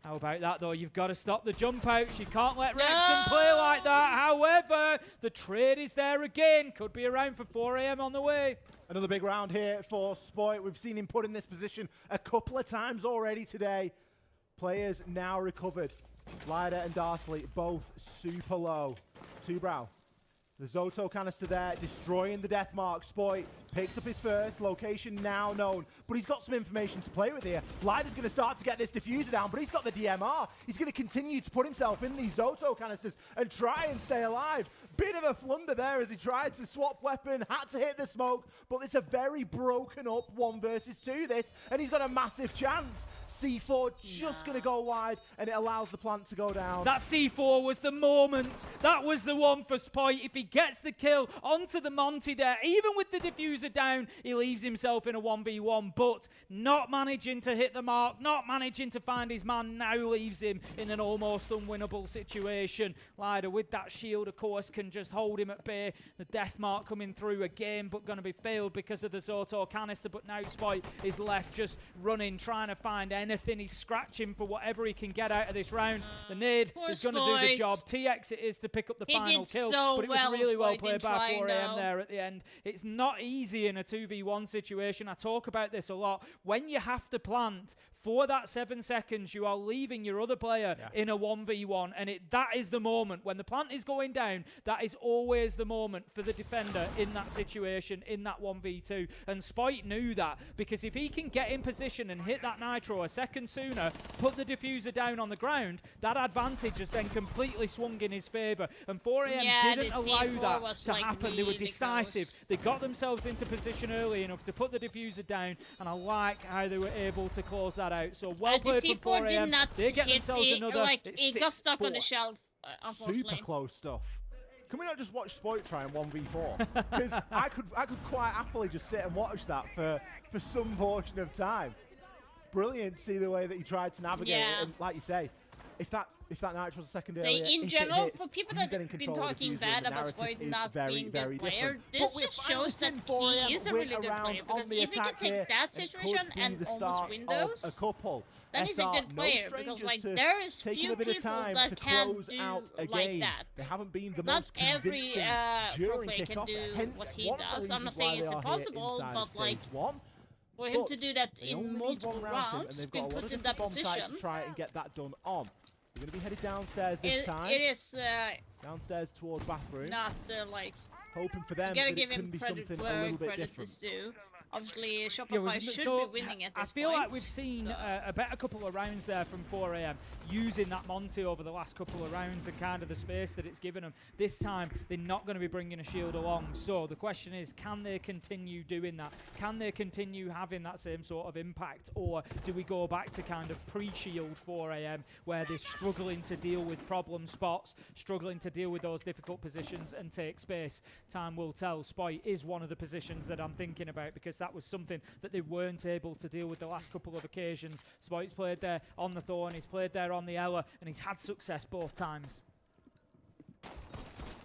How about that, though? You've got to stop the jump outs. You can't let Wrexham play like that. However, the trade is there again. Could be around for 4AM on the way. Another big round here for Spoit. We've seen him put in this position a couple of times already today. Players now recovered. Lider and Darsley both super low. Two-Brow. The Zoto canister there, destroying the death mark. Spoit picks up his first, location now known, but he's got some information to play with here. Lider's going to start to get this diffuser down, but he's got the DMR. He's going to continue to put himself in these Zoto canisters and try and stay alive. Bit of a flunder there as he tried to swap weapon, had to hit the smoke, but it's a very broken up 1 versus 2 this, and he's got a massive chance. C4 just going to go wide, and it allows the plant to go down. That C4 was the moment. That was the one for Spoit. If he gets the kill onto the Monty there, even with the diffuser down, he leaves himself in a 1v1, but not managing to hit the mark, not managing to find his man, now leaves him in an almost unwinnable situation. Lider with that shield, of course, can just hold him at bay. The death mark coming through again, but going to be failed because of the Zoto canister, but now Spoit is left just running, trying to find anything. He's scratching for whatever he can get out of this round. The nade is going to do the Spoit. job. TX it is to pick up the He final did kill, so but it was well, really well Spoit played in by trying 4AM now. there at the end. It's not easy in a 2v1 situation. I talk about this a lot. When you have to plant for that 7 seconds, you are leaving your other player in a 1v1, and that is the moment. When the plant is going down, that is always the moment for the defender in that situation, in that 1v2. And Spoit knew that, because if he can get in position and hit that Nitro a second sooner, put the diffuser down on the ground, that advantage has then completely swung in his favour. And 4AM Yeah, didn't the allow C4 that was, to like, happen. They were really decisive. They got themselves into position early enough to put the diffuser down, and I like how they were able to close that out. So well The played from C4 did 4AM. not They get hit themselves it, another. like, It's it got stuck on the 6-4. shelf, unfortunately. Super close stuff. Can we not just watch Spoit try in 1v4? Because I could quite happily just sit and watch that for some portion of time. Brilliant to see the way that he tried to navigate Yeah. it. And like you say, if that Nitro was a second They, earlier, in if it general, hits, for people he's that then in have been control of the talking diffuser, bad and the about narrative Spoit is not very, being a very good player, different. this But we're just shows that finally seeing he is a 4AM really win good around player, because on the if he can attack take here that and situation could be and the almost start win of those, a couple. then he's a SR, good no player, because strangers like to there is taking few a bit of people time that to can close do out a like game. that. They haven't been the Not most every convincing pro during player can kickoff. do Hence, what he one of the does. I'm not reasons saying why it's they are here impossible, inside but of like stage one. for him But to do that they only in need multiple one round, Tim, and rounds, they've being got a lot put of in that different bomb sites to position, try and get that done on. They're going to be headed downstairs this time. it is Downstairs towards bathroom. not the like. Hoping for them You gotta that give it him can be credit something a where little bit credit different. is due. Obviously, Yeah, Shopify should so be winning at this I feel point. like we've seen a better couple of rounds there from 4AM, using that Monty over the last couple of rounds and kind of the space that it's given them. This time, they're not going to be bringing a shield along. So the question is, can they continue doing that? Can they continue having that same sort of impact? Or do we go back to kind of pre-shield 4AM, where they're struggling to deal with problem spots, struggling to deal with those difficult positions and take space? Time will tell. Spoit is one of the positions that I'm thinking about, because that was something that they weren't able to deal with the last couple of occasions. Spoit's played there on the Thorn, he's played there on the Ela, and he's had success both times.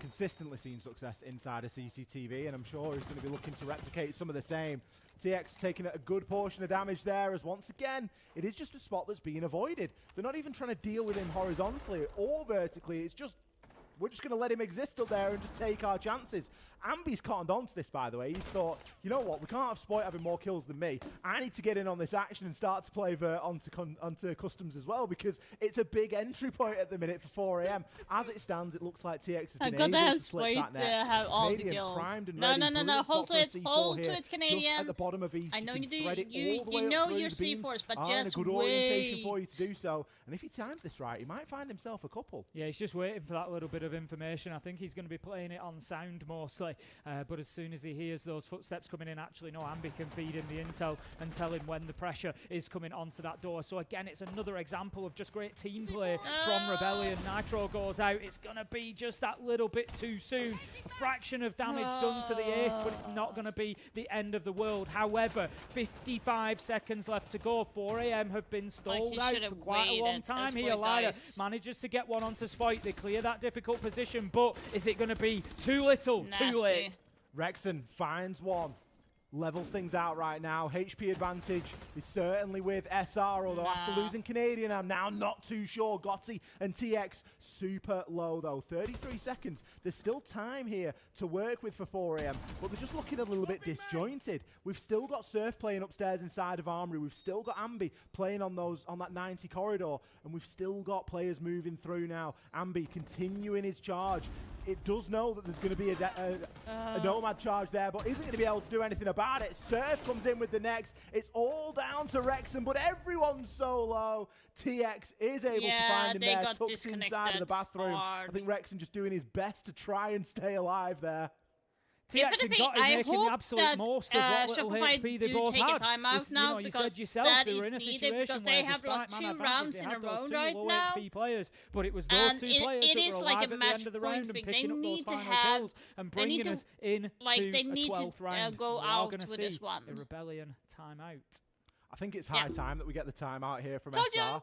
Consistently seen success inside of CCTV, and I'm sure he's going to be looking to replicate some of the same. TX taking a good portion of damage there, as once again, it is just a spot that's being avoided. They're not even trying to deal with him horizontally or vertically, it's just We're just going to let him exist up there and just take our chances. Ambi's cottoned onto this, by the way. He's thought, you know what, we can't have Spoit having more kills than me. I need to get in on this action and start to play onto Customs as well, because it's a big entry point at the minute for 4 AM. As it stands, it looks like TX has been able to slip that net. Have all the Canadian kills. primed and No, ready. no, no, no. Brilliant Hold spot to for a it. C4 Hold to here. it, Canadian. Just at the bottom of East. I know you you can do. thread it all the You way up know through your the beams. C4s, but And just a good orientation wait. for you to do so. And if he times this right, he might find himself a couple. Yeah, he's just waiting for that little bit of information. I think he's going to be playing it on sound mostly. But as soon as he hears those footsteps coming in, actually, no, Ambi can feed him the intel and tell him when the pressure is coming onto that door. So again, it's another example of just great team play from Rebellion. Nitro goes out. It's going to be just that little bit too soon. A fraction of damage done to the ace, but it's not going to be the end of the world. However, 55 seconds left to go. 4 AM have been stalled out for quite a long time here. Lida manages to get one onto Spoit. They clear that difficult position, but is it going to be too little, too late? Rexon finds one. Levels things out right now. HP advantage is certainly with SR, although after losing Canadian, I'm now not too sure. Gotti and TX super low, though. 33 seconds. There's still time here to work with for 4 AM, but they're just looking a little bit disjointed. We've still got Surf playing upstairs inside of Armory. We've still got Ambi playing on that 90 corridor, and we've still got players moving through now. Ambi continuing his charge. It does know that there's going to be a Nomad charge there, but isn't going to be able to do anything about it. Surf comes in with the next. It's all down to Rexon, but everyone's so low. TX is able to find him there, tucked inside of the bathroom. I think Rexon just doing his best to try and stay alive there. TX and Gotti making the absolute most of what little Shopify HP they do both take had. a timeout now, you because said yourself that they were is in a needed, situation because where they have despite lost man 2 advantage, rounds they in had a those row 2 right low now. HP players, but it was those And 2 it players that is were like alive a at the match end of the point round and thing. picking They up those need to final have- kills and they need bringing to- us in like, to they a need to, 12th round. go We are out going to with see this one. a Rebellion timeout. I think it's high time that we get the timeout here from Told SR. you.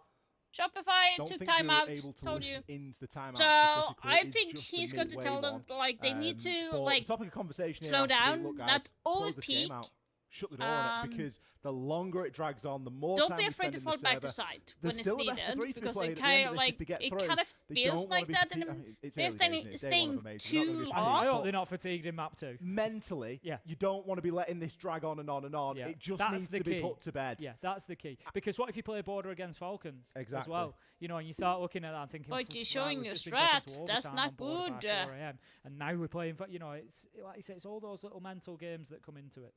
Shopify Don't took think we were timeout. able to Told listen you. into the timeout So specifically. I It is think just he's the going to midway tell them one. like they need to but like the topic of conversation here slow has to be, down. look, guys, That's all close this game peak. out. Shut the door on it, because the longer it drags on, the more Don't time be we afraid spend to in the fall back to server. side There's when it's still a best of needed, three to be because played it at the end kind of of this if like they get it through. kind of They feels don't wanna like be that, fatigued. I and mean, it's they're early days, isn't it? It's day one staying of a major. They're not gonna too be fatigued, I hope but they're not fatigued in map 2. mentally, you don't want to be letting this drag on and on and on. Yeah, It just that's needs the to be key. put to bed. Yeah, that's the key. Because what if you play border against Falcons as Exactly. well? You know, and you start looking at that and thinking, But you're "Wow, showing we've your just been taken to strats, that's overtime not on border by good. 4 AM, and now we're playing for, you know, it's like you say, it's all those little mental games that come into it.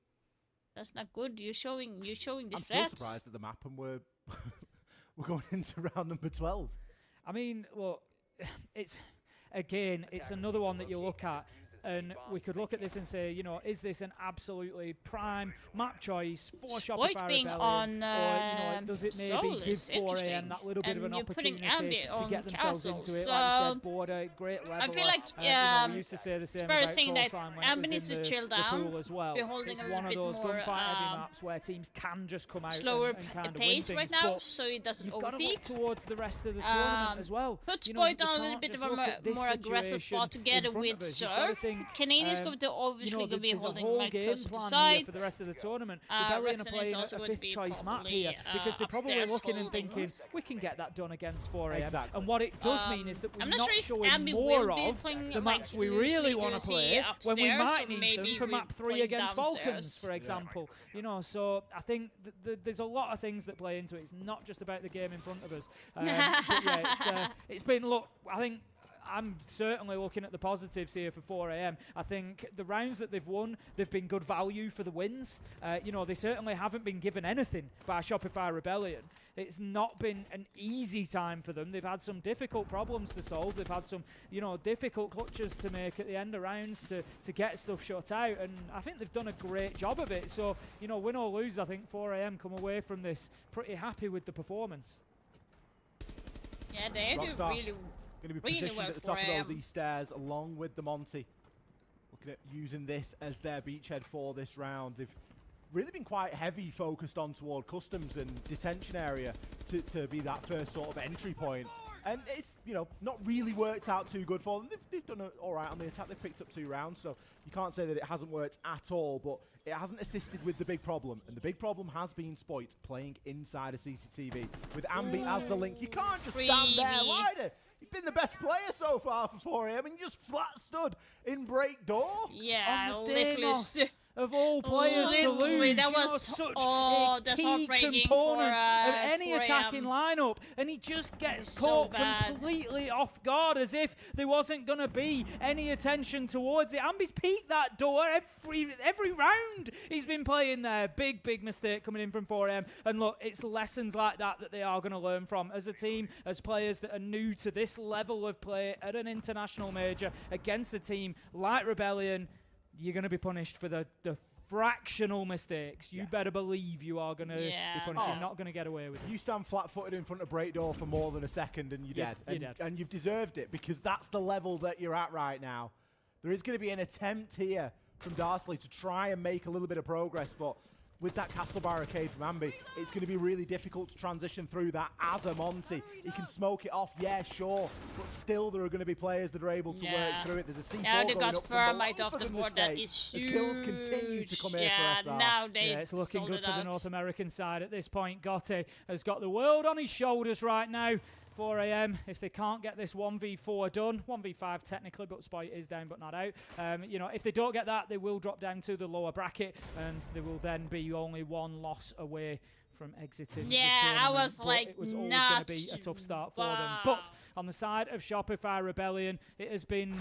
That's not good. You're showing the I'm still strats. surprised at the map, and we're going into round number 12. I mean, look, it's another one that you look at, and we could look at this and say, you know, is this an absolutely prime map choice for Spoit Shopify being Rebellion, on, or you know, does it maybe Soul give is 4 AM interesting, that little bit of and an you're putting opportunity Ambi to on get themselves Castle, into it? so Like you said, border, great level. I feel like you know, we used to say the same about Spurs saying that Coastline when it Ambi was needs in to the, chill the down. pool as well. We're holding It's a one little of those bit more, gunfight-heavy maps where teams can just come out slower and kind of win pace things, right now, but so it doesn't you've got to look overpeak. towards the rest of the tournament as well. Put You know, Spoit we on a little can't bit of just a look at this more aggressive situation spot together in front with of us. You've got to Surf. think, Canadian's going to you obviously know, going to be there's a holding whole like game closer to plan side. here for the rest of the tournament. Rebellion are Rexon is playing also a going to fifth be choice map probably, here because they're probably upstairs looking and holding. thinking we can get that done against 4 AM. Exactly. And what it does mean is that we're I'm not not sure if showing Ambi more will be of playing, the like, maps we really want to loosely play when we upstairs, might or need them maybe for we map 3 play against downstairs. Falcons, for example. You know, so I think there's a lot of things that play into it. It's not just about the game in front of us. But yeah, it's been, look, I think I'm certainly looking at the positives here for 4 AM. I think the rounds that they've won, they've been good value for the wins. You know, they certainly haven't been given anything by Shopify Rebellion. It's not been an easy time for them. They've had some difficult problems to solve. They've had some, you know, difficult clutches to make at the end of rounds to get stuff shut out. And I think they've done a great job of it. So, you know, win or lose, I think 4 AM come away from this pretty happy with the performance. Yeah, they do Rockstar really, going to be really positioned well at the for top of those AM. east stairs along with the Monty. Looking at using this as their beachhead for this round. They've really been quite heavy focused on toward customs and detention area to be that first sort of entry point. And it's, you know, not really worked out too good for them. They've done all right on the attack. They've picked up 2 rounds, so you can't say that it hasn't worked at all, but it hasn't assisted with the big problem. And the big problem has been Spoit playing inside a CCTV with Ambi as the link. You can't just stand there, Lider. been the best player so far for 4AM, and you just flat stood in break door. Yeah, on the literally. Demos of all players to Literally, lose. that You know, was such that's a key heartbreaking component for, of any 4AM. attacking lineup, and he just gets So caught bad. completely off guard, as if there wasn't going to be any attention towards it. Ambi's peeked that door every round he's been playing there. Big mistake coming in from 4AM, and look, it's lessons like that that they are going to learn from as a team, as players that are new to this level of play at an international major against a team like Rebellion. You're going to be punished for the fractional mistakes. You better believe you are going to be punished. You're not going to get away with it. You stand flat-footed in front of break door for more than a second and you're dead. You're dead. And you've deserved it, because that's the level that you're at right now. There is going to be an attempt here from Darsley to try and make a little bit of progress, but with that castle barricade from Ambi, it's going to be really difficult to transition through that as a Monty. He can smoke it off, yeah, sure, but still there are going to be players that are able to work through it. There's a C4 Yeah, they going got up from Thermite below, off for the goodness board. That sake, is as huge. kills continue to come here Yeah, for SR. now they it's looking sold good it for the out. North American side at this point. Gotti has got the world on his shoulders right now. 4AM, if they can't get this 1v4 done, 1v5 technically, but Spite is down but not out. You know, if they don't get that, they will drop down to the lower bracket, and they will then be only one loss away from exiting the Yeah, I tournament. was But like, it was always going to not be a tough start for them. But on the side of Shopify Rebellion, it has been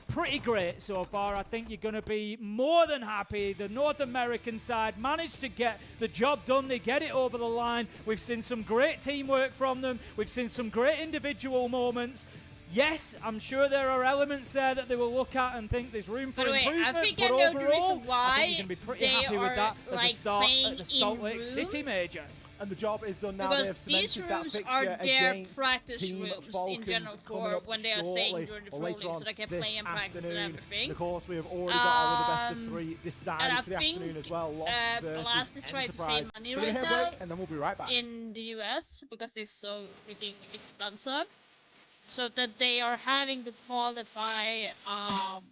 pretty great so far. I think you're going to be more than happy. The North American side managed to get the job done. They get it over the line. We've seen some great teamwork from them. We've seen some great individual moments. Yes, I'm sure there are elements there that they will look at and think there's room for By the way, improvement. I think but I know the overall, reason why I think you're going to be pretty they happy with that are, as like, a start playing at the Salt in Lake City rooms. Major. And the job is done now. They have Because these cemented that rooms fixture are their against practice Team rooms Falcons in general coming for up when they are staying shortly, during the or Pro later League, on so they can this play and practice and afternoon. everything. And of course, we have already got our the best of three And decided I for the think afternoon as well. Lost versus Blast is trying to Enterprise. save money We're gonna right hit a break, now and then we'll be right back. in the US because they're so freaking expensive. So that they are having to qualify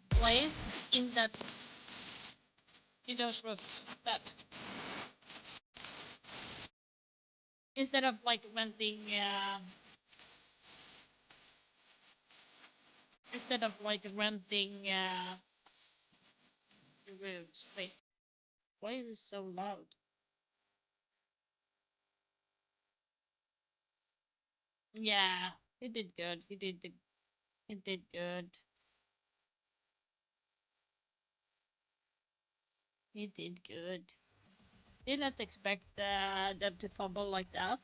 place in those rooms that instead of like renting the rooms. Wait, why is it so loud? Yeah, he did good. He did good. He did good. Did not expect them to fumble like that.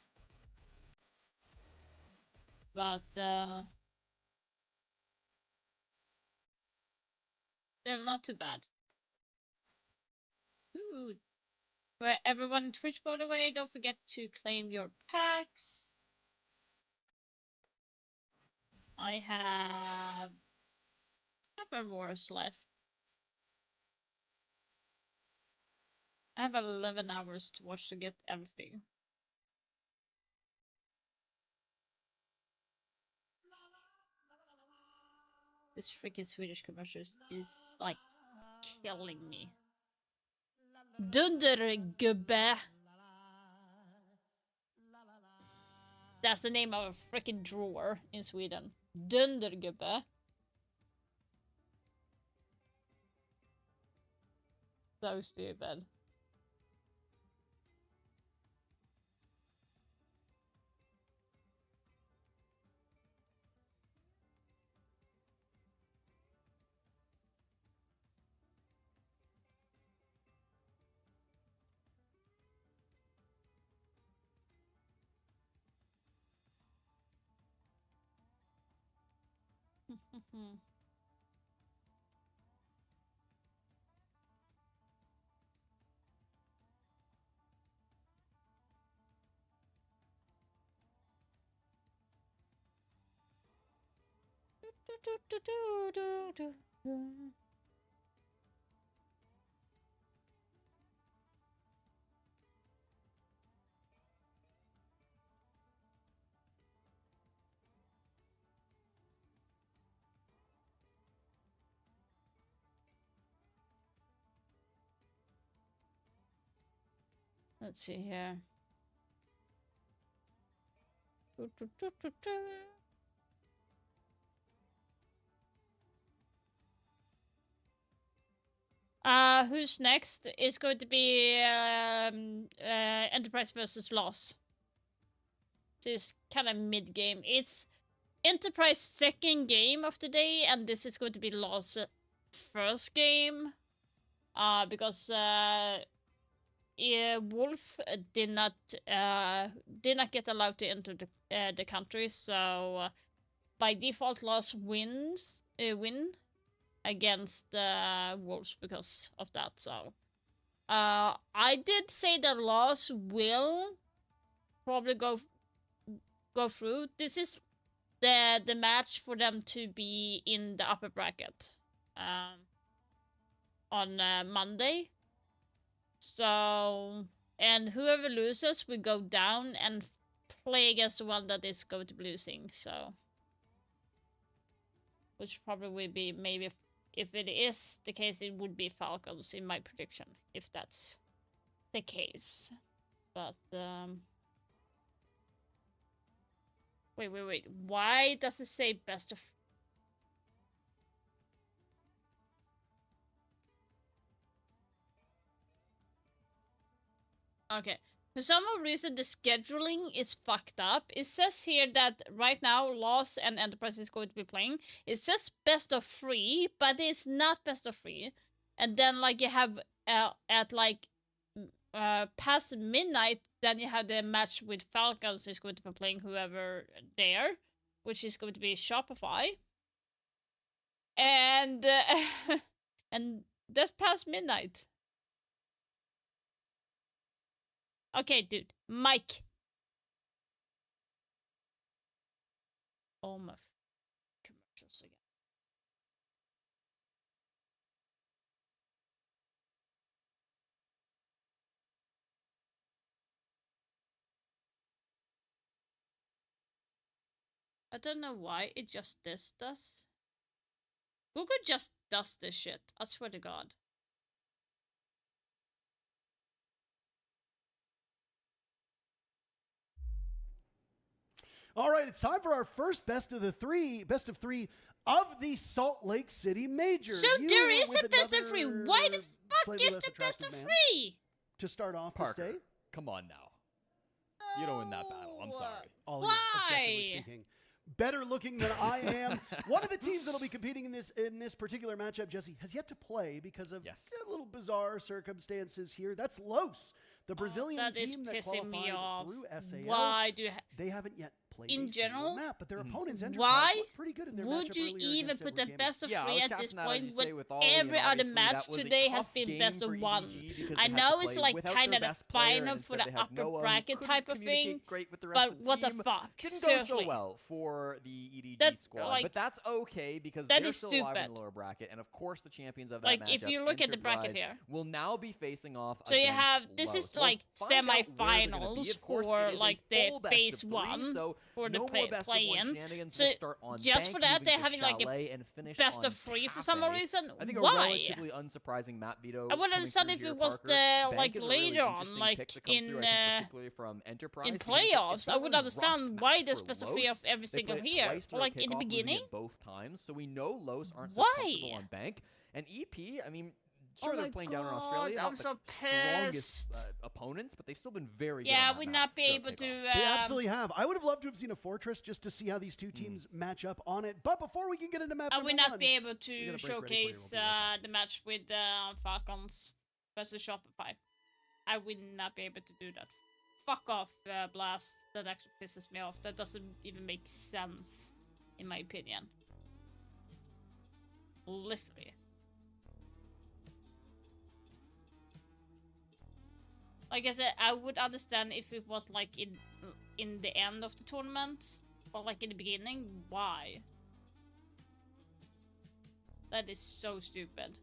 But they're not too bad. Ooh. For everyone on Twitch, by the way, don't forget to claim your packs. I have hours left. I have 11 hours to watch to get everything. This freaking Swedish commercials is like killing me. Dundergubbe. That's the name of a freaking drawer in Sweden. Dundergubbe. So stupid. Let's see here. Who's next? It's going to be Enterprise versus Loss. This is kind of mid game. It's Enterprise second game of the day, and this is going to be Loss first game. Because Wolf did not get allowed to enter the country, so by default Loss win against Wolves because of that. So I did say that Loss will probably go through. This is the match for them to be in the upper bracket on Monday. So, and whoever loses will go down and play against the one that is going to be losing. So, which probably will be maybe if it is the case, it would be Falcons in my prediction, if that's the case. But wait. Why does it say best of? Okay. For some reason, the scheduling is fucked up. It says here that right now, Loss and Enterprise is going to be playing. It says best of 3, but it's not best of 3. And then, like, you have at like past midnight, then you have the match with Falcons is going to be playing whoever there, which is going to be Shopify. And and that's past midnight. Okay, dude. Mike. Oh my commercials again. I don't know why it just does this. Google just does this shit. I swear to God. All right, it's time for our first best of 3 of the Salt Lake City Major. So there is a best of 3. Why the fuck is the best of 3? To start off Parker, this day? come on now. You don't win that battle. I'm sorry. Why? Objectively speaking, better looking than I am. One of the teams that'll be competing in this particular matchup, Jesse, has yet to play because of a little bizarre circumstances here. That's Los, the Brazilian team that qualified through SAL. Why do they haven't yet played in a general map, but their opponents Enterprise why looked pretty good in their would matchup you earlier even against put the Edward best of Gaming. 3 at this point when Ollie, every and other obviously match that was a today has tough been game best of for 1? EDG because I they had know to it's play like without kind their of the best player final and for instead the they had upper Noah, who bracket couldn't type of thing. communicate great with the rest But of the what the team. fuck? Didn't go Seriously. so well for the EDG That, squad, like, but that's okay because that they're is still alive in stupid. the lower bracket, and of course the champions of that Like, matchup, if you look at the bracket Enterprise, here. will now be facing off. So you against have this Los. is We'll like find out where they're gonna be. semi-finals Of course, for it is a like the full best phase of 1 3, so for the no more best of 1 play-in. shenanigans. So We'll start on just for Bank, that moving they're to having like Chalet, a and finish best on of 3 for some Cafe. reason. I think a Why? relatively unsurprising map veto. I would coming understand through if here, it was Parker. the Bank like is a really later on, interesting like pick to come in through, I think, particularly from Enterprise, in because it's playoffs. I not would really understand rough why map there's for best of 3 Los. of every They single played it here. twice through Like in the kickoff, losing beginning. it both times, so we know Los aren't so Why? comfortable on Bank. And EP, I mean, sure Oh they're my playing down in God, Australia, I'm not so the strongest pissed. opponents, but they've still been very good. Yeah, on that we'd map not be throughout able to. kickoff. They absolutely have. I would have loved to have seen a Fortress just to see how these two teams match up on it. But before we can get into map I number would not 1, be able we to gotta break ready for you. showcase We'll be right the match with Falcons versus Shopify. I would not be able to do that. Fuck off, Blast. That actually pisses me off. That doesn't even make sense, in my opinion. Literally. Like I said, I would understand if it was like in the end of the tournament, or like in the beginning. Why? That is so stupid.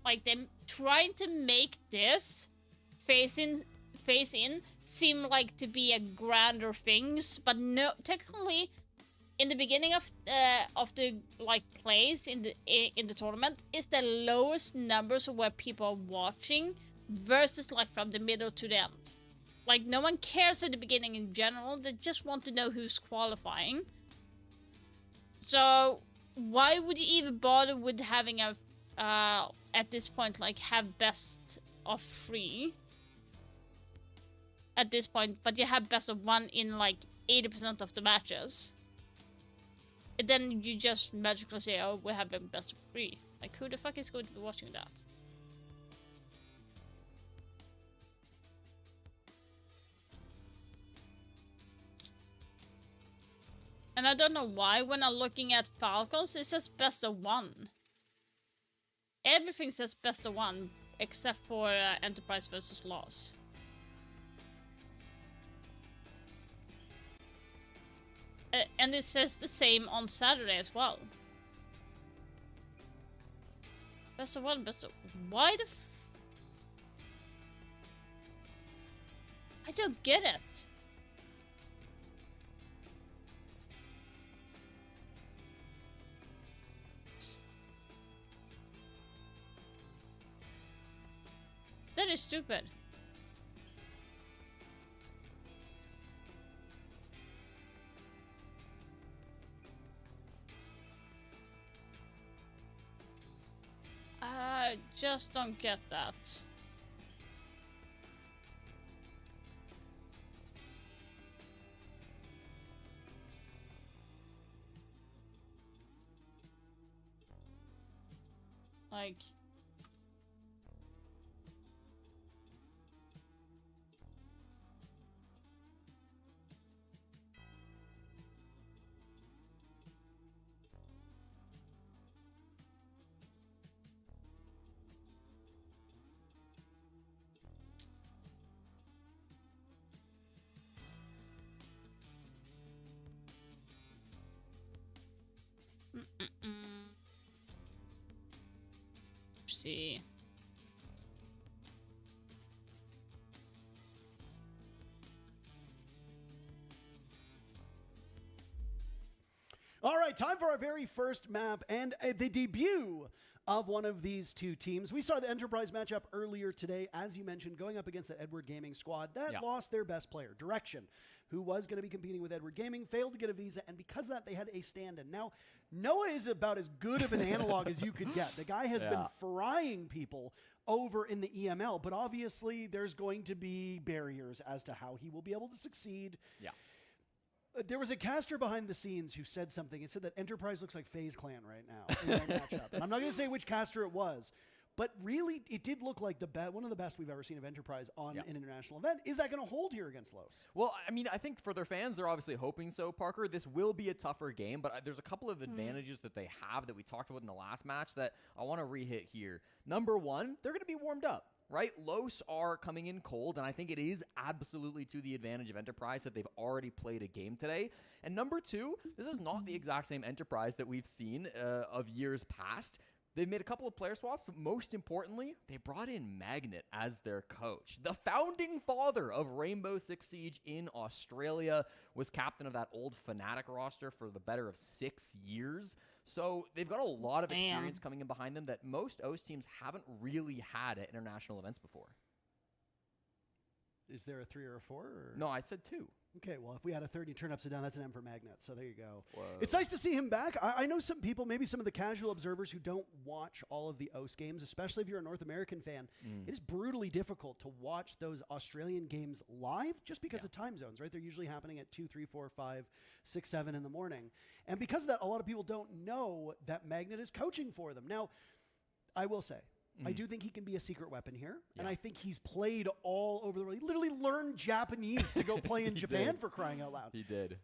Like them trying to make this phase in seem like to be a grander things, but no, technically, in the beginning of the like plays in the tournament is the lowest numbers of where people are watching versus like from the middle to the end. Like no one cares at the beginning in general. They just want to know who's qualifying. So why would you even bother with having a at this point like have best of 3 at this point, but you have best of 1 in like 80% of the matches, and then you just magically say, oh, we have a best of 3. Like, who the fuck is going to be watching that? And I don't know why when I'm looking at Falcons, it says best of 1. Everything says best of 1 except for Enterprise versus Loss. And it says the same on Saturday as well. Best of 1, best of... Why the I don't get it. That is stupid. I just don't get that. Like... See. All right, time for our very first map and the debut of one of these two teams. We saw the Enterprise matchup earlier today, as you mentioned, going up against the Edward Gaming squad that lost their best player, Direction, who was going to be competing with Edward Gaming, failed to get a visa, and because of that, they had a stand-in. Now, Noah is about as good of an analog as you could get. The guy has been frying people over in the EML, but obviously there's going to be barriers as to how he will be able to succeed. Yeah. There was a caster behind the scenes who said something. It said that Enterprise looks like FaZe Clan right now in their matchup. And I'm not going to say which caster it was, but really, it did look like one of the best we've ever seen of Enterprise on an international event. Is that going to hold here against Los? Well, I mean, I think for their fans, they're obviously hoping so, Parker. This will be a tougher game, but there's a couple of advantages that they have that we talked about in the last match that I want to re-hit here. Number one, they're going to be warmed up. Right? Los are coming in cold, and I think it is absolutely to the advantage of Enterprise that they've already played a game today. And number two, this is not the exact same Enterprise that we've seen of years past. They've made a couple of player swaps, but most importantly, they brought in Magnet as their coach. The founding father of Rainbow Six Siege in Australia, was captain of that old Fnatic roster for the better of 6 years. So they've got a lot of experience coming in behind them that most OS teams haven't really had at international events before. Is there a 3 or a 4? Or? No, I said 2. Okay, well, if we had a 30 turn upside down, that's an M for Magnet. So there you go. Whoa. It's nice to see him back. I know some people, maybe some of the casual observers who don't watch all of the OS games, especially if you're a North American fan. It is brutally difficult to watch those Australian games live just because of time zones, right? They're usually happening at 2, 3, 4, 5, 6, 7 in the morning. And because of that, a lot of people don't know that Magnet is coaching for them. Now, I will say, I do think he can be a secret weapon here, and I think he's played all over the world. He literally learned Japanese to go play in Japan for crying out loud. He did.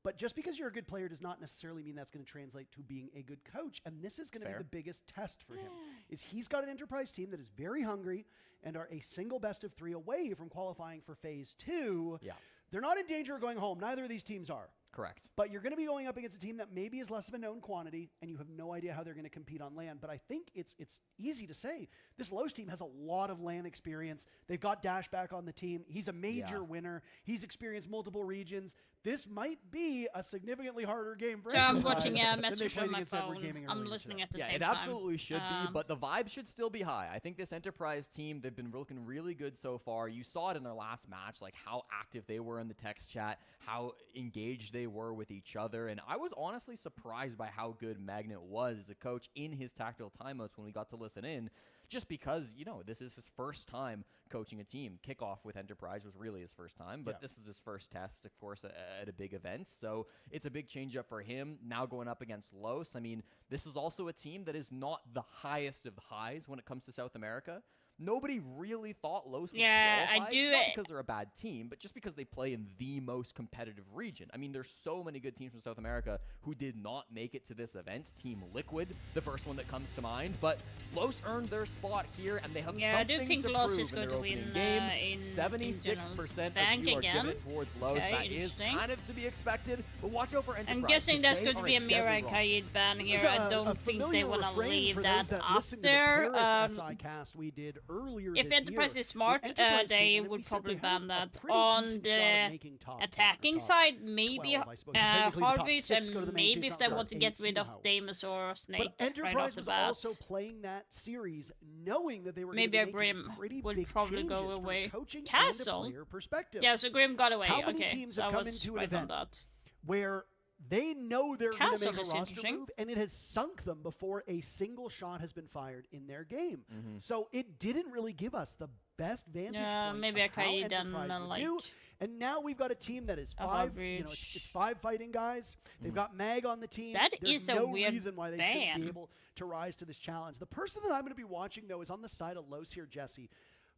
But just because you're a good player does not necessarily mean that's going to translate to being a good coach, and this is going to be the biggest test for him. Is he's got an Enterprise team that is very hungry and are a single best of 3 away from qualifying for Phase 2. Yeah. They're not in danger of going home. Neither of these teams are. Correct. But you're going to be going up against a team that maybe is less of a known quantity, and you have no idea how they're going to compete on LAN. But I think it's easy to say this Los team has a lot of LAN experience. They've got Dash back on the team. He's a major winner. He's experienced multiple regions. this might be a significantly harder game for So I'm Enterprise watching a than they message played on my against Edward phone. Gaming I'm earlier listening today. at the Yeah, same it time. absolutely should be, but the vibe should still be high. I think this Enterprise team, they've been looking really good so far. You saw it in their last match, like how active they were in the text chat, how engaged they were with each other, and I was honestly surprised by how good Magnet was as a coach in his tactical timeouts when we got to listen in, just because, you know, this is his first time coaching a team. Kickoff with Enterprise was really his first time, but this is his first test, of course, at a big event, so it's a big change up for him. Now going up against Los, I mean, this is also a team that is not the highest of highs when it comes to South America. Nobody really thought Los would qualify, not because they're a bad team, but just because they play in the most competitive region. I mean, there's so many good teams from South America who did not make it to this event. Team Liquid, the first one that comes to mind, but Los earned their spot here, and they have Yeah, I do something think to Los prove is in going their to opening win game. in 76% Bank of you are again. giving it towards Los. Okay, That is interesting. kind of to be expected, but watch out for Enterprise. I'm guessing there's going to be a Mirai Mirai Kaid ban This here. is I don't think they want to leave that listen to the after. Paris SI cast we did earlier If this Enterprise year. is smart, The Enterprise they came in and would we said probably they had ban that. pretty On decent shot at the making top attacking side, maybe 12, I suppose. Technically, the top Harvey's, 6 go to the and main maybe stage, if they not want to top get 8, rid you of know how it Damus or Snake But Enterprise right off the was bat. also playing that series knowing that they were Maybe going a to be Grim making pretty would big probably go changes from a away. coaching and a Castle? player perspective. Yeah, so Grim got away. How many Okay, teams so have I come was into an right on event that. where they know they're going to Castle make a is roster interesting. move, and it has sunk them before a single shot has been fired in their game. Mhm. So it didn't really give us the best vantage Yeah, point maybe of how Akaid and, Enterprise would do. like, And now we've got a team that is Above five. You know, it's 5 fighting guys. They've got Mag on the team. That There's is a no weird reason why they shouldn't ban. be able to rise to this challenge. The person that I'm going to be watching though is on the side of Los here, Jesse.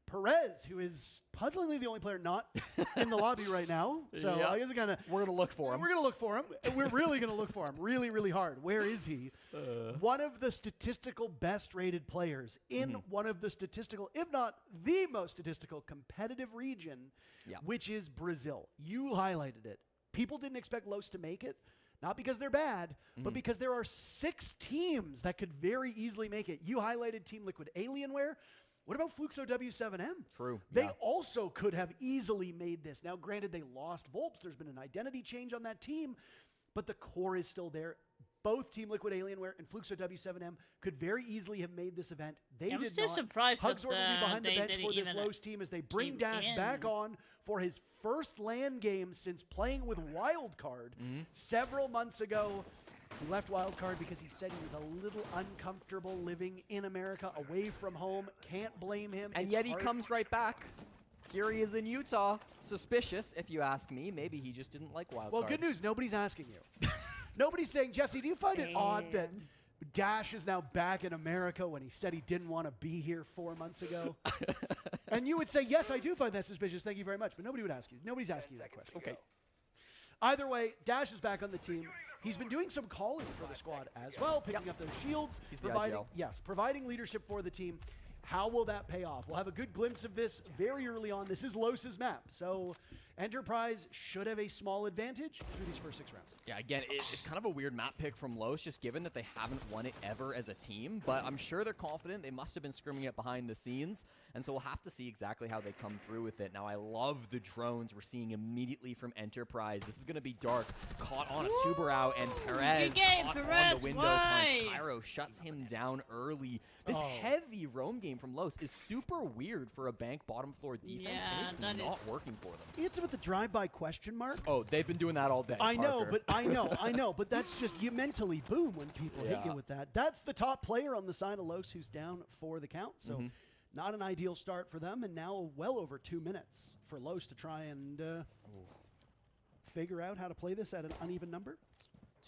Perez, who is puzzlingly the only player not in the lobby right now. So Yeah. I guess we're gonna look for him. We're gonna look for him. And we're really gonna look for him, really, really hard. Where is he? One of the statistical best rated players in one of the statistical, if not the most statistical competitive region, which is Brazil. You highlighted it. People didn't expect Los to make it. Not because they're bad, but because there are 6 teams that could very easily make it. You highlighted Team Liquid Alienware. What about Fluxo W7M? True. They also could have easily made this. Now, granted, they lost Volps. There's been an identity change on that team, but the core is still there. Both Team Liquid Alienware and Fluxo W7M could very easily have made this event. They I'm did still not. surprised that Hugsor will be behind the they bench didn't for this even Los team as they bring keep Dash in. back on for his first LAN game since playing with Wildcard several months ago. He left Wildcard because he said he was a little uncomfortable living in America, away from home. Can't blame him. And It's yet he hard. comes right back. Here he is in Utah. Suspicious, if you ask me. Maybe he just didn't like Wildcard. Well, good news. Nobody's asking you. Nobody's saying, Jesse, do you find it odd that Dash is now back in America when he said he didn't want to be here 4 months ago? And you would say, yes, I do find that suspicious. Thank you very much. But nobody would ask you. Nobody's asking you that question. Okay. Either way, Dash is back on the team. He's been doing some calling for the squad as well, picking up those shields, He's the providing IGL. providing leadership for the team. How will that pay off? We'll have a good glimpse of this very early on. This is Los's map, so Enterprise should have a small advantage through these first 6 rounds. Yeah, again, it's kind of a weird map pick from Los, just given that they haven't won it ever as a team, but I'm sure they're confident. They must have been scrimming it behind the scenes, and so we'll have to see exactly how they come through with it. Now, I love the drones we're seeing immediately from Enterprise. This is going to be Dark, caught on a Tubarão, and Perez Good game, caught on Perez, the window why? punch. Cairo shuts him down early. This heavy roam game from Los is super weird for a bank bottom floor defense, and it's that not is- working for them. It's with the drive-by question mark. Oh, they've been doing that all day. I know, Parker. but I know, but that's just you mentally boom when people hit you Yeah. with that. That's the top player on the side of Los who's down for the count. So Mhm. not an ideal start for them, and now well over 2 minutes for Los to try and figure out how to play this at an uneven number.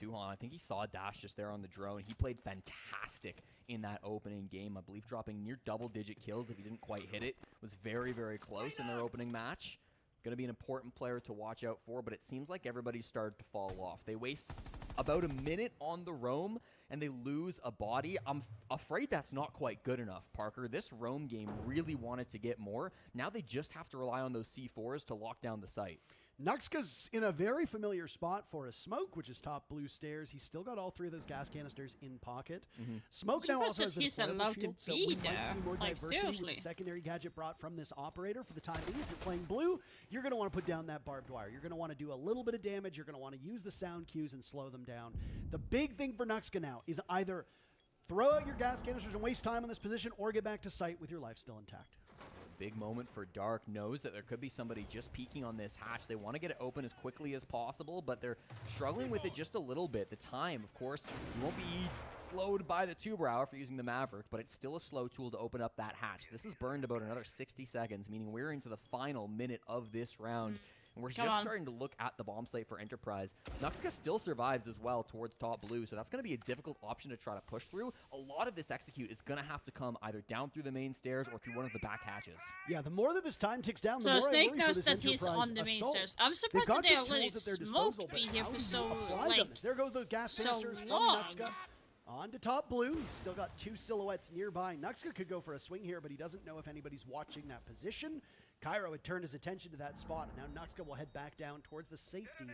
Tuhon, I think he saw Dash just there on the drone. He played fantastic in that opening game. I believe dropping near double-digit kills if he didn't quite hit it. Was very, very close in their opening match. Going to be an important player to watch out for, but it seems like everybody started to fall off. They waste about a minute on the roam, and they lose a body. I'm afraid that's not quite good enough, Parker. This roam game really wanted to get more. Now they just have to rely on those C4s to lock down the site. Nuxka's in a very familiar spot for a smoke, which is top blue stairs. He's still got all 3 of those gas canisters in pocket. Smoke now also has the deployable shield, so we might see more diversity with the secondary gadget brought from this operator for the time being. If you're playing blue, you're going to want to put down that barbed wire. You're going to want to do a little bit of damage. You're going to want to use the sound cues and slow them down. The big thing for Nuxka now is either throw out your gas canisters and waste time on this position or get back to site with your life still intact. Big moment for Dark. Knows that there could be somebody just peeking on this hatch. They want to get it open as quickly as possible, but they're struggling with it just a little bit. The time, of course, you won't be slowed by the Two-Brow for using the Maverick, but it's still a slow tool to open up that hatch. This has burned about another 60 seconds, meaning we're into the final minute of this round. And we're just starting to look at the bomb site for Enterprise. Nuxka still survives as well towards top blue, so that's going to be a difficult option to try to push through. A lot of this execute is going to have to come either down through the main stairs or through one of the back hatches. Yeah, the more that this time ticks down, the So more Snake I worry knows for this that he's Enterprise on the main assault. stairs. I'm surprised They've that got they the already tools at their disposal, smoked but me here how for do you so, apply them? like, There goes the gas so canisters from long. Nuxka. On to top blue. He's still got 2 silhouettes nearby. Nuxka could go for a swing here, but he doesn't know if anybody's watching that position. Cairo had turned his attention to that spot, and now Nuxka will head back down towards the safety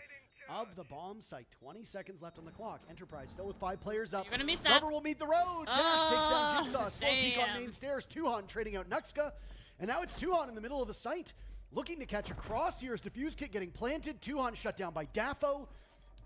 of the bomb site. 20 seconds left on the clock. Enterprise still with 5 players up. You're gonna miss that. Rubber will meet the road. Dash takes down Jigsaw. Slow peek on main stairs. Tuhon trading out Nuxka. And now it's Tuhon in the middle of the site, looking to catch a cross. Here's Diffuse Kit getting planted. Tuhon shut down by Daffo.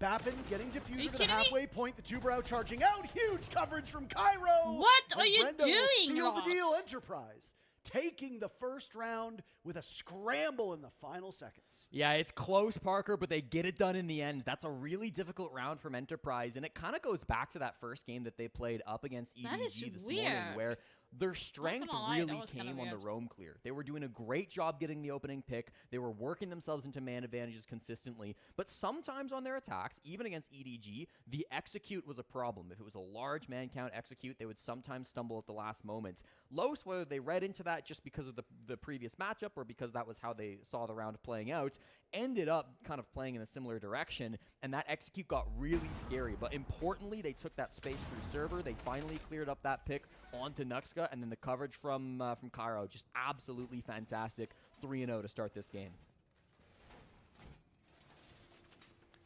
Bappin getting diffuser to the halfway point. The Two-Brow charging out. Huge coverage from Cairo. What are And you Brendo will doing, seal the Ross? deal. Enterprise taking the first round with a scramble in the final seconds. Yeah, it's close, Parker, but they get it done in the end. That's a really difficult round from Enterprise, and it kind of goes back to that first game that they played up against That is EDG this weird. morning, where their strength gonna lie, that really was kinda came on the weird. roam clear. They were doing a great job getting the opening pick. They were working themselves into man advantages consistently, but sometimes on their attacks, even against EDG, the execute was a problem. If it was a large man count execute, they would sometimes stumble at the last moments. Los, whether they read into that just because of the previous matchup or because that was how they saw the round playing out, ended up kind of playing in a similar direction, and that execute got really scary. But importantly, they took that space through server. They finally cleared up that pick onto Nuxka, and then the coverage from Cairo, just absolutely fantastic. 3-0 to start this game.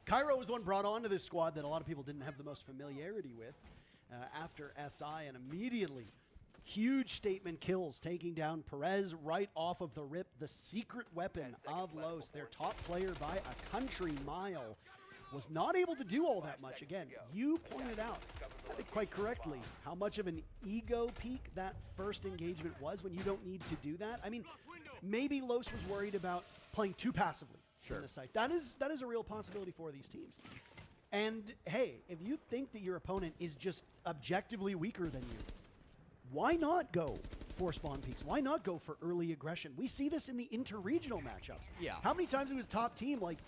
Cairo was the one brought onto this squad that a lot of people didn't have the most familiarity with after SI, and immediately huge statement kills, taking down Perez right off of the rip. The secret weapon of Los, their top player by a country mile, was not able to do all that much. Again, you pointed out, I think quite correctly, how much of an ego peak that first engagement was when you don't need to do that. I mean, maybe Los was worried about playing too passively in the site. That is a real possibility for these teams. And hey, if you think that your opponent is just objectively weaker than you, why not go for spawn peaks? Why not go for early aggression? We see this in the interregional matchups. Yeah. How many times it was top team, like,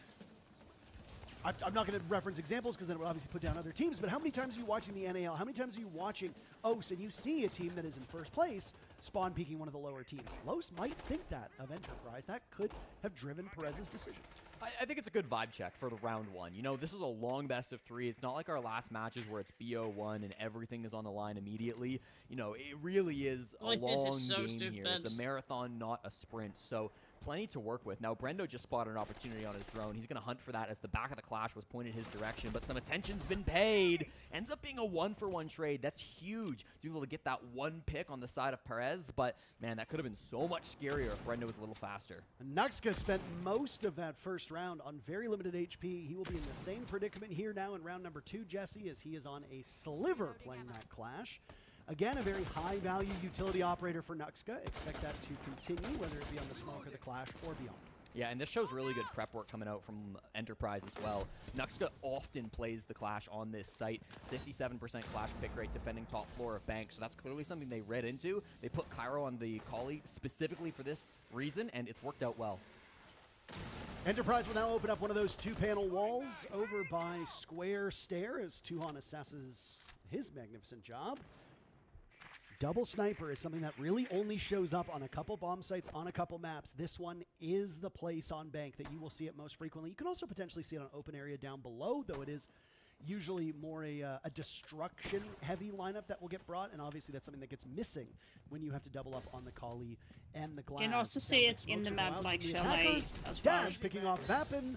I'm not going to reference examples because then it would obviously put down other teams, but how many times are you watching the NAL? How many times are you watching OS and you see a team that is in first place spawn peaking one of the lower teams? Los might think that of Enterprise. That could have driven Perez's decision. I think it's a good vibe check for the round one. You know, this is a long best of 3. It's not like our last matches where it's BO1 and everything is on the line immediately. You know, it really is a Like, this long is so game here. It's a stupid. marathon, not a sprint. So plenty to work with. Now, Brendo just spotted an opportunity on his drone. He's going to hunt for that as the back of the clash was pointed his direction, but some attention's been paid. Ends up being a 1-for-1 trade. That's huge to be able to get that one pick on the side of Perez, but man, that could have been so much scarier if Brendo was a little faster. Nuxka spent most of that first round on very limited HP. He will be in the same predicament here now in round number 2, Jesse, as he is on a sliver playing that clash. Again, a very high-value utility operator for Nuxka. Expect that to continue, whether it be on the smoke or the clash or beyond. Yeah, and this shows really good prep work coming out from Enterprise as well. Nuxka often plays the Clash on this site. 67% Clash pick rate defending top floor of Bank, so that's clearly something they read into. They put Cairo on the Collie specifically for this reason, and it's worked out well. Enterprise will now open up one of those 2-panel walls over by Square Stair as Tuhon assesses his magnificent job. Double sniper is something that really only shows up on a couple bomb sites on a couple maps. This one is the place on Bank that you will see it most frequently. You can also potentially see it on open area down below, though it is usually more a destruction-heavy lineup that will get brought, and obviously that's something that gets missing when you have to double up on the Kali and the Glass. You can also see it in the map like Chalet as well. Dash picking off Vapin.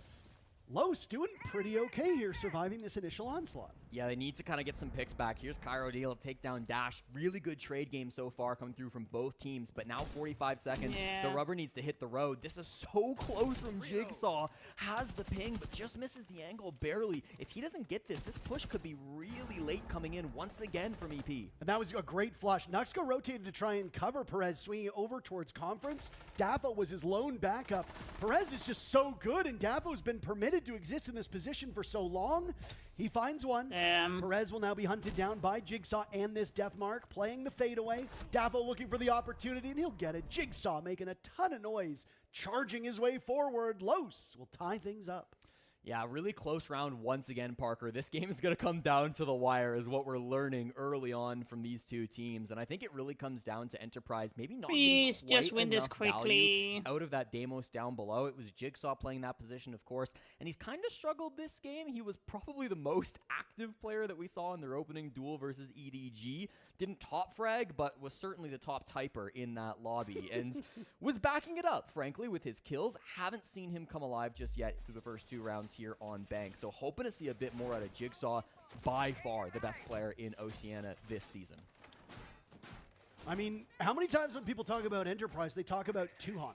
Los doing pretty okay here, surviving this initial onslaught. Yeah, they need to kind of get some picks back. Here's Cairo deal of takedown Dash. Really good trade game so far coming through from both teams, but now 45 seconds. Yeah. The rubber needs to hit the road. This is so close from Jigsaw. Has the ping, but just misses the angle barely. If he doesn't get this, this push could be really late coming in once again from EP. And that was a great flush. Nuxco rotated to try and cover Perez, swinging over towards Conference. Daffo was his lone backup. Perez is just so good, and Daffo's been permitted to exist in this position for so long. He finds one. Perez will now be hunted down by Jigsaw and this death mark, playing the fadeaway. Daffo looking for the opportunity, and he'll get it. Jigsaw making a ton of noise, charging his way forward. Los will tie things up. Yeah, really close round once again, Parker. This game is going to come down to the wire is what we're learning early on from these two teams. And I think it really comes down to Enterprise maybe not Please getting quite just win this enough value quickly. out of that Deimos down below. It was Jigsaw playing that position, of course. And he's kind of struggled this game. He was probably the most active player that we saw in their opening duel versus EDG. Didn't top frag, but was certainly the top typer in that lobby. And was backing it up, frankly, with his kills. Haven't seen him come alive just yet through the first 2 rounds here on Bank. So hoping to see a bit more out of Jigsaw. By far the best player in Oceania this season. I mean, how many times when people talk about Enterprise, they talk about Tuhan?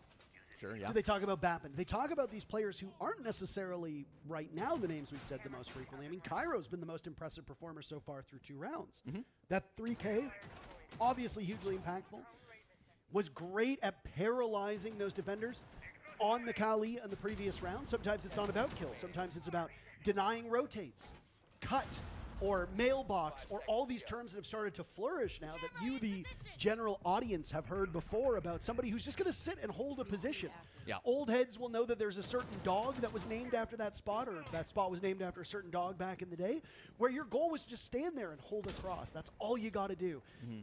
Sure, yeah. Do they talk about Bappin? They talk about these players who aren't necessarily right now the names we've said the most frequently. I mean, Cairo's been the most impressive performer so far through 2 rounds. That 3K, obviously hugely impactful, was great at paralyzing those defenders on the Kali in the previous round. Sometimes it's not about kills. Sometimes it's about denying rotates, cut, or mailbox, or all these terms that have started to flourish now that you, the general audience, have heard before about somebody who's just going to sit and hold a position. Yeah. Old heads will know that there's a certain dog that was named after that spot, or that spot was named after a certain dog back in the day, where your goal was to just stand there and hold across. That's all you got to do.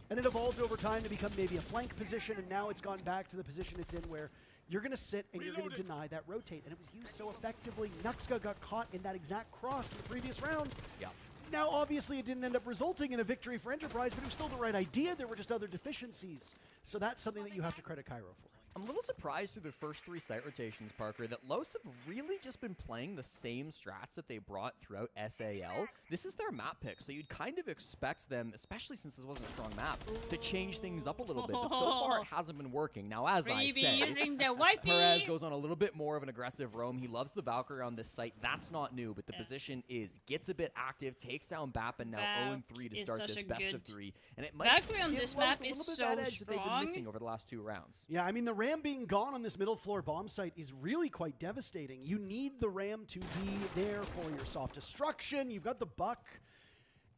And it evolved over time to become maybe a flank position, and now it's gone back to the position it's in where you're going to sit and you're going to deny that rotate. And it was used so effectively. Nuxka got caught in that exact cross in the previous round. Yeah. Now, obviously, it didn't end up resulting in a victory for Enterprise, but it was still the right idea. There were just other deficiencies. So that's something that you have to credit Cairo for. I'm a little surprised through their first 3 site rotations, Parker, that Los have really just been playing the same strats that they brought throughout SAL. This is their map pick, so you'd kind of expect them, especially since this wasn't a strong map, to change things up a little bit. But so far, it hasn't been working. Now, as I said, using the wipey. Perez goes on a little bit more of an aggressive roam. He loves the Valkyrie on this site. That's not new, but the position gets a bit active, takes down Bappin, now 0-3 to start this best of 3. And it might Valkyrie on give this Los map a little is bit so that edge that they've been strong. missing over the last 2 rounds. Yeah, I mean, the RAM being gone on this middle floor bomb site is really quite devastating. You need the RAM to be there for your soft destruction. You've got the Buck.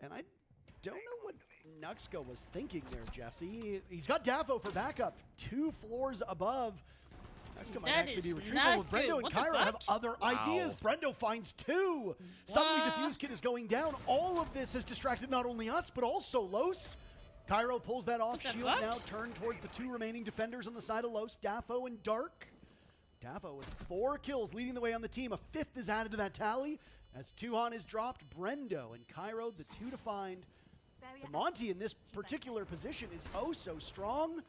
And I don't know what Nuxco was thinking there, Jesse. He's got Dafo for backup, 2 floors above. Nuxco might actually be retrievable. Brendo and Cairo have other ideas. Brendo finds 2. Suddenly, Diffuse Kit is going down. All of this has distracted not only us, but also Los. Cairo pulls that off. Shield now turned towards the 2 remaining defenders on the side of Los, Dafo and Dark. Dafo with 4 kills leading the way on the team. A 5th is added to that tally as Tuhan is dropped. Brendo and Cairo, the 2 to find. The Monty in this particular position is oh so strong.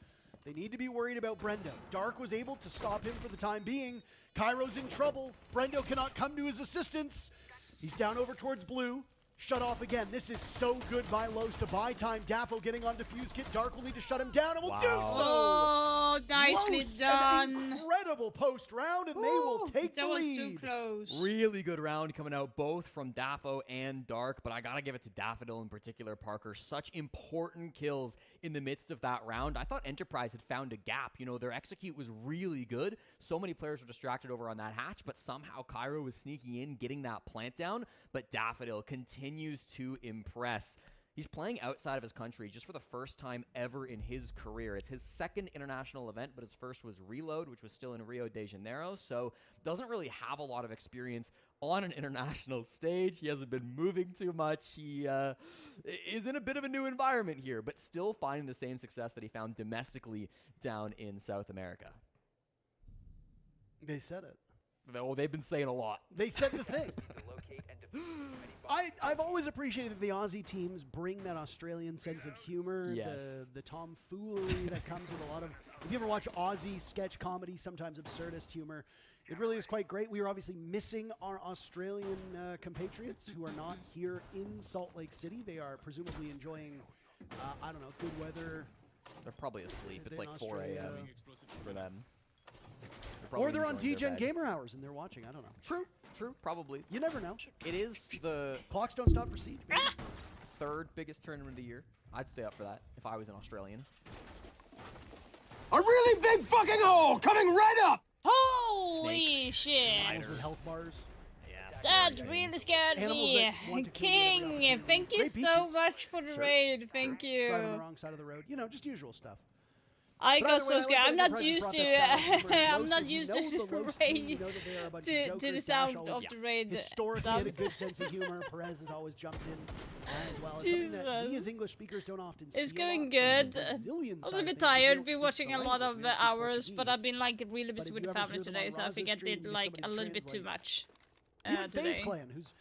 They need to be worried about Brendo. Dark was able to stop him for the time being. Cairo's in trouble. Brendo cannot come to his assistance. He's down over towards blue. Shut off again. This is so good by Los to buy time. Dafo getting on Diffuse Kit. Dark will need to shut him down and will do so. Oh, nicely Los, done. An incredible post round, and they will take the lead. That was too close. Really good round coming out both from Dafo and Dark, but I gotta give it to Daffodil in particular, Parker. Such important kills in the midst of that round. I thought Enterprise had found a gap. You know, their execute was really good. So many players were distracted over on that hatch, but somehow Cairo was sneaking in, getting that plant down, but Daffodil continues to impress. He's playing outside of his country just for the first time ever in his career. It's his 2nd international event, but his first was Reload, which was still in Rio de Janeiro, so doesn't really have a lot of experience on an international stage. He hasn't been moving too much. He is in a bit of a new environment here, but still finding the same success that he found domestically down in South America. They said it. Oh, they've been saying a lot. They said the thing. I've always appreciated that the Aussie teams bring that Australian sense of humor, Yes. the tomfoolery that comes with a lot of. If you ever watch Aussie sketch comedy, sometimes absurdist humor, it really is quite great. We are obviously missing our Australian compatriots who are not here in Salt Lake City. They are presumably enjoying, I don't know, good weather. They're probably asleep. It's in like 4 Australia. a.m. for them. Or they're on enjoying their DGen bed. Gamer Hours and they're watching. I don't know. True, probably. You never know. It is the clocks don't stop for Siege. third biggest tournament of the year. I'd stay up for that if I was an Australian. A really big fucking hole coming right up! Holy shit! Health bars. That really scared me. King, thank you Great so beaches. much for the raid. Thank you. Driving on the wrong side of the road. You know, just usual stuff. I But got either way, so I like scared. that I'm not Enterprise used brought to. that style of humor. I'm Los, not if you used know to the the Los team, raid you know that they are a bunch of to the jokers. sound Dash of always the raid. historically had a good sense of humor. Perez has always jumped in as well. It's something that we Jesus. as English speakers don't often see. It's a going lot. good. The I Brazilian was side a of bit things, we tired. don't Been speak watching the a lot language, of we don't speak hours, but I've Portuguese. been like really But busy if with you the ever family hear them today, on so I think I Raza's stream, did you get like somebody a to little bit too translate. much Even today. FaZe Clan, who's,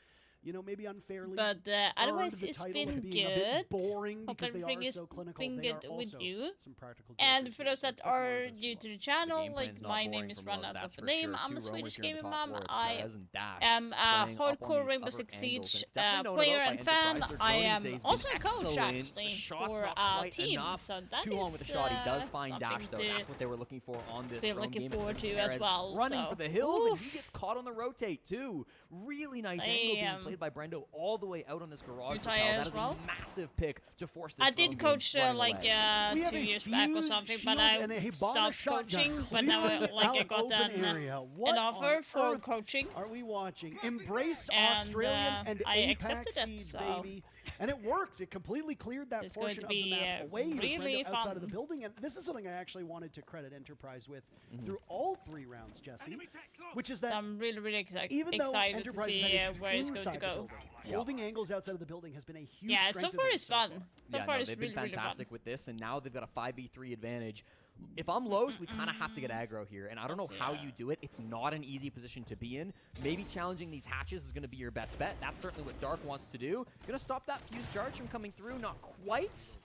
you know, maybe unfairly But earned otherwise, the it's title been of being a bit good. boring Hope because they everything are is so clinical. been They good are with also you. some practical And jokers for here. those that are new to the channel, game like plan's not my boring name is from Run those, Out that's of the for Name. sure. I'm Two a roamers Swedish here in the gamer top mom. four. It's I Perez and Dash am a playing up on hardcore these Rainbow upper Six angles, Siege and it's definitely noted player out by and fan. Enterprise. Their I zoning am today's also been a coach excellent. The actually shot's for not our quite team, enough. so that Too long with the shot. He does find Dash something though. to That's what they were looking for on this be drone looking game. It forward sends to as Perez well, running so. for the hills, and he Oof. gets caught on the rotate too. Really nice angle being Damn. played by Brendo all the way out on this garage. You propel. tired That as is well? a massive pick to force this I did drone game coach running like away. We have 2 a years back or fused something, shield but I and a Hibana stopped shotgun coaching. But now clearing like I out got open area. What an offer on for earth coaching. Are we watching? Embrace And, Australian and I APAC accepted it, Seed, so. baby. And it worked. It completely cleared that It's going portion to of the be, map away with really Brendo outside of the fun. building. And this is something I actually wanted to credit Enterprise with through all 3 rounds, Jesse, which is that I'm really excited even though to Enterprise see has had issues where it's going inside to the go. building, holding angles outside of the building has been a huge Yeah, so strength of far theirs it's so fun. far. So Yeah, far no, it's they've really, been really fun. fantastic with this, and now they've got a 5v3 advantage. If I'm Los, we kind of have to get aggro here, and I don't know how you do it. It's not an easy position to be in. Maybe challenging these hatches is going to be your best bet. That's certainly what Dark wants to do. Going to stop that fuse charge from coming through. Not quite.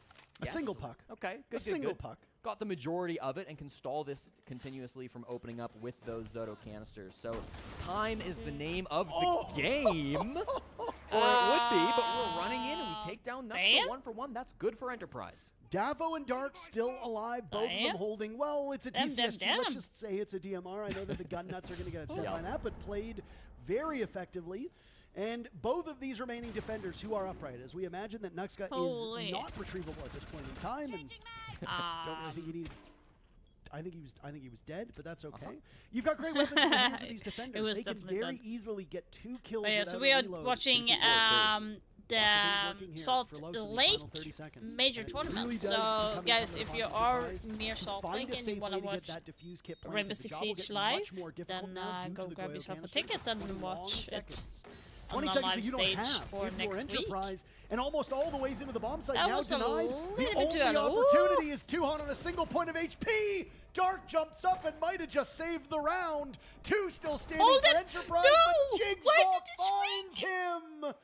A single puck. Okay, good, A single good. puck. Got the majority of it and can stall this continuously from opening up with those Zoto canisters. So time is the name of the game. Or it would be, but we're running in and we take down Nuts for 1-for-1. That's good for Enterprise. Davo and Dark still alive, both of them Damn. holding, well, it's a Damn, TCSG. damn, Let's damn. just say it's a DMR. I know that the gun nuts are going to get upset Yeah. by that, but played very effectively. And both of these remaining defenders who are upright, as we imagine that Nuxka Holy. is not retrievable at this point in time, and don't really think you need. I think he was dead, but that's okay. You've got great weapons in the hands of these defenders. It was They can definitely very done. easily get 2 kills. But yeah, so without we a are reload. watching working the here Salt for Los in these Lake final 30 seconds. major And it tournament. really does So become guys, incumbent if you upon are Enterprise near to Salt find Lake a and safe you want to way to get watch that diffuse kit planted. Rainbow The Six job will Siege get live, much more difficult then now due to go the grab Goyo yourself a canister. ticket and 20 long watch it seconds. on 20 the seconds live that you don't stage have for if next you're week. Enterprise, and almost all the ways into the bomb site That now was a denied. little The bit only too early. opportunity is Tuhon on a single point of HP. Dark jumps up and might have just saved the round. 2 still standing Hold for it! Enterprise, No! but Jigsaw Why did it finds him.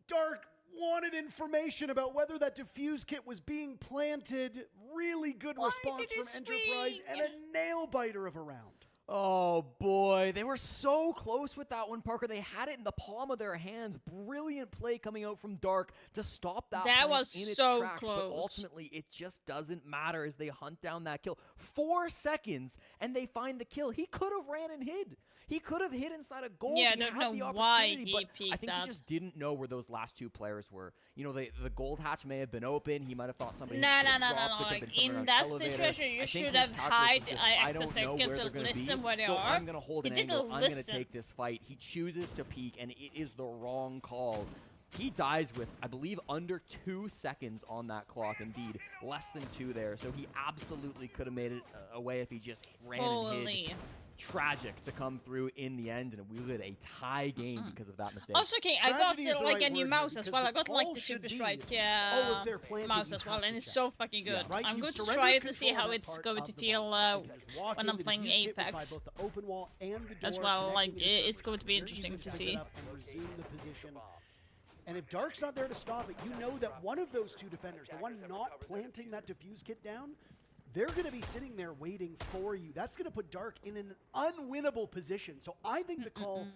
Dark wanted information about whether that diffuse kit was being planted. Really good response did from it Enterprise swing? and a nail biter of a round. Oh boy, they were so close with that one, Parker. They had it in the palm of their hands. Brilliant play coming out from Dark to stop that That plant was in its so tracks, but close. ultimately it just doesn't matter as they hunt down that kill. 4 seconds and they find the kill. He could have ran and hid. He could have hid inside a goal. Yeah, I He don't had know the why opportunity, he but I peeked think that. he just didn't know where those last 2 players were. You know, the gold hatch may have been open. He might have thought somebody No, had no, no, dropped. no, It no. could have Like, been somewhere in on that the elevator. situation, you I think should his have calculus hide was just, an I extra don't know second where to they're gonna listen be, where they so are. I'm going to hold He an didn't angle. I'm going to listen. take this fight. He chooses to peek, and it is the wrong call. He dies with, I believe, under 2 seconds on that clock. Indeed, less than 2 there. So he absolutely could have made it away if he just ran and hid. Holy. tragic to come through in the end, and we wielded a tie game because of that mistake. Also, okay, I got Tragedy is the like right a new word mouse here, as because well. the I got call like the should Super be, Strike if they're planted, mouse you as well, have and to it's check. so fucking good. Right, I'm you going to surrender try it to see control of how that it's part going of to the feel box. You can just walk when in, I'm the playing defuse kit will tie Apex both the open wall and the as door, well. Like connecting to the it's going to be Very interesting easy to pick see. it up and resume the position. And if Dark's not there to stop it, you know that one of those two defenders, the one not planting that defuse kit down, they're going to be sitting there waiting for you. That's going to put Dark in an unwinnable position. So I think the call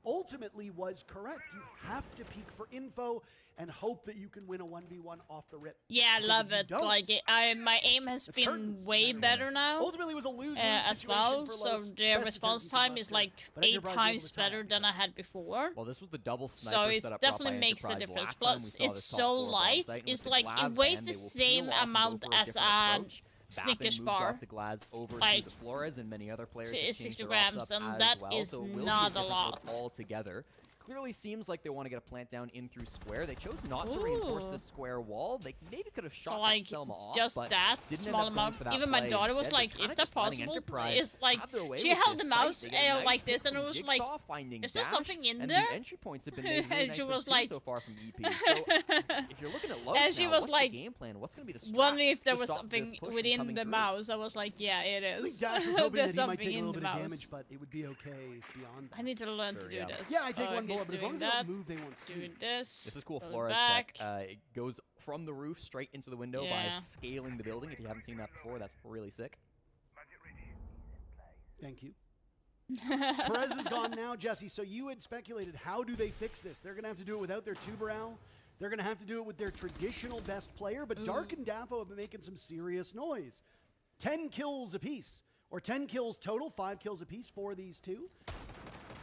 ultimately was correct. You have to peek for info and hope that you can win a 1v1 off the rip. Yeah, I Because love if you it. don't, Like my aim has been curtains, way better now. Ultimately, it was a lose-lose as situation well. for So Los. their Best response attempt you time could is muster, like but 8 Enterprise was able times to tie it. better than I had before. Well, this was the double So sniper it setup brought by definitely makes a Enterprise. difference. Last time we Plus, saw it's this top so four bomb light. site, and It's with the like Glaz it weighs ban, the they will same peel off and go amount for a as different a approach. Bappin Snickers moves bar. off the Glaz over Like, to the Flores, and many other players have it's changed 60 their ops grams, up and as that well, is so it will be not a different lot. look altogether. Clearly seems like they want to get a plant down in through square. They chose not to reinforce the Ooh. square wall. They maybe could have shot So that like Selma off, just but that didn't end small up going amount. for that Even my play. daughter was Instead, like, they're "Is kinda that just letting possible?" Enterprise It's like have their way she with held this the site. mouse They get a nice like this, hit and it from was like, Jigsaw finding "Is there Dash, something in and there?" the entry points have been made really And she nicely was too like- so far from EP. So if you're looking at Lowe's And she now, was what's like, the game plan? What's going to be the strat wondering if there to was stop this something push from within coming the through? mouse. I was like, "Yeah, it I think is." Dash was hoping There's that he might something take a in little the bit of mouse. damage, but it would be okay beyond that. I need to learn to Sure, do yeah. this. Yeah, I take one he's bullet, but as long doing as they don't that, move, they won't see. doing this. This is cool. going Flores back. tech. It goes from the roof straight into the window Yeah. by scaling the building. If you haven't seen that before, that's really sick. Thank you. Perez is gone now, Jesse. So you had speculated, how do they fix this? They're going to have to do it without their Tuberal. They're going to have to do it with their traditional best player. But Dark and Daffo have been making some serious noise. 10 kills apiece, or 10 kills total, 5 kills apiece for these two.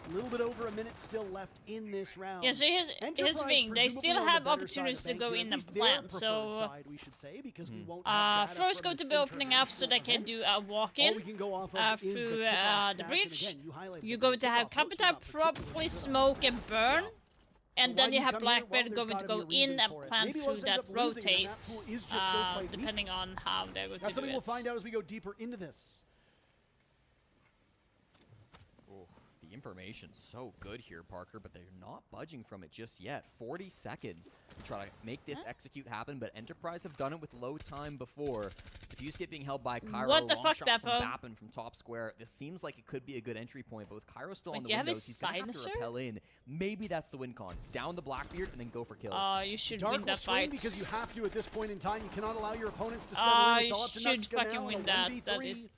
A little bit over a minute still left in this round. Yeah, so here's the thing. They still have opportunities to go in the plant. So, side, we should say, because we won't have data Floor's from going this to be opening up so they can international do a event. walk-in All we can go off of is through the kickoff the stats, bridge. and again, you highlighted You're that going the to have kickoff was Capita not particularly probably good. smoke and burn. And So then why you do have come here? Well, Blackbeard there's going to gotta go be a reason in and for it. plant Maybe through Lowe's ends that up losing, and that rotates, pool is just still quite weak. depending on how they're going That's to do something it. we'll find out as we go deeper into this. The information's so good here, Parker, but they're not budging from it just yet. 40 seconds to try to make this execute happen, but Enterprise have done it with low time before. Diffuse kit being held by Cairo. What the long fuck, shot from Defo? Bappin from top square. This seems like it could be a good entry point, but with Cairo still Wait, on the do you have windows, a he's going to have to silencer? repel in. Maybe that's the win con. Down the Blackbeard and then go for kills. You should Dark win will that swing fight. because you have to at this point in time. You cannot allow your opponents to settle in. It's You all up to should Nutska fucking now. win And a that. 1v3. That is.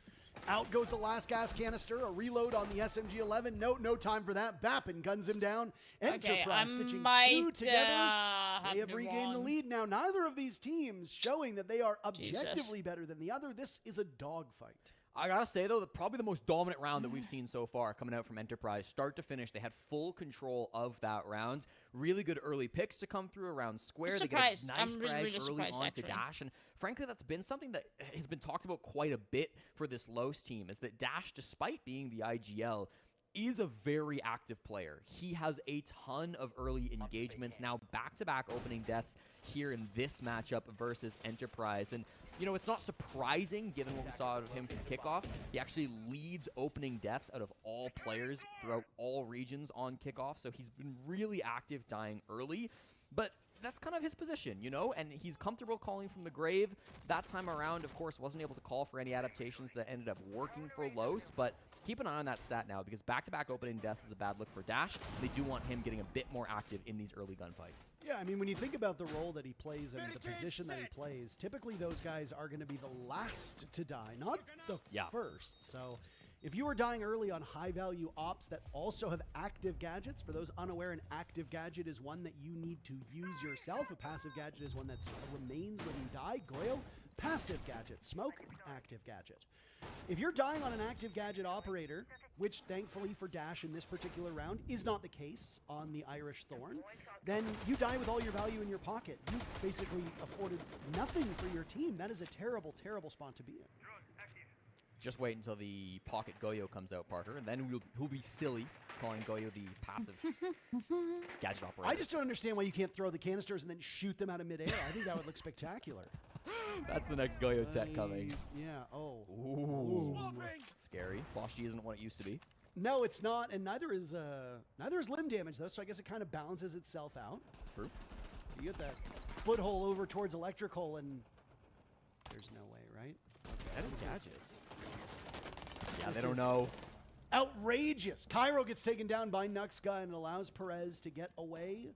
Out goes the last gas canister. A reload on the SMG-11. No time for that. Bappin guns him down. Enterprise I stitching might, two together. have They have been regained the wrong. lead now. Neither of these teams showing that they are Jesus. objectively better than the other. This is a dogfight. I gotta say, though, that probably the most dominant round that we've seen so far coming out from Enterprise. Start to finish, they had full control of that round. Really good early picks to come through around square. They get a surprised. nice I'm really, frag really early surprised, onto actually. Dash. And frankly, that's been something that has been talked about quite a bit for this Los team, is that Dash, despite being the IGL, is a very active player. He has a ton of early engagements, now back-to-back opening deaths here in this matchup versus Enterprise. And, you know, it's not surprising, given what we saw out of him from kickoff. He actually leads opening deaths out of all players throughout all regions on kickoff, so he's been really active dying early. But that's kind of his position, you know, and he's comfortable calling from the grave. That time around, of course, wasn't able to call for any adaptations that ended up working for Los, but keep an eye on that stat now, because back-to-back opening deaths is a bad look for Dash. They do want him getting a bit more active in these early gunfights. Yeah, I mean, when you think about the role that he plays and the position that he plays, typically those guys are going to be the last to die, not the first. So if you are dying early on high-value ops that also have active gadgets, for those unaware, an active gadget is one that you need to use yourself. A passive gadget is one that remains when you die. Goyo, passive gadget. Smoke, active gadget. If you're dying on an active gadget operator, which thankfully for Dash in this particular round is not the case on the Irish Thorn, then you die with all your value in your pocket. You basically afforded nothing for your team. That is a terrible, terrible spot to be in. Just wait until the pocket Goyo comes out, Parker, and then he'll be silly calling Goyo the passive gadget operator. I just don't understand why you can't throw the canisters and then shoot them out of midair. I think that would look spectacular. That's the next Goyo tech coming. Yeah. Oh. Ooh. Scary. Bosch G isn't what it used to be. No, it's not, and neither is limb damage though. So I guess it kind of balances itself out. True. You get that foothole over towards electrical, and there's no way, right? That is gadgets. Yeah, This they don't is know. Outrageous. Cairo gets taken down by Nuxka and allows Perez to get away.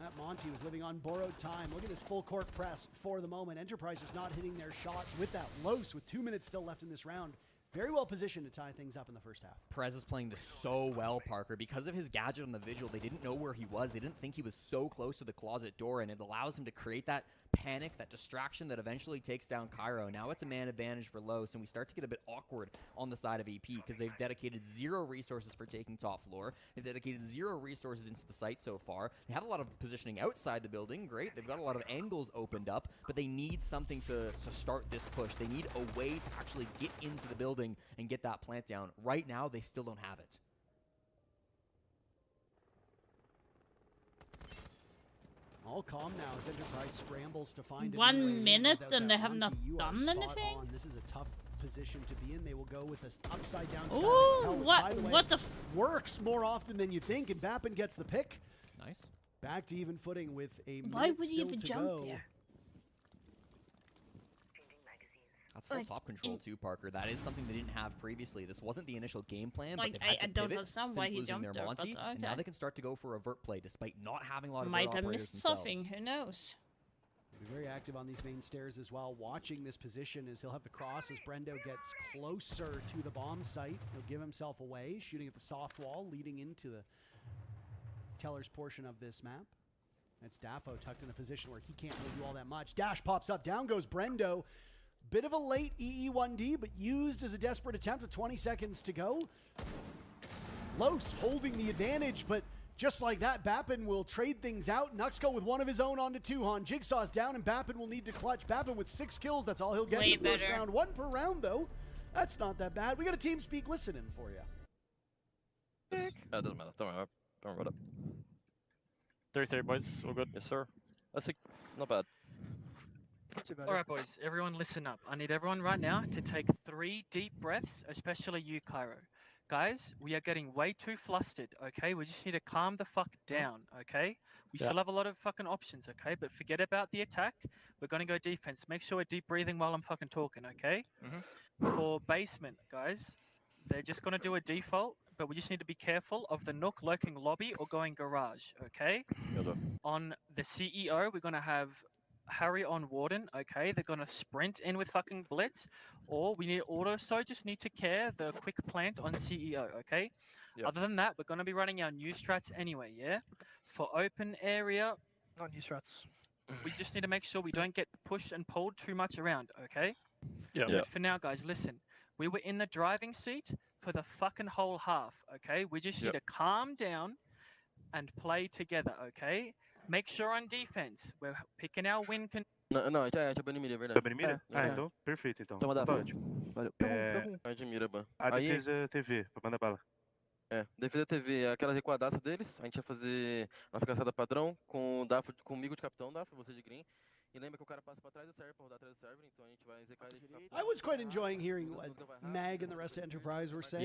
That Monty was living on borrowed time. Look at this full court press for the moment. Enterprise is not hitting their shots with that Los with 2 minutes still left in this round. Very well positioned to tie things up in the first half. Perez is playing this so well, Parker. Because of his gadget on the Vigil, they didn't know where he was. They didn't think he was so close to the closet door, and it allows him to create that panic, that distraction that eventually takes down Cairo. Now it's a man advantage for Los, and we start to get a bit awkward on the side of EP because they've dedicated 0 resources for taking top floor. They've dedicated 0 resources into the site so far. They have a lot of positioning outside the building. Great. They've got a lot of angles opened up, but they need something to start this push. They need a way to actually get into the building and get that plant down. Right now, they still don't have it. All calm now as Enterprise scrambles to find 1 minute without and that they have not Monty. You are done spot anything? on. This is a tough position to be in. They will go with this upside down Ooh, sky. what- By the way, what the works more often than you think, and Vapin gets the pick. Nice. Back to even footing with a minute Why would he still even to jump go. there? That's full Like, top control too, Parker. That is something they didn't have previously. This wasn't the initial game plan, Like, but they've had I to don't pivot understand since why he losing jumped their there, but Monty, and now okay. they can start to go for a vert play despite not having a lot of Might vert have operators missed themselves. something, who knows? Be very active on these main stairs as well, watching this position as he'll have the cross as Brendo gets closer to the bomb site. He'll give himself away, shooting at the soft wall, leading into the teller's portion of this map. That's Daffo tucked in a position where he can't really do all that much. Dash pops up, down goes Brendo. Bit of a late EE1D, but used as a desperate attempt with 20 seconds to go. Los holding the advantage, but just like that, Bappin will trade things out. Nuxco with one of his own onto Tuhon. Jigsaw's down, and Bappin will need to clutch. Bappin with 6 kills. That's all he'll get Way in the first better. round. 1 per round, though. That's not that bad. We got a team speak listening for you. It doesn't matter. Don't worry. Don't worry about it. 33 boys, all good? Yes, sir. That's not bad. Alright boys, everyone listen up. I need everyone right now to take 3 deep breaths, especially you, Cairo. Guys, we are getting way too flustered, okay? We just need to calm the fuck down, okay? We Yeah. still have a lot of fucking options, okay? But forget about the attack. We're gonna go defense. Make sure we're deep breathing while I'm fucking talking, okay? For basement, guys, they're just gonna do a default, but we just need to be careful of the Nook lurking lobby or going garage, okay? On the CEO, we're gonna have Harry on Warden, okay? They're gonna sprint in with fucking Blitz, or we need also just need to care the quick plant on CEO, okay? Other than that, we're gonna be running our new strats anyway, yeah? For open area, Not new strats. we just need to make sure we don't get pushed and pulled too much around, okay? Yeah. But for now, guys, listen. We were in the driving seat for the fucking whole half, okay? We just need to calm down and play together, okay? Make sure on defense, we're picking our win con- Não, a gente é banimira, é verdade. Banimira? Então, perfeito, então. Então manda Tá bala. ótimo. Valeu. A gente mira, ban. A defesa TV, manda bala. Defesa TV, aquelas recuadaças deles, a gente vai fazer nossa caçada padrão com o Dafo, comigo de capitão, Dafo, você de green. E lembra que o cara passa pra trás do server, pra rodar atrás do server, então a gente vai ZK ele de capitão. I was quite enjoying hearing what Mag and the rest of Enterprise were saying.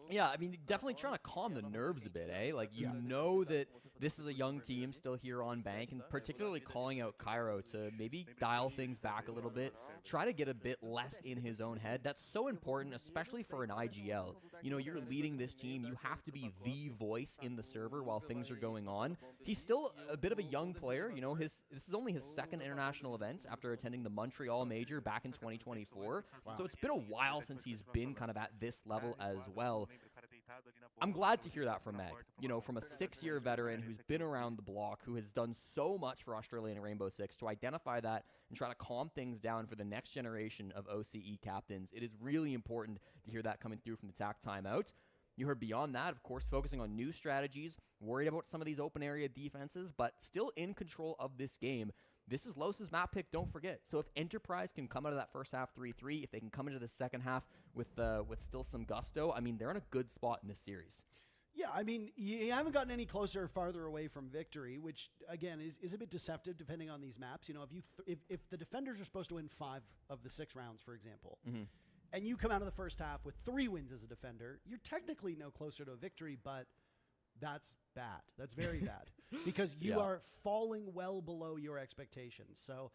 Yeah, I mean, definitely trying to calm the nerves a bit, eh? Like, you know that this is a young team still here on Bank, and particularly calling out Cairo to maybe dial things back a little bit, try to get a bit less in his own head. That's so important, especially for an IGL. You know, you're leading this team, you have to be the voice in the server while things are going on. He's still a bit of a young player, you know, this is only his second international event after attending the Montreal Major back in 2024. So it's been a while since he's been kind of at this level as well. I'm glad to hear that from Meg. You know, from a 6-year veteran who's been around the block, who has done so much for Australia and Rainbow Six, to identify that and try to calm things down for the next generation of OCE captains. It is really important to hear that coming through from the TAC timeout. You heard beyond that, of course, focusing on new strategies, worried about some of these open area defenses, but still in control of this game. This is Los's map pick, don't forget. So if Enterprise can come out of that first half 3-3, if they can come into the second half with still some gusto, I mean, they're in a good spot in this series. Yeah, I mean, you haven't gotten any closer or farther away from victory, which, again, is a bit deceptive depending on these maps. You know, if the defenders are supposed to win 5 of the 6 rounds, for example, and you come out of the first half with 3 wins as a defender, you're technically no closer to a victory, but that's bad. That's very bad because you are falling well below your expectations. So,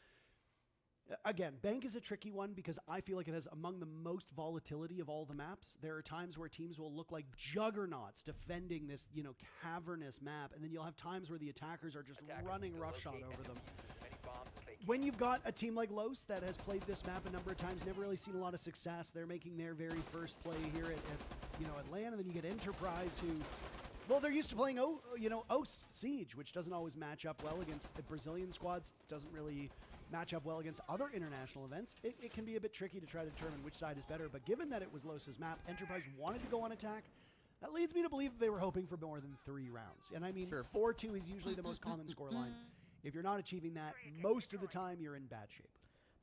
again, Bank is a tricky one because I feel like it has among the most volatility of all the maps. There are times where teams will look like juggernauts defending this, you know, cavernous map, and then you'll have times where the attackers are just running roughshod over them. When you've got a team like Los that has played this map a number of times, never really seen a lot of success, they're making their very first play here at LAN, and then you get Enterprise who, well, they're used to playing OS Siege, which doesn't always match up well against Brazilian squads, doesn't really match up well against other international events. It can be a bit tricky to try to determine which side is better, but given that it was Los's map, Enterprise wanted to go on attack. That leads me to believe that they were hoping for more than 3 rounds. And I mean, 4-2 is usually the most common scoreline. If you're not achieving that, most of the time you're in bad shape.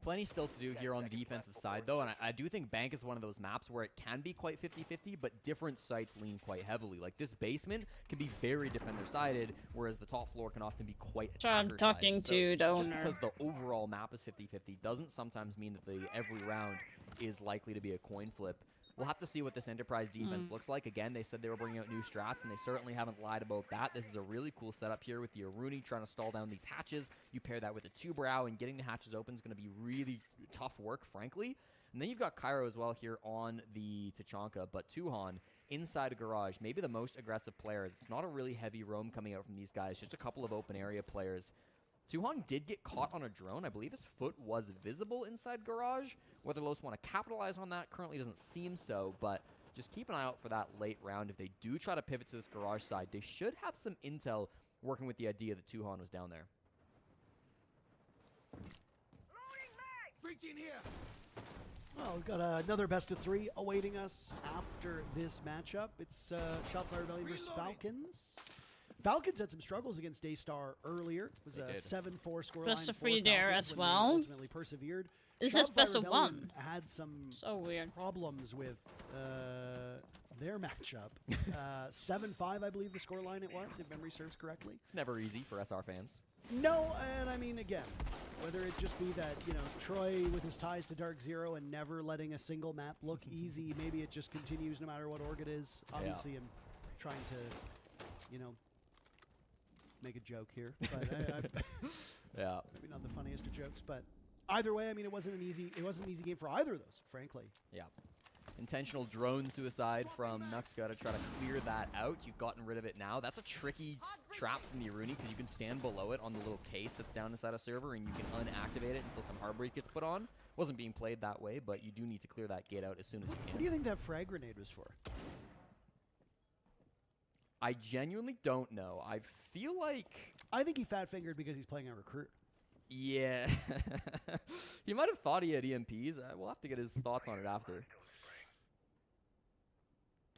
Plenty still to do here on the defensive side, though, and I do think Bank is one of those maps where it can be quite 50-50, but different sites lean quite heavily. Like, this basement can be very defender-sided, whereas the top floor can often be quite attacker-sided. I'm talking to the owner. Just because the overall map is 50-50 doesn't sometimes mean that every round is likely to be a coin flip. We'll have to see what this Enterprise defense looks like. Again, they said they were bringing out new strats, and they certainly haven't lied about that. This is a really cool setup here with the Aruni trying to stall down these hatches. You pair that with the 2-brow, and getting the hatches open is going to be really tough work, frankly. And then you've got Cairo as well here on the Tachanka, but Tuhan inside a garage, maybe the most aggressive player. It's not a really heavy roam coming out from these guys, just a couple of open area players. Tuhong did get caught on a drone. I believe his foot was visible inside garage. Whether Los want to capitalize on that currently doesn't seem so, but just keep an eye out for that late round. If they do try to pivot to this garage side, they should have some intel working with the idea that Tuhong was down there. Well, we've got another best of 3 awaiting us after this matchup. It's Shotfire Rebellion versus Falcons. Falcons had some struggles against Daystar earlier. It was a 7-4 scoreline. Best of 3 there as well. Ultimately persevered. This is best of 1. Had some weird problems with their matchup. 7-5, I believe the scoreline it was, if memory serves correctly. It's never easy for SR fans. No, and I mean, again, whether it just be that, you know, Troy with his ties to Dark Zero and never letting a single map look easy, maybe it just continues no matter what org it is. Obviously, I'm trying to, you know, make a joke here, but yeah, maybe not the funniest of jokes, but either way, I mean, it wasn't an easy game for either of those, frankly. Yeah. Intentional drone suicide from Nuxka to try to clear that out. You've gotten rid of it now. That's a tricky trap from the Aruni because you can stand below it on the little case that's down inside a server and you can unactivate it until some Heartbreak gets put on. Wasn't being played that way, but you do need to clear that gate out as soon as you can. What do you think that frag grenade was for? I genuinely don't know. I feel like... I think he fat-fingered because he's playing a recruit. Yeah. He might have thought he had EMPs. We'll have to get his thoughts on it after.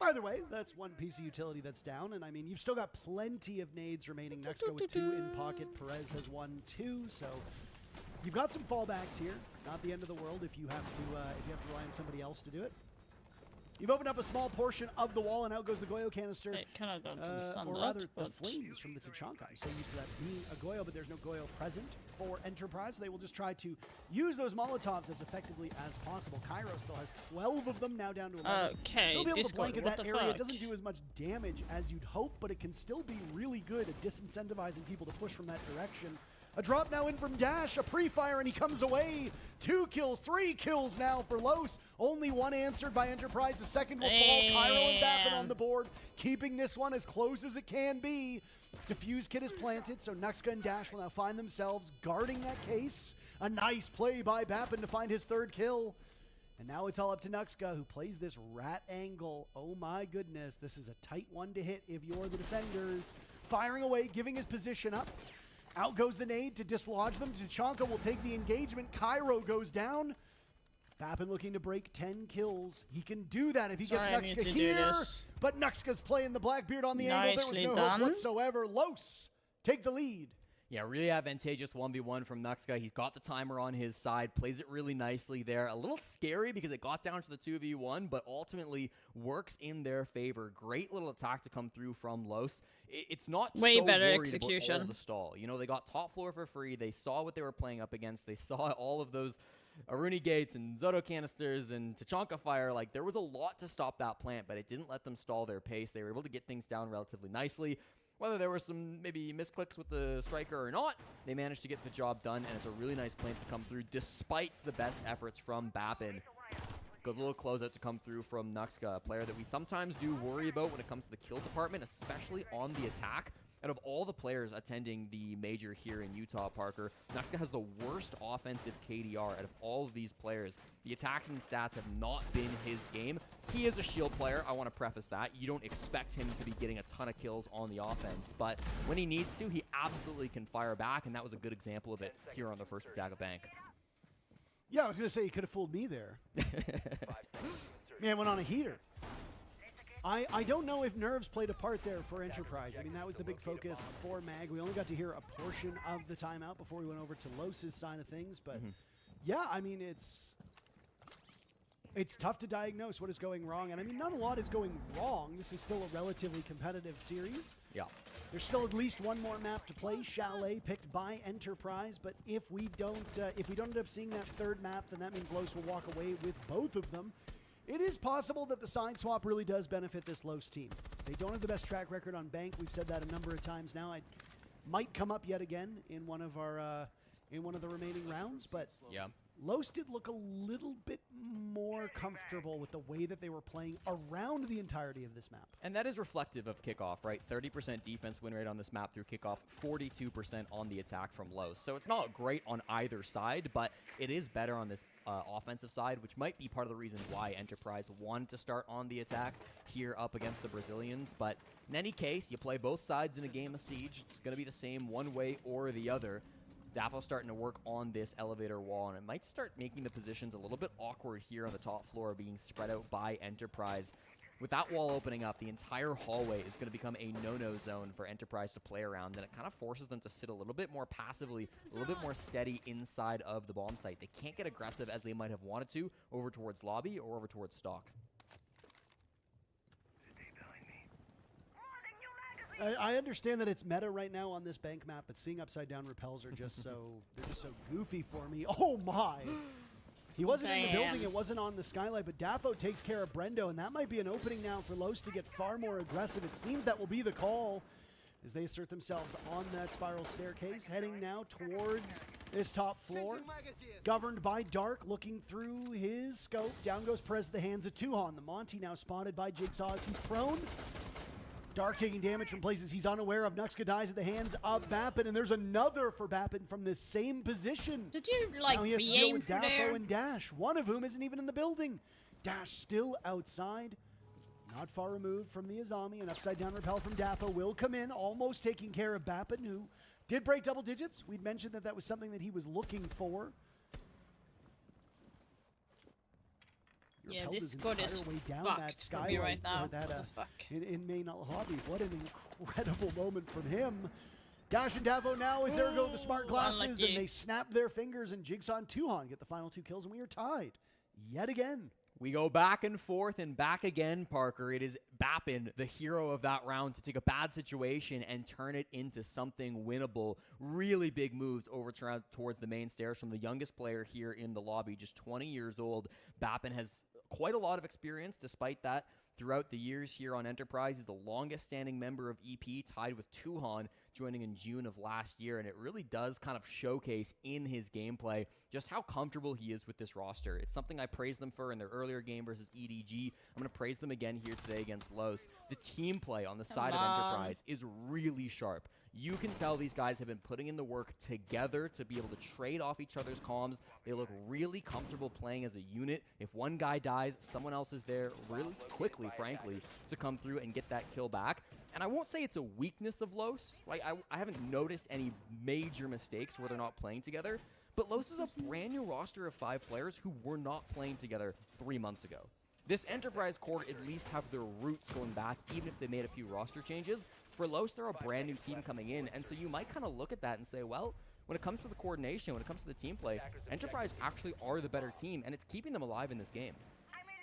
Either way, that's one piece of utility that's down, and I mean, you've still got plenty of nades remaining. Nuxka with 2 in pocket. Perez has 1, 2, so you've got some fallbacks here. Not the end of the world if you have to rely on somebody else to do it. You've opened up a small portion of the wall, and out goes the Goyo canister. Or rather, the flames from the Tachanka. I'm so used to that being a Goyo, but there's no Goyo present for Enterprise. They will just try to use those Molotovs as effectively as possible. Cairo still has 12 of them, now down to 11. Okay, still be able to blanket that area. Fuck? It doesn't do as much damage as you'd hope, but it can still be really good at disincentivizing people to push from that direction. A drop now in from Dash, a pre-fire, and he comes away. 2 kills, 3 kills now for Los. Only 1 answered by Enterprise. The second will fall. Cairo and Bappin on the board, keeping this one as close as it can be. Diffuse kit is planted, so Nuxka and Dash will now find themselves guarding that case. A nice play by Bappin to find his 3rd kill. And now it's all up to Nuxka, who plays this rat angle. Oh my goodness, this is a tight one to hit if you're the defenders. Firing away, giving his position up. Out goes the nade to dislodge them. Tachanka will take the engagement. Cairo goes down. Bappin looking to break 10 kills. He can do that if he gets Nuxka here. But Nuxka's playing the Blackbeard on the angle. There was no hope whatsoever. Los take the lead Yeah, really advantageous 1v1 from Nuxka. He's got the timer on his side, plays it really nicely there. A little scary because it got down to the 2v1, but ultimately works in their favor. Great little attack to come through from Los. It's not way so better worried execution. about all the stall. You know, they got top floor for free. They saw what they were playing up against. They saw all of those Aruni Gates and Zoto canisters and Tachanka fire. Like, there was a lot to stop that plant, but it didn't let them stall their pace. They were able to get things down relatively nicely. Whether there were some maybe misclicks with the striker or not, they managed to get the job done, and it's a really nice plant to come through despite the best efforts from Bappin. Good little closeout to come through from Nuxka, a player that we sometimes do worry about when it comes to the kill department, especially on the attack. Out of all the players attending the major here in Utah, Parker, Nuxka has the worst offensive KDR out of all of these players. The attacking stats have not been his game. He is a shield player, I want to preface that. You don't expect him to be getting a ton of kills on the offense, but when he needs to, he absolutely can fire back, and that was a good example of it here on the first attack of Bank. Yeah, I was going to say, he could have fooled me there. Man went on a heater. I don't know if nerves played a part there for Enterprise. I mean, that was the big focus for Mag. We only got to hear a portion of the timeout before we went over to Los's side of things. But, yeah, I mean, it's tough to diagnose what is going wrong. And, I mean, not a lot is going wrong. This is still a relatively competitive series. Yeah. There's still at least one more map to play, Chalet, picked by Enterprise. But if we don't end up seeing that third map, then that means Los will walk away with both of them. It is possible that the side swap really does benefit this Los team. They don't have the best track record on Bank. We've said that a number of times now. It might come up yet again in one of the remaining rounds, but yeah. Los did look a little bit more comfortable with the way that they were playing around the entirety of this map. And that is reflective of kickoff, right? 30% defense win rate on this map through kickoff, 42% on the attack from Los. So it's not great on either side, but it is better on this offensive side, which might be part of the reason why Enterprise wanted to start on the attack here up against the Brazilians. But in any case, you play both sides in a game of Siege. It's going to be the same one way or the other. Dafo's starting to work on this elevator wall, and it might start making the positions a little bit awkward here on the top floor, being spread out by Enterprise. With that wall opening up, the entire hallway is going to become a no-no zone for Enterprise to play around, and it kind of forces them to sit a little bit more passively, a little bit more steady inside of the bomb site. They can't get aggressive as they might have wanted to over towards lobby or over towards stock. I understand that it's meta right now on this Bank map, but seeing upside down repels are just they're just so goofy for me. Oh my! He wasn't in the building, it wasn't on the skylight, but Dafo takes care of Brendo, and that might be an opening now for Los to get far more aggressive. It seems that will be the call as they assert themselves on that spiral staircase, heading now towards this top floor. Governed by Dark, looking through his scope. Down goes Perez at the hands of Tuhan. The Monty now spotted by Jigsaw as he's prone. Dark taking damage from places he's unaware of. Nuxka dies at the hands of Bappin, and there's another for Bappin from this same position. Did you, like, now he has to deal re-aim with from Dafo there? and Dash, one of whom isn't even in the building. Dash still outside, not far removed from the Azami. An upside-down repel from Dafo will come in, almost taking care of Bappin, who did break double digits. We'd mentioned that that was something that he was looking for. Yeah, Repelled this his squad is entire way down fucked that for me right skylight, now. or that, What the fuck? in main lobby. What an incredible moment from him. Dash and Davo now as there go the smart glasses, unlucky. and they snap their fingers, and Jigsaw and Tuhan get the final 2 kills, and we are tied yet again. We go back and forth and back again, Parker. It is Bappin, the hero of that round, to take a bad situation and turn it into something winnable. Really big moves over towards the main stairs from the youngest player here in the lobby, just 20 years old. Bappin has quite a lot of experience despite that throughout the years here on Enterprise. He's the longest standing member of EP, tied with Tuhan, joining in June of last year, and it really does kind of showcase in his gameplay just how comfortable he is with this roster. It's something I praised them for in their earlier game versus EDG. I'm going to praise them again here today against Los. The team play on the side of Enterprise is really sharp. You can tell these guys have been putting in the work together to be able to trade off each other's comms. They look really comfortable playing as a unit. If one guy dies, someone else is there really quickly, frankly, to come through and get that kill back. And I won't say it's a weakness of Los. Like, I haven't noticed any major mistakes where they're not playing together. But Los is a brand new roster of 5 players who were not playing together 3 months ago. This Enterprise core at least have their roots going back, even if they made a few roster changes. For Los, they're a brand new team coming in, and so you might kind of look at that and say, well, when it comes to the coordination, when it comes to the team play, Enterprise actually are the better team, and it's keeping them alive in this game.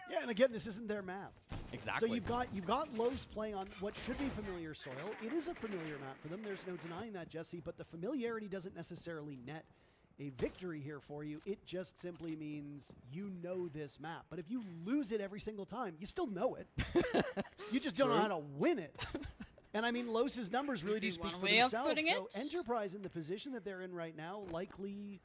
Yeah, and again, this isn't their map. Exactly. So you've got Los playing on what should be familiar soil. It is a familiar map for them. There's no denying that, Jesse. But the familiarity doesn't necessarily net a victory here for you. It just simply means you know this map. But if you lose it every single time, you still know it. You just don't know how to win it. And I mean, Los's numbers really do speak for themselves. So Enterprise in the position that they're in right now, likely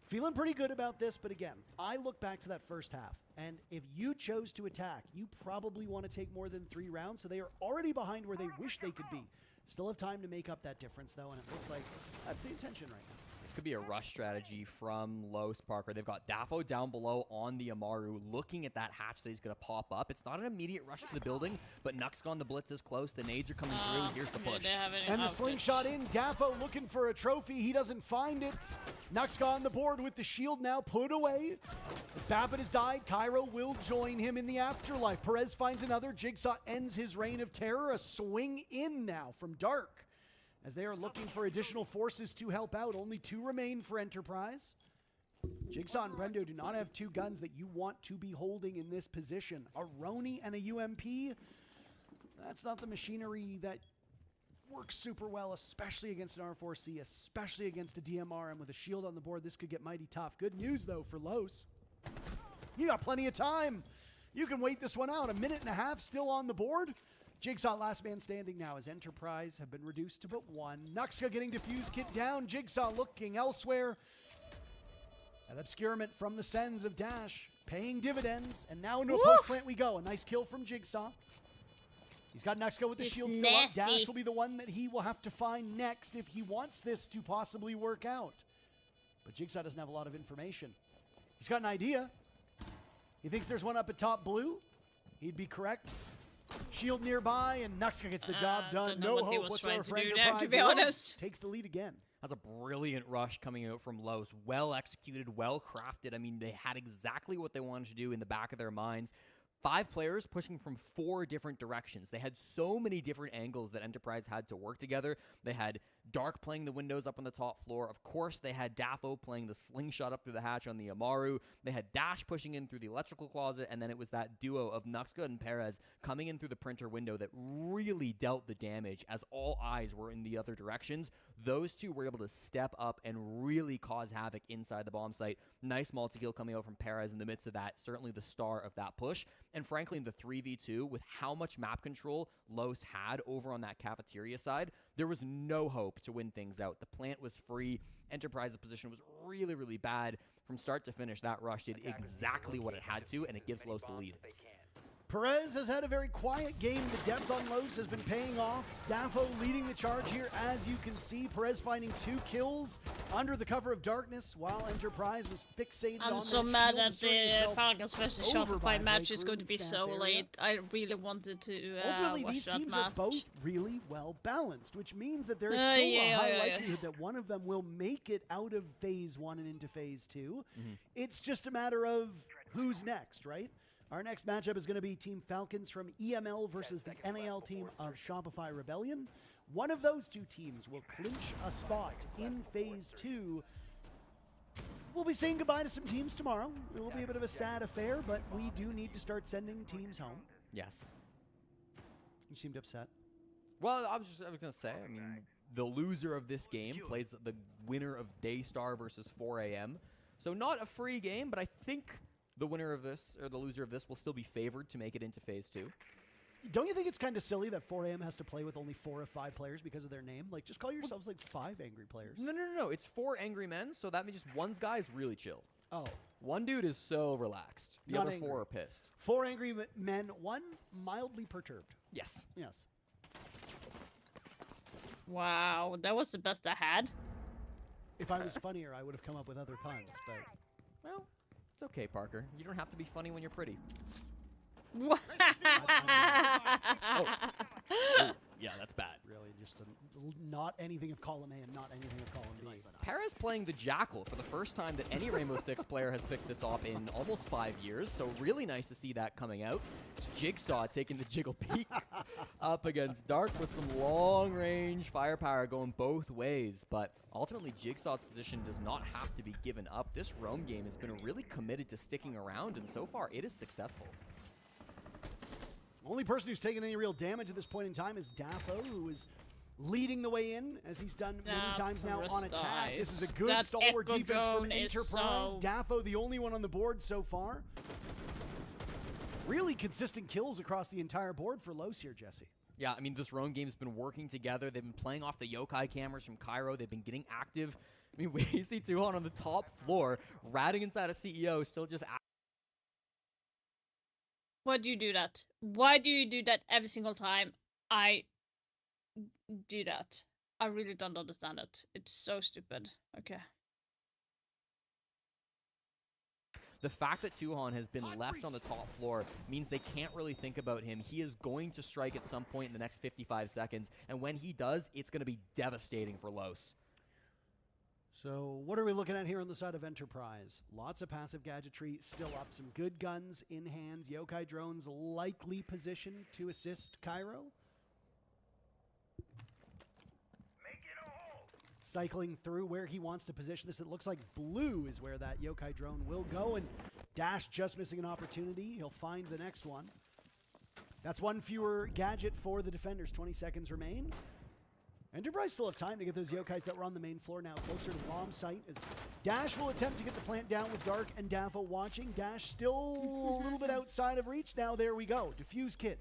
feeling pretty good about this. But again, I look back to that first half. And if you chose to attack, you probably want to take more than 3 rounds. So they are already behind where they wish they could be. Still have time to make up that difference, though. And it looks like that's the intention right now. This could be a rush strategy from Los, Parker. They've got Dafo down below on the Amaru, looking at that hatch that he's going to pop up. It's not an immediate rush to the building, but Nuxgon, the blitz is close. The nades are coming through. Here's the push. And the slingshot in. Dafo looking for a trophy. He doesn't find it. Nuxgon on the board with the shield now put away. As Babbitt has died, Cairo will join him in the afterlife. Perez finds another. Jigsaw ends his reign of terror. A swing in now from Dark, as they are looking for additional forces to help out. Only 2 remain for Enterprise. Jigsaw and Brendo do not have 2 guns that you want to be holding in this position. A Roni and a UMP, that's not the machinery that works super well, especially against an R4C, especially against a DMR, and with a shield on the board, this could get mighty tough. Good news, though, for Los. You got plenty of time. You can wait this one out. 1.5 minutes still on the board. Jigsaw last man standing now as Enterprise have been reduced to but 1. Nuxka getting defuse kit down. Jigsaw looking elsewhere. An obscurement from the Sens of Dash paying dividends. And now into a post plant we go. A nice kill from Jigsaw. He's got Nuxka with the shield still up. Dash will be the one that he will have to find next if he wants this to possibly work out. But Jigsaw doesn't have a lot of information. He's got an idea. He thinks there's one up at top blue. He'd be correct. Shield nearby, and Nuxka gets the job done. No hope whatsoever for Enterprise. To be honest, takes the lead again. That's a brilliant rush coming out from Los. Well executed, well crafted. I mean, they had exactly what they wanted to do in the back of their minds. 5 players pushing from 4 different directions. They had so many different angles that Enterprise had to work together. They had Dark playing the windows up on the top floor. Of course, they had Dafo playing the slingshot up through the hatch on the Amaru. They had Dash pushing in through the electrical closet, and then it was that duo of Nuxka and Perez coming in through the printer window that really dealt the damage as all eyes were in the other directions. Those 2 were able to step up and really cause havoc inside the bomb site. Nice multi-kill coming out from Perez in the midst of that. Certainly the star of that push. And frankly, in the 3v2, with how much map control Los had over on that cafeteria side, there was no hope to win things out. The plant was free. Enterprise's position was really, really bad. From start to finish, that rush did exactly what it had to, and it gives Los the lead. Perez has had a very quiet game. The depth on Los has been paying off. Dafo leading the charge here, as you can see. Perez finding 2 kills under the cover of darkness, while Enterprise was fixated on I'm so mad that the Falcons versus Shopify match is going to be so late. I really wanted to ultimately, watch these that teams match. are both really well balanced, which means that there is still a high likelihood that one of them will make it out of Phase 1 and into Phase 2. It's just a matter of who's next, right? Our next matchup is going to be Team Falcons from EML versus the NAL team of Shopify Rebellion. One of those 2 teams will clinch a spot in Phase 2. We'll be saying goodbye to some teams tomorrow. It will be a bit of a sad affair, but we do need to start sending teams home. Yes. You seemed upset. Well, I was going to say, I mean, the loser of this game plays the winner of Daystar versus 4 AM. So not a free game, but I think the winner of this, or the loser of this, will still be favored to make it into Phase 2. Don't you think it's kind of silly that 4AM has to play with only 4 of 5 players because of their name? Like, just call yourselves like 5 angry players. No. It's 4 angry men, so that means just one guy is really chill. Oh. One dude is so relaxed. The Not other angry. 4 are pissed. 4 angry men, 1 mildly perturbed. Yes. Yes. Wow, that was the best I had. If I was funnier, I would have come up with other puns, but... Well, it's okay, Parker. You don't have to be funny when you're pretty. Yeah, that's bad. Really, just not anything of column A and not anything of column B. Perez Enterprise playing the Jackal for the first time that any Rainbow Six player has picked this off in almost 5 years, so really nice to see that coming out. It's Jigsaw taking the Jiggle Peek up against Dark with some long-range firepower going both ways, but ultimately Jigsaw's position does not have to be given up. This roam game has been really committed to sticking around, and so far it is successful. Only person who's taken any real damage at this point in time is Dafo, who is leading the way in, as he's done many times now on attack. This is a good stalwart defense from Enterprise. Dafo, the only one on the board so far. Really consistent kills across the entire board for Los here, Jesse. Yeah, I mean, this roam game's been working together. They've been playing off the yokai cameras from Cairo. They've been getting active. I mean, we see Tuhon on the top floor, ratting inside a CEO, still just Why do you do that? Why do you do that every single time I do that? I really don't understand it. It's so stupid. Okay. The fact that Tuhon has been left on the top floor means they can't really think about him. He is going to strike at some point in the next 55 seconds, and when he does, it's going to be devastating for Los. So what are we looking at here on the side of Enterprise? Lots of passive gadgetry still up. Some good guns in hands. Yokai drones likely positioned to assist Cairo. Cycling through where he wants to position this. It looks like blue is where that Yokai drone will go, and Dash just missing an opportunity. He'll find the next one. That's one fewer gadget for the defenders. 20 seconds remain. Enterprise still have time to get those Yokais that were on the main floor now closer to the bomb site, as Dash will attempt to get the plant down with Dark and Dafo watching. Dash still a little bit outside of reach. Now there we go. Diffuse kit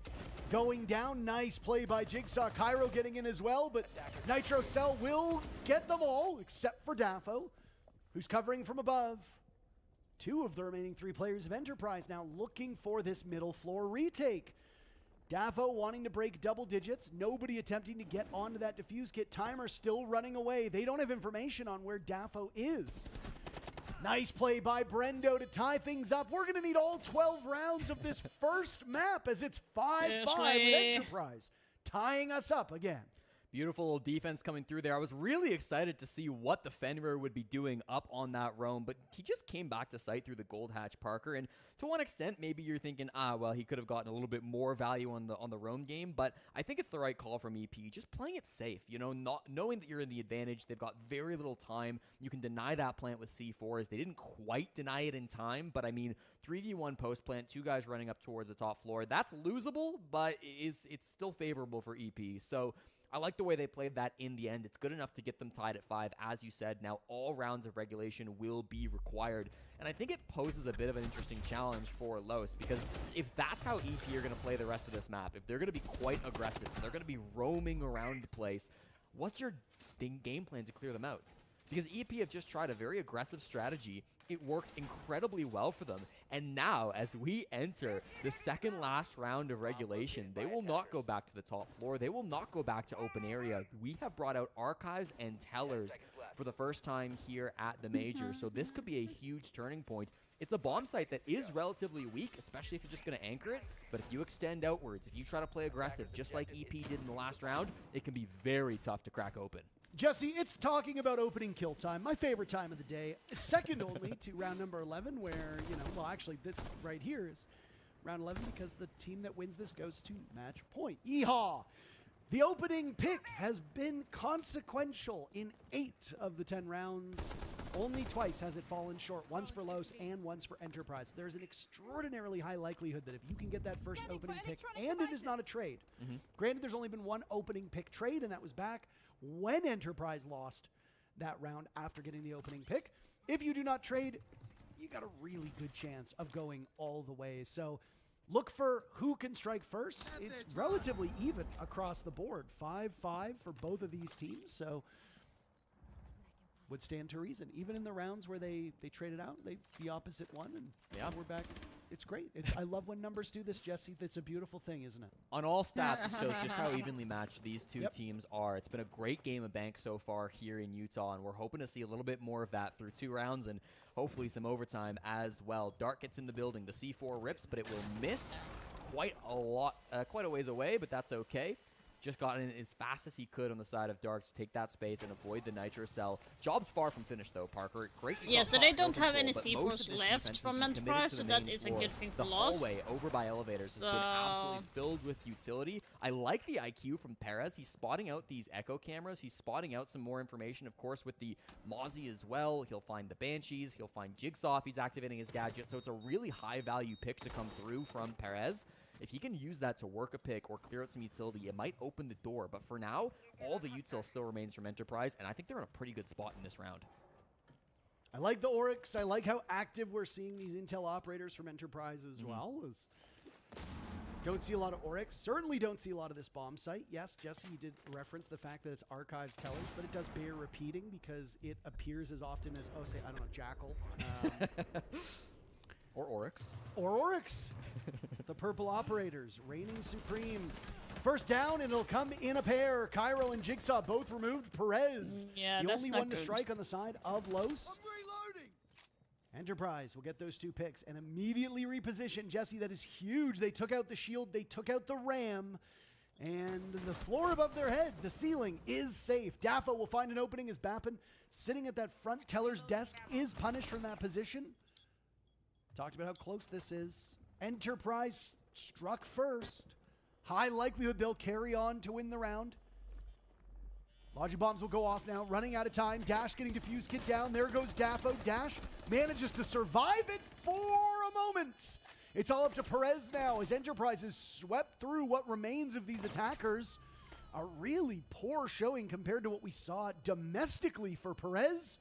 going down. Nice play by Jigsaw. Cairo getting in as well, but Nitro Cell will get them all except for Dafo, who's covering from above. 2 of the remaining 3 players of Enterprise now looking for this middle floor retake. Dafo wanting to break double digits. Nobody attempting to get onto that diffuse kit. Timer still running away. They don't have information on where Dafo is. Nice play by Brendo to tie things up. We're going to need all 12 rounds of this first map, as it's 5-5 with Enterprise, tying us up again. Beautiful defense coming through there. I was really excited to see what the Fenrir would be doing up on that roam, but he just came back to sight through the Gold Hatch Parker, and to one extent, maybe you're thinking, well, he could have gotten a little bit more value on the roam game, but I think it's the right call from EP, just playing it safe, you know, not knowing that you're in the advantage. They've got very little time. You can deny that plant with C4s. They didn't quite deny it in time, but I mean, 3v1 post plant, 2 guys running up towards the top floor. That's losable, but it's still favorable for EP, so I like the way they played that in the end. It's good enough to get them tied at 5, as you said. Now all rounds of regulation will be required. And I think it poses a bit of an interesting challenge for Los, because if that's how EP are going to play the rest of this map, if they're going to be quite aggressive, they're going to be roaming around the place, what's your game plan to clear them out? Because EP have just tried a very aggressive strategy. It worked incredibly well for them. And now, as we enter the second last round of regulation, they will not go back to the top floor. They will not go back to open area. We have brought out archives and tellers for the first time here at the Major. So this could be a huge turning point. It's a bomb site that is relatively weak, especially if you're just going to anchor it. But if you extend outwards, if you try to play aggressive, just like EP did in the last round, it can be very tough to crack open. Jesse, it's talking about opening kill time, my favorite time of the day, second only to round number 11, where, you know, well, actually, this right here is round 11 because the team that wins this goes to match point. Yeehaw! The opening pick has been consequential in 8 of the 10 rounds. Only twice has it fallen short, once for Los and once for Enterprise. There's an extraordinarily high likelihood that if you can get that first opening pick, and it is not a trade. Granted, there's only been one opening pick trade, and that was back when Enterprise lost that round after getting the opening pick. If you do not trade, you got a really good chance of going all the way. So look for who can strike first. It's relatively even across the board. 5-5 for both of these teams, so would stand to reason. Even in the rounds where they traded out, the opposite won, and we're back. It's great. I love when numbers do this, Jesse. That's a beautiful thing, isn't it? On all stats, it shows just how evenly matched these two teams are. It's been a great game of Bank so far here in Utah, and we're hoping to see a little bit more of that through 2 rounds and hopefully some overtime as well. Dark gets in the building. The C4 rips, but it will miss quite a ways away, but that's okay. just got in as fast as he could on the side of Dark to take that space and avoid the Nitro Cell. Job's far from finished though, Parker. Great. Yeah, so they don't have any C4s left from Enterprise, so that is a good thing for Loss. The hallway over by elevators has been absolutely filled with utility. I like the IQ from Perez. He's spotting out these echo cameras. He's spotting out some more information, of course, with the Mozzie as well. He'll find the Banshees. He'll find Jigsaw if he's activating his gadget. So it's a really high-value pick to come through from Perez. If he can use that to work a pick or clear out some utility, it might open the door. But for now, all the util still remains from Enterprise, and I think they're in a pretty good spot in this round. I like the Oryx. I like how active we're seeing these intel operators from Enterprise as well. Don't see a lot of Oryx. Certainly don't see a lot of this bomb site. Yes, Jesse, you did reference the fact that it's Archives tellers, but it does bear repeating because it appears as often as, oh, say, I don't know, Jackal. Or Oryx. Or Oryx. The purple operators reigning supreme. First down, and it'll come in a pair. Cairo and Jigsaw both removed. Perez, the only one to strike on the side of Los. Enterprise will get those 2 picks and immediately reposition. Jesse, that is huge. They took out the shield. They took out the ram. And the floor above their heads, the ceiling, is safe. Daffo will find an opening as Bappin, sitting at that front teller's desk, is punished from that position. Talked about how close this is. Enterprise struck first. High likelihood they'll carry on to win the round. Logi bombs will go off now, running out of time. Dash getting defused kit down. There goes Daffo. Dash manages to survive it for a moment. It's all up to Perez now as Enterprise is swept through what remains of these attackers. A really poor showing compared to what we saw domestically for Perez.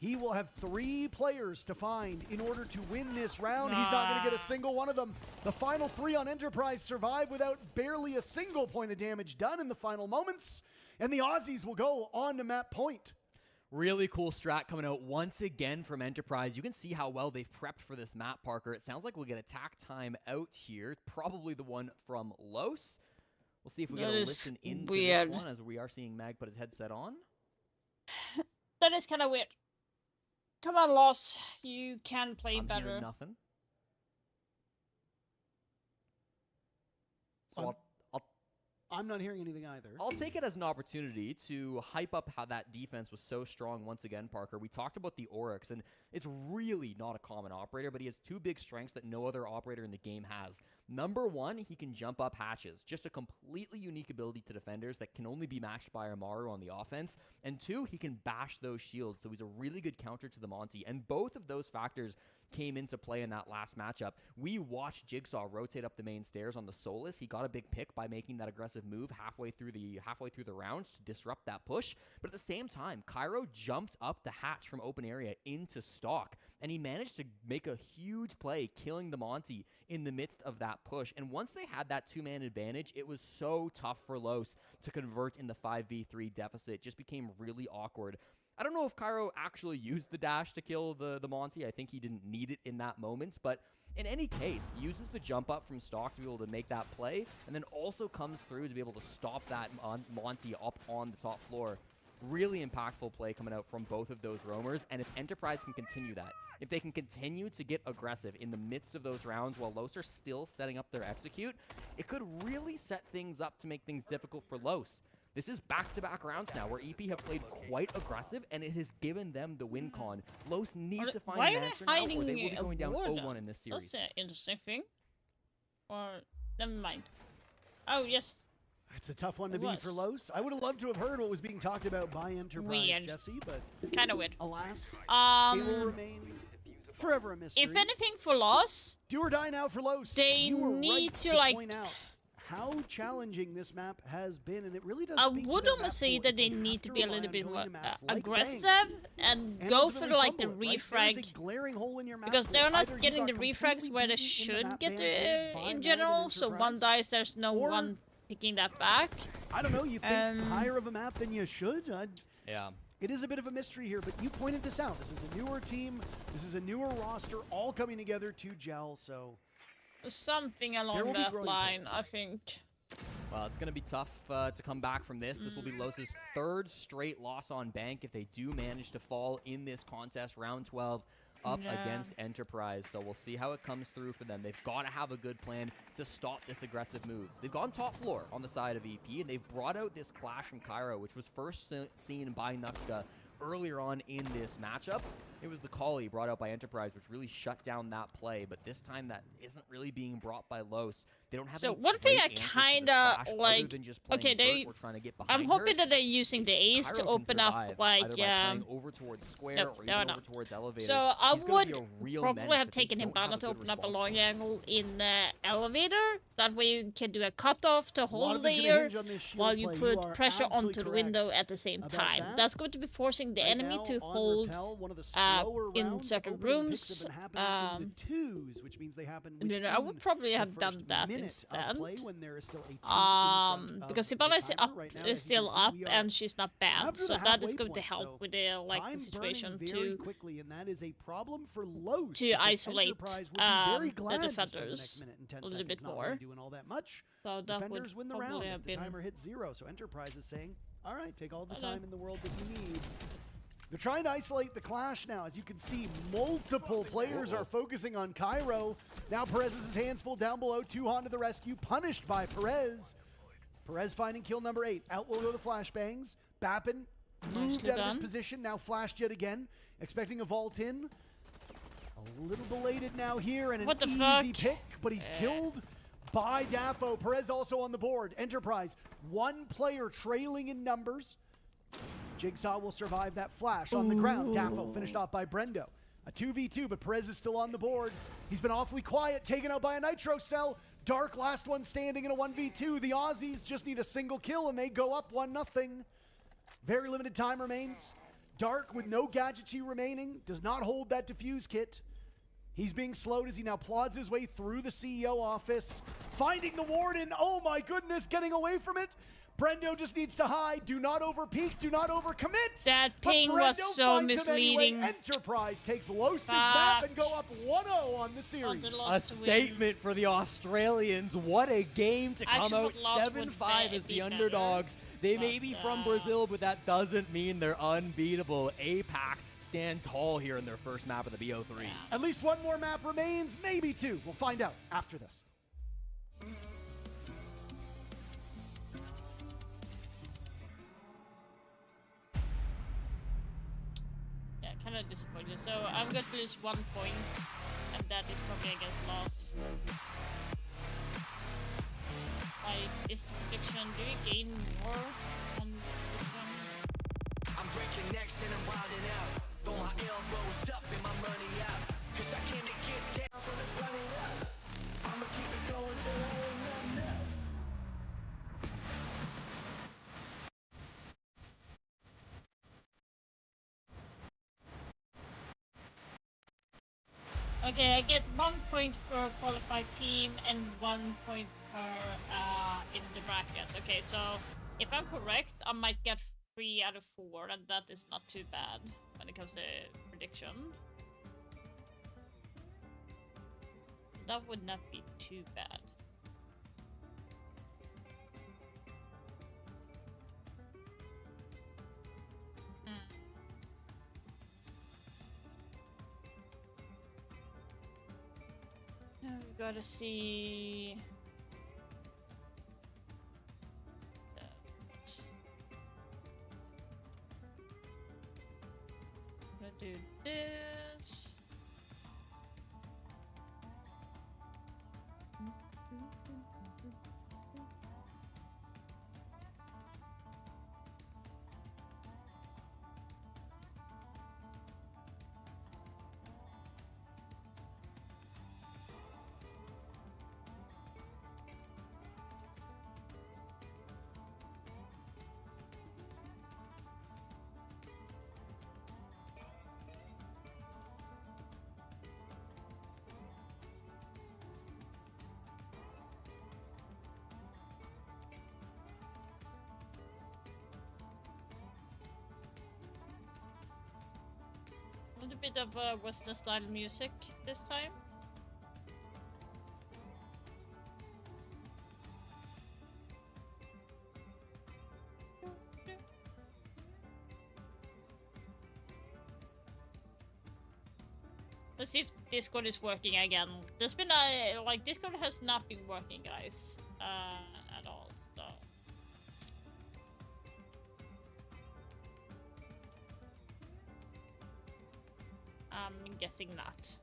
He will have 3 players to find in order to win this round. He's not going to get a single one of them. The final 3 on Enterprise survive without barely a single point of damage done in the final moments. And the Aussies will go on to map point. Really cool strat coming out once again from Enterprise. You can see how well they've prepped for this map, Parker. It sounds like we'll get attack time out here. Probably the one from Los. We'll see if we get a listen into this one as we are seeing Mag put his headset on. That is kind of weird. Come on, Loss. You can play better. Hearing nothing. So I'm not hearing anything either. I'll take it as an opportunity to hype up how that defense was so strong once again, Parker. We talked about the Oryx, and it's really not a common operator, but he has 2 big strengths that no other operator in the game has. Number 1, he can jump up hatches. Just a completely unique ability to defenders that can only be matched by Amaru on the offense. And 2, he can bash those shields, so he's a really good counter to the Monty. And both of those factors came into play in that last matchup. We watched Jigsaw rotate up the main stairs on the Solus. He got a big pick by making that aggressive move halfway through the rounds to disrupt that push. But at the same time, Cairo jumped up the hatch from open area into stock, and he managed to make a huge play, killing the Monty in the midst of that push. And once they had that 2-man advantage, it was so tough for Los to convert in the 5v3 deficit. It just became really awkward. I don't know if Cairo actually used the dash to kill the Monty. I think he didn't need it in that moment. But in any case, he uses the jump up from stock to be able to make that play, and then also comes through to be able to stop that Monty up on the top floor. Really impactful play coming out from both of those roamers. And if Enterprise can continue that, if they can continue to get aggressive in the midst of those rounds while Los are still setting up their execute, it could really set things up to make things difficult for Los. This is back-to-back rounds now where EP have played quite aggressive, and it has given them the win con. Los need to find an answer now, or they will be going down 0-1 in this series. That's an interesting thing. Or, never mind. Oh, yes. It's a tough one to beat for Los. I would have loved to have heard what was being talked about by Enterprise, Jesse, but kind of weird. Alas, it will remain forever a mystery. If anything for Los, do or die now for Los. They need to like point out how challenging this map has been, and it really does. I would almost say that they need to be a little bit more aggressive and go for like the refrag, glaring hole in your map, because they're not getting the refrags where they should get in general. So one dies, there's no one picking that back. I don't know. You think higher of a map than you should? Yeah. It is a bit of a mystery here, but you pointed this out. This is a newer team. This is a newer roster, all coming together to gel. So. Something along that line, I think. Well, it's going to be tough to come back from this. This will be Los's 3rd straight loss on bank if they do manage to fall in this contest, round 12 up Yeah. against Enterprise, so we'll see how it comes through for them. They've got to have a good plan to stop this aggressive moves. They've gone top floor on the side of EP, and they've brought out this clash from Cairo, which was first seen by Nuxka earlier on in this matchup. It was the call he brought out by Enterprise, which really shut down that play, but this time that isn't really being brought by Los. They don't have So any one thing great I answers to this kinda clash other like. than just playing Okay, vert or trying to get behind I'm hoping her. that they're using the Ace to Cairo can open up survive, like either by playing over towards square Nope, or they're even not. over towards elevators. So I He's gonna would be a real probably menace have if they taken him don't have banner a to good open up a response long plan. angle in the elevator. That way you can do a cutoff to lot hold of it's gonna there hinge on this shield while you play. You put are pressure absolutely onto the correct window at the same about time. that. That's going to be forcing the Right enemy now, to on hold Repel, one of the slower in rounds, certain opening picks rooms. have been happening in the twos, which means they happen You know, I would within probably the have done first that minute of instead. play when there is still a 2 in front of Because the Hibana is timer. up, Right now, is as you can still see, up, we are and she's not banned, after so the that is halfway going to point, help so with the like time the situation burning very to quickly, and that is a problem for Los. to because isolate Enterprise would be very the glad to spend the next defenders minute and 10 a little seconds bit not more. really doing all that much. So that Defenders would win the round probably if have the been. timer hits 0. So Enterprise is saying, all right, take all the Okay. time in the world that you need. They're trying to isolate the clash now. As you can see, multiple players are focusing on Cairo. Now Perez has his hands full down below. Tuhan to the rescue, punished by Perez. Perez finding kill number 8. Out will go the flashbangs. Bappin moved Nicely out of his done. position, now flashed yet again. Expecting a vault in. A little belated now here, and an What the easy fuck? pick, but he's killed by Daffo. Perez also on the board. Enterprise, one player trailing in numbers. Jigsaw will survive that flash on the ground. Daffo finished off by Brendo. A 2v2, but Perez is still on the board. He's been awfully quiet, taken out by a Nitro Cell. Dark last one standing in a 1v2. The Aussies just need a single kill, and they go up 1-0. Very limited time remains. Dark with no gadgetry remaining, does not hold that defuse kit. He's being slowed as he now plods his way through the CEO office, finding the warden. Oh my goodness, getting away from it. Brendo just needs to hide. Do not overpeak. Do not overcommit. That But ping was Brendo so finds him anyway. misleading. Enterprise takes Los's map and go up 1-0 on the series. A statement for the Australians. What a game to I come actually out thought Lost would 7-5 as be the better, underdogs. They may but, be from Brazil, but that doesn't mean they're unbeatable. APAC stand tall here in their first map of the BO3. At least one more map remains, maybe two. We'll find out after this. Yeah, kind of disappointed. So I'm going to lose 1 point, and that is probably against loss. Like, is the prediction, do you gain more on prediction? I'm breaking necks and I'm wilding out. Throw my elbows up and my money out. Cause I came to get down from the running out. I'ma keep it going till I ain't nothing else. Okay, I get 1 point per qualified team and 1 point per in the bracket. Okay, so if I'm correct, I might get 3 out of 4, and that is not too bad when it comes to prediction. That would not be too bad. Now we gotta see. Gonna do this. A little bit of Western style music this time. Let's see if Discord is working again. There's been like Discord has not been working, guys, at all. So I'm guessing not.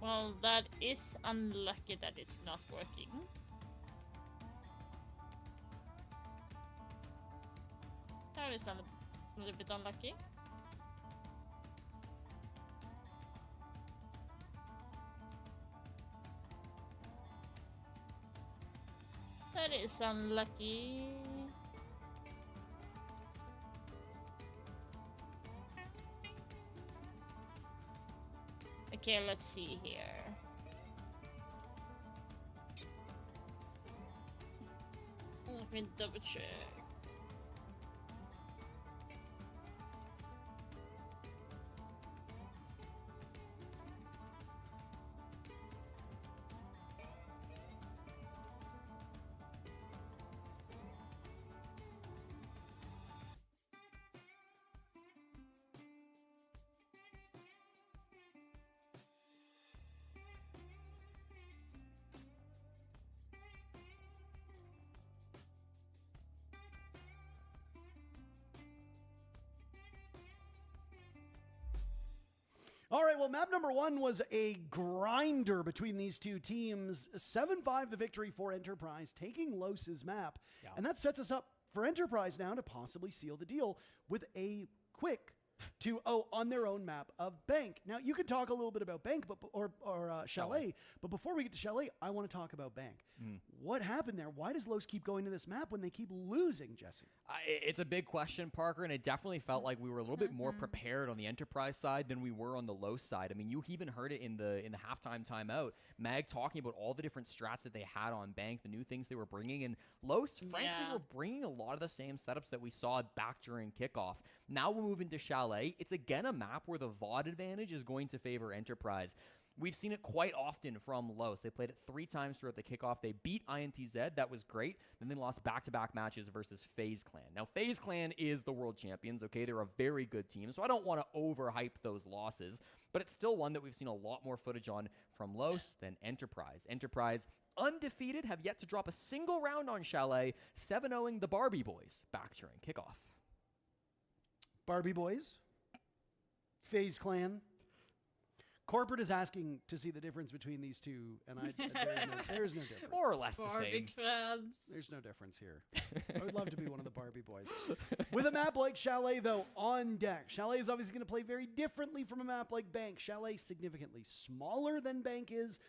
Well, that is unlucky that it's not working. That is a little bit unlucky. That is unlucky. Okay, let's see here. Let me double check. All right, well, map number 1 was a grinder between these two teams. 7-5 the victory for Enterprise, taking Los's map. Yeah. And that sets us up for Enterprise now to possibly seal the deal with a quick 2-0 on their own map of Bank. Now, you can talk a little bit about Bank or Chalet, but before we get to Chalet, I want to talk about Bank. What happened there? Why does Los keep going to this map when they keep losing, Jesse? It's a big question, Parker, and it definitely felt like we were a little bit more prepared on the Enterprise side than we were on the Los side. I mean, you even heard it in the halftime timeout. Mag talking about all the different strats that they had on Bank, the new things they were bringing, and Los, frankly, were bringing a lot of the same setups that we saw back during kickoff. Now we'll move into Chalet. It's again a map where the VOD advantage is going to favor Enterprise. We've seen it quite often from Los. They played it 3 times throughout the kickoff. They beat INTZ. That was great. Then they lost back-to-back matches versus FaZe Clan. Now, FaZe Clan is the world champions, okay? They're a very good team, so I don't want to overhype those losses, but it's still one that we've seen a lot more footage on from Los than Enterprise. Enterprise, undefeated, have yet to drop a single round on Chalet, 7-0ing the Barbie Boys back during kickoff. Barbie Boys, FaZe Clan. Corporate is asking to see the difference between these two, and there's no difference. More or less the same. There's no difference here. I would love to be one of the Barbie Boys. With a map like Chalet, though, on deck, Chalet is obviously going to play very differently from a map like Bank. Chalet significantly smaller than Bank is,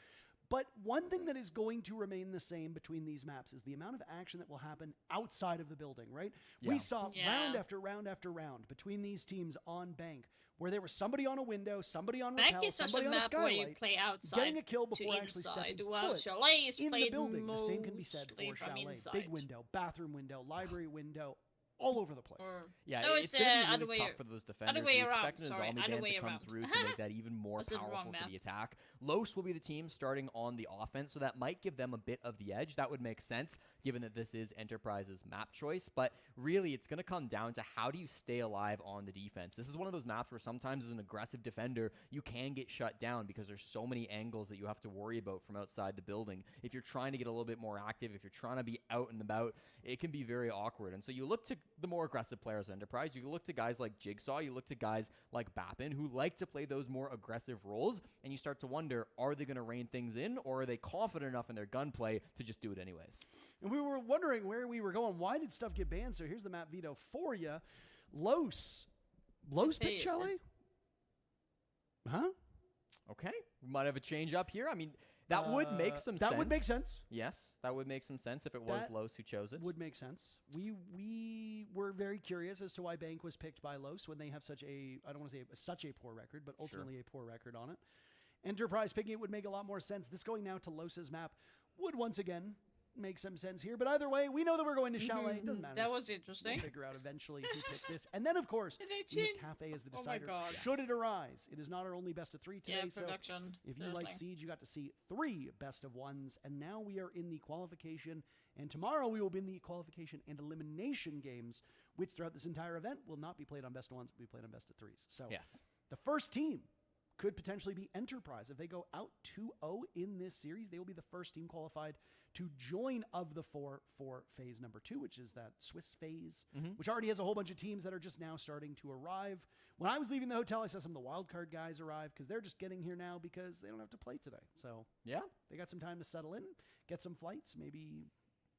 but one thing that is going to remain the same between these maps is the amount of action that will happen outside of the building, right? Yeah. We saw round after round after round between these teams on Bank, where there was somebody on a window, somebody on Bank rappel, is such somebody a on a map where you skylight, play outside getting a kill before to actually inside, stepping while foot Chalet is in the played building. The same can be said mostly for from Chalet. inside. Big window, bathroom window, library window, all over the place. Yeah, No, it's it's, going to be other really way tough for those defenders. way We around, expect an sorry, Azami other band way to come around. through to make that even more I said wrong powerful for map. the attack. Los will be the team starting on the offense, so that might give them a bit of the edge. That would make sense, given that this is Enterprise's map choice. But really, it's going to come down to how do you stay alive on the defense. This is one of those maps where sometimes as an aggressive defender, you can get shut down because there's so many angles that you have to worry about from outside the building. If you're trying to get a little bit more active, if you're trying to be out and about, it can be very awkward. And so you look to the more aggressive players at Enterprise. You look to guys like Jigsaw. You look to guys like Bappin, who like to play those more aggressive roles. And you start to wonder, are they going to rein things in, or are they confident enough in their gunplay to just do it anyways? And we were wondering where we were going. Why did stuff get banned? So here's the map veto for you. Los picked Chalet? Huh? Okay. We might have a change up here. I mean, that would make some sense. That would make sense. Yes, that would make some sense if it was That Los who chose it. Would make sense. We were very curious as to why Bank was picked by Los when they have such a, I don't want to say such a poor record, but ultimately a poor record on it. Enterprise picking it would make a lot more sense. This going now to Los's map would once again make some sense here. But either way, we know that we're going to Chalet. It doesn't matter. That was interesting. We'll figure out eventually who picked this. And then, of course, Cafe is the Oh my decider. God. Should it arise? It is not our only best of 3 today. Yeah, so production. if you like Seriously. Siege, you got to see 3 best of 1s. And now we are in the qualification. And tomorrow we will be in the qualification and elimination games, which throughout this entire event will not be played on best of 1s, but be played on best of 3s. So Yes. the first team could potentially be Enterprise. If they go out 2-0 in this series, they will be the first team qualified to join of the 4 for phase number 2, which is that Swiss phase, which already has a whole bunch of teams that are just now starting to arrive. When I was leaving the hotel, I saw some of the wildcard guys arrive because they're just getting here now because they don't have to play today. So yeah, they got some time to settle in, get some flights, maybe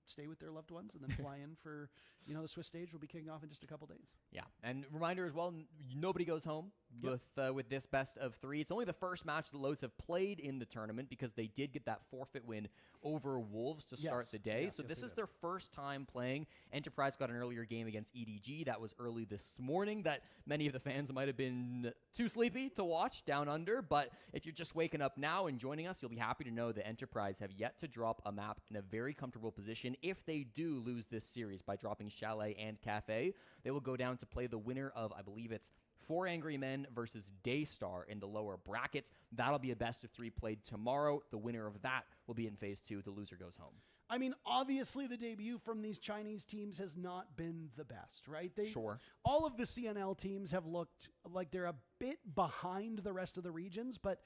stay with their loved ones, and then fly in for, the Swiss stage will be kicking off in just a couple days. Yeah, and reminder as well, nobody goes home with this best of 3. It's only the first match the Lows have played in the tournament because they did get that forfeit win over Wolves to start the day. So this is their first time playing. Enterprise got an earlier game against EDG. That was early this morning that many of the fans might have been too sleepy to watch down under. But if you're just waking up now and joining us, you'll be happy to know that Enterprise have yet to drop a map in a very comfortable position. If they do lose this series by dropping Chalet and Cafe, they will go down to play the winner of, I believe it's 4 Angry Men versus Daystar in the lower brackets. That'll be a best of 3 played tomorrow. The winner of that will be in phase 2. The loser goes home. I mean, obviously the debut from these Chinese teams has not been the best, right? Sure. All of the CNL teams have looked like they're a bit behind the rest of the regions, but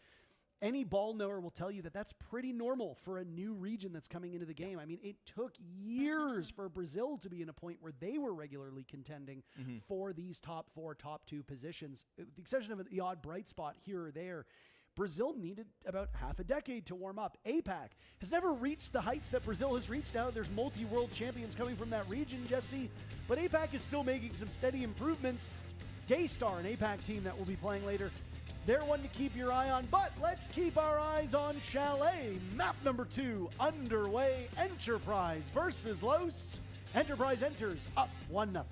any ball knower will tell you that that's pretty normal for a new region that's coming into the game. I mean, it took years for Brazil to be in a point where they were regularly contending for these top 4, top 2 positions. With the exception of the odd bright spot here or there, Brazil needed about half a decade to warm up. APAC has never reached the heights that Brazil has reached now. There's multi-world champions coming from that region, Jesse, but APAC is still making some steady improvements. Daystar, an APAC team that will be playing later, they're one to keep your eye on, but let's keep our eyes on Chalet. Map number 2 underway. Enterprise versus Los. Enterprise enters up 1-0.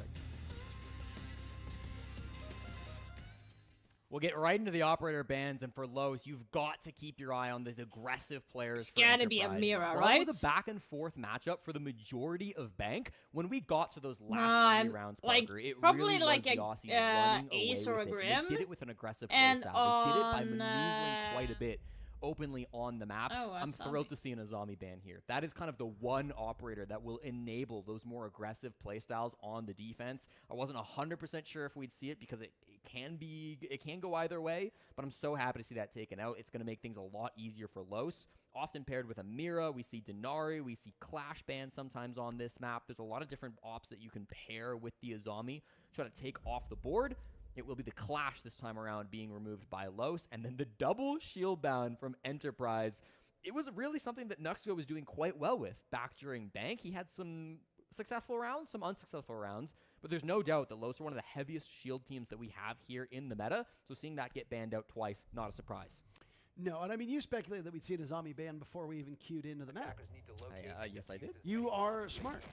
We'll get right into the operator bans, and for Los, you've got to keep your eye on these aggressive players. It's for gotta be a Enterprise. mirror, While right? It was a back and forth matchup for the majority of Bank. When we got to those last 3 rounds, Parker, it probably really like was the Aussies running Ace away or a with it. Grim. They did it with an aggressive And playstyle. They did it by on, maneuvering quite a bit openly on the map. Oh, I'm Azami. thrilled to see an Azami ban here. That is kind of the one operator that will enable those more aggressive playstyles on the defense. I wasn't 100% sure if we'd see it because it can go either way, but I'm so happy to see that taken out. It's going to make things a lot easier for Los. Often paired with Amira, we see Denari, we see Clash ban sometimes on this map. There's a lot of different ops that you can pair with the Azami, try to take off the board. It will be the Clash this time around being removed by Los, and then the double shield bound from Enterprise. It was really something that Nuxio was doing quite well with back during Bank. He had some successful rounds, some unsuccessful rounds, but there's no doubt that Los are one of the heaviest shield teams that we have here in the meta, so seeing that get banned out twice, not a surprise. No, and I mean, you speculated that we'd see an Azami ban before we even queued into the map. Yes, I did. You are smart.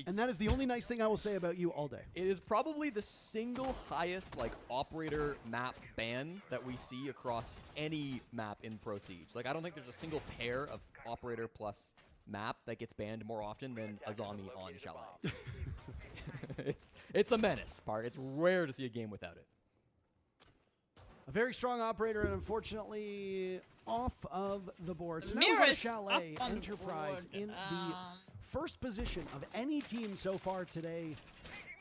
And that is the only nice thing I will say about you all day. It is probably the single highest operator map ban that we see across any map in Pro Siege. I don't think there's a single pair of operator plus map that gets banned more often than Azami on Chalet. It's a menace, part. It's rare to see a game without it. A very strong operator, and unfortunately off of the board. So now we Mirror got is Chalet up on the Enterprise board. in the first position of any team so far today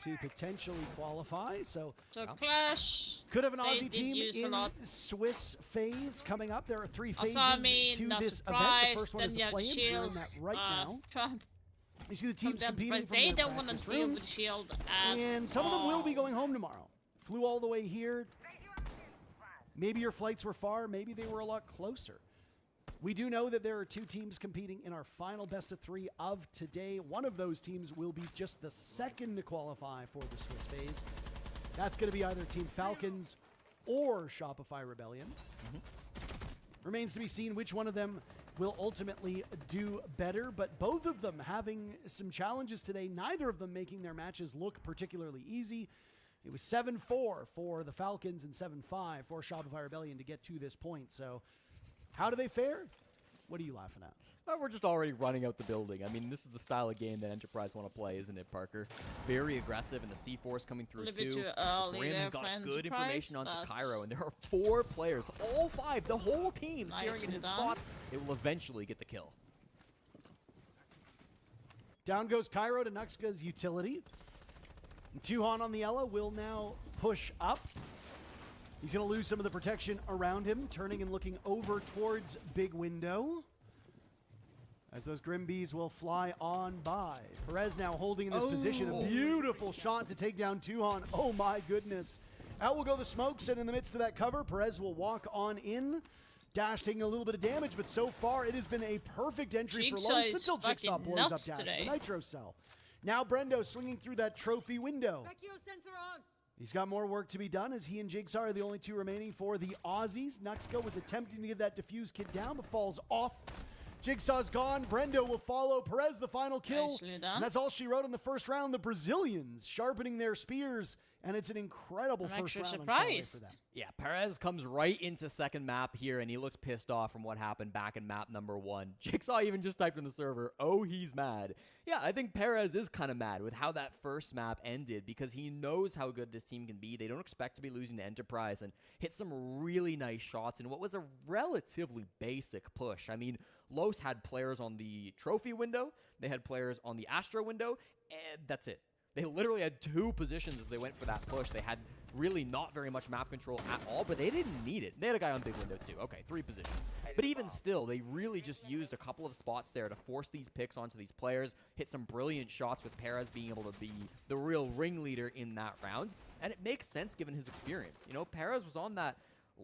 to potentially qualify. So Clash. could have an they Aussie did team use a in lot. Swiss phase coming up. There are 3 phases Azami, to no this surprise. event. The first one is Then the you have play-ins. We're in Shields, that right now. Trump. You see the teams From competing Enterprise. from They their don't want to practice deal rooms. with Shield at And some of them will be all. going home tomorrow. Flew all the way here. Maybe your flights were far. Maybe they were a lot closer. We do know that there are 2 teams competing in our final best of 3 of today. One of those teams will be just the second to qualify for the Swiss phase. That's going to be either Team Falcons or Shopify Rebellion. Remains to be seen which one of them will ultimately do better, but both of them having some challenges today, neither of them making their matches look particularly easy. It was 7-4 for the Falcons and 7-5 for Shopify Rebellion to get to this point. So how do they fare? What are you laughing at? We're just already running out the building. I mean, this is the style of game that Enterprise want to play, isn't it, Parker? Very aggressive, and the C4's coming through, little bit too. too early Grim there has got for good Enterprise, information onto but- Cairo, and there are 4 players, all 5, the whole team staring Nicely at his done. spots. They will eventually get the kill. Down goes Cairo to Nuxka's utility. And Tuhon on the Ela will now push up. He's going to lose some of the protection around him, turning and looking over towards Big Window. As those Grim Bees will fly on by. Perez now holding in this position. A beautiful shot to take down Tuhon. Oh my goodness. Out will go the smokes, and in the midst of that cover, Perez will walk on in. Dash taking a little bit of damage, but so far it has been a perfect entry for Jigsaw Lowe's is until Jigsaw fucking blows up nuts Dash with today. the Nitro Cell. Now Brendo swinging through that trophy window. He's got more work to be done as he and Jigsaw are the only 2 remaining for the Aussies. Nuxka was attempting to get that diffuse kit down, but falls off. Jigsaw's gone. Brendo will follow. Perez, the final kill. Nicely done. And that's all she wrote in the first round. The Brazilians sharpening their spears, and it's an incredible I'm first actually round on Shellway for surprised. them. Yeah, Perez comes right into second map here, and he looks pissed off from what happened back in map number 1. Jigsaw even just typed in the server, oh, he's mad. Yeah, I think Perez is kind of mad with how that first map ended because he knows how good this team can be. They don't expect to be losing to Enterprise and hit some really nice shots in what was a relatively basic push. I mean, Los had players on the trophy window, they had players on the Astro window, and that's it. They literally had 2 positions as they went for that push. They had really not very much map control at all, but they didn't need it. They had a guy on big window too. Okay, 3 positions. But even still, they really just used a couple of spots there to force these picks onto these players, hit some brilliant shots with Perez being able to be the real ringleader in that round. And it makes sense given his experience. You know, Perez was on that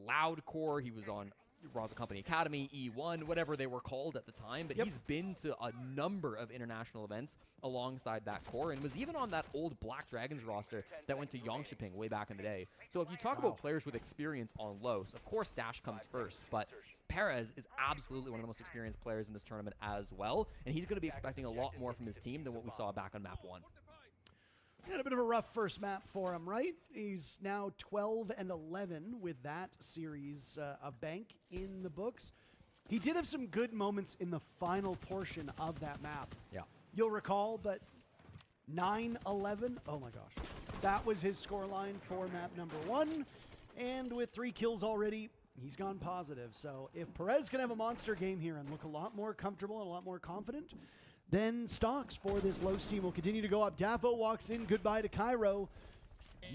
Loud core. He was on Raza Company Academy, E1, whatever they were called at the time, but he's been to a number of international events alongside that core and was even on that old Black Dragons roster that went to Yongshiping way back in the day. So if you talk about players with experience on Los, of course Dash comes first, but Perez is absolutely one of the most experienced players in this tournament as well, and he's going to be expecting a lot more from his team than what we saw back on map 1. He had a bit of a rough first map for him, right? He's now 12-11 with that series of bank in the books. He did have some good moments in the final portion of that map. Yeah. You'll recall, but 9-11, oh my gosh. That was his scoreline for map number 1. And with 3 kills already, he's gone positive. So if Perez can have a monster game here and look a lot more comfortable and a lot more confident, then stocks for this Los team will continue to go up. Daffo walks in. Goodbye to Cairo.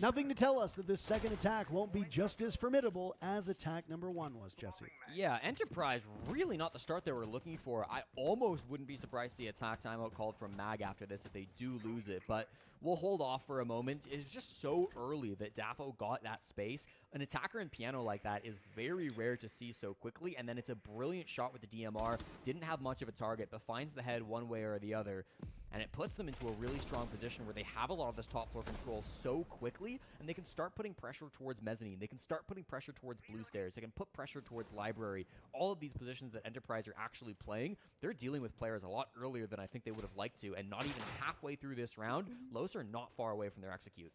Nothing to tell us that this second attack won't be just as formidable as attack number 1 was, Jesse. Yeah, Enterprise really not the start they were looking for. I almost wouldn't be surprised to see attack timeout called from Mag after this if they do lose it, but we'll hold off for a moment. It's just so early that Daffo got that space. An attacker in piano like that is very rare to see so quickly, and then it's a brilliant shot with the DMR. Didn't have much of a target, but finds the head one way or the other. And it puts them into a really strong position where they have a lot of this top floor control so quickly, and they can start putting pressure towards mezzanine. They can start putting pressure towards blue stairs. They can put pressure towards library. All of these positions that Enterprise are actually playing, they're dealing with players a lot earlier than I think they would have liked to, and not even halfway through this round, Los are not far away from their execute.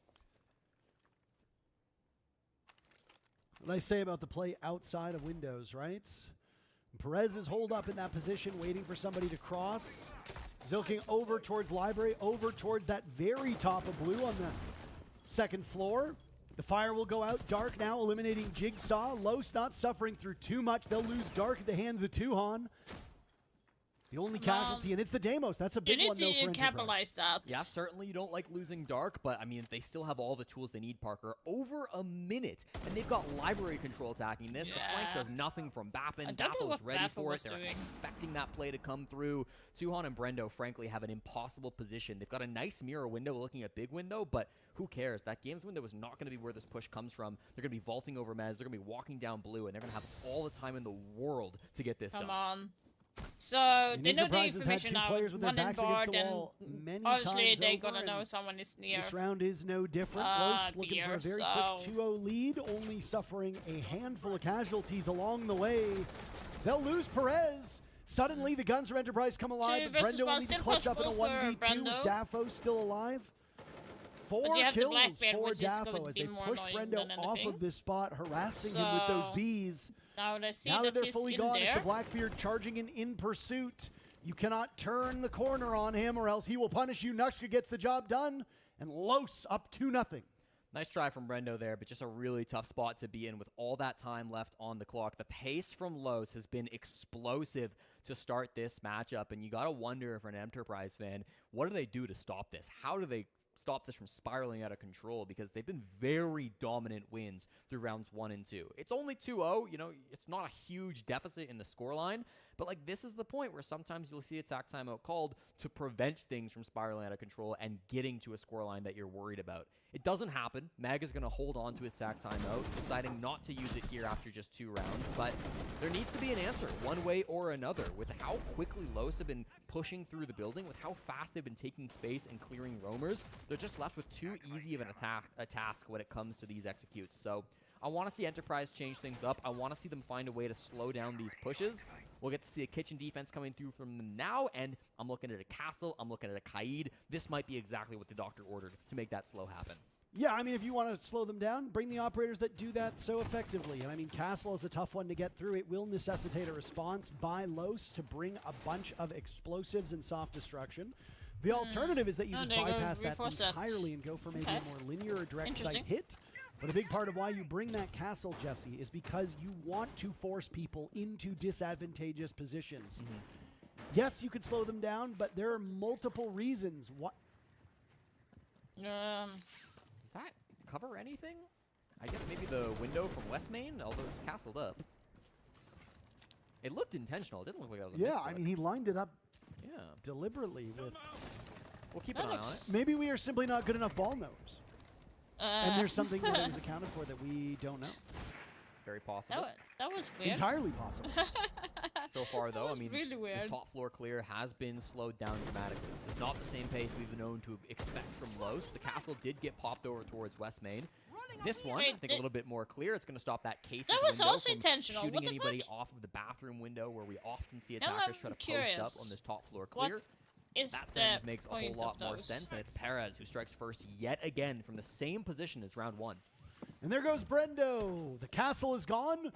What I say about the play outside of windows, right? Perez is holed up in that position, waiting for somebody to cross. He's looking over towards library, over towards that very top of blue on the second floor. The fire will go out. Dark now eliminating Jigsaw. Los not suffering through too much. They'll lose Dark at the hands of Tuhon. The only casualty, and it's the Deimos. That's a big one, though, for Enterprise. Capitalize that. Yeah, certainly you don't like losing Dark, but, I mean, they still have all the tools they need, Parker. Over a minute, and they've got library control attacking this. The flank does nothing from Bappin. Daffo was ready for it. They're expecting that play to come through. Tuhon and Brendo, frankly, have an impossible position. They've got a nice mirror window looking at big window, but who cares? That games window is not going to be where this push comes from. They're going to be vaulting over Mez. They're going to be walking down blue, and they're going to have all the time in the world to get this done. Come on. So they know the Enterprise has had information 2 now. players with their One in backs against board, the and wall many obviously times they're over, gonna know and someone is near. This round is no different. Los looking for a very so quick 2-0 lead, only suffering a handful of casualties along the way. They'll lose Perez. Suddenly, the guns from Enterprise come alive, but Brendo will need to clutch up in a 1v2 with Daffo still alive. 4 kills for Daffo as they push Brendo off of this spot, harassing him with those bees. Now they see Now that they're he's fully in gone, there. it's the Blackbeard charging in pursuit. You cannot turn the corner on him or else he will punish you. Nuxka gets the job done, and Los up 2-0. Nice try from Brendo there, but just a really tough spot to be in with all that time left on the clock. The pace from Los has been explosive to start this matchup, and you got to wonder, for an Enterprise fan, what do they do to stop this? How do they stop this from spiraling out of control? Because they've been very dominant wins through rounds 1 and 2. It's only 2-0, you know, it's not a huge deficit in the scoreline, but like this is the point where sometimes you'll see attack timeout called to prevent things from spiraling out of control and getting to a scoreline that you're worried about. It doesn't happen. Mag is going to hold on to his sack timeout, deciding not to use it here after just 2 rounds, but there needs to be an answer one way or another. With how quickly Los have been pushing through the building, with how fast they've been taking space and clearing roamers, they're just left with too easy of a task when it comes to these executes. So I want to see Enterprise change things up. I want to see them find a way to slow down these pushes. We'll get to see a kitchen defense coming through from them now, and I'm looking at a Castle, I'm looking at a Kaid. This might be exactly what the doctor ordered to make that slow happen. Yeah, I mean, if you want to slow them down, bring the operators that do that so effectively. And I mean, Castle is a tough one to get through. It will necessitate a response by Los to bring a bunch of explosives and soft destruction. The alternative is that you just bypass that entirely and go for maybe a more linear or direct site hit. But a big part of why you bring that Castle, Jesse, is because you want to force people into disadvantageous positions. Yes, you could slow them down, but there are multiple reasons. Does that cover anything? I guess maybe the window from West Main, although it's castled up. It looked intentional. It didn't look like I was a Yeah, I mean, he lined it up deliberately with... We'll keep an eye on it. Maybe we are simply not good enough ball knowers. And there's something that is accounted for that we don't know. Very possible. That was weird. Entirely possible. So far, though, I mean, really weird. this top floor clear has been slowed down dramatically. This is not the same pace we've been known to expect from Los. The castle did get popped over towards West Main. This one, I think a little bit more clear. It's going to stop that case. That was window also from intentional. shooting What the anybody fuck? off of the bathroom window where we often see Now attackers I'm try to curious. post up on this top floor clear. What is that the sentence makes a whole point lot of more those? sense, and it's Perez who strikes first yet again from the same position as round 1. And there goes Brendo. The castle is gone.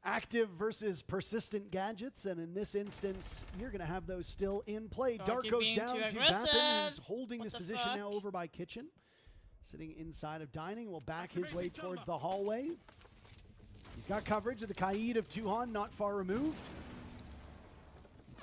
Active versus persistent gadgets, and in this instance, you're going to have those still in play. Dark goes being down too to aggressive. Bappin, who's holding What this the position fuck? now over by Kitchen. Sitting inside of Dining, will back his way towards the hallway. He's got coverage of the Kaid of Tuhan, not far removed.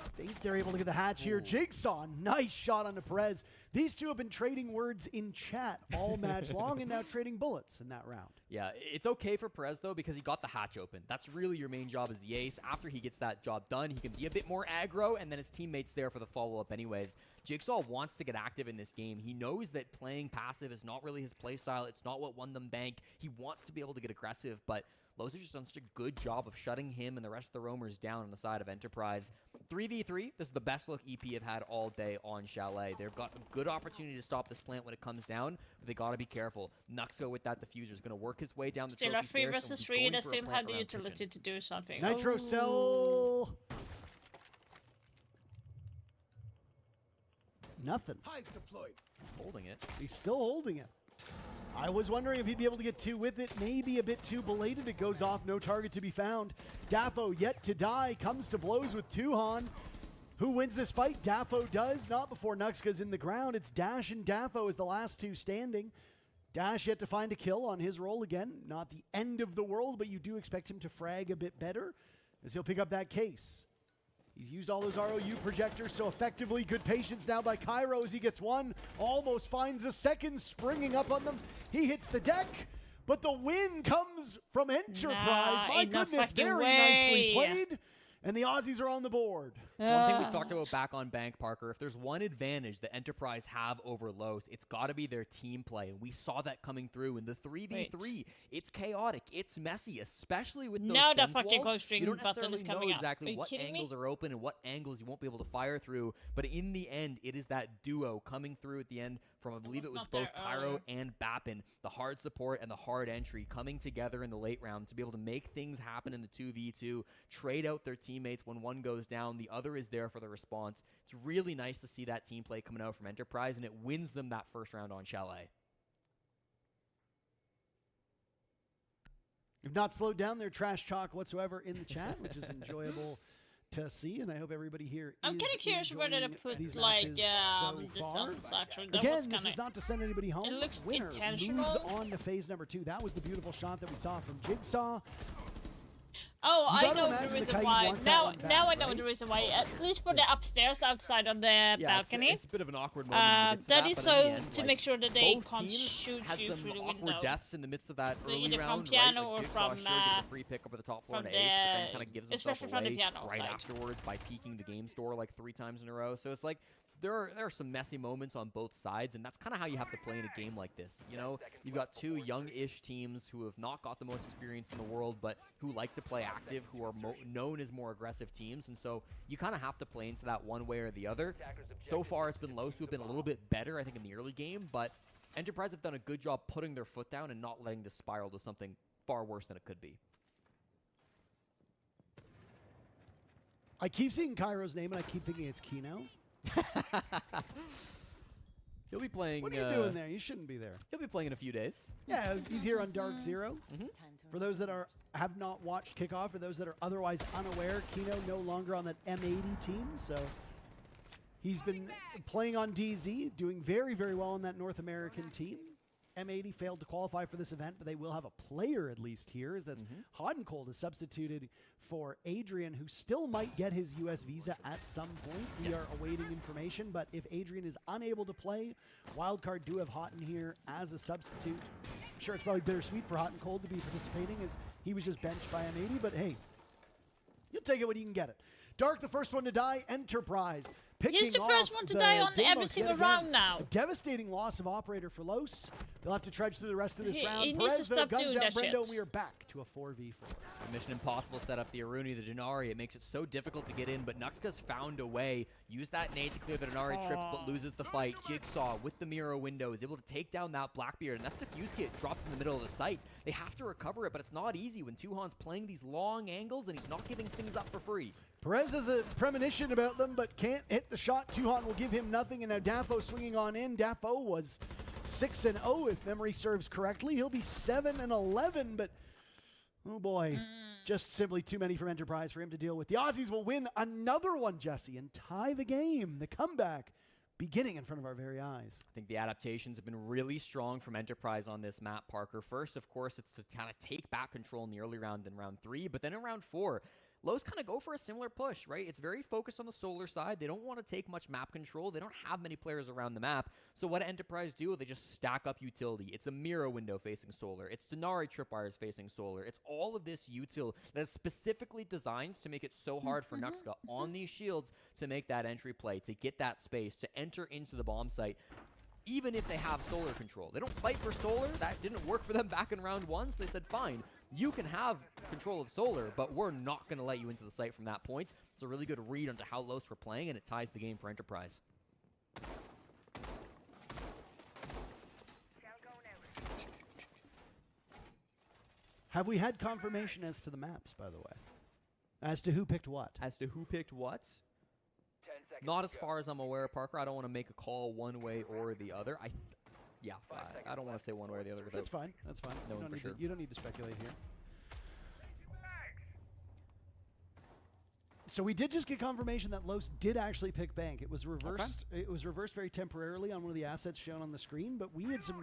I think they're able to get the hatch here. Jigsaw, nice shot onto Perez. These two have been trading words in chat all match long and now trading bullets in that round. Yeah, it's okay for Perez, though, because he got the hatch open. That's really your main job as the ace. After he gets that job done, he can be a bit more aggro, and then his teammate's there for the follow-up anyways. Jigsaw wants to get active in this game. He knows that playing passive is not really his playstyle. It's not what won them bank. He wants to be able to get aggressive, but Los has just done such a good job of shutting him and the rest of the roamers down on the side of Enterprise. 3v3, this is the best look EP have had all day on Chalet. They've got a good opportunity to stop this plant when it comes down, but they got to be careful. Nuxo with that diffuser is going to work his way down the Still trophy a 3 stairs, versus and 3. going They for a still plant have the around utility kitchen. to do something. Nitro Oh. Cell. Nothing. Hive deployed. Holding it. He's still holding it. I was wondering if he'd be able to get 2 with it. Maybe a bit too belated. It goes off. No target to be found. Daffo yet to die. Comes to blows with Tuhan. Who wins this fight? Daffo does. Not before Nuxka's in the ground. It's Dash and Daffo as the last 2 standing. Dash yet to find a kill on his roll again. Not the end of the world, but you do expect him to frag a bit better as he'll pick up that case. He's used all those ROU projectors so effectively. Good patience now by Cairo as he gets 1. Almost finds a second, springing up on them. He hits the deck, but the win comes from Enterprise. My ain't no goodness, fucking very way. nicely played. And the Aussies are on the board. So one thing we talked about back on Bank, Parker, if there's one advantage that Enterprise have over Los, it's got to be their team play. And we saw that coming through in the 3v3. Wait. It's chaotic. It's messy, especially with those Now the sense fucking walls. ghost ring You don't button is necessarily know coming up. Are exactly you what kidding me? angles are open and what angles you won't be able to fire through. But in the end, it is that duo coming through at the end from, I believe it was not both there Cairo earlier. and Bappin. The hard support and the hard entry coming together in the late round to be able to make things happen in the 2v2, trade out their teammates when one goes down, the other is there for the response. It's really nice to see that team play coming out from Enterprise, and it wins them that first round on Chalet. You've not slowed down their trash talk whatsoever in the chat, which is enjoyable to see, and I hope everybody here I'm is kind of curious whether to enjoying put these like matches so the far. suns actually. That Again, was this kinda, is not to send anybody home. It looks Winner moves intentional. on to phase number 2. That was the beautiful shot that we saw from Jigsaw. Oh, You I gotta know imagine the the reason Kaid why. wants that Now, one back, now I know right? the reason why. At least for the upstairs outside on the balcony. It's a bit of an awkward moment. in the midst of That that, is but so in the end, to like, make sure that they both can't teams shoot had you some through the awkward window. deaths in the midst of that So early either from round, piano right? or Like Jigsaw from, sure gets a free pick over the top floor from to ace, but then the- kind of gives himself especially from the away piano right side. afterwards by peeking the game store like 3 times in a row. So it's like there are some messy moments on both sides, and that's kind of how you have to play in a game like this. You know, you've got 2 young-ish teams who have not got the most experience in the world, but who like to play active, who are known as more aggressive teams, and so you kind of have to play into that one way or the other. So far, it's been Los who have been a little bit better, I think, in the early game, but Enterprise have done a good job putting their foot down and not letting this spiral to something far worse than it could be. I keep seeing Cairo's name, and I keep thinking it's Kino. He'll be playing. What are you doing there? You shouldn't be there. He'll be playing in a few days. Yeah, he's here on Dark Zero. For those that have not watched Kickoff, for those that are otherwise unaware, Kino no longer on that M80 team, so he's been playing on DZ, doing very, very well on that North American team. M80 failed to qualify for this event, but they will have a player at least here, as that's Hot and Cold is substituted for Adrian, who still might get his US visa at some point. We are awaiting information, but if Adrian is unable to play, Wildcard do have Hot in here as a substitute. I'm sure it's probably bittersweet for Hot and Cold to be participating, as he was just benched by M80, but hey, you'll take it when you can get it. Dark, the first one to die, Enterprise. He's the first one to die on every single round now. A devastating loss of Operator for Los. They'll have to trudge through the rest of this round. He needs to Perez, though, stop guns doing down that Brendo. shit. We are back to a 4v4. Mission Impossible set up the Aruni, the Denari. It makes it so difficult to get in, but Nuxka's found a way. Use that nade to clear the Denari trips, but loses the fight. Jigsaw with the Miro window is able to take down that Blackbeard, and that defuse kit dropped in the middle of the sights. They have to recover it, but it's not easy when Tuhan's playing these long angles and he's not giving things up for free. Perez has a premonition about them, but can't hit the shot. Tuhan will give him nothing, and now Dafo swinging on in. Dafo was 6-0 if memory serves correctly. He'll be 7-11, but oh boy, just simply too many from Enterprise for him to deal with. The Aussies will win another one, Jesse, and tie the game. The comeback beginning in front of our very eyes. I think the adaptations have been really strong from Enterprise on this map, Parker. First, of course, it's to kind of take back control in the early round in round 3, but then in round 4, Los kind of go for a similar push, right? It's very focused on the solar side. They don't want to take much map control. They don't have many players around the map. So what Enterprise do? They just stack up utility. It's a Miro window facing solar. It's Denari tripwires facing solar. It's all of this util that is specifically designed to make it so hard for Nuxka on these shields to make that entry play, to get that space, to enter into the bomb site. Even if they have solar control. They don't fight for solar. That didn't work for them back in round 1, so they said, fine, you can have control of solar, but we're not going to let you into the site from that point. It's a really good read onto how Los were playing, and it ties the game for Enterprise. Have we had confirmation as to the maps, by the way? As to who picked what? As to who picked what? Not as far as I'm aware, Parker. I don't want to make a call one way or the other. I don't want to say one way or the other. That's fine. That's fine. No one for sure. You don't need to speculate here. So we did just get confirmation that Los did actually pick Bank. It was reversed. Okay. It was reversed very temporarily on one of the assets shown on the screen, but we had some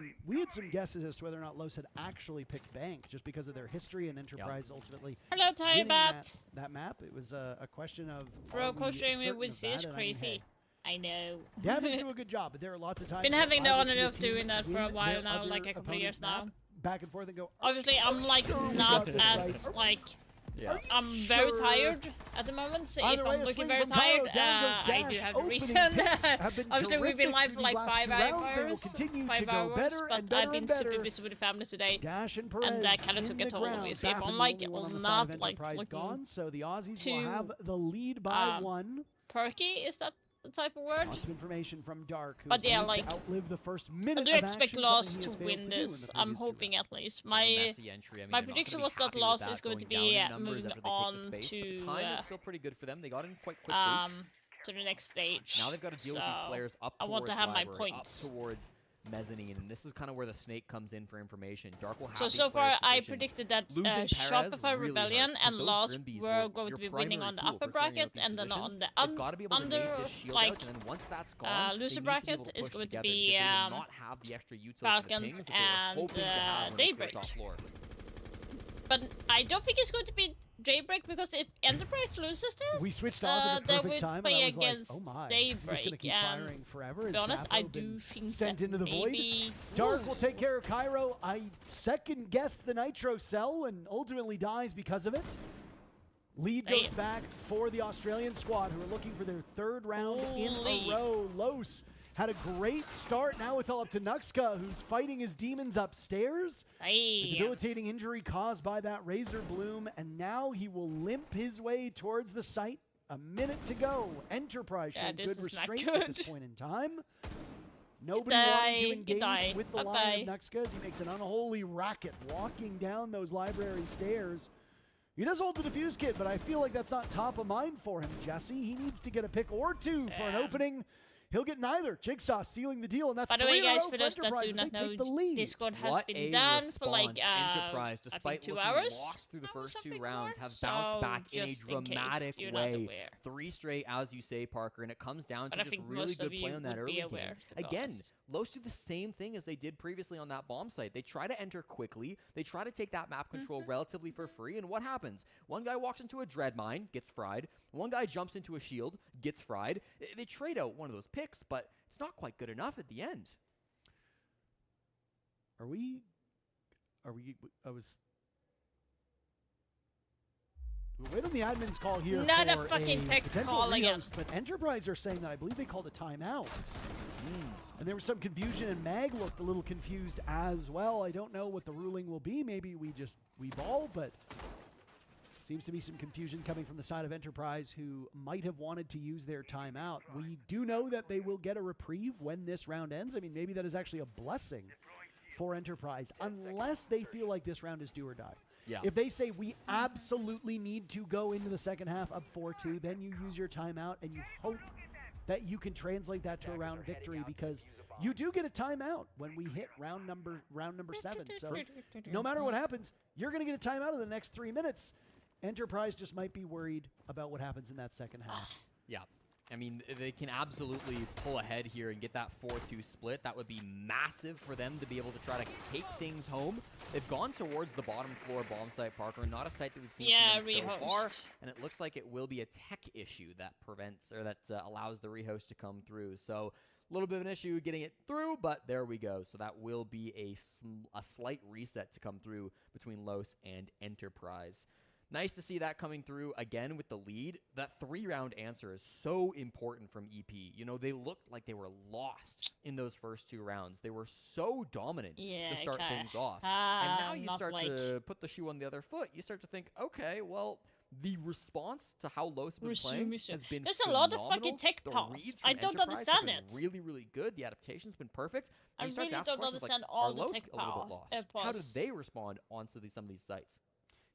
guesses as to whether or not Los had actually picked Bank, just because of their history and Enterprise ultimately. Hello, Tirebat. That map. It was a question of. Bro, co-streaming with C is crazy. I know. Yeah, they do a good job, but there are lots of times. Been having the honor of doing that for a while now, like a couple of years now. Back and forth and go. Obviously, I'm like not as like. Yeah. I'm very tired at the moment, so if I'm looking very tired, I do have the reason. Obviously, we've been live for like 5 hours, but I've been super busy with the family today, and that kind of took a toll on me. So if I'm like not like looking so the Aussies will have the lead by 1. Perky, is that the type of word? Lots of information from Dark. But yeah, like, to outlive the first minute I do expect Loss to win this. I'm hoping at least. My prediction was that Loss is going to be moving on to time is still pretty good for them. They got in quite quickly. To the next stage. Now they've got to deal with these players up towards I want to have my library, points. up towards mezzanine, and this is kind of where the snake comes in for information. Dark will have So these so players far, I positioned. predicted that Losing Perez Shopify really Rebellion hurts, 'cause and those Lost Grimbees were going your to be winning primary on the tool upper for clearing out bracket, these and then on positions. the They've got to be able to under, nade this shield like, out, and then once that's gone, loser they need to be bracket able to is push going to together, be because they will not have the extra util for the Falcons pings that they were hoping to have and when they cleared Daybreak. top floor. But I don't think it's going to be Daybreak, because if Enterprise loses this, We switched off at a they perfect will time, and play I was like, against oh my, is Daybreak. he just going to keep and firing forever? to Has be honest, Daffo I been do think sent that into the maybe void? Dark will take care of Cairo. I second-guessed the Nitro cell and ultimately dies because of it. Lead goes back for the Australian squad, who are looking for their third round in a row. Los had a great start. Now it's all up to Nuxka, who's fighting his demons upstairs. A debilitating injury caused by that Razor Bloom, and now he will limp his way towards the site. A minute to go. Enterprise showing this good is not restraint at this good. point in time. Nobody wanting to engage with the line of Bye-bye. Nuxka as he makes an unholy racket walking down those library stairs. He does hold the defuse kit, but I feel like that's not top of mind for him, Jesse. He needs to get a pick or two for an opening. He'll get neither. Jigsaw sealing the deal, and that's By the way, 3 in a guys, row for for those that Enterprise do as not they know, take the lead. Discord has What been a down for like response. Enterprise, I despite think 2 looking hours. lost through the first two something rounds, more. have bounced So, back in a just in case dramatic you're not way. aware. 3 straight, as you say, Parker, and it comes down But to I just think really most good of play you on that would early be game. aware, to be Again, honest. Los do the same thing as they did previously on that bomb site. They try to enter quickly. They try to take that map control relatively for free, and what happens? One guy walks into a dread mine, gets fried. One guy jumps into a shield, gets fried. They trade out one of those picks, but it's not quite good enough at the end. I was. We'll wait on the admin's call here. Not a for fucking tech potential call again. rehost, but Enterprise are saying that I believe they called a timeout. And there was some confusion, and Mag looked a little confused as well. I don't know what the ruling will be. Maybe we ball, but seems to be some confusion coming from the side of Enterprise, who might have wanted to use their timeout. We do know that they will get a reprieve when this round ends. I mean, maybe that is actually a blessing for Enterprise, unless they feel like this round is do or die. Yeah. If they say we absolutely need to go into the second half up 4-2, then you use your timeout and you hope that you can translate that to a round victory, because you do get a timeout when we hit round number 7. So no matter what happens, you're going to get a timeout in the next 3 minutes. Enterprise just might be worried about what happens in that second half. Yeah. I mean, they can absolutely pull ahead here and get that 4-2 split. That would be massive for them to be able to try to take things home. They've gone towards the bottom floor bomb site, Parker, not a site that we've seen from them so far. And it looks like it will be a tech issue that prevents, or that allows the rehost to come through. So a little bit of an issue getting it through, but there we go. So that will be a slight reset to come through between Los and Enterprise. Nice to see that coming through again with the lead. That 3-round answer is so important from EP. You know, they looked like they were lost in those first 2 rounds. They were so dominant to start things off. And now you start to put the shoe on the other foot. You start to think, okay, well, the response to how Los have been playing has been There's a lot of phenomenal. fucking tech The pause. reads I from don't Enterprise understand have been it. really, really good. The adaptation's been perfect. I And you start really to ask don't questions understand like, all are the Los tech a little bit lost? How did pause. they respond onto some of these sites?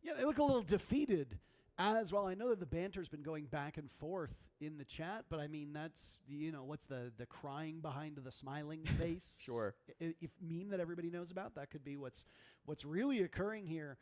Yeah, they look a little defeated as well. I know that the banter's been going back and forth in the chat, but I mean, that's, you know, what's the crying behind the smiling face? Sure. If meme that everybody knows about, that could be what's really occurring here.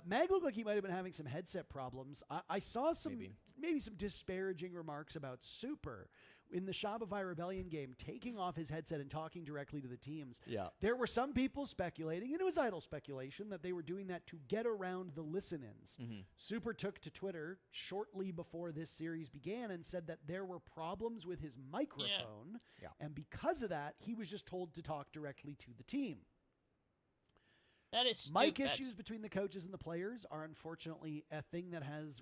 Mag looked like he might have been having some headset problems. I saw some maybe some disparaging remarks about Super in the Shopify Rebellion game, taking off his headset and talking directly to the teams. Yeah. There were some people speculating, and it was idle speculation, that they were doing that to get around the listen-ins. Super took to Twitter shortly before this series began and said that there were problems with his microphone, and because of that, he was just told to talk directly to the team. That is Mic stupid. issues between the coaches and the players are unfortunately a thing that has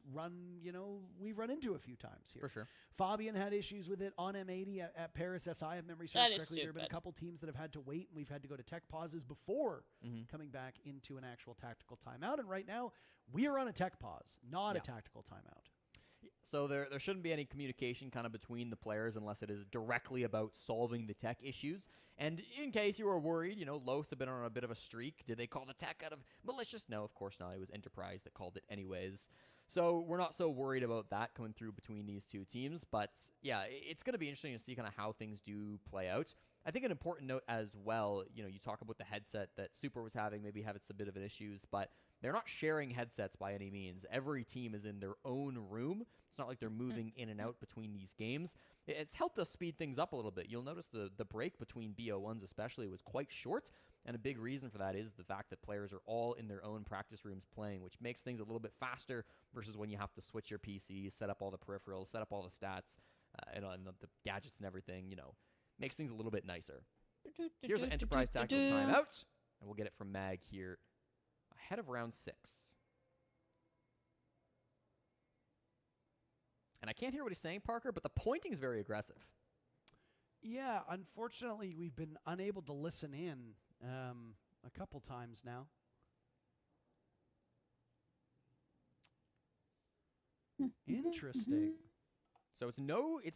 we've run into a few times here. For sure. Fabian had issues with it on M80 at Paris SI, if memory serves That is correctly. There have been a stupid. couple teams that have had to wait, and we've had to go to tech pauses before coming back into an actual tactical timeout. And right now, we are on a tech pause, not a tactical timeout. So there shouldn't be any communication kind of between the players unless it is directly about solving the tech issues. And in case you were worried, you know, Los have been on a bit of a streak. Did they call the tech out of malicious? No, of course not. It was Enterprise that called it anyways. So we're not so worried about that coming through between these two teams. But yeah, it's going to be interesting to see kind of how things do play out. I think an important note as well, you know, you talk about the headset that Super was having, maybe having a bit of an issues, but they're not sharing headsets by any means. Every team is in their own room. It's not like they're moving in and out between these games. It's helped us speed things up a little bit. You'll notice the break between BO1s especially was quite short, and a big reason for that is the fact that players are all in their own practice rooms playing, which makes things a little bit faster versus when you have to switch your PC, set up all the peripherals, set up all the stats, and the gadgets and everything, you know. Makes things a little bit nicer. Here's an Enterprise tactical timeout, and we'll get it from Mag here ahead of round 6. And I can't hear what he's saying, Parker, but the pointing is very aggressive. Yeah, unfortunately, we've been unable to listen in a couple times now. Interesting. So it's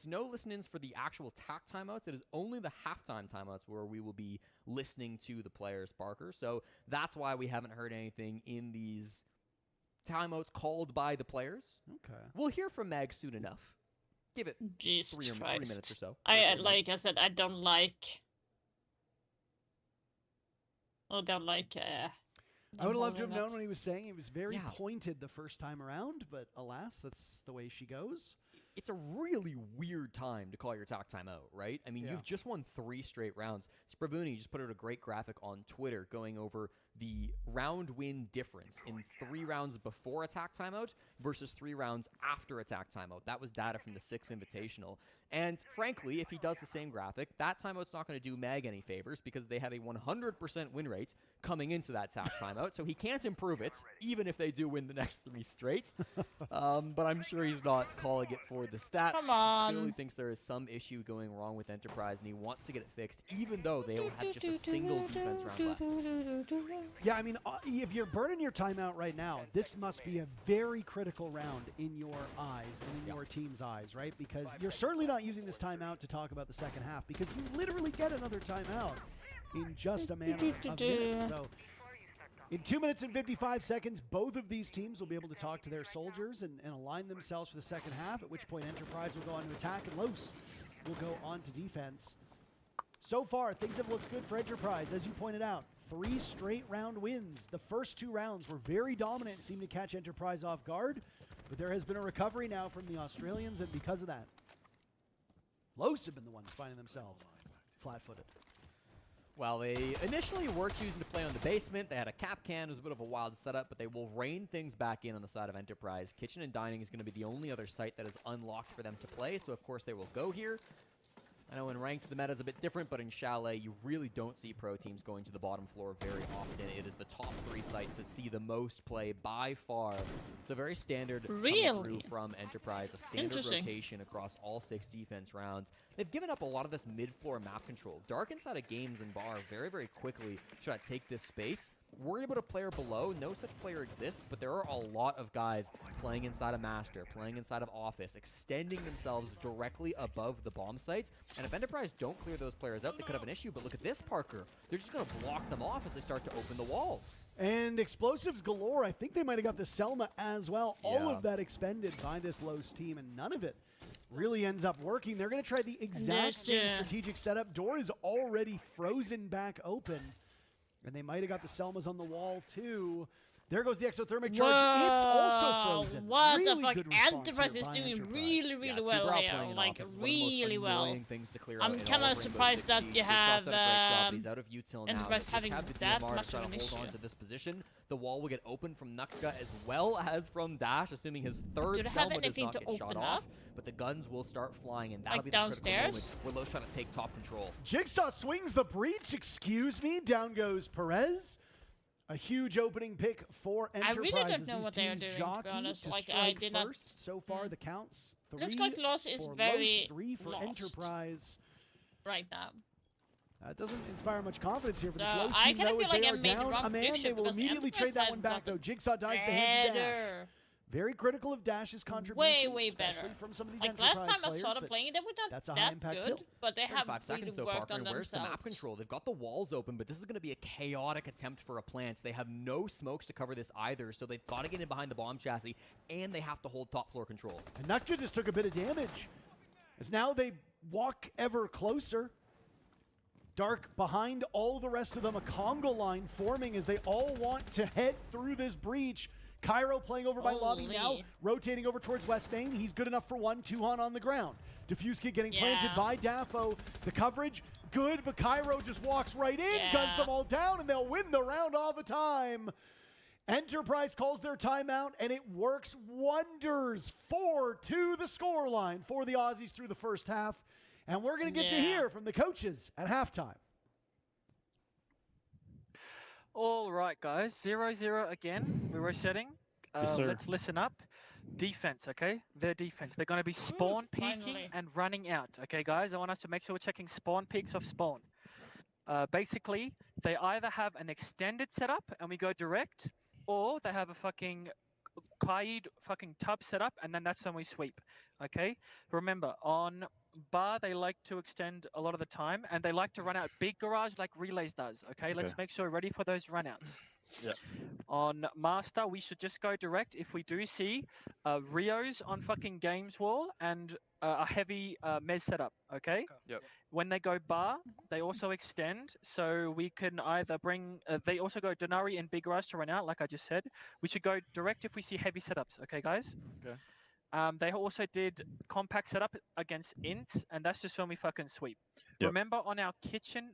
no listen-ins for the actual tack timeouts. It is only the halftime timeouts where we will be listening to the players, Parker. So that's why we haven't heard anything in these timeouts called by the players. Okay. We'll hear from Mag soon enough. Give it Jesus 3 Christ. minutes or so. Like I said, I don't like. I don't like. I would have loved to have known what he was saying. He was very pointed the first time around, but alas, that's the way she goes. It's a really weird time to call your tack timeout, right? I mean, you've just won 3 straight rounds. Sprabuni just put out a great graphic on Twitter going over the round win difference in 3 rounds before attack timeout versus 3 rounds after attack timeout. That was data from the 6 Invitational. And frankly, if he does the same graphic, that timeout's not going to do Mag any favors because they had a 100% win rate coming into that attack timeout. So he can't improve it, even if they do win the next 3 straight. But I'm sure he's not calling it for the stats. Come on. He clearly thinks there is some issue going wrong with Enterprise, and he wants to get it fixed, even though they don't have just a single defense round left. Yeah, I mean, if you're burning your timeout right now, this must be a very critical round in your eyes and in your team's eyes, right? Because you're certainly not using this timeout to talk about the second half, because you literally get another timeout in just a matter of minutes. So in 2 minutes and 55 seconds, both of these teams will be able to talk to their soldiers and align themselves for the second half, at which point Enterprise will go on to attack and Los will go on to defense. So far, things have looked good for Enterprise, as you pointed out. 3 straight round wins. The first 2 rounds were very dominant and seemed to catch Enterprise off guard, but there has been a recovery now from the Australians, and because of that, Los have been the ones finding themselves flat-footed. Well, they initially were choosing to play on the basement. They had a cap can. It was a bit of a wild setup, but they will rein things back in on the side of Enterprise. Kitchen and Dining is going to be the only other site that is unlocked for them to play, so of course they will go here. I know in Ranked the meta is a bit different, but in Chalet you really don't see pro teams going to the bottom floor very often. It is the top 3 sites that see the most play by far. It's a very standard coming through from Enterprise, a standard rotation across all 6 defense rounds. They've given up a lot of this mid-floor map control. Dark inside of Games and Bar very, very quickly try to take this space. Worried about a player below, no such player exists, but there are a lot of guys playing inside of Master, playing inside of Office, extending themselves directly above the bomb sites. And if Enterprise don't clear those players out, they could have an issue. But look at this, Parker. They're just going to block them off as they start to open the walls. And explosives galore. I think they might have got the Selma as well. All of that expended by this Los team, and none of it really ends up working. They're going to try the exact same strategic setup. Door is already frozen back open. And they might have got the Selmas on the wall, too. There goes the exothermic charge. Whoa, it's also frozen. What really the fuck? good response Enterprise here is by doing Enterprise. really, really well here. Like, really well. I'm kind of surprised that you have Enterprise having that much of an issue. Hold on to this position. The wall will get open from Nuxka as well as from Dash, assuming his third Selma does not get shot off. But the guns will start flying, and that'll be the critical moment where Los trying to take top control. Jigsaw swings the breach. Excuse me. Down goes Perez. A huge opening pick for Enterprise. I really don't know what they are doing, to be honest. Like, I did not. So far, the counts 3 looks like Los is for very Los, 3 for lost Enterprise right now. That doesn't inspire much confidence here for this No, Los I team, kinda though, feel as like they I are made the down wrong a man. prediction They will because immediately trade Enterprise that had one back, gotten though. Jigsaw dies the hands of Dash. better. Very critical of Dash's contributions, Way better. especially from some of these Like Enterprise last time I players, saw them but playing, they were not that's a that high-impact good, kill. but they have 5 really seconds though, worked Parker, on and where's the themselves. map control? They've got the walls open, but this is going to be a chaotic attempt for a plant. They have no smokes to cover this either, so they've got to get in behind the bomb chassis, and they have to hold top floor control. And Nutka just took a bit of damage, as now they walk ever closer. Dark behind all the rest of them, a Congo line forming as they all want to head through this breach. Cairo playing over by Lobby now, rotating over towards West Main. He's good enough for one, Tuhon on the ground. Diffuse Kit getting planted by Dafo. The coverage, good, but Cairo just walks right in, guns them all down, and they'll win the round off a time. Enterprise calls their timeout, and it works wonders. 4-2 the scoreline for the Aussies through the first half. And we're going to get to hear from the coaches at halftime. All right, guys. 0-0 again. We're resetting. Yes, sir. Let's listen up. Defense, okay? Their defense. They're going to be spawn peeking finally. and running out. Okay, guys? I want us to make sure we're checking spawn peaks off spawn. Basically, they either have an extended setup and we go direct, or they have a fucking Kaid fucking tub setup, and then that's when we sweep. Okay? Remember, on bar, they like to extend a lot of the time, and they like to run out big garage like Relays does. Okay? Let's make sure we're ready for those runouts. Yeah. On Master, we should just go direct if we do see Rios on fucking Games Wall and a heavy Mez setup, okay? Yep. When they go bar, they also extend, so we can either bring... they also go Denari and Big Garage to run out, like I just said. We should go direct if we see heavy setups, okay, guys? Okay. They also did compact setup against Ints, and that's just when we fucking sweep. Yep. Remember on our kitchen...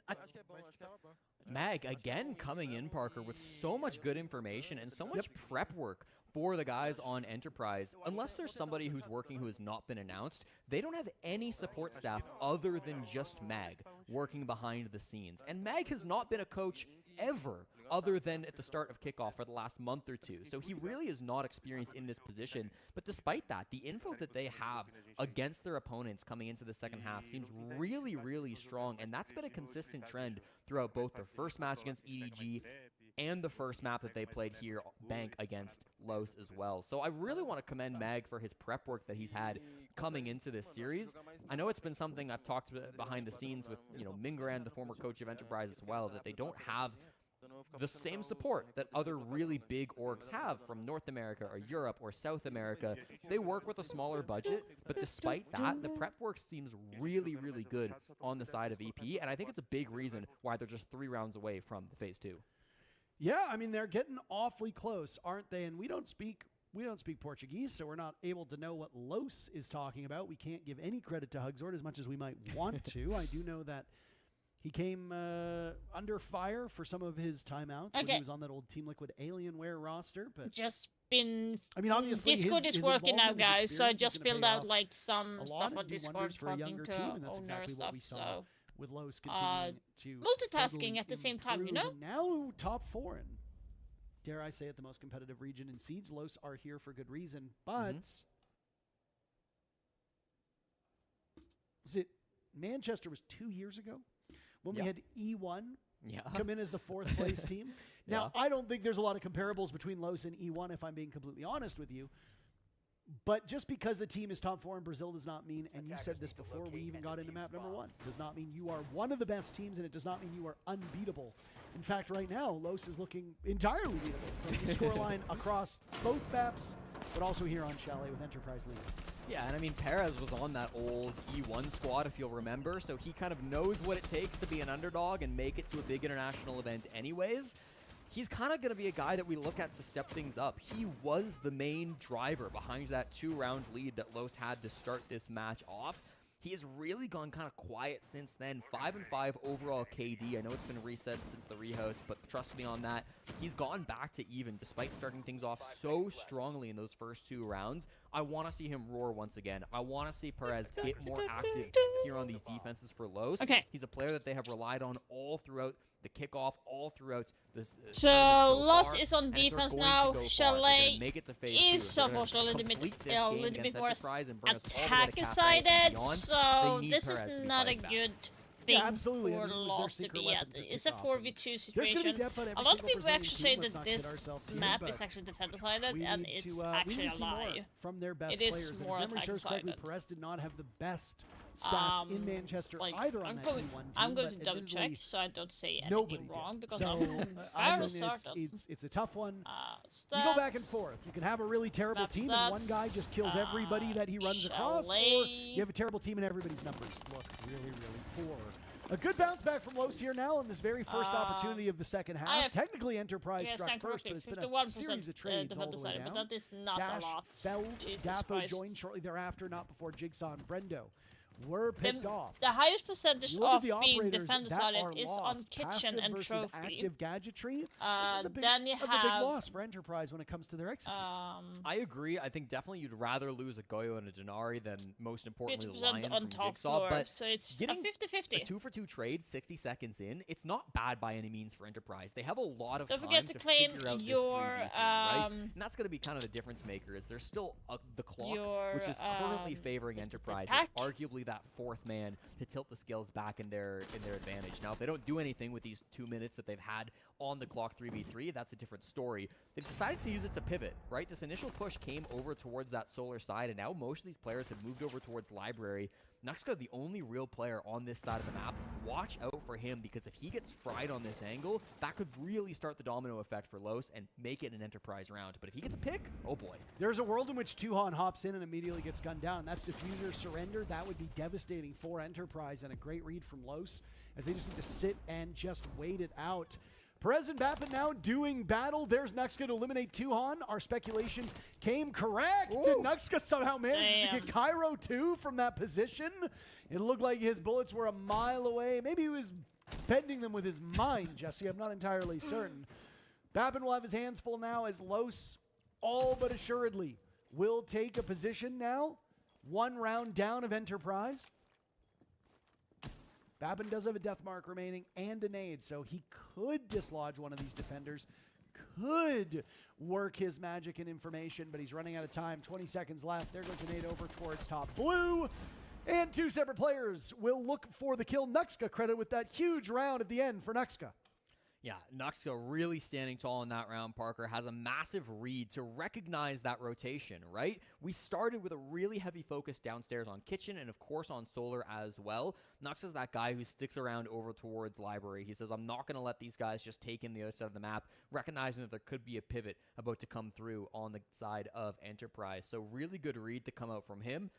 Mag again coming in, Parker, with so much good information and so much prep work for the guys on Enterprise. Unless there's somebody who's working who has not been announced, they don't have any support staff other than just Mag working behind the scenes. And Mag has not been a coach ever other than at the start of kickoff for the last month or two. So he really is not experienced in this position. But despite that, the info that they have against their opponents coming into the second half seems really, really strong. And that's been a consistent trend throughout both their first match against EDG and the first map that they played here, Bank, against Los as well. So I really want to commend Mag for his prep work that he's had coming into this series. I know it's been something I've talked behind the scenes with, Mingaran, the former coach of Enterprise as well, that they don't have the same support that other really big orgs have from North America or Europe or South America. They work with a smaller budget, but despite that, the prep work seems really, really good on the side of EP, and I think it's a big reason why they're just 3 rounds away from the Phase 2. Yeah, I mean, they're getting awfully close, aren't they? And we don't speak Portuguese, so we're not able to know what Los is talking about. We can't give any credit to Hugzord as much as we might want to. I do know that he came under fire for some of his timeouts when he was on that old Team Liquid Alienware roster. But just been... I mean, obviously, Discord is his working now, involvement, his guys, so I experience is just gonna built pay out off like some a lot stuff and on do Discord wonders for a talking younger to team, and that's owner exactly stuff, what we saw so... with Los continuing to multitasking steadily at the same time, improve. And now top 4 in, dare I say it, the most competitive region in Siege. Los are here for good reason, but was it Manchester was 2 years ago when we had E1 come in as the 4th place team? Now, I don't think there's a lot of comparables between Los and E1, if I'm being completely honest with you. But just because a team is top 4 in Brazil does not mean, and you said this before we even got into map number 1, does not mean you are one of the best teams, and it does not mean you are unbeatable. In fact, right now, Los is looking entirely beatable from the scoreline across both maps, but also here on Chalet with Enterprise leading. Yeah, and I mean, Perez was on that old E1 squad, if you'll remember, so he kind of knows what it takes to be an underdog and make it to a big international event anyways. He's kind of going to be a guy that we look at to step things up. He was the main driver behind that 2-round lead that Los had to start this match off. He has really gone kind of quiet since then. 5-5 overall KD. I know it's been reset since the rehost, but trust me on that. He's gone back to even despite starting things off so strongly in those first 2 rounds. I want to see him roar once again. I want to see Perez get more active here on these defenses for Los. Okay. He's a player that they have relied on all throughout the kickoff, all throughout this. So Los is on defense now. Chalet is unfortunately a little bit more attack-sided, so this is not a good thing for Los to be at. It's a 4v2 situation. A lot of people actually say that this map is actually defender-sided, and it's actually a lie. From their best it is players. more attack-sided. Perez did not have the best stats in Manchester either on that E1 team. I'm going to double check so I don't say anything wrong because it's a tough one. You go back and forth. You can have a really terrible team and one guy just kills everybody that he runs across, or you have a terrible team and everybody's numbers look really, really poor. A good bounce back from Los here now on this very first opportunity of the second half. Technically, Enterprise struck first, but it's been a series of trades all the way down. But that is not Dash a lot. fell. Jesus Daffo Christ. joined shortly thereafter, not before Jigsaw and Brendo were picked off. The highest percentage Look of at the being operators defender that sided are is on lost. kitchen Passive and versus trophy. active gadgetry. This is a big, Then you of a big have loss for Enterprise when it comes to their execute. I agree. I think definitely you'd rather lose a Goyo and a Denari than, most importantly, 50% Lion on from top Jigsaw. floor, But so it's a getting 50-50. a 2-for-2 trade 60 seconds in, it's not bad by any means for Enterprise. They have a lot of Don't time forget to claim figure out your, this 3v3, right? And that's going to be kind of the difference maker. Is there's still the clock, which is currently favoring Enterprise, as arguably that fourth man to tilt the scales back in their advantage. Now, if they don't do anything with these 2 minutes that they've had on the clock 3v3, that's a different story. They've decided to use it to pivot, right? This initial push came over towards that solar side, and now most of these players have moved over towards library. Nuxka, the only real player on this side of the map. Watch out for him, because if he gets fried on this angle, that could really start the domino effect for Los and make it an Enterprise round. But if he gets a pick, oh boy. There's a world in which Tuhan hops in and immediately gets gunned down. That's Diffuser surrender. That would be devastating for Enterprise, and a great read from Los, as they just need to sit and just wait it out. Perez and Bappin now doing battle. There's Nuxka to eliminate Tuhan. Our speculation came correct. And Nuxka somehow managed to get Cairo too from that position. It looked like his bullets were a mile away. Maybe he was bending them with his mind, Jesse. I'm not entirely certain. Bappin will have his hands full now, as Los all but assuredly will take a position now. 1 round down of Enterprise. Bappin does have a death mark remaining and a nade, so he could dislodge one of these defenders, could work his magic and information, but he's running out of time. 20 seconds left. There goes the nade over towards top blue. And 2 separate players will look for the kill. Nuxka credit with that huge round at the end for Nuxka. Yeah, Nuxka really standing tall in that round, Parker, has a massive read to recognize that rotation, right? We started with a really heavy focus downstairs on kitchen and, of course, on solar as well. Nuxka's that guy who sticks around over towards library. He says, I'm not going to let these guys just take in the other side of the map, recognizing that there could be a pivot about to come through on the side of Enterprise. So really good read to come out from him.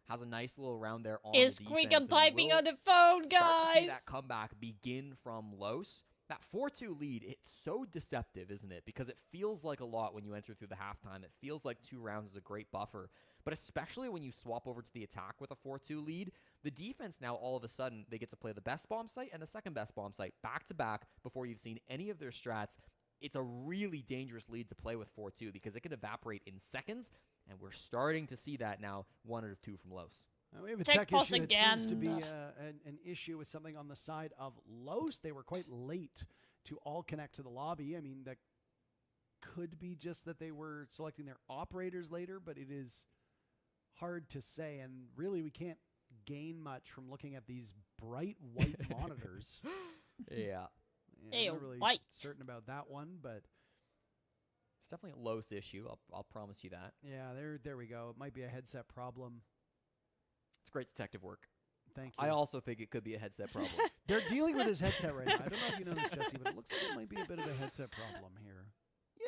Has a nice little round there on the defense. Quick typing on the phone, guys. Start to see that comeback begin from Los. That 4-2 lead, it's so deceptive, isn't it? Because it feels like a lot when you enter through the halftime. It feels like 2 rounds is a great buffer. But especially when you swap over to the attack with a 4-2 lead, the defense now all of a sudden, they get to play the best bomb site and the second best bomb site back-to-back before you've seen any of their strats. It's a really dangerous lead to play with 4-2 because it can evaporate in seconds, and we're starting to see that now, 1 out of 2 from Los. We have a tech issue that seems to be an issue with something on the side of Los. They were quite late to all connect to the lobby. I mean, that could be just that they were selecting their operators later, but it is hard to say. And really, we can't gain much from looking at these bright white monitors. Yeah. I'm not really certain about that one, but it's definitely a Los issue. I'll promise you that. Yeah, there we go. It might be a headset problem. It's great detective work. Thank you. I also think it could be a headset problem. They're dealing with his headset right now. I don't know if you know this, Jesse, but it looks like it might be a bit of a headset problem here. You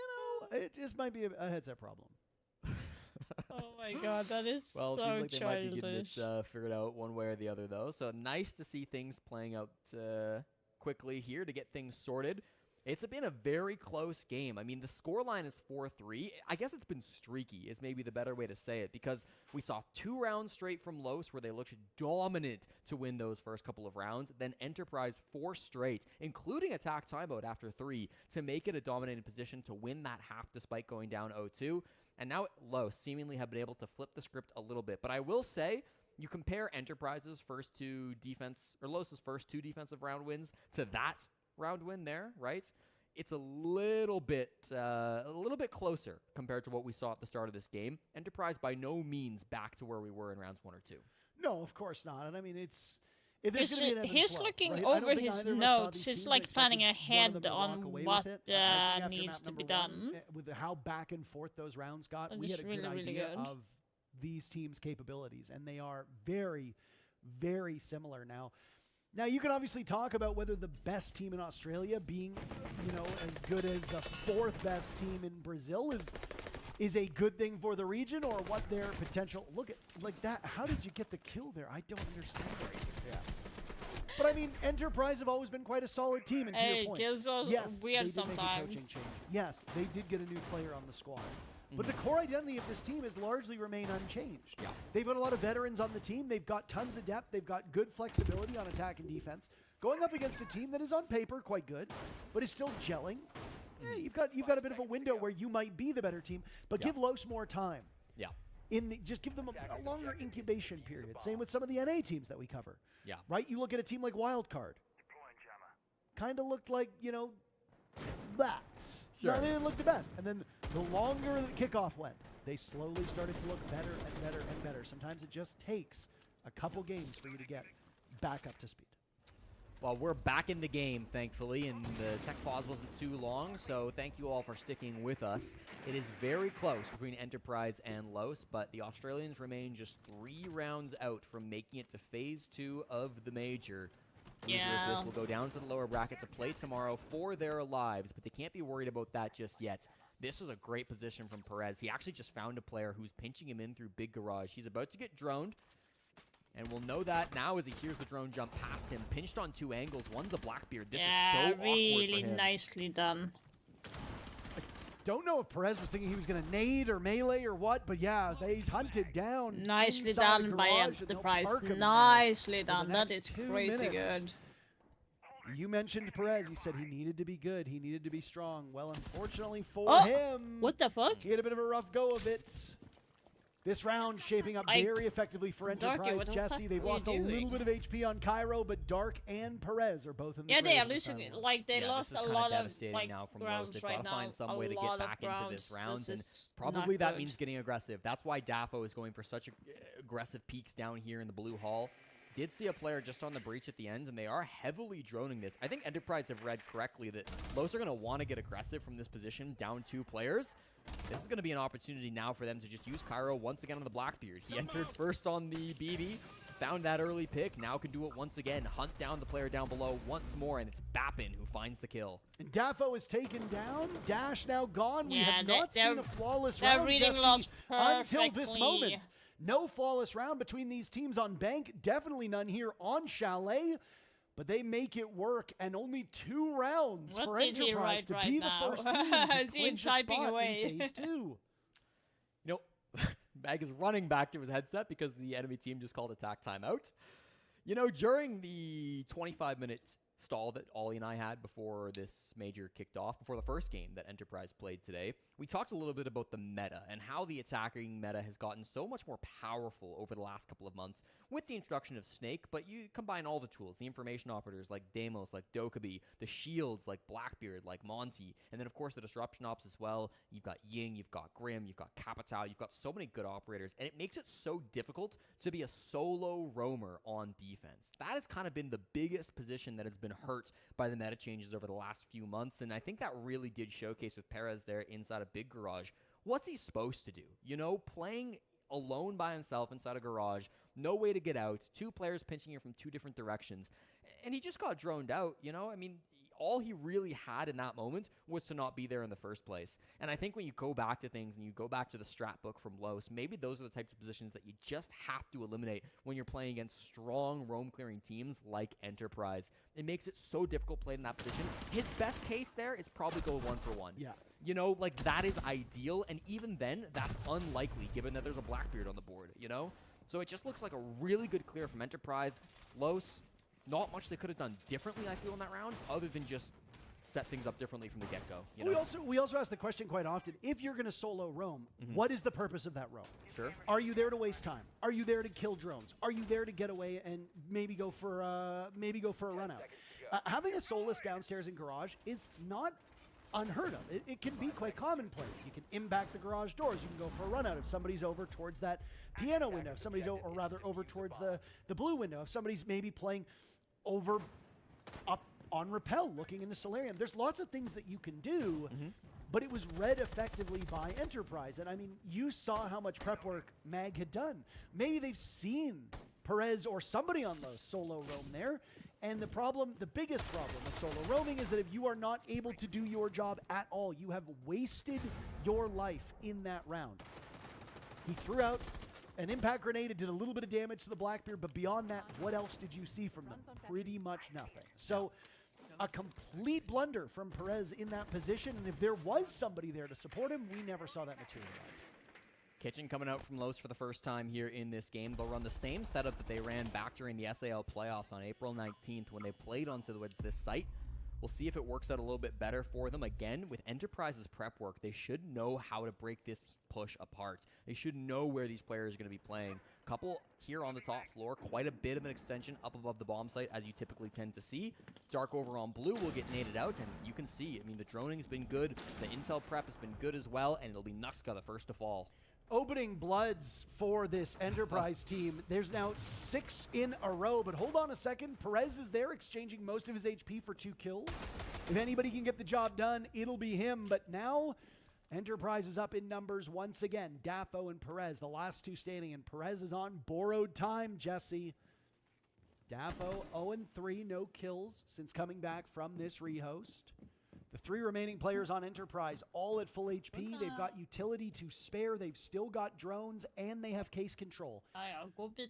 know, it just might be a headset problem. Oh my god, that is well, so it seems like they childish. might be getting it figured out one way or the other, though. So nice to see things playing out quickly here to get things sorted. It's been a very close game. I mean, the scoreline is 4-3. I guess it's been streaky is maybe the better way to say it, because we saw 2 rounds straight from Los where they looked dominant to win those first couple of rounds. Then Enterprise 4 straight, including attack timeout after 3, to make it a dominated position to win that half despite going down 0-2. And now Los seemingly have been able to flip the script a little bit. But I will say, you compare Enterprise's first 2 defense, or Los's first 2 defensive round wins to that round win there, right? It's a little bit closer compared to what we saw at the start of this game. Enterprise by no means back to where we were in rounds 1 or 2. No, of course not. And I mean, it's He's looking over his notes. He's like planning ahead on what needs to be done. With how back and forth those rounds got, we had a good idea of these teams' capabilities, and they are very, very similar now. Now, you can obviously talk about whether the best team in Australia being, as good as the 4th best team in Brazil is a good thing for the region, or what their potential. Look at like that. How did you get the kill there? I don't understand. Yeah. But I mean, Enterprise have always been quite a solid team. And to Hey, your point, Gills are yes, weird they did make a coaching sometimes. change. Yes, they did get a new player on the squad. But the core identity of this team has largely remained unchanged. Yeah. They've got a lot of veterans on the team. They've got tons of depth. They've got good flexibility on attack and defense. Going up against a team that is on paper quite good, but is still gelling. Yeah, you've got a bit of a window where you might be the better team, but give Los more time. Yeah. Just give them a longer incubation period. Same with some of the NA teams that we cover. Yeah. Right? You look at a team like Wildcard. Kind of looked like, blah. Sure. No, they didn't look the best. And then the longer the kickoff went, they slowly started to look better and better and better. Sometimes it just takes a couple games for you to get back up to speed. Well, we're back in the game, thankfully, and the tech pause wasn't too long, so thank you all for sticking with us. It is very close between Enterprise and Los, but the Australians remain just 3 rounds out from making it to Phase 2 of the Major. Loser of this will go down to the lower bracket to play tomorrow for their lives, but they can't be worried about that just yet. This is a great position from Perez. He actually just found a player who's pinching him in through Big Garage. He's about to get droned. And we'll know that now as he hears the drone jump past him. Pinched on 2 angles. One's a Blackbeard. This is so awkward for really him. nicely done. Don't know if Perez was thinking he was going to nade or melee or what, but yeah, he's hunted down. Nicely inside the done by garage, and they'll Enterprise. park him there Nicely for the done. That next is 2 crazy minutes. good. You mentioned Perez. You said he needed to be good. He needed to be strong. Well, unfortunately for Oh, him, what the fuck? He had a bit of a rough go of it. This round shaping up very effectively for Darky, Enterprise. what the Jesse, fuck they've are you lost a little doing? bit of HP on Cairo, but Dark and Perez are both in the Yeah, they grave are of the losing. Cairo. Like they Yeah, lost this is a kinda lot of devastating like now from Los. grounds They've right got to now. find some a way to lot get of back into grounds. this round, and is probably not that good. means getting aggressive. That's why Daffo is going for such aggressive peaks down here in the blue hall. Did see a player just on the breach at the ends, and they are heavily droning this. I think Enterprise have read correctly that Los are going to want to get aggressive from this position, down 2 players. This is going to be an opportunity now for them to just use Cairo once again on the Blackbeard. He entered first on the BB, found that early pick, now can do it once again. Hunt down the player down below once more, and it's Bappin who finds the kill. And Daffo is taken down. Dash now gone. We Yeah, have not they're- seen a flawless they're round, reading Jesse, Los until this perfectly. moment. No flawless round between these teams on Bank. Definitely none here on Chalet. But they make it work, and only 2 rounds What for did he Enterprise write to right be now? the first team to Is he clinch a typing spot away? in Phase 2. You know, Mag is running back to his headset because the enemy team just called attack timeout. You know, during the 25-minute stall that Ollie and I had before this major kicked off, before the first game that Enterprise played today, we talked a little bit about the meta and how the attacking meta has gotten so much more powerful over the last couple of months with the introduction of Snake, but you combine all the tools, the information operators like Deimos, like Dokkaebi, the shields like Blackbeard, like Monty, and then of course the disruption ops as well. You've got Ying, you've got Grim, you've got Capitao, you've got so many good operators, and it makes it so difficult to be a solo roamer on defense. That has kind of been the biggest position that has been hurt by the meta changes over the last few months, and I think that really did showcase with Perez there inside a Big Garage. What's he supposed to do? You know, playing alone by himself inside a garage, no way to get out, 2 players pinching him from 2 different directions, and he just got droned out, you know? I mean, all he really had in that moment was to not be there in the first place. And I think when you go back to things and you go back to the strat book from Los, maybe those are the types of positions that you just have to eliminate when you're playing against strong roam-clearing teams like Enterprise. It makes it so difficult playing in that position. His best case there is probably go 1-for-1. Yeah. You know, like, that is ideal, and even then, that's unlikely, given that there's a Blackbeard on the board, you know? So it just looks like a really good clear from Enterprise. Los, not much they could have done differently, I feel, in that round, other than just set things up differently from the get-go. You know? We also ask the question quite often, if you're going to solo roam, what is the purpose of that roam? Sure. Are you there to waste time? Are you there to kill drones? Are you there to get away and maybe go for a run out? Having a soulless downstairs in garage is not unheard of. It can be quite commonplace. You can impact the garage doors. You can go for a run out if somebody's over towards that piano window, if somebody's or rather over towards the blue window, if somebody's maybe playing over up on rappel looking into Solarium. There's lots of things that you can do, but it was read effectively by Enterprise. And I mean, you saw how much prep work Mag had done. Maybe they've seen Perez or somebody on those solo roam there. And the biggest problem with solo roaming is that if you are not able to do your job at all, you have wasted your life in that round. He threw out an impact grenade. It did a little bit of damage to the Blackbeard, but beyond that, what else did you see from them? Pretty much nothing. So a complete blunder from Perez in that position, and if there was somebody there to support him, we never saw that materialize. Kitchen coming out from Los for the first time here in this game. They'll run the same setup that they ran back during the SAL playoffs on April 19th when they played onto this site. We'll see if it works out a little bit better for them. Again, with Enterprise's prep work, they should know how to break this push apart. They should know where these players are going to be playing. Couple here on the top floor, quite a bit of an extension up above the bomb site, as you typically tend to see. Dark over on blue will get naded out, and you can see, I mean, the droning has been good, the intel prep has been good as well, and it'll be Nuxka the first to fall. Opening bloods for this Enterprise team. There's now 6 in a row, but hold on a second. Perez is there exchanging most of his HP for 2 kills. If anybody can get the job done, it'll be him. But now Enterprise is up in numbers once again. Dafo and Perez, the last 2 standing, and Perez is on borrowed time, Jesse. Dafo 0-3, no kills since coming back from this rehost. The 3 remaining players on Enterprise, all at full HP. They've got utility to spare. They've still got drones, and they have case control.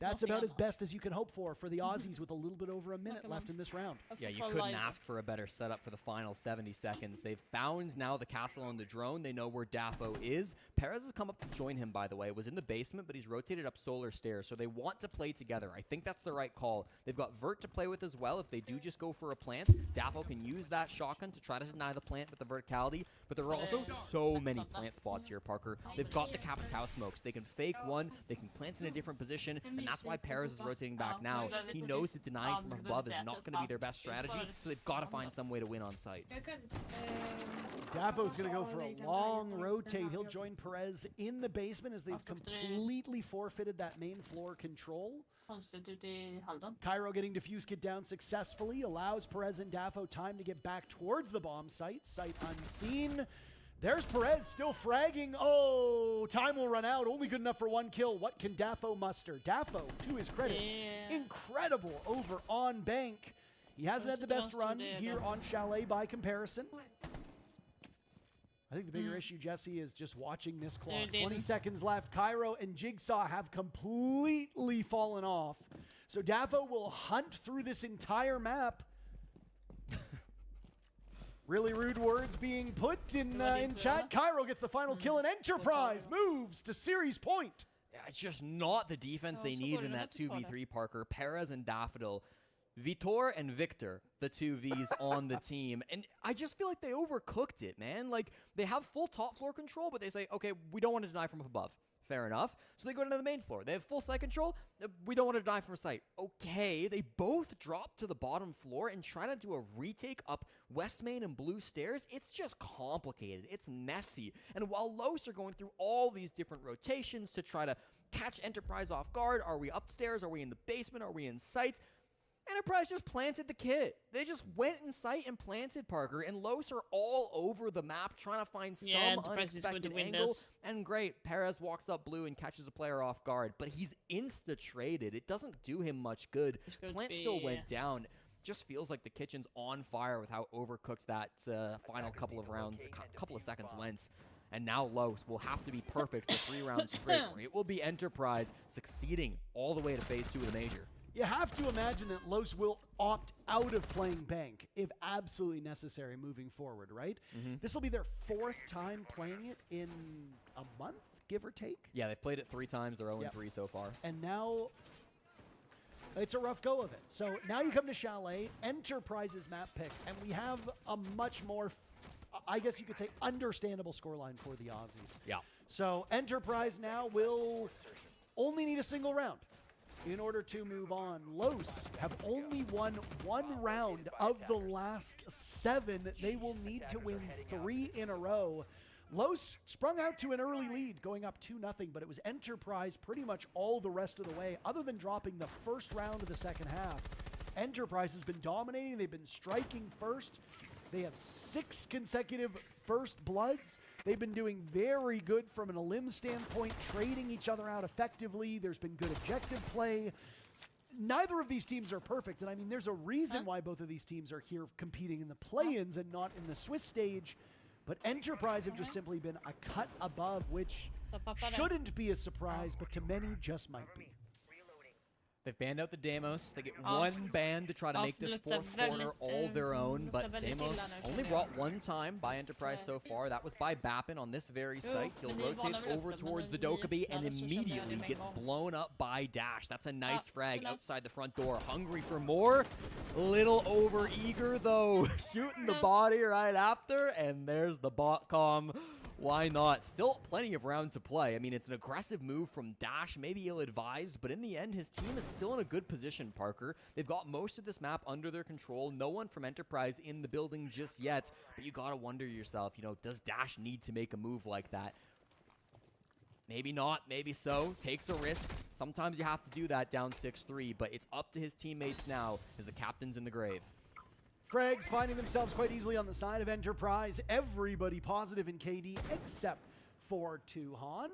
That's about as best as you can hope for the Aussies with a little bit over a minute left in this round. Yeah, you couldn't ask for a better setup for the final 70 seconds. They've found now the castle on the drone. They know where Dafo is. Perez has come up to join him, by the way. Was in the basement, but he's rotated up solar stairs, so they want to play together. I think that's the right call. They've got Vert to play with as well. If they do just go for a plant, Dafo can use that shotgun to try to deny the plant with the verticality, but there are also so many plant spots here, Parker. They've got the Capitao smokes. They can fake one, they can plant in a different position, and that's why Perez is rotating back now. He knows that denying from above is not going to be their best strategy, so they've got to find some way to win on site. Dafo's going to go for a long rotate. He'll join Perez in the basement as they've completely forfeited that main floor control. Cairo getting defuse kit down successfully allows Perez and Dafo time to get back towards the bomb site. Sight unseen. There's Perez still fragging. Oh, time will run out. Only good enough for 1 kill. What can Dafo muster? Dafo, to his credit, incredible over on Bank. He hasn't had the best run here on Chalet by comparison. I think the bigger issue, Jesse, is just watching this clock. 20 seconds left. Cairo and Jigsaw have completely fallen off. So Dafo will hunt through this entire map. Really rude words being put in chat. Cairo gets the final kill, and Enterprise moves to series point. Yeah, it's just not the defense they need in that 2v3, Parker. Perez and Daffodil. Vitor and Victor, the 2 Vs on the team. And I just feel like they overcooked it, man. Like, they have full top floor control, but they say, okay, we don't want to deny from up above. Fair enough. So they go to the main floor. They have full site control. We don't want to deny from site. Okay, they both drop to the bottom floor and try to do a retake up West Main and Blue Stairs. It's just complicated. It's messy. And while Los are going through all these different rotations to try to catch Enterprise off guard, are we upstairs? Are we in the basement? Are we in sites? Enterprise just planted the kit. They just went in sight and planted, Parker, and Los are all over the map trying to find some unexpected angle. And great, Perez walks up blue and catches a player off guard, but he's insta-traded. It doesn't do him much good. Plant still went down. Just feels like the kitchen's on fire with how overcooked that final couple of rounds, couple of seconds went. And now Los will have to be perfect for 3 rounds straight. It will be Enterprise succeeding all the way to phase 2 of the major. You have to imagine that Los will opt out of playing Bank if absolutely necessary moving forward, right? This will be their 4th time playing it in a month, give or take. Yeah, they've played it 3 times. They're 0-3 so far. And now it's a rough go of it. So now you come to Chalet, Enterprise's map pick, and we have a much more, I guess you could say, understandable scoreline for the Aussies. Yeah. So Enterprise now will only need a single round in order to move on. Los have only won 1 round of the last 7. They will need to win 3 in a row. Los sprung out to an early lead, going up 2-0, but it was Enterprise pretty much all the rest of the way, other than dropping the first round of the second half. Enterprise has been dominating. They've been striking first. They have 6 consecutive first bloods. They've been doing very good from an elim standpoint, trading each other out effectively. There's been good objective play. Neither of these teams are perfect, and I mean, there's a reason why both of these teams are here competing in the play-ins and not in the Swiss stage, but Enterprise have just simply been a cut above, which shouldn't be a surprise, but to many just might be. They've banned out the Deimos. They get Av- one ban to try to make this fourth corner all their own, but Deimos only brought one time by Enterprise so far. That was by Bappin on this very site. He'll rotate over towards the Dokkaebi and immediately gets blown up by Dash. That's a nice frag outside the front door. Hungry for more. Little over eager though. Shooting the body right after, and there's the bot comm. Why not? Still plenty of round to play. I mean, it's an aggressive move from Dash, maybe ill-advised, but in the end, his team is still in a good position, Parker. They've got most of this map under their control. No one from Enterprise in the building just yet, but you gotta wonder yourself, you know, does Dash need to make a move like that? Maybe not, maybe so. Takes a risk. Sometimes you have to do that down 6-3, but it's up to his teammates now as the captain's in the grave. Frags finding themselves quite easily on the side of Enterprise. Everybody positive in KD except for Tuhan.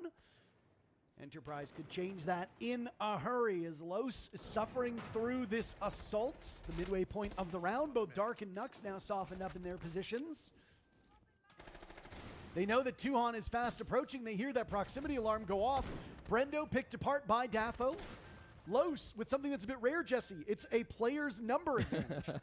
Enterprise could change that in a hurry as Los is suffering through this assault. The midway point of the round, both Dark and Nux now softened up in their positions. They know that Tuhan is fast approaching. They hear that proximity alarm go off. Brendo picked apart by Dafo. Los with something that's a bit rare, Jesse. It's a player's number advantage.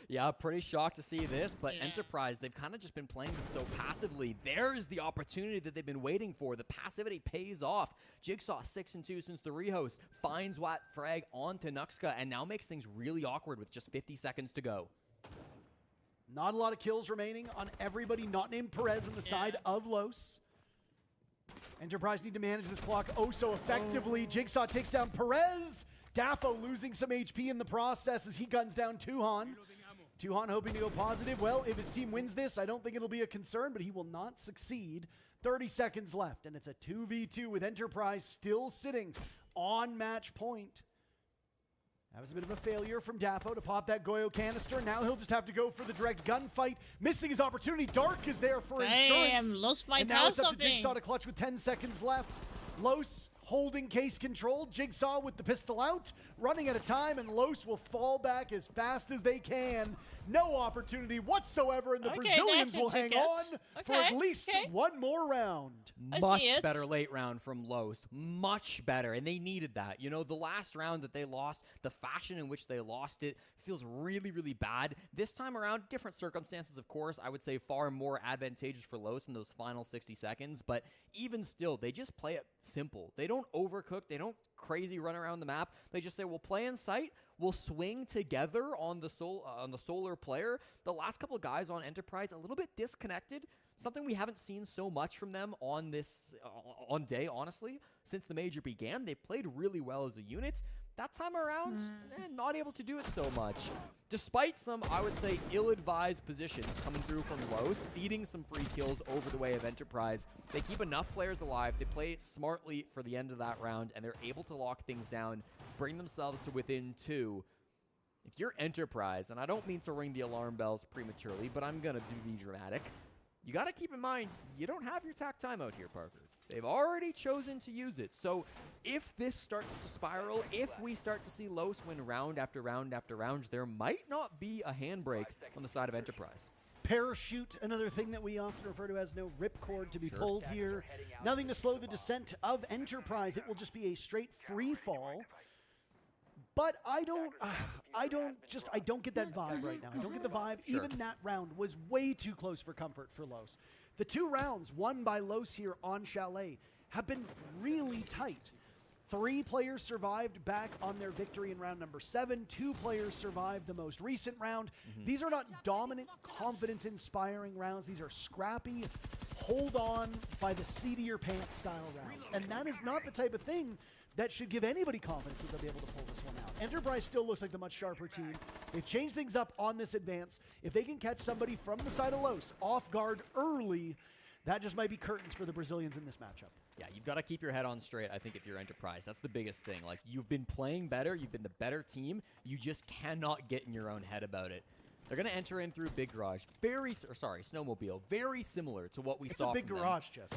Yeah, pretty shocked to see this, but Enterprise, they've kind of just been playing this so passively. There's the opportunity that they've been waiting for. The passivity pays off. Jigsaw 6-2 since the rehost. Finds Watt frag onto Nuxka and now makes things really awkward with just 50 seconds to go. Not a lot of kills remaining on everybody not named Perez on the side of Los. Enterprise need to manage this clock oh so effectively. Jigsaw takes down Perez. Dafo losing some HP in the process as he guns down Tuhan. Tuhan hoping to go positive. Well, if his team wins this, I don't think it'll be a concern, but he will not succeed. 30 seconds left, and it's a 2v2 with Enterprise still sitting on match point. That was a bit of a failure from Dafo to pop that Goyo canister. Now he'll just have to go for the direct gunfight. Missing his opportunity. Dark is there for insurance. Los might and now have it's up something. to Jigsaw to clutch with 10 seconds left. Los holding case control. Jigsaw with the pistol out. Running out of time, and Los will fall back as fast as they can. No opportunity whatsoever, and the Brazilians will hang on for at least one more round. Much better late round from Los. Much better, and they needed that. You know, the last round that they lost, the fashion in which they lost it feels really, really bad. This time around, different circumstances, of course. I would say far more advantageous for Los in those final 60 seconds, but even still, they just play it simple. They don't overcook. They don't crazy run around the map. They just say, we'll play in sight. We'll swing together on the solar player. The last couple of guys on Enterprise, a little bit disconnected. Something we haven't seen so much from them on this on day, honestly, since the major began. They played really well as a unit. That time around, not able to do it so much. Despite some, I would say, ill-advised positions coming through from Los, feeding some free kills over the way of Enterprise. They keep enough players alive. They play smartly for the end of that round, and they're able to lock things down, bring themselves to within 2. If you're Enterprise, and I don't mean to ring the alarm bells prematurely, but I'm going to be dramatic, you got to keep in mind, you don't have your tac timeout here, Parker. They've already chosen to use it. So if this starts to spiral, if we start to see Los win round after round after round, there might not be a handbrake on the side of Enterprise. Parachute, another thing that we often refer to as no ripcord to be pulled here. Nothing to slow the descent of Enterprise. It will just be a straight free fall. But I don't get that vibe right now. I don't get the vibe. Even that round was way too close for comfort for Los. The 2 rounds won by Los here on Chalet have been really tight. 3 players survived back on their victory in round number 7. 2 players survived the most recent round. These are not dominant, confidence-inspiring rounds. These are scrappy, hold on by the seat of your pants style rounds. And that is not the type of thing that should give anybody confidence that they'll be able to pull this one out. Enterprise still looks like the much sharper team. They've changed things up on this advance. If they can catch somebody from the side of Los off guard early, that just might be curtains for the Brazilians in this matchup. Yeah, you've got to keep your head on straight, I think, if you're Enterprise. That's the biggest thing. Like, you've been playing better. You've been the better team. You just cannot get in your own head about it. They're going to enter in through Big Garage. Snowmobile. Very similar to what we saw It's a big garage, Jesse.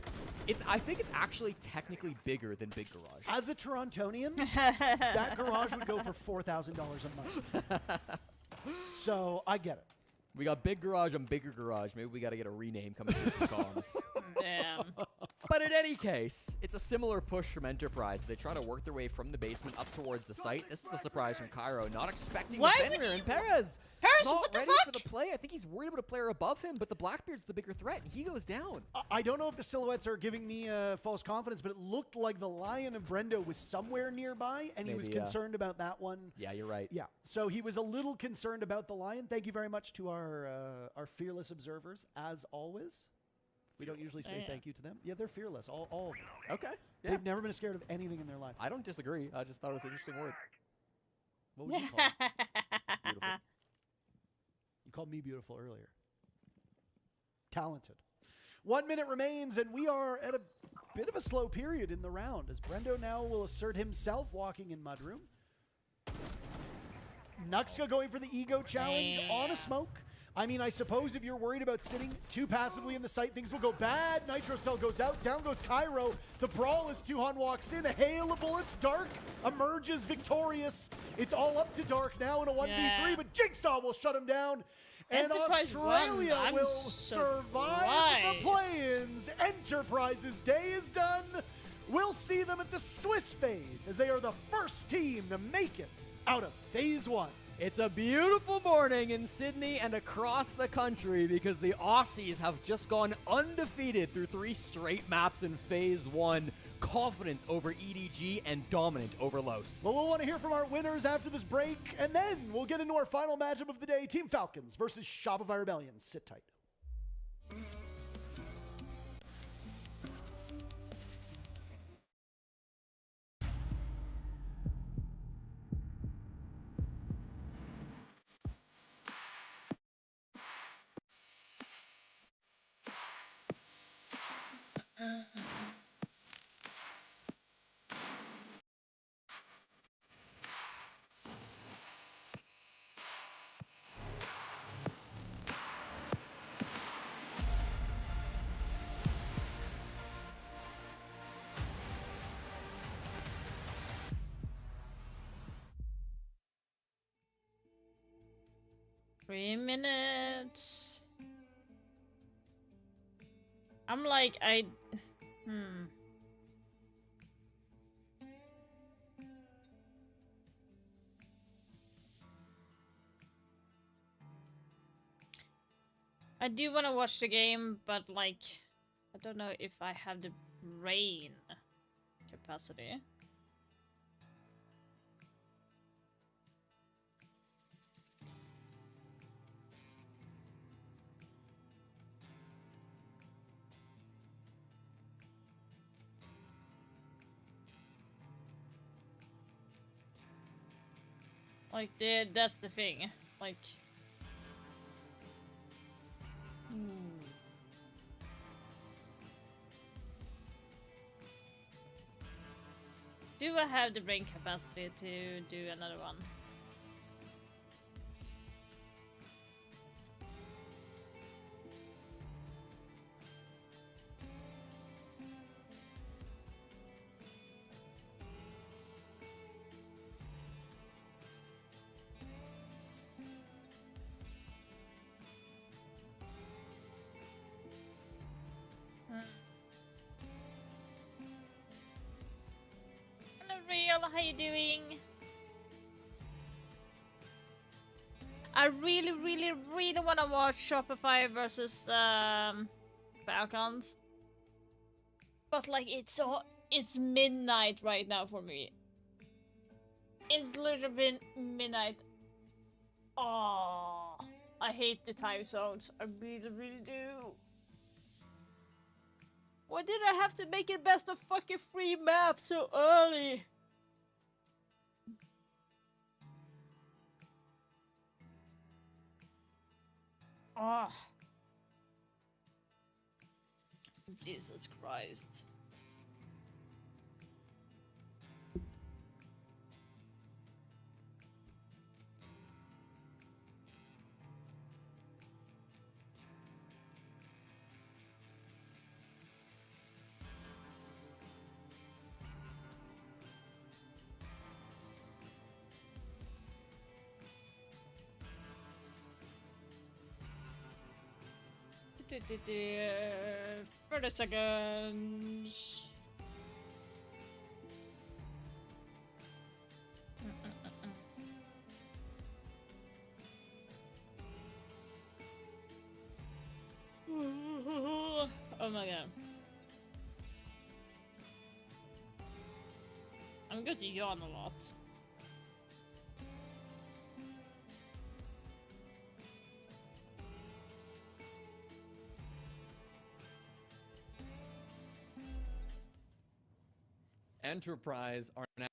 I think it's actually technically bigger than Big Garage. As a Torontonian, that garage would go for $4,000 a month. So, I get it. We got Big Garage on Bigger Garage. Maybe we got to get a rename coming through the comms. Damn. But at any any case, it's a similar push from Enterprise. They try to work their way from the basement up towards the site. This is a surprise from Cairo, not expecting Why the would Fenrir, he- and Perez not what the ready fuck? for the play. I think he's worried about a player above him, but the Blackbeard's the bigger threat, and he goes down. I don't know if the silhouettes are giving me false confidence, but it looked like the Lion of Brendo was somewhere nearby, and he was Maybe, yeah. concerned about that one. Yeah, you're right. Yeah, so he was a little concerned about the Lion. Thank you very much to our fearless observers, as always. We don't usually say thank you to them. Yeah, they're fearless. All of them. Okay. Yeah. They've never been scared of anything in their life. I don't disagree. I just thought it was an interesting word. What would you call it? Beautiful. You called me beautiful earlier. Talented. 1 minute remains, and we are at a bit of a slow period in the round, as Brendo now will assert himself walking in Mudroom. Nuxka going for the ego challenge on a smoke. I mean, I suppose if you're worried about sitting too passively in the site, things will go bad. Nitro Cell goes out. Down goes Cairo. The brawl as Tuhan walks in. A hail of bullets. Dark emerges victorious. It's all up to Dark now in a 1v3, but Jigsaw will shut him down. And Enterprise Australia won. I'm will survive the play-ins. Enterprise's day is done. We'll see them at the Swiss phase, as they are the first team to make it out of Phase 1. It's a beautiful morning in Sydney and across the country because the Aussies have just gone undefeated through 3 straight maps in Phase 1. Confidence over EDG and dominant over Los. Well, we'll want to hear from our winners after this break, and then we'll get into our final matchup of the day, Team Falcons versus Shopify Rebellion. Sit tight. Three minutes. I'm like, I do want to watch the game, but like, I don't know if I have the brain capacity. Like, that's the thing. Like... Do I have the brain capacity to do another one? Real, how you doing? I really want to watch Shopify versus Falcons, but like it's midnight right now for me. It's literally been midnight. Oh, I hate the time zones. I really do. Why did I have to make it best of fucking 3 maps so early? Ah. Jesus Christ. 30 seconds. Oh my god. I'm going to yawn a lot. Enterprise are now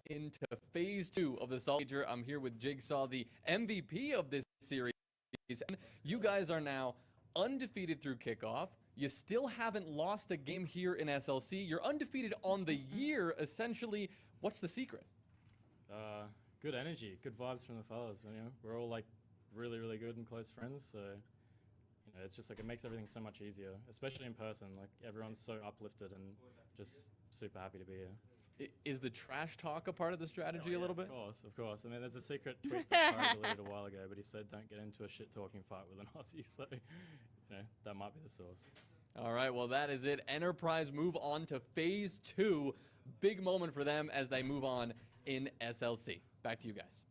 into phase 2 of the Salt Major. I'm here with Jigsaw, the MVP of this series. And you guys are now undefeated through kickoff. You still haven't lost a game here in SLC. You're undefeated on the year, essentially. What's the secret? Good energy, good vibes from the fellas. You know, we're all like really, really good and close friends. So, you know, it's just like it makes everything so much easier, especially in person. Like everyone's so uplifted and just super happy to be here. Is the trash talk a part of the strategy a little bit? Of course, of course. I mean, there's a secret tweet that Barry deleted a while ago, but he said don't get into a shit-talking fight with an Aussie. So, you know, that might be the source. All right, well, that is it. Enterprise move on to phase 2. Big moment for them as they move on in SLC. Back to you guys.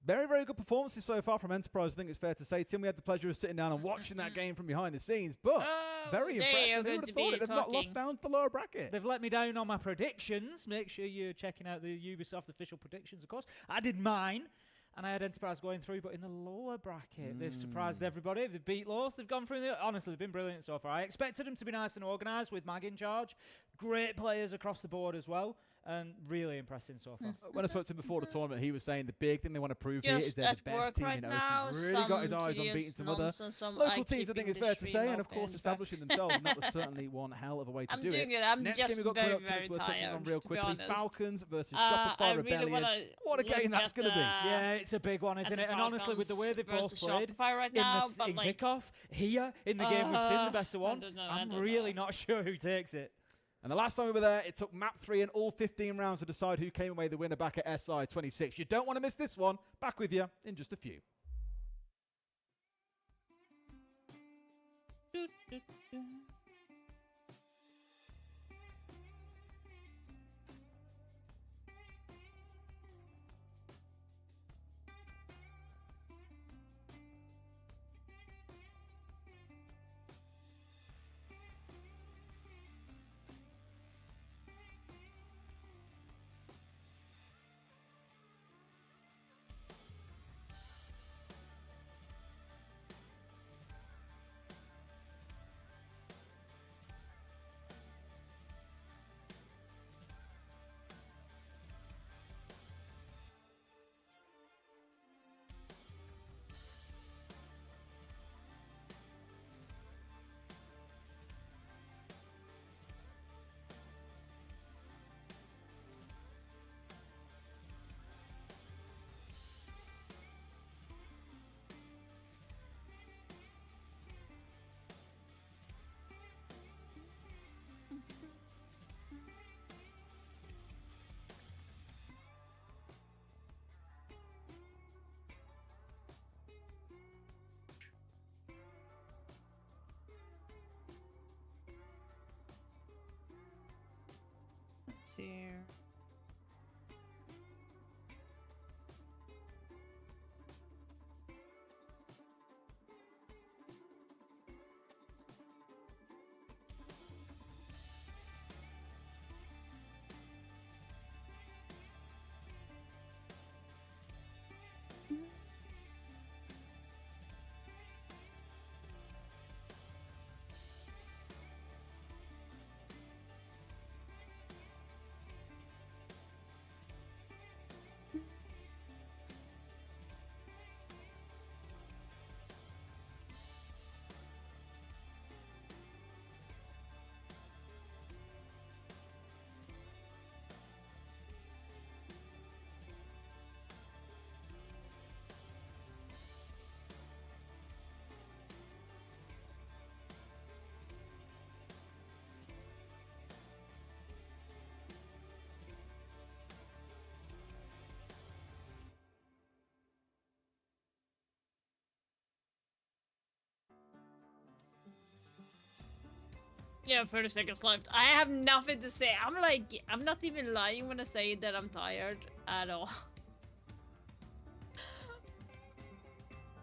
Very, very good performances so far from Enterprise, I think it's fair to say. Tim, we had the pleasure of sitting down and watching that game from behind the scenes, but very impressive. Who would have thought it? They've not lost down to the lower bracket. They've let me down on my predictions. Make sure you're checking out the Ubisoft official predictions, of course. I did mine, and I had Enterprise going through, but in the lower bracket, they've surprised everybody. They've beat Lost. They've gone through. Honestly, they've been brilliant so far. I expected them to be nice and organised with Mag in charge. Great players across the board as well. And really impressive so far. When I spoke to him before the tournament, he was saying the big thing they want to prove here is they're the best team in Oceans. Really got his eyes on beating some other local teams, I think it's fair to say, and of course establishing themselves. And that was certainly one hell of a way to do it. Next game we've got coming up, Tips, we're touching on real quickly. Falcons versus Shopify Rebellion. What a game that's going to be. Yeah, it's a big one, isn't it? And honestly, with the way they both played in like, kickoff, here, in the game we've seen the best of one, I'm really not sure who takes it. And the last time we were there, it took map 3 and all 15 rounds to decide who came away the winner back at SI 26. You don't want to miss this one. Back with you in just a few. Let's see. Yeah, 30 seconds left. I have nothing to say. I'm not even lying when I say that I'm tired at all.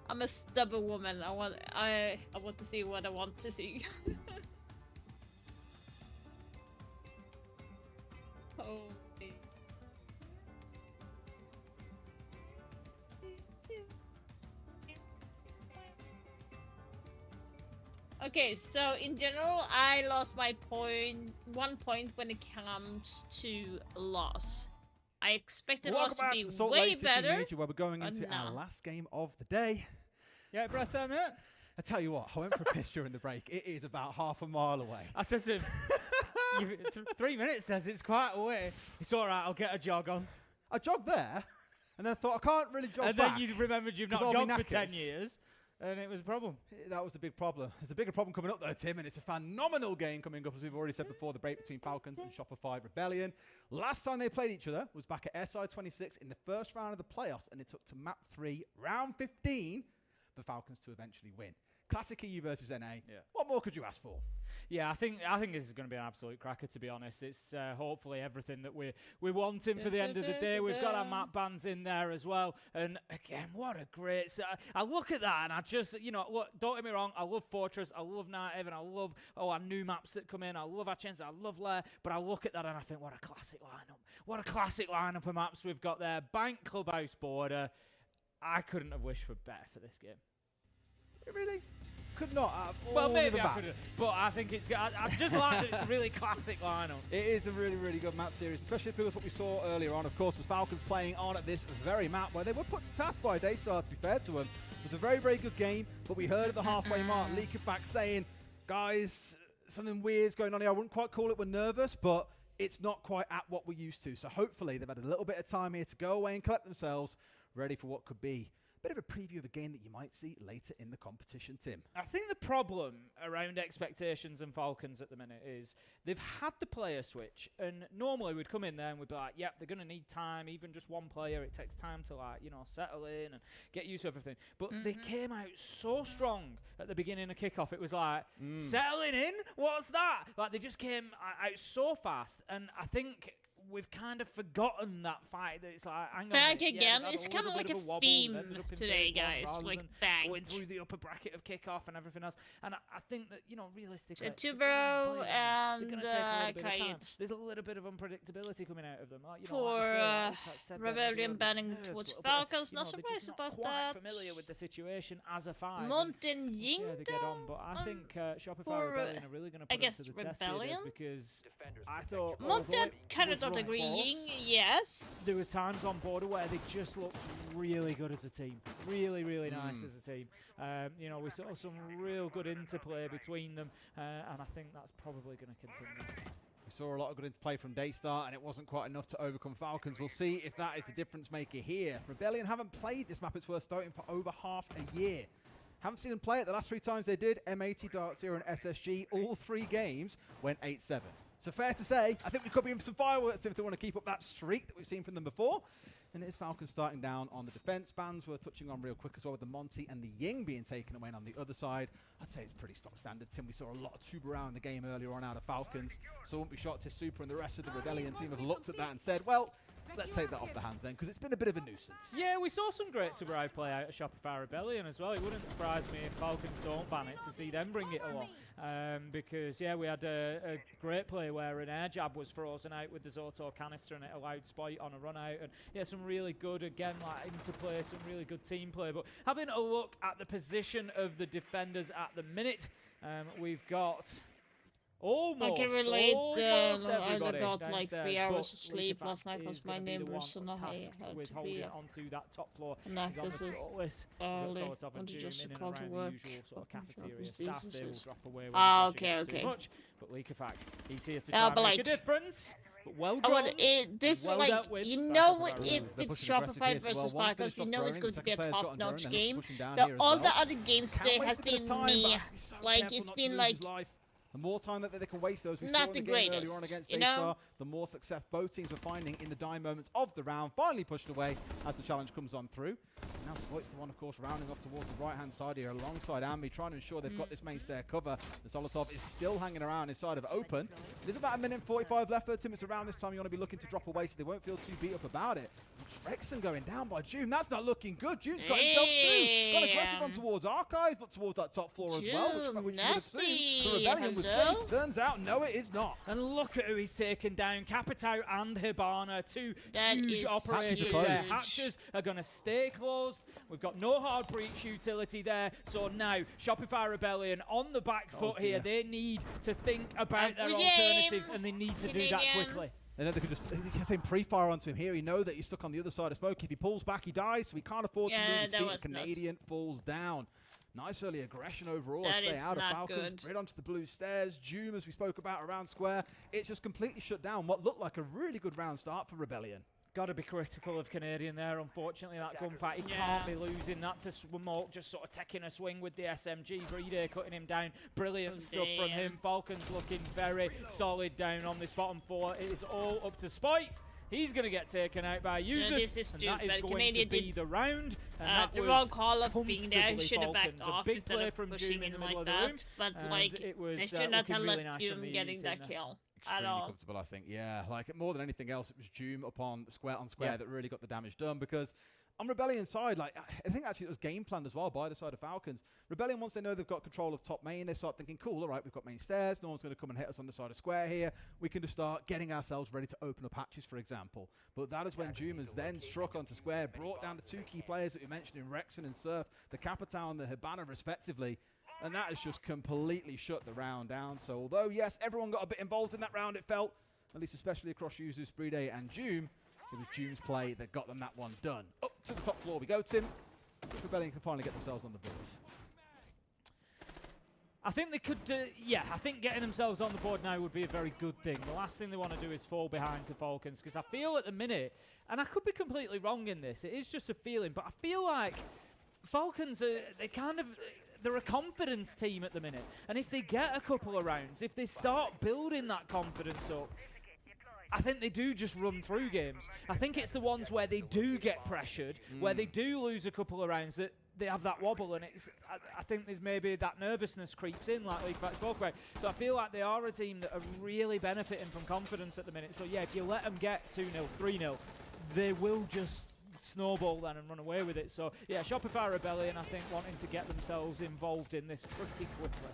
I'm a stubborn woman. I want to see what I want to see. Oh. Okay, so in general, I lost my 1 point when it comes to loss. I expected loss to be the Salt way Lake City better. Major, where we're going into no. our last game of the day. Yeah, breath there, mate. I tell you what, I went for a piss during the break. It is about half a mile away. I said to him, 3 minutes says it's quite away. It's all right, I'll get a jog on. I jogged there, and then I thought I can't really jog And back. then you remembered you've not 'cause all my jogged for 10 knackers. years, and it was a problem. That was the big problem. There's a bigger problem coming up though, Tim, and it's a phenomenal game coming up, as we've already said before, the break between Falcons and Shopify Rebellion. Last time they played each other was back at SI26 in the first round of the playoffs, and it took to map 3, round 15, for Falcons to eventually win. Classic EU versus NA. Yeah. What more could you ask for? Yeah, I think this is going to be an absolute cracker, to be honest. It's hopefully everything that we're wanting for the end of the day. We've got our map bans in there as well. And again, what a great... I look at that and I just, look, don't get me wrong, I love Fortress, I love Night Haven, I love our new maps that come in, I love our chances, I love Lair, but I look at that and I think, what a classic lineup. What a classic lineup of maps we've got there. Bank, Clubhouse, Border. I couldn't have wished for better for this game. Really? Could not have all Well, maybe the I could have, maps. but I think it's... I just like that it's a really classic lineup. It is a really, really good map series, especially because what we saw earlier on, of course, was Falcons playing on at this very map where they were put to task by Daystar, to be fair to them. It was a very, very good game, but we heard at the halfway mark, Leakerfax saying, guys, something weird's going on here. I wouldn't quite call it we're nervous, but it's not quite at what we're used to. So hopefully they've had a little bit of time here to go away and collect themselves, ready for what could be a bit of a preview of a game that you might see later in the competition, Tim. I think the problem around expectations and Falcons at the minute is they've had the player switch, and normally we'd come in there and we'd be like, yep, they're going to need time, even just one player, it takes time to settle in and get used to everything. But they came out so strong at the beginning of kickoff, it was like, settling in? What's that? Like, they just came out so fast, and I think we've kind of forgotten that fight. That it's like, hang on, Back mate, again. yeah, It's kind of like a theme today, guys. Like back. Going through the upper bracket of kickoff and everything else. And I think that, realistically, Tubero and Kayid. There's a little bit of unpredictability coming out of them. For Rebellion banning towards Falcons. Not surprised about that. Familiar with the situation as a 5. Mountain Ying. They get on, but I think Shopify Rebellion are really going to put it to the test here, because I thought Mountain kind of not agreeing. Yes. There was times on Border where they just looked really good as a team. Really, really nice as a team. We saw some real good interplay between them, and I think that's probably going to continue. We saw a lot of good interplay from Daystar, and it wasn't quite enough to overcome Falcons. We'll see if that is the difference maker here. Rebellion haven't played this map, it's worth starting, for over half a year. Haven't seen them play it. The last 3 times they did, M80, Dark Zero, and SSG, all 3 games went 8-7. So fair to say, I think we could be in some fireworks if they want to keep up that streak that we've seen from them before. And it is Falcons starting down on the defense. Bans we're touching on real quick as well, with the Monty and the Ying being taken away. And on the other side, I'd say it's pretty stock standard. Tim, we saw a lot of Tubarão in the game earlier on out of Falcons. So I won't be shocked if Super and the rest of the Rebellion team have looked at that and said, well, let's take that off the hands then, because it's been a bit of a nuisance. Yeah, we saw some great Tubarão play out of Shopify Rebellion as well. It wouldn't surprise me if Falcons don't ban it, to see them bring it along. Because, yeah, we had a great play where an air jab was frozen out with the Zoto canister and it allowed Spoit on a run out. And, yeah, some really good, again, interplay, some really good team play. But having a look at the position of the defenders at the minute, we've got... Almost, I can relate. I everybody got like downstairs, 3 hours but of sleep Leakerfax last night is because my gonna be the neighbors one so now I tasked had with to holding be it onto that top floor. and He's on this the is short list. early. Sort of Want to and just in and call to around work. the usual sort of Fucking cafeteria problems, staff. this They will is- drop away when Ah, the pressure okay, gets too okay. much. But Leakerfax, he's here to Yeah, try and but make a like- difference. But well I drawn. would, this well like dealt with you by know Shopify if Rebellion. They're it's pushing aggressive Shopify here, so versus well, one's Falcons, you finished know off it's droning, going the to be a second player's got on top-notch drone, and he's game. pushing down The, here as all well. the other games Can't today waste has a bit of been time, but me. has to be so Like careful it's not to been lose like his life. The more time that they can waste those, we Not saw in the the game earlier greatest, on against you Daystar, know? the more success both teams were finding in the dying moments of the round, finally pushed away as the challenge comes on through. Now Sploit's the one, of course, rounding off towards the right-hand side here alongside Ambi, trying to ensure they've got this main stair cover. The Solotov is still hanging around inside of open. There's about 1 minute and 45 left, 30 minutes around this time. You want to be looking to drop away so they won't feel too beat up about it. Rexon going down by June. That's not looking good. June's got himself two. Got aggressive on towards Archives, look towards that top floor as well, which you would assume the Rebellion was safe. Turns out, no, it is not. And look at who he's taken down. Capitao and Hibana, two That huge is operations huge. there. Hatches are going to stay closed. We've got no hard breach utility there. So now, Shopify Rebellion on the back foot here. They need to think about their alternatives, and they need to do that quickly. They know they can say pre-fire onto him here. He know that he's stuck on the other side of smoke. If he pulls back, he dies, so he can't afford to move his feet. Canadian falls down. Nice early aggression overall, I'd say, out of Falcons. Right onto the blue stairs. Doom, as we spoke about, around square. It's just completely shut down what looked like a really good round start for Rebellion. Got to be critical of Canadian there, unfortunately, that gunfight. He can't be losing that to Smoke, just sort of taking a swing with the SMG. Breeder cutting him down. Brilliant stuff from him. Falcons looking very solid down on this bottom four. It is all up to Spite. He's going to get taken out by users, and that is going to be the round. And that the was wrong call of being there. comfortably Should have backed Falcons. off A big instead play of from pushing Doom in the in middle like of the room. that. But and like, it was they should not have looking let really nice Doom from the getting team that there. kill at Extremely all. comfortable, I think. Yeah, like more than anything else, it was Doom upon square on square that really got the damage done, because on Rebellion's side, like I think actually it was game planned as well by the side of Falcons. Rebellion, once they know they've got control of top main, they start thinking, cool, all right, we've got main stairs, no one's going to come and hit us on the side of square here. We can just start getting ourselves ready to open up hatches, for example. But that is when Doom has then struck onto square, brought down the two key players that we mentioned in Rexon and Surf, the Capitao and the Hibana respectively. And that has just completely shut the round down. So although, yes, everyone got a bit involved in that round, it felt, at least especially across users, Bride and Doom, it was Doom's play that got them that one done. Up to the top floor we go, Tim. See if Rebellion can finally get themselves on the board. I think they could, I think getting themselves on the board now would be a very good thing. The last thing they want to do is fall behind to Falcons, because I feel at the minute, and I could be completely wrong in this, it is just a feeling, but I feel like Falcons, they're a confidence team at the minute. And if they get a couple of rounds, if they start building that confidence up, I think they do just run through games. I think it's the ones where they do get pressured, where they do lose a couple of rounds, that they have that wobble, and I think there's maybe that nervousness creeps in, like League spoke about. So I feel like they are a team that are really benefiting from confidence at the minute. So yeah, if you let them get 2-0, 3-0, they will just snowball then and run away with it. So yeah, Shopify Rebellion, I think, wanting to get themselves involved in this pretty quickly.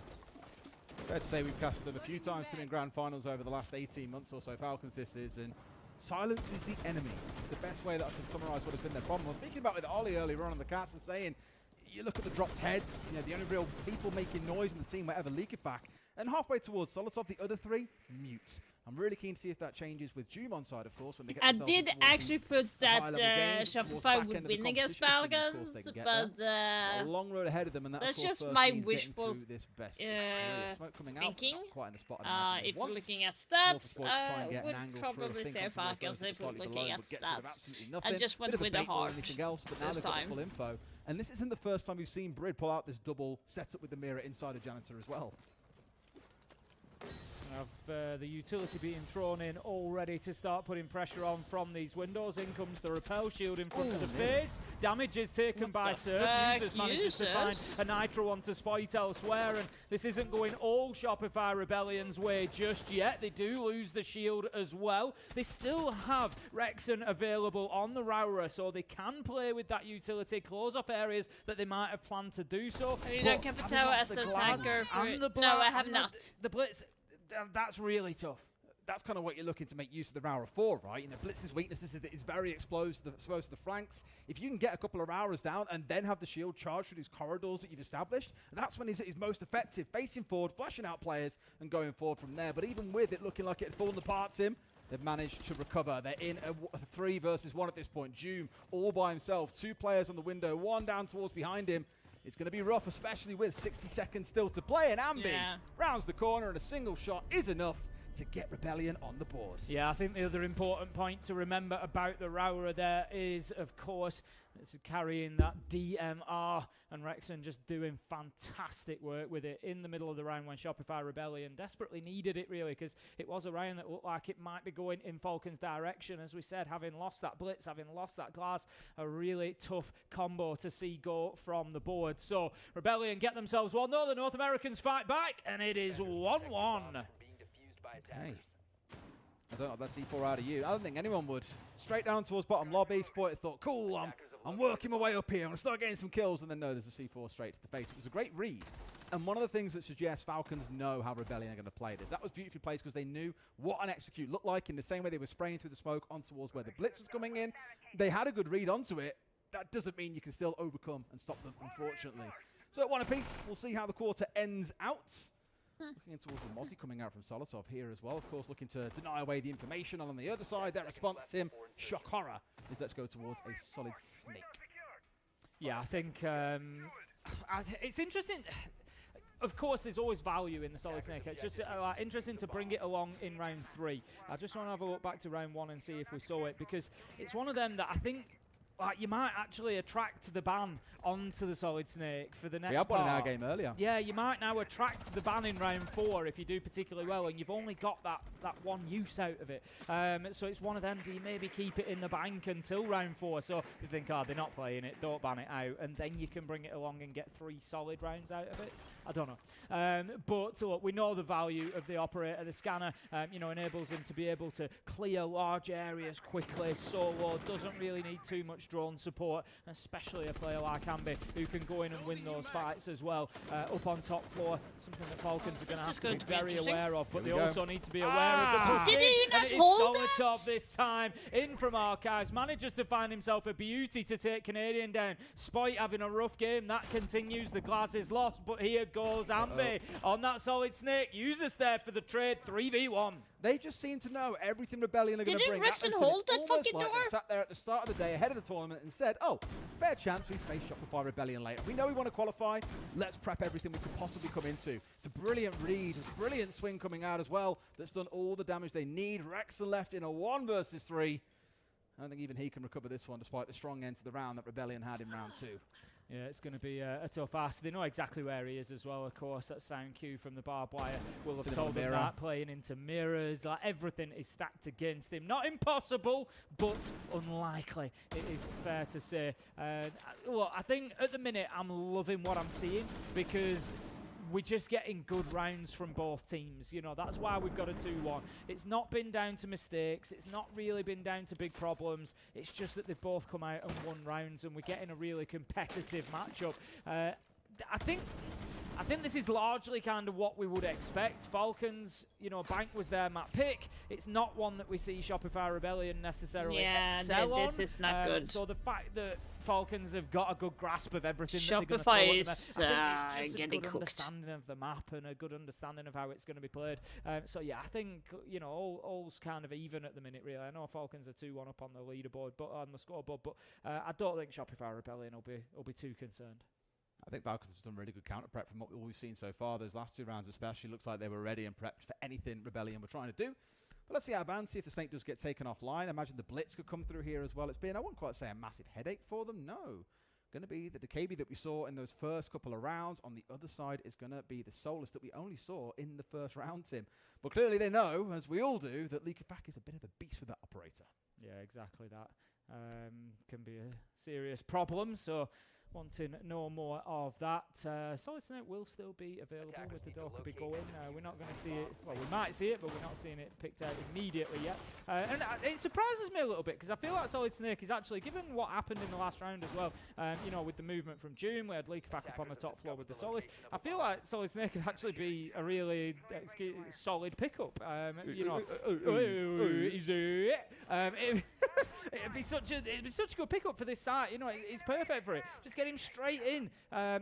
Fair to say we've casted a few times to in grand finals over the last 18 months or so. Falcons this is, and silence is the enemy. It's the best way that I can summarise what has been their problem. I was speaking about with Ollie earlier on in the cast and saying, you look at the dropped heads, the only real people making noise in the team were ever Leakerback. And halfway towards Solotov, the other three, mute. I'm really keen to see if that changes with Doom on side, of course, when they get I themselves did into actually put that Shopify would win against Falcons, but a long road ahead of them, and that's just my wishful this best smoke coming thinking. Out, quite in the spot If we're looking at stats, would probably say Falcons if we're looking at stats. I just went with the heart this time. Full info. And this isn't the first time we've seen Brid pull out this double setup with the mirror inside of Janitor as well. Have the utility being thrown in all ready to start putting pressure on from these windows. In comes the repel shield in front of the face. Damage is taken by Surf. Users manages to find a Nitro onto Spite elsewhere, and this isn't going all Shopify Rebellion's way just yet. They do lose the shield as well. They still have Rexon available on the Raura, so they can play with that utility, close off areas that they might have planned to do so. Have you done Capitao as a tanker? No, I have not. The Blitz, that's really tough. That's kind of what you're looking to make use of the Raura for, right? Blitz's weakness is that it's very exposed to the flanks. If you can get a couple of Rauras down and then have the shield charged through these corridors that you've established, that's when he's most effective, facing forward, flashing out players, and going forward from there. But even with it looking like it had fallen apart, Tim, they've managed to recover. They're in a 3 versus 1 at this point. Doom all by himself, 2 players on the window, 1 down towards behind him. It's going to be rough, especially with 60 seconds still to play, and Ambi rounds the corner, and a single shot is enough to get Rebellion on the board. Yeah, I think the other important point to remember about the Raura there is, of course, it's carrying that DMR, and Rexon just doing fantastic work with it in the middle of the round when Shopify Rebellion desperately needed it, really, because it was a round that looked like it might be going in Falcon's direction. As we said, having lost that Blitz, having lost that Glass, a really tough combo to see go from the board. So Rebellion get themselves one, though. The North Americans fight back, and it is 1-1. Okay. I don't know if that's C4 out of you. I don't think anyone would. Straight down towards bottom lobby. Sport thought, cool, I'm working my way up here. I'm going to start getting some kills. And then no, there's a C4 straight to the face. It was a great read. And one of the things that suggests Falcons know how Rebellion are going to play this. That was beautifully played because they knew what an execute looked like in the same way they were spraying through the smoke on towards where the Blitz was coming in. They had a good read onto it. That doesn't mean you can still overcome and stop them, unfortunately. So at 1 apiece, we'll see how the quarter ends out. Looking in towards the Mozzie coming out from Solosov here as well. Of course, looking to deny away the information. And on the other side, their response to him, shock horror, is let's go towards a solid snake. Yeah, I think it's interesting. Of course, there's always value in the Solid Snake. It's just interesting to bring it along in round 3. I just want to have a look back to round 1 and see if we saw it, because it's one of them that I think you might actually attract the ban onto the Solid Snake for the next We had one in our part. game earlier. Yeah, you might now attract the ban in round 4 if you do particularly well, and you've only got that one use out of it. So it's one of them, do you maybe keep it in the bank until round 4? So you think, they're not playing it, don't ban it out, and then you can bring it along and get 3 solid rounds out of it. I don't know. But look, we know the value of the operator. The scanner, enables him to be able to clear large areas quickly. Solo doesn't really need too much drone support, especially a player like Ambi who can go in and win those fights as well. Up on top floor, something that Falcons are going to have to be very aware of, but they also need to be aware of the push. Did he not and it is hold it? Solotov this time, in from Archives, manages to find himself a beauty to take Canadian down. Spoit having a rough game, that continues, the Glass is lost, but here goes Ambi on that Solid Snake. Users there for the trade, 3v1. They just seem to know everything Rebellion are going to bring. Didn't Rexon at them, hold it's that almost fucking like door? they sat there at the start of the day ahead of the tournament and said, fair chance we face Shopify Rebellion later. We know we want to qualify. Let's prep everything we could possibly come into. It's a brilliant read, a brilliant swing coming out as well that's done all the damage they need. Rexon left in a 1 versus 3. I don't think even he can recover this one despite the strong end to the round that Rebellion had in round 2. Yeah, it's going to be a tough ask. They know exactly where he is as well, of course. That sound cue from the barbed wire will have told them that. Playing into mirrors, everything is stacked against him. Not impossible, but unlikely, it is fair to say. Look, I think at the minute I'm loving what I'm seeing, because we're just getting good rounds from both teams. That's why we've got a 2-1. It's not been down to mistakes. It's not really been down to big problems. It's just that they've both come out and won rounds, and we're getting a really competitive matchup. I think this is largely kind of what we would expect. Falcons, Bank was their map pick. It's not one that we see Shopify Rebellion necessarily excel on. This is not good. So the fact that Falcons have got a good grasp of everything Shopify that they're going to throw is I think it's just a getting good cooked. understanding of the map and a good understanding of how it's going to be played. So yeah, I think all's kind of even at the minute, really. I know Falcons are 2-1 up on the leaderboard, but on the scoreboard, but I don't think Shopify Rebellion will be too concerned. I think Falcons have just done really good counter prep from what we've seen so far. Those last 2 rounds especially looks like they were ready and prepped for anything Rebellion were trying to do. But let's see how banned, see if the Snake does get taken offline. I imagine the Blitz could come through here as well. It's been, I wouldn't quite say a massive headache for them, no. Going to be the Decabi that we saw in those first couple of rounds. On the other side is going to be the Solus that we only saw in the first round, Tim. But clearly they know, as we all do, that Leakafak is a bit of a beast with that operator. Yeah, exactly that. Can be a serious problem, so wanting no more of that. Solid Snake will still be available with the Dokkaebi going. We're not going to see it, well, we might see it, but we're not seeing it picked out immediately yet. And it surprises me a little bit, because I feel like Solid Snake is actually, given what happened in the last round as well, with the movement from June, we had Leakafak up on the top floor with the Solus. I feel like Solid Snake could actually be a really It'd be such a good pickup for this site. You know, it's perfect for it. Just get him straight in.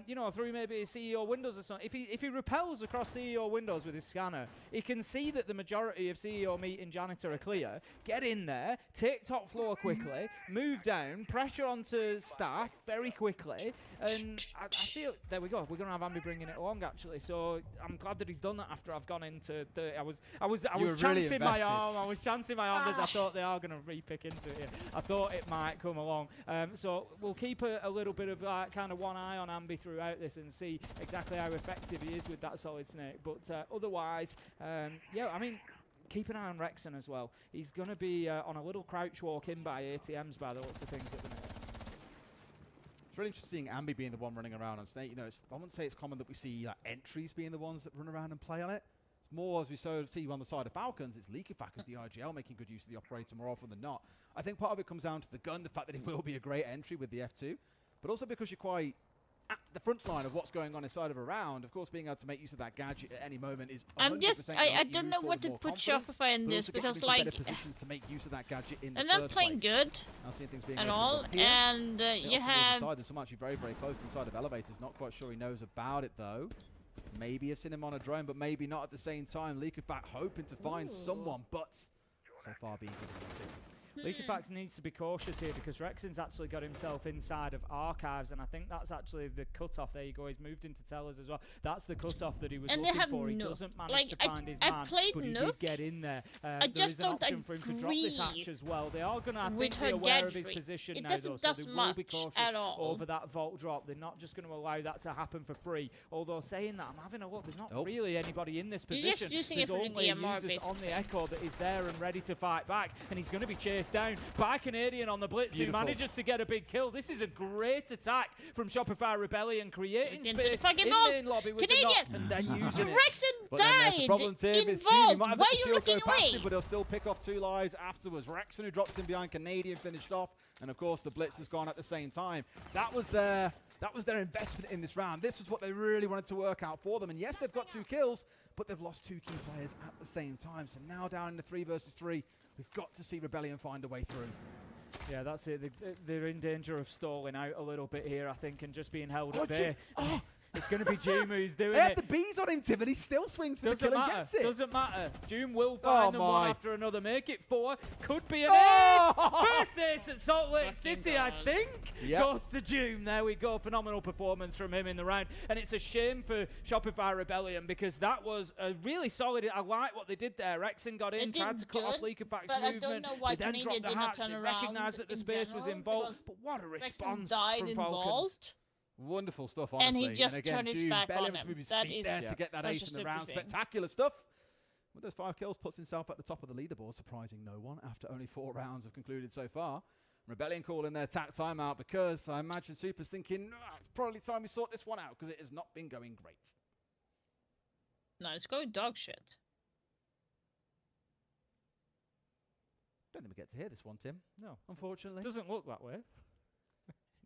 You know, through maybe CEO windows or something. If he repels across CEO windows with his scanner, he can see that the majority of CEO meat and janitor are clear. Get in there, take top floor quickly, move down, pressure onto staff very quickly, and I feel there we go. We're gonna have Ambi bringing it along actually. So I'm glad that he's done that after I've gone into 30. I was chancing my arm. I was chancing my arm as I thought they are gonna re-pick into it here. I thought it might come along. So we'll keep a little bit of kind of one eye on Ambi throughout this and see exactly how effective he is with that solid snake. But otherwise, yeah, I mean, keep an eye on Rexon as well. He's going to be on a little crouch walk in by ATMs by the looks of things at the minute. It's really interesting Ambi being the one running around on Snake. You know, I wouldn't say it's common that we see entries being the ones that run around and play on it. It's more, as we see on the side of Falcons, it's Leakyfak as the IGL making good use of the operator more often than not. I think part of it comes down to the gun, the fact that it will be a great entry with the F2, but also because you're quite at the front line of what's going on inside of a round. Of course, being able to make use of that gadget at any moment is 100% I don't know what to put Shopify in this because like positions to make use of that gadget in they're the not first playing place. good at all, and you have there's some actually very, very close inside of elevators. Not quite sure he knows about it though. Maybe have seen him on a drone, but maybe not at the same time. Leakyfak hoping to find someone, but so far being good at nothing. Leakyfak needs to be cautious here because Rexon's actually got himself inside of archives, and I think that's actually the cutoff. There you go. He's moved into tellers as well. That's the cutoff that he was looking for. He doesn't manage to find his man, but he did get in there. I just don't agree for him to drop this hatch as well. They are going to, I think, be aware of his position now, though, so they will be cautious over that vault drop. They're not just going to allow that to happen for free. Although saying that, I'm having a look. There's not really anybody in this position. He's just using There's it for the only DMR, users basically. on the Echo that is there and ready to fight back, and he's going to be chased down by Canadian on the blitz, who manages to get a big kill. This is a great attack from Shopify Rebellion, creating space in main lobby with the knock and then using it. Rexon died the problem, Tim, is involved. he might have Why let are the you shield looking go past away? him, but he'll still pick off 2 lives afterwards. Rexon, who drops in behind Canadian, finished off, and of course the blitz has gone at the same time. That was their investment in this round. This was what they really wanted to work out for them. And yes, they've got 2 kills, but they've lost 2 key players at the same time. So now down in the 3 versus 3, we've got to see Rebellion find a way through. Yeah, that's it. They're in danger of stalling out a little bit here, I think, and just being held at bay. It's going to be Joom who's doing They it. had the bees on him, Tim, and he still swings for the kill and gets it. Doesn't matter. Joom will find them one after another. Make it 4. Could be an ace. First ace at Salt Lake City, I think. Goes to Joom. There we go. Phenomenal performance from him in the round. And it's a shame for Shopify Rebellion because that was a really solid. I like what they did there. Rexon got in, tried to cut off Leakyfak's movement. I don't know why they then Canadian dropped the did not hatch. turn They around recognised that the in space was general, involved. because But what a response died from in Falcons. Vault. Wonderful stuff, And honestly. he just again, turned his Joom back barely on able to him. move his That feet is there to get that such a ace in the stupid round. thing. Spectacular stuff. With those 5 kills, puts himself at the top of the leaderboard, surprising no one after only 4 rounds have concluded so far. Rebellion calling their attack timeout because I imagine Super's thinking, it's probably time we sort this one out because it has not been going great. No, it's going dog shit. Don't think we get to hear this one, Tim. No, unfortunately. Doesn't look that way.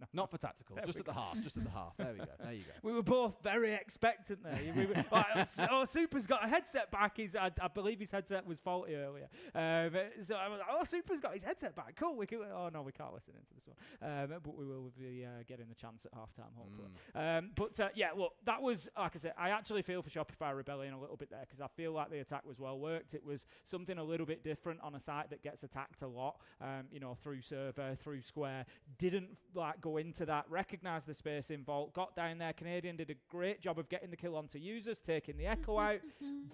No. Not for tacticals, There just we at the go. half. Just at the half. There we go. There you go. We were both very expectant there. We were, Super's got a headset back. I believe his headset was faulty earlier. So I was like, Super's got his headset back. Cool. We no, we can't listen into this one. But we will be getting the chance at halftime, hopefully. Yeah, look, that was, like I said, I actually feel for Shopify Rebellion a little bit there because I feel like the attack was well worked. It was something a little bit different on a site that gets attacked a lot, through server, through square. Didn't go into that, recognise the space in vault, got down there. Canadian did a great job of getting the kill onto users, taking the echo out.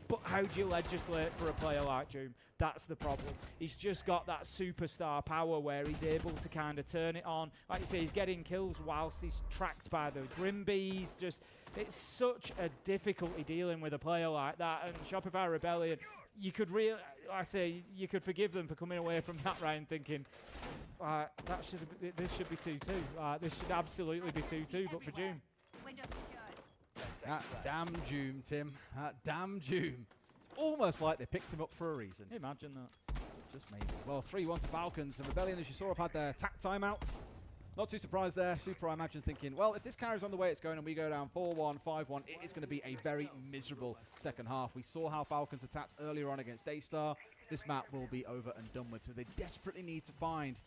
But how do you legislate for a player like Joom? That's the problem. He's just got that superstar power where he's able to kind of turn it on. Like you say, he's getting kills whilst he's tracked by the Grimbees. It's such a difficulty dealing with a player like that. And Shopify Rebellion, you could you could forgive them for coming away from that round thinking, this should be 2-2. This should absolutely be 2-2, but for Joom. That damn Joom, Tim. That damn Joom. It's almost like they picked him up for a reason. Imagine that. Just maybe. Well, 3-1 to Falcons. And Rebellion, as you saw, have had their attack timeouts. Not too surprised there. Super, I imagine, thinking, well, if this carries on the way it's going and we go down 4-1, 5-1, it is going to be a very miserable second half. We saw how Falcons attacked earlier on against A-Star. This map will be over and done with. So they desperately need to find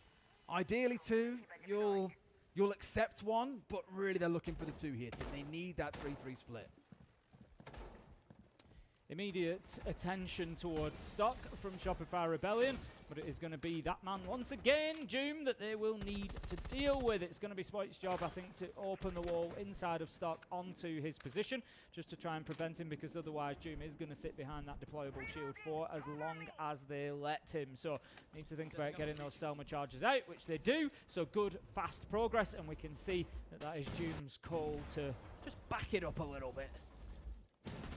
Ideally 2, you'll accept 1, but really they're looking for the 2 here. They need that 3-3 split. Immediate attention towards stock from Shopify Rebellion, but it is going to be that man once again, Doom, that they will need to deal with. It's going to be Spike's job, I think, to open the wall inside of stock onto his position, just to try and prevent him, because otherwise Doom is going to sit behind that deployable shield for as long as they let him. So need to think about getting those Selma charges out, which they do. So good, fast progress, and we can see that that is Doom's call to just back it up a little bit.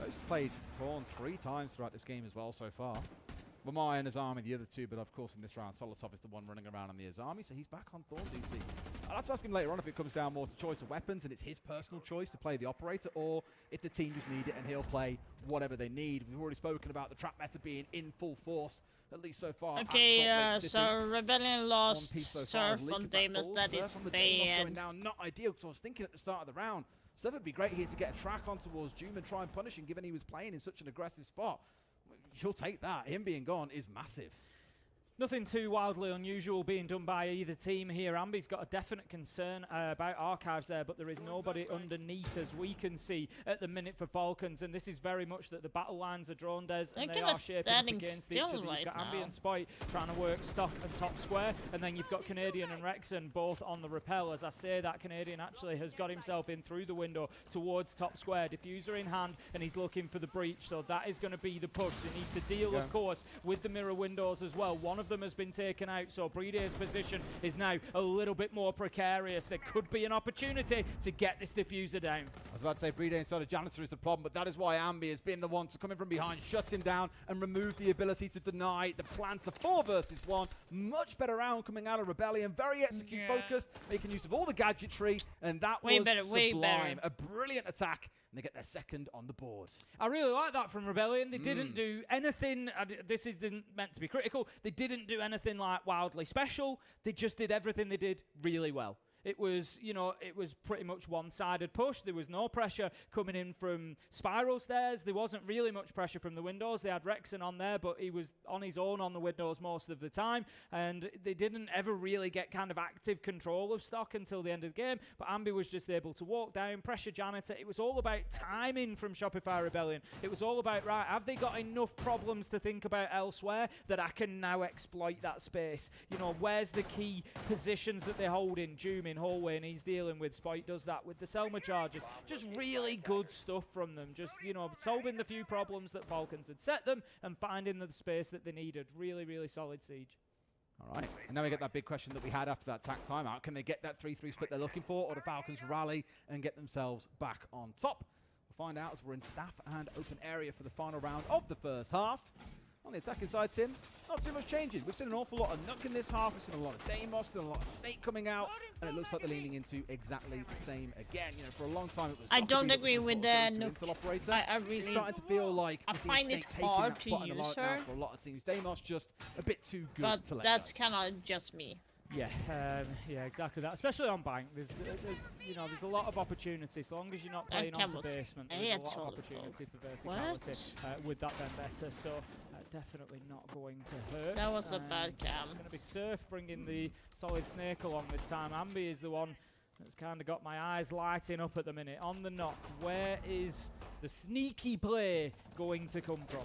He's played Thorn 3 times throughout this game as well so far. Lamar and Azami, the other 2, but of course in this round, Solotov is the one running around on the Azami, so he's back on Thorn duty. I'll have to ask him later on if it comes down more to choice of weapons and it's his personal choice to play the operator, or if the team just need it and he'll play whatever they need. We've already spoken about the trap meta being in full force, at least so far. Okay, so Rebellion lost Surf on Damus, that is bad. Going down, not ideal, because I was thinking at the start of the round, Surf would be great here to get a track on towards Doom and try and punish him, given he was playing in such an aggressive spot. You'll take that. Him being gone is massive. Nothing too wildly unusual being done by either team here. Ambi's got a definite concern about archives there, but there is nobody underneath, as we can see at the minute for Falcons, and this is very much that the battle lines are drawn, Des, and they are shaping up against each other. You've got Ambi and Spite trying to work stock and top square, and then you've got Canadian and Rexon both on the rappel. As I say, that Canadian actually has got himself in through the window towards top square, diffuser in hand, and he's looking for the breach, so that is going to be the push. They need to deal, of course, with the mirror windows as well. One of them has been taken out, so Breede's position is now a little bit more precarious. There could be an opportunity to get this diffuser down. I was about to say Breede inside of Janitor is the problem, but that is why Ambi has been the one to come in from behind, shut him down, and remove the ability to deny the plan to 4 versus 1. Much better round coming out of Rebellion, very execute focused, making use of all the gadgetry, and that was sublime. A brilliant attack. And they get their second on the board. I really like that from Rebellion. They didn't do anything, this isn't meant to be critical, they didn't do anything like wildly special. They just did everything they did really well. It was, you know, it was pretty much one-sided push. There was no pressure coming in from spiral stairs. There wasn't really much pressure from the windows. They had Rexon on there, but he was on his own on the windows most of the time. And they didn't ever really get kind of active control of stock until the end of the game. But Ambi was just able to walk down, pressure Janitor. It was all about timing from Shopify Rebellion. It was all about, right, have they got enough problems to think about elsewhere that I can now exploit that space? You know, where's the key positions that they hold in? Doom in hallway, and he's dealing with. Spite does that with the Selma charges. Just really good stuff from them. Just, you know, solving the few problems that Falcons had set them and finding the space that they needed. Really, really solid siege. All right, and now we get that big question that we had after that tack timeout. Can they get that 3-3 split they're looking for, or do Falcons rally and get themselves back on top? We'll find out as we're in staff and open area for the final round of the first half. On the attacking side, Tim, not too much changes. We've seen an awful lot of Nuke in this half. We've seen a lot of Deimos, seen a lot of Snake coming out, and it looks like they're leaning into exactly the same again. You know, for a long time it was. I don't agree with the Nuke. I really. It's starting to feel like I find it hard to use her. For a lot of teams, Deimos just a bit too good but to let that's go. kind of just me. Yeah, yeah, exactly that. Especially on Bank, there's you know, there's a lot of opportunity. So long as you're not playing onto basement, there's a lot of opportunity for verticality with that Vendetta. So definitely not going to hurt. That was a bad cam. It's going to be Surf bringing the solid Snake along this time. Ambi is the one that's kind of got my eyes lighting up at the minute. On the knock, where is the sneaky play going to come from?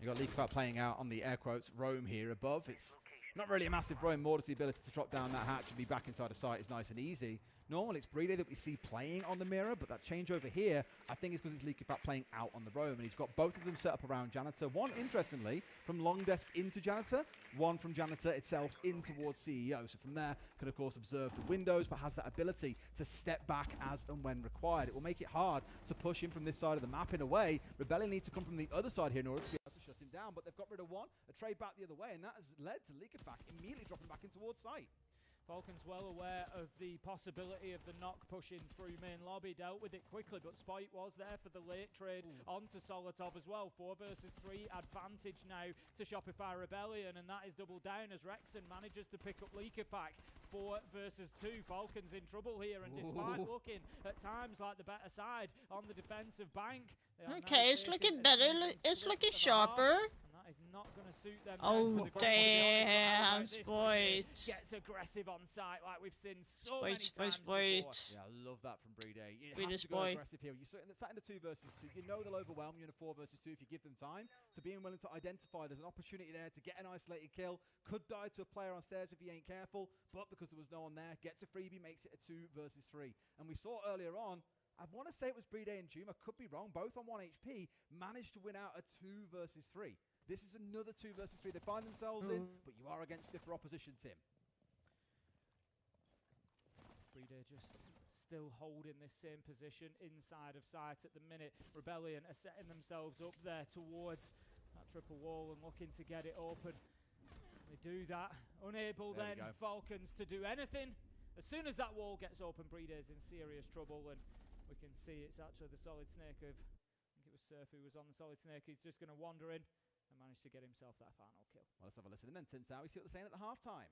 You got Leakfat playing out on the air quotes roam here above. It's not really a massive roam, more just the ability to drop down that hatch and be back inside the site is nice and easy. Normally it's Breede that we see playing on the mirror, but that change over here, I think is because it's Leakfat playing out on the roam, and he's got both of them set up around Janitor. One, interestingly, from long desk into Janitor, one from Janitor itself in towards CEO. So from there, can of course observe the windows, but has that ability to step back as and when required. It will make it hard to push him from this side of the map in a way. Rebellion needs to come from the other side here in order to be able to shut him down, but they've got rid of one, a trade back the other way, and that has led to Leakfat immediately dropping back in towards site. Falcons well aware of the possibility of the knock pushing through main lobby, dealt with it quickly, but Spite was there for the late trade onto Solotov as well. 4 versus 3 advantage now to Shopify Rebellion, and that is doubled down as Rexon manages to pick up Leakfat. 4 versus 2, Falcons in trouble here, and despite looking at times like the better side on the defensive Bank. Okay, it's looking better, it's looking sharper. And that is not going to to suit them. Oh, damn, Spoit. Gets aggressive on site like we've seen so Spoit, many times Spoit. before. Yeah, I love that from Brede. You Brede have to go Spoit. aggressive here. You're sat in the 2 versus 2. You know they'll overwhelm you in a 4 versus 2 if you give them time. So being willing to identify there's an opportunity there to get an isolated kill. Could die to a player on stairs if he ain't careful. But because there was no one there, gets a freebie, makes it a 2 versus 3. And we saw earlier on, I want to say it was Brede and Juma, could be wrong, both on 1 HP, managed to win out a 2 versus 3. This is another 2 versus 3 they find themselves in, but you are against stiffer opposition, Tim. Brede just still holding this same position inside of sight at the minute. Rebellion are setting themselves up there towards that triple wall and looking to get it open. They do that, unable There you then go. Falcons to do anything. As soon as that wall gets open, Brede's in serious trouble, and we can see it's actually the Solid Snake of, I think it was Surf who was on the Solid Snake. He's just going to wander in and manage to get himself that final kill. Well, let's have a listen and then Tim Tower. We see what they're saying at the halftime.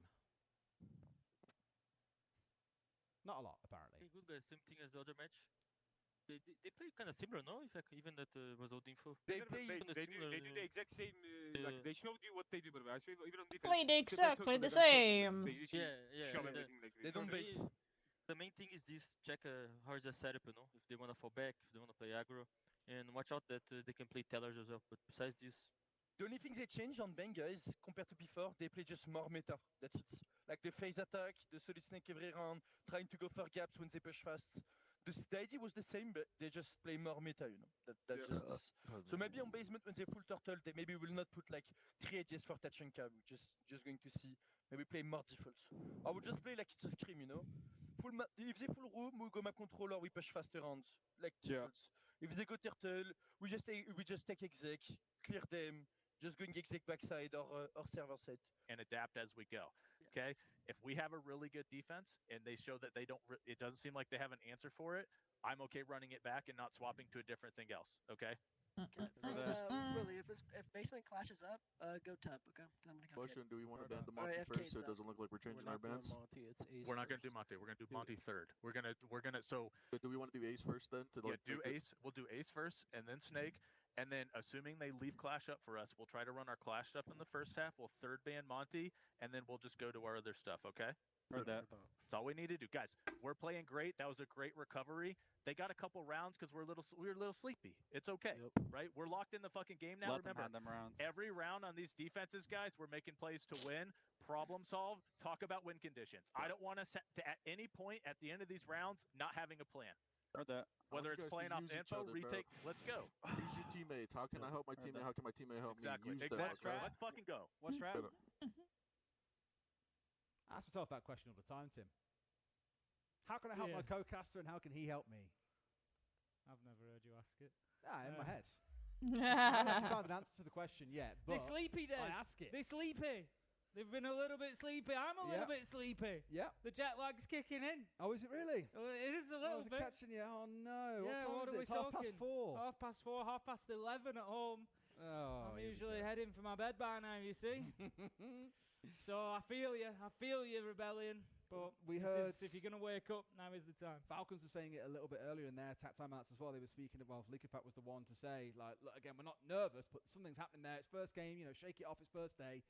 Not a lot, apparently. Okay, good guys. Same thing as the other match. They play kind of similar, no? If even that was old info. They play. They do the exact same. Like they showed you what they do, but I swear, even on defense. Played they exactly the don't same. They usually Yeah, shove yeah. everything like They don't bait. The main thing is this: check how is their setup, you know? If they want to fall back, if they want to play aggro, and watch out that they can play tellers as well. But besides this, The only thing they changed on Benga is compared to before, they play just more meta. That's it. Like the phase attack, the Solid Snake every round, trying to go for gaps when they push fast. The idea was the same, but they just play more meta, you know. That's just so maybe on basement when they full turtle, they maybe will not put like 3 ADS for Tachanka. We're just going to see. Maybe play more defaults. I would just play like it's a scream, you know. Full map. If they full room, we go map controller, we push faster rounds, like defaults. If they go turtle, we just take exec, clear them. Just going exec backside or server side. And adapt as we go. Okay, if we have a really good defense and they show that they don't, it doesn't seem like they have an answer for it. I'm okay running it back and not swapping to a different thing else. Okay. Really, if basement clashes up, go tub. Okay, I'm gonna go. Question: do we want to ban the Alright, Monty FK first, so it tub. doesn't look like we're changing our bans? We're not going to do Monty. We're going to do Monty third. We're gonna. So. Do we want to do Ace first then? To Yeah, like do make it- Ace. We'll do Ace first, and then Snake, and then assuming they leave Clash up for us, we'll try to run our Clash stuff in the first half. We'll third ban Monty, and then we'll just go to our other stuff. Okay. Heard that. That's all we need to do, guys. We're playing great. That was a great recovery. They got a couple rounds because we were a little sleepy. It's okay, right? We're locked in the fucking game now. Let them Remember, have them rounds. every round on these defenses, guys, we're making plays to win, problem solve, talk about win conditions. I don't want to at any point at the end of these rounds not having a plan. Heard that. Whether you it's guys playing can off use the each info, other, bro. retake, let's go. Use your teammates. How can I help my teammate? How can my teammate help Exactly. me? Use Exactly. that. Let's fucking go. What's right? Ask myself that question all the time, Tim. How can I help Yeah. my co-caster and how can he help me? I've never heard you ask it. In my head. I I haven't actually found an answer to the question yet, but They're sleepy, Des. I ask it. They're sleepy. They've been a little bit sleepy. I'm a little bit sleepy. Yeah. The jet lag's kicking in. Oh, is it really? Oh, it is a little was it bit. catching you? Oh no! Yeah, what what time are we is it? It's talking? 4:30. 4:30, 11 at home. Oh, I'm here we usually go. heading for my bed by now, you see. So I feel you, Rebellion. But We this heard- is, if you're going to wake up, now is the time. Falcons are saying it a little bit earlier in their attack timeouts as well. They were speaking of, well, Likafat was the one to say, like, look, again, we're not nervous, but something's happening there. It's first game, you know, shake it off. It's first day.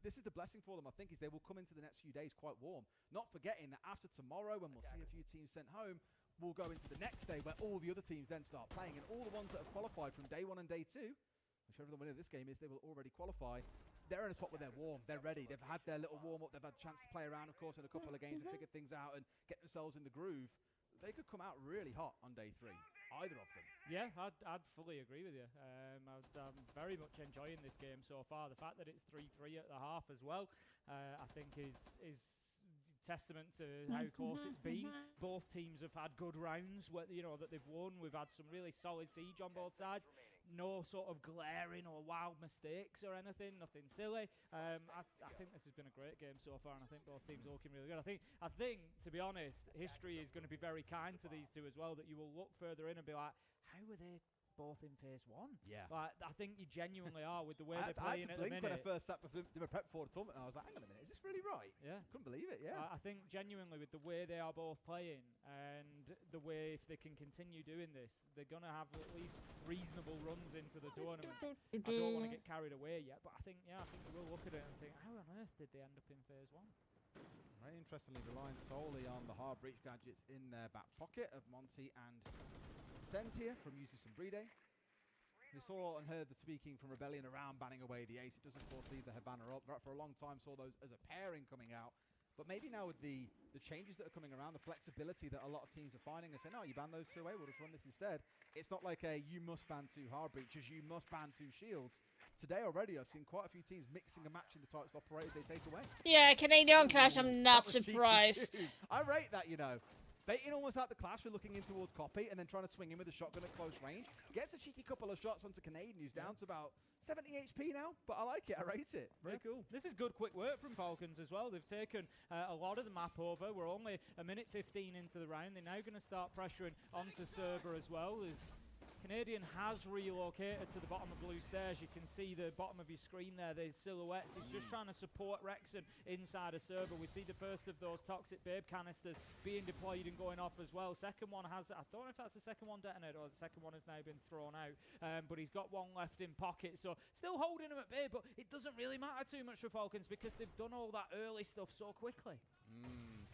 This is the blessing for them, I think, is they will come into the next few days quite warm. Not forgetting that after tomorrow, when we'll see a few teams sent home, we'll go into the next day where all the other teams then start playing. And all the ones that have qualified from day 1 and day 2, whichever the winner of this game is, they will already qualify. They're in a spot where they're warm, they're ready, they've had their little warm-up, they've had a chance to play around, of course, in a couple of games and figure things out and get themselves in the groove. They could come out really hot on day 3, either of them. Yeah, I'd fully agree with you. I'm very much enjoying this game so far. The fact that it's 3-3 at the half as well, I think is testament to how close it's been. Both teams have had good rounds, that they've won. We've had some really solid siege on both sides. No sort of glaring or wild mistakes or anything. Nothing silly. I think this has been a great game so far, and I think both teams are looking really good. I think, to be honest, history is going to be very kind to these two as well. That you will look further in and be like, how were they both in phase 1. Yeah. Like, I think you genuinely are with the way I they're had playing to at the blink minute. when I first sat before the prep for the tournament, and I was like, hang on a minute, is this really right? Yeah. Couldn't believe it, yeah. I think genuinely with the way they are both playing and the way if they can continue doing this, they're going to have at least reasonable runs into the tournament. I don't want to get carried away yet, but I think we will look at it and think, how on earth did they end up in phase 1? Very interestingly, relying solely on the hard breach gadgets in their back pocket of Monty and Sens here from Usus and Bride. We saw and heard the speaking from Rebellion around banning away the ace. It does, of course, leave the Hibana up. For a long time, saw those as a pairing coming out. But maybe now with the changes that are coming around, the flexibility that a lot of teams are finding and saying, oh, you ban those two away, we'll just run this instead. It's not like you must ban 2 hard breaches, you must ban 2 shields. Today already, I've seen quite a few teams mixing and matching the types of operators they take away. Yeah, Canadian Clash, I'm not surprised. I rate that, you know. Baiting almost out the clash, we're looking in towards Copy and then trying to swing in with a shotgun at close range. Gets a cheeky couple of shots onto Canadian, who's down to about 70 HP now, but I like it, I rate it. Very cool. This is good quick work from Falcons as well. They've taken a lot of the map over. We're only a minute 15 into the round. They're now going to start pressuring onto Cerber as well. Canadian has relocated to the bottom of blue stairs. You can see the bottom of your screen there, the silhouettes. He's just trying to support Rexon inside of Cerber. We see the first of those toxic babe canisters being deployed and going off as well. Second one has, I don't know if that's the second one detonated or the second one has now been thrown out, but he's got one left in pocket. So still holding him at bay, but it doesn't really matter too much for Falcons because they've done all that early stuff so quickly.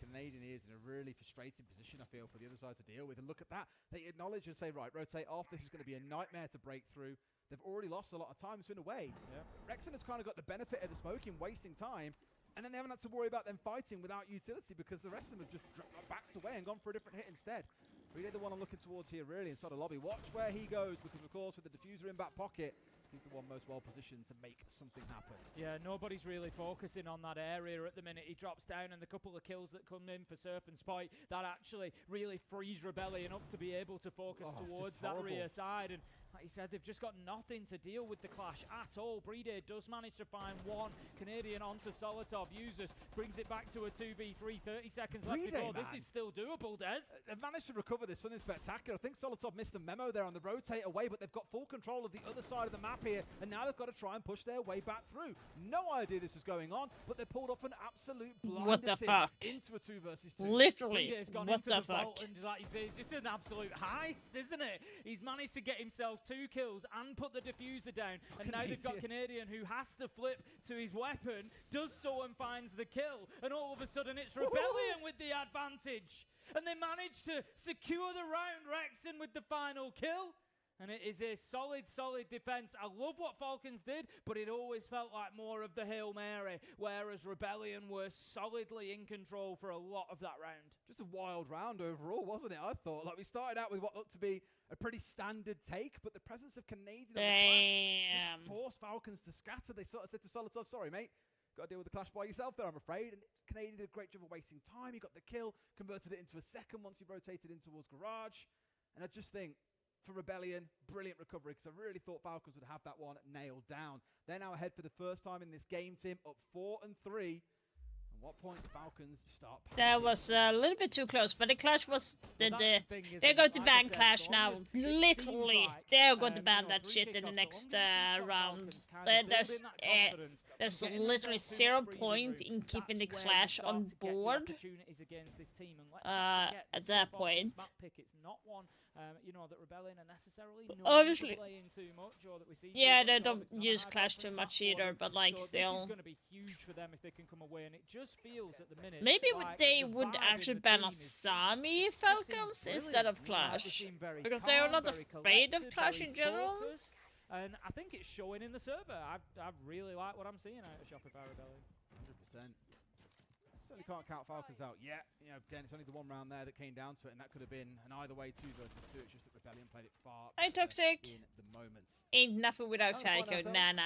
Canadian is in a really frustrating position, I feel, for the other side to deal with. And look at that. They acknowledge and say, right, rotate off. This is going to be a nightmare to break through. They've already lost a lot of time. It's been away. Yeah. Rexon has kind of got the benefit of the smoking, wasting time. And then they haven't had to worry about them fighting without utility because the rest of them have just backed away and gone for a different hit instead. Really the one I'm looking towards here, really, inside the lobby. Watch where he goes because, of course, with the diffuser in back pocket, he's the one most well-positioned to make something happen. Yeah, nobody's really focusing on that area at the minute. He drops down, and the couple of kills that come in for Surf and Spite, that actually really frees Rebellion up to be able to focus towards that rear side. And like you said, they've just got nothing to deal with the clash at all. Bride does manage to find one Canadian onto Solotov. Usus brings it back to a 2v3, 30 seconds left to go. This is still doable, Des. They've managed to recover this, something spectacular. I think Solotov missed the memo there on the rotate away, but they've got full control of the other side of the map here, and now they've got to try and push their way back through. No idea this is going on, but they pulled off an absolute blind What the fuck? Into a 2 versus 2. Literally, what the fuck? And like you say, it's just an absolute heist, isn't it? He's managed to get himself 2 kills and put the diffuser down, and now they've got Canadian who has to flip to his weapon, does so and finds the kill, and all of a sudden it's Rebellion with the advantage, and they manage to secure the round. Rexon with the final kill. And it is a solid defense. I love what Falcons did, but it always felt like more of the Hail Mary, whereas Rebellion were solidly in control for a lot of that round. Just a wild round overall, wasn't it? I thought. Like, we started out with what looked to be a pretty standard take, but the presence of Canadian on the clash just forced Falcons to scatter. They sort of said to Solotov, sorry, mate, got to deal with the clash by yourself there, I'm afraid. And Canadian did a great job of wasting time. He got the kill, converted it into a second once he rotated in towards Garage. And I just think, for Rebellion, brilliant recovery, because I really thought Falcons would have that one nailed down. They're now ahead for the first time in this game, Tim, up 4-3. At what point Falcons start? That was a little bit too close, but the clash was they're going to ban clash now. Literally, they're going to ban that shit in the next round. There's literally 0 point in keeping the clash on board at that point. It's not one, you know, that Rebellion are necessarily Obviously, playing too much, or that we see. Yeah, they don't use clash too much either, but like so still. This is going to be huge for them if they can come away, and it just feels at the minute. Maybe like they would actually ban Asami Falcons instead of Clash, because they are not afraid of Clash in general. And I think it's showing in the server. I really like what I'm seeing out of Shopify Rebellion. 100%. Certainly can't count Falcons out yet. You know, again, it's only the one round there that came down to it, and that could have been an either way 2 versus 2. It's just that Rebellion played it far Hey, Toxic. in the moments. Ain't nothing without Shaiko. Nah.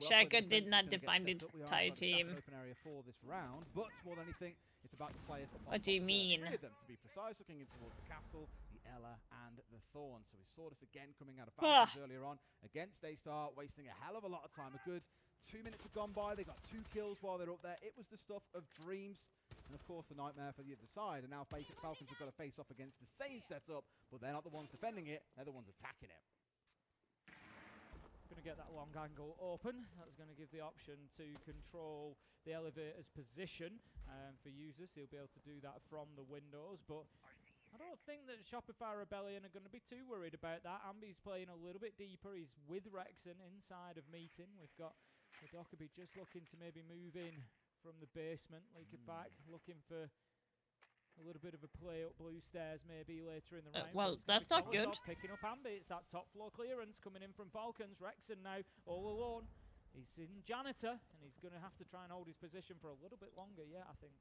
Shaiko did not define the entire team. Open area for this round, but more than anything, it's about the players. What do you mean? 3 of them, to be precise, looking in towards the castle. The Ela, and the Thorn. So we saw this again coming out of Falcons earlier on against A-Star, wasting a hell of a lot of time. A good 2 minutes have gone by. They got 2 kills while they're up there. It was the stuff of dreams. And of course, the nightmare for the other side. And now Falcons have got to face off against the same setup, but they're not the ones defending it. They're the ones attacking it. Going to get that long angle open. That's going to give the option to control the elevator's position for users. He'll be able to do that from the windows, but I don't think that Shopify Rebellion are going to be too worried about that. Ambi's playing a little bit deeper. He's with Rexon inside of meeting. We've got the Dokkaebi just looking to maybe move in from the basement. Leakerfack looking for a little bit of a play up blue stairs maybe later in the round. Well, that's not good. Picking up Ambi. It's that top floor clearance coming in from Falcons. Rexon now all alone. He's in Janitor, and he's going to have to try and hold his position for a little bit longer, yeah, I think.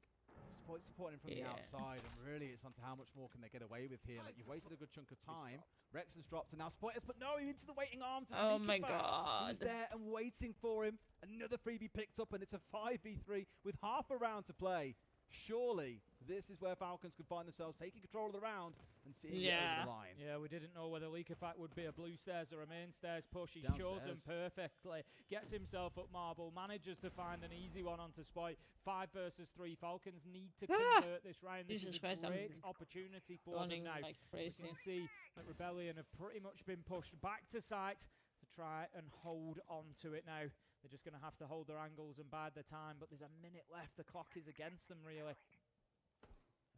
Supporting from the outside, and really it's onto how much more can they get away with here. Like, you've wasted a good chunk of time. Rexon's dropped, and now Spoilers, but no, into the waiting arms. Oh my god. He's there and waiting for him. Another freebie picked up, and it's a 5v3 with half a round to play. Surely this is where Falcons could find themselves taking control of the round and seeing it over the line. Yeah, we didn't know whether Leakerfack would be a blue stairs or a main stairs push. He's Downstairs. chosen perfectly. Gets himself up marble, manages to find an easy one onto Spoy. 5 versus 3. Falcons need to convert this round. This is a great opportunity for them now. Like crazy. We can see that Rebellion have pretty much been pushed back to site to try and hold on to it now. They're just going to have to hold their angles and bide their time, but there's a minute left. The clock is against them, really.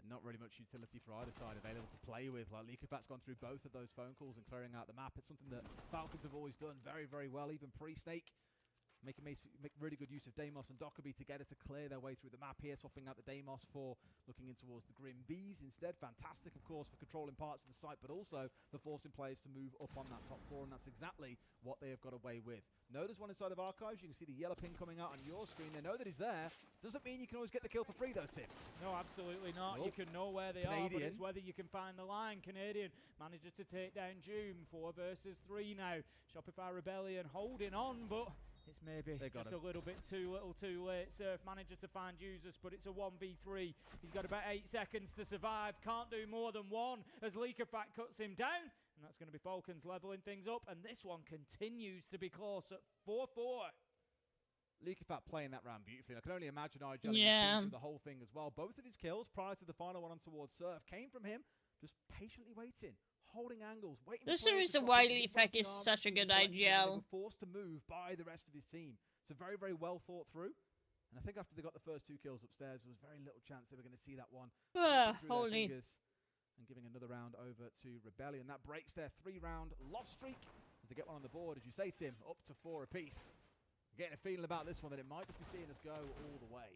And not really much utility for either side available to play with. Like, Leakerfack's gone through both of those phone calls and clearing out the map. It's something that Falcons have always done very, very well, even pre-Snake. Make really good use of Deimos and Dokkaebi together to clear their way through the map here, swapping out the Deimos for looking in towards the Grim Bees instead. Fantastic, of course, for controlling parts of the site, but also for forcing players to move up on that top floor, and that's exactly what they have got away with. Know there's one inside of Archives. You can see the yellow pin coming out on your screen. They know that he's there. Doesn't mean you can always get the kill for free, though, Tim. No, absolutely not. You can know where they are, but it's whether you can find the line. Canadian manages to take down Doom. 4 versus 3 now. Shopify Rebellion holding on, but it's maybe just a little bit too late. Surf manages to find users, but it's a 1v3. He's got about 8 seconds to survive. Can't do more than one as Leakerfack cuts him down. And that's going to be Falcons leveling things up. And this one continues to be close at 4-4. Leakerfack playing that round beautifully. I can only imagine RJ team through the whole thing as well. Both of his kills prior to the final one on towards Surf came from him just patiently waiting. Holding angles, waiting. There's a reason why Leakerfack is such a good IGL. Forced to move by the rest of his team. So very, very well thought through. And I think after they got the first 2 kills upstairs, there was very little chance they were going to see that one. Holy. And giving another round over to Rebellion. That breaks their 3-round loss streak as they get one on the board, as you say, Tim, up to 4 apiece. I'm getting a feeling about this one that it might just be seeing us go all the way.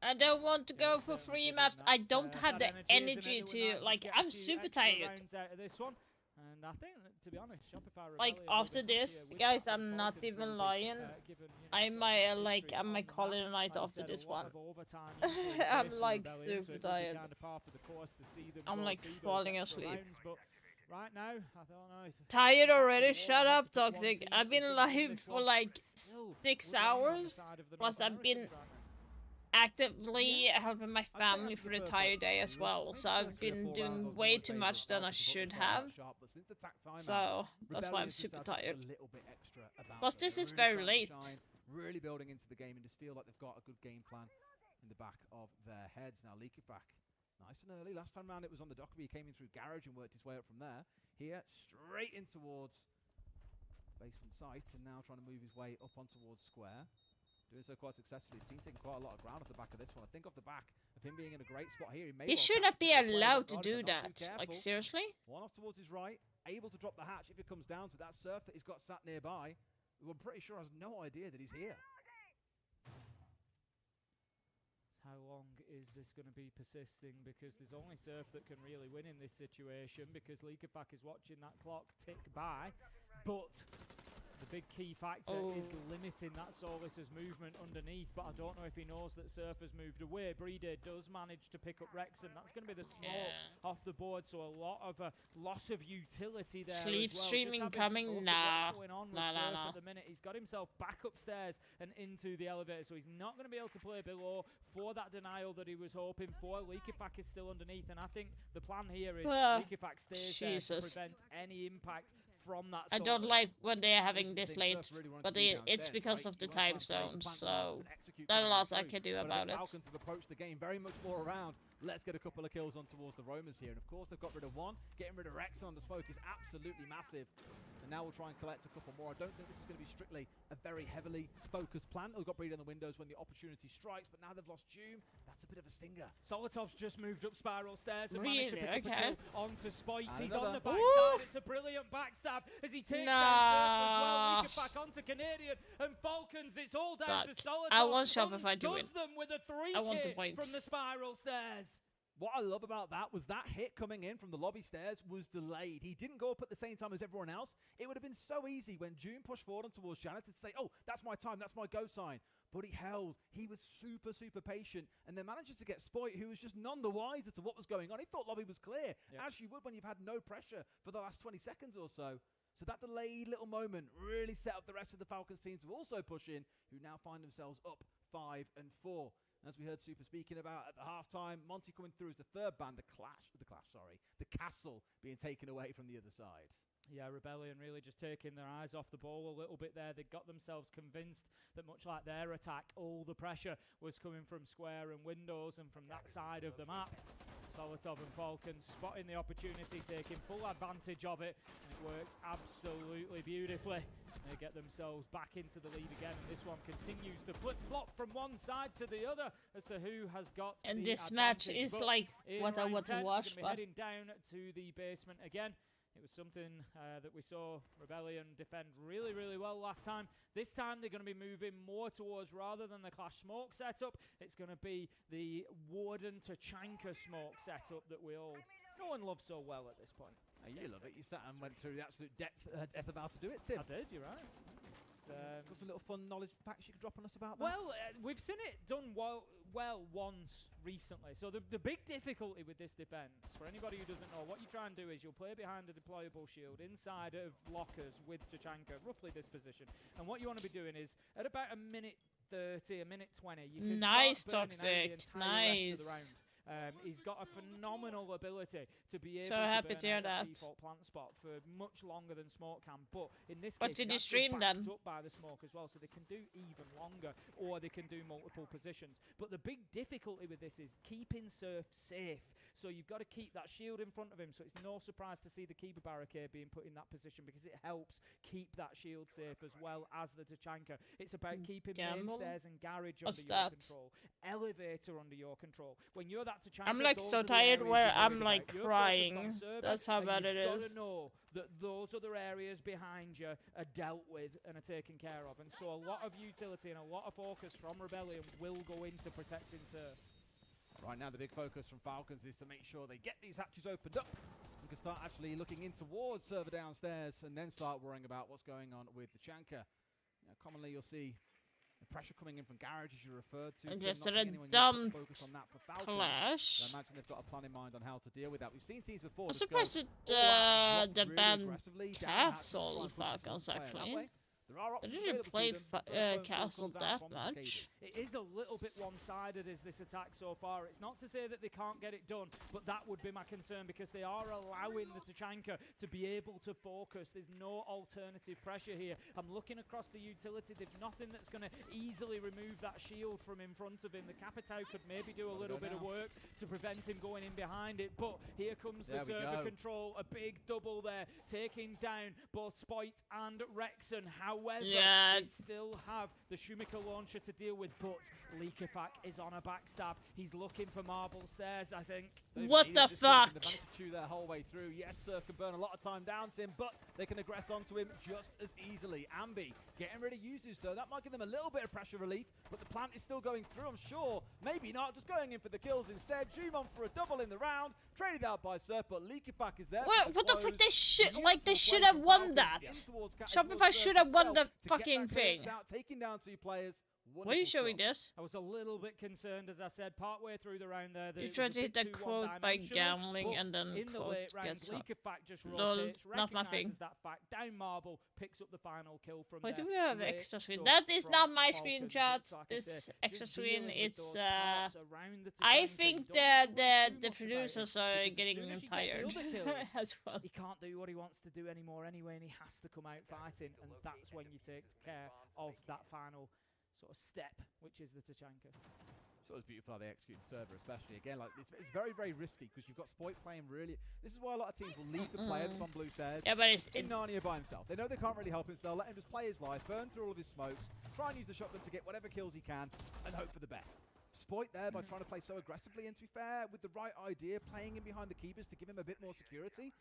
I don't want to go for free maps. I don't have the energy to, like, I'm super tired. Out of this one. And I think, to be honest, Shopify like, after this, guys, I'm not even lying. I might call it a night after this one. I'm, like, super tired. I'm, like, falling asleep. Right now, I don't know if tired already? Shut up, Toxic. I've been live for, like, 6 hours. Plus, I've been actively helping my family for the entire day as well, so I've been doing way too much than I should have, so that's why I'm super tired. Plus this is very late. Really building into the game and just feel like they've got a good game plan in the back of their heads. Now Leakerfack, nice and early. Last time round it was on the Dokkaebi. He came in through Garage and worked his way up from there. Here, straight in towards basement site, and now trying to move his way up on towards Square. Doing so quite successfully. His team taking quite a lot of ground off the back of this one. I think off the back of him being in a great spot here. He shouldn't be allowed to do that. Like, seriously? One off towards his right. Able to drop the hatch if it comes down to that Surf that he's got sat nearby. Who I'm pretty sure has no idea that he's here. How long is this going to be persisting? Because there's only Surf that can really win in this situation, because Leakerfack is watching that clock tick by. But The big key factor is limiting that Solis's movement underneath, but I don't know if he knows that Surf has moved away. Brede does manage to pick up Rexon. That's going to be the smoke off the board, so a lot of loss of utility there. Sleep as well. streaming coming? Nah. What's going on with Surf at the minute? He's got himself back upstairs and into the elevator, so he's not going to be able to play below for that denial that he was hoping for. Liquefac is still underneath, and I think the plan here is Liquefac stays there to prevent any impact from that. I don't like when they're having this late, but it's because of the time zones, so not a lot I can do about it. Falcons have approached the game very much more around. Let's get a couple of kills on towards the Roamers here. And of course, they've got rid of one. Getting rid of Rex on the smoke is absolutely massive. And now we'll try and collect a couple more. I don't think this is going to be strictly a very heavily focused plan. We've got Brede on the windows when the opportunity strikes, but now they've lost Doom. That's a bit of a stinger. Solotov's just moved up spiral stairs and Really? managed to pick up a kill onto Spite. And He's another. on the backside. It's a brilliant backstab as he takes down Surf as well. Liquefac onto Canadian and Falcons. It's all down to Solotov. I want Shopify to win. Does them with a 3K I want the points. from the spiral stairs. What I love about that was that hit coming in from the lobby stairs was delayed. He didn't go up at the same time as everyone else. It would have been so easy when June pushed forward and towards Janet to say, oh, that's my time, that's my go sign. But he held. He was super, super patient. And then managed to get Spoit, who was just none the wiser to what was going on. He thought lobby was clear, as you would when you've had no pressure for the last 20 seconds or so. So that delayed little moment really set up the rest of the Falcons team to also push in, who now find themselves up 5 and 4. As we heard Super speaking about at the halftime, Monty coming through as the third band, the castle being taken away from the other side. Yeah, Rebellion really just taking their eyes off the ball a little bit there. They got themselves convinced that much like their attack, all the pressure was coming from Square and Windows and from that side of the map. Solotov and Falcons spotting the opportunity, taking full advantage of it, and it worked absolutely beautifully. They get themselves back into the lead again, and this one continues to flip-flop from one side to the other as to who has got and the this match advantage. is But like in what I round want to 10, watch, we're gonna be but heading down to the basement again. It was something that we saw Rebellion defend really, really well last time. This time they're going to be moving more towards, rather than the Clash Smoke setup, it's going to be the Warden Tachanka Smoke setup that no one loves so well at this point. You love it. You sat and went through the absolute depth of how to do it, Tim. I did, you're right. Got some little fun knowledge facts you could drop on us about that? Well, we've seen it done well once recently. So the big difficulty with this defense, for anybody who doesn't know, what you try and do is you'll play behind a deployable shield inside of lockers with Tachanka, roughly this position. And what you want to be doing is, at about a minute 30, a minute 20, you can nice, start burning out the Toxic. entire rest of the Nice. round. He's got a phenomenal ability to be able So to happy burn to hear out that that. default plant spot for much longer than Smoke can. But in this What case, did it's you actually stream backed then? up by the Smoke as well, so they can do even longer, or they can do multiple positions. But the big difficulty with this is keeping Surf safe. So you've got to keep that shield in front of him, so it's no surprise to see the Keeper barricade being put in that position, because it helps keep that shield safe as well as the Tachanka. It's about keeping main Gamble? stairs and garage What's under your that? control, elevator under your control. When you're that Tachanka, I'm like those so are the tired areas where you're I'm worried like about. You're focused on crying. serving, That's how and bad it you've is. got to know that those other areas behind you are dealt with and are taken care of. And so a lot of utility and a lot of focus from Rebellion will go into protecting Surf. Right now, the big focus from Falcons is to make sure they get these hatches opened up. We can start actually looking in towards server downstairs and then start worrying about what's going on with the Tachanka. Commonly, you'll see the pressure coming in from garage, as you referred to. And Tim, just not a seeing anyone yet dumb focus on that for Falcons. clash. I imagine they've got a plan in mind on how to deal with that. We've seen teams before. I'm just go surprised all out, that the drop really band aggressively down the hatches, Castle try and push Falcons the player that actually. way. There are I options didn't available to play them. The first phone call Castle comes out that from much. Katie. It is a little bit one-sided as this attack so far. It's not to say that they can't get it done, but that would be my concern, because they are allowing the Tachanka to be able to focus. There's no alternative pressure here. I'm looking across the utility. There's nothing that's going to easily remove that shield from in front of him. The Capitao could maybe do a little bit of work to prevent him going in behind it, but here comes the There we server go. control. A big double there, taking down both Spoit and Rexon. However, Yeah. they still have the Shumika launcher to deal with, but Liquefac is on a backstab. He's looking for marble stairs, I think. What the fuck? They managed to chew their whole way through. Yes, Surf can burn a lot of time down, Tim, but they can aggress onto him just as easily. Ambi getting rid of Yuzu, so that might give them a little bit of pressure relief, but the plant is still going through, I'm sure. Maybe not, just going in for the kills instead. Zoom on for a double in the round, traded out by Surf, but Leakifak is there. What the fuck? They should have won that. Shopify should have won the fucking thing. Taking down 2 players. Why are you showing this? I was a little bit concerned, as I said, partway through the round there. You tried to hit that quote by gambling and then in the quote late round, gets up. Leakifak just Lol, rotates, not my thing. recognises that fact, down marble, picks up the final kill from Why there. do we have Great extra screen? stuff That is from not my Falcons. screenshot. It's like I This say, extra just screen, dealing with it's those parts around the I Tatanka. think You don't the worry too much about it, producers are because as getting soon as you get the tired other kills, as well. he can't do what he wants to do anymore anyway, and he has to come out fighting, and that's when you take care of that final sort of step, which is the Tachanka. So it's beautiful how they execute the server, especially again. Like it's very, very risky because you've got Spoit playing really. This is why a lot of teams will leave the player that's on blue stairs. Yeah, but it's in Narnia by himself. They know they can't really help him, so they'll let him just play his life, burn through all of his smokes, try and use the shotgun to get whatever kills he can, and hope for the best. Spoit there by trying to play so aggressively, and to be fair, with the right idea, playing in behind the keepers to give him a bit more security.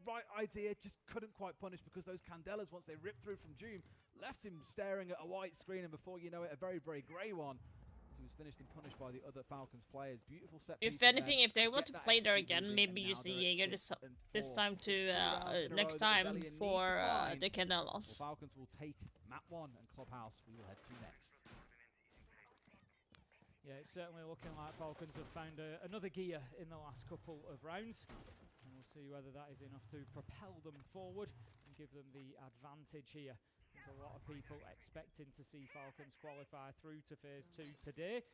Right idea, just couldn't quite punish because those Candelas, once they ripped through from Doom, left him staring at a white screen, and before you know it, a very, very grey one. As he was finished and punished by the other Falcons players. Beautiful set piece If from anything, them if they to want get to that play there extra again, win, maybe and use now the they're at Jaeger 6 and this 4. time to It's 2 rounds in a row next that time Rebellion need to for find. the Candelas. Well, Falcons will take map 1 and Clubhouse we will head to next. Yeah, it's certainly looking like Falcons have found another gear in the last couple of rounds. And we'll see whether that is enough to propel them forward and give them the advantage here. I think a lot of people expecting to see Falcons qualify through to Phase 2 today,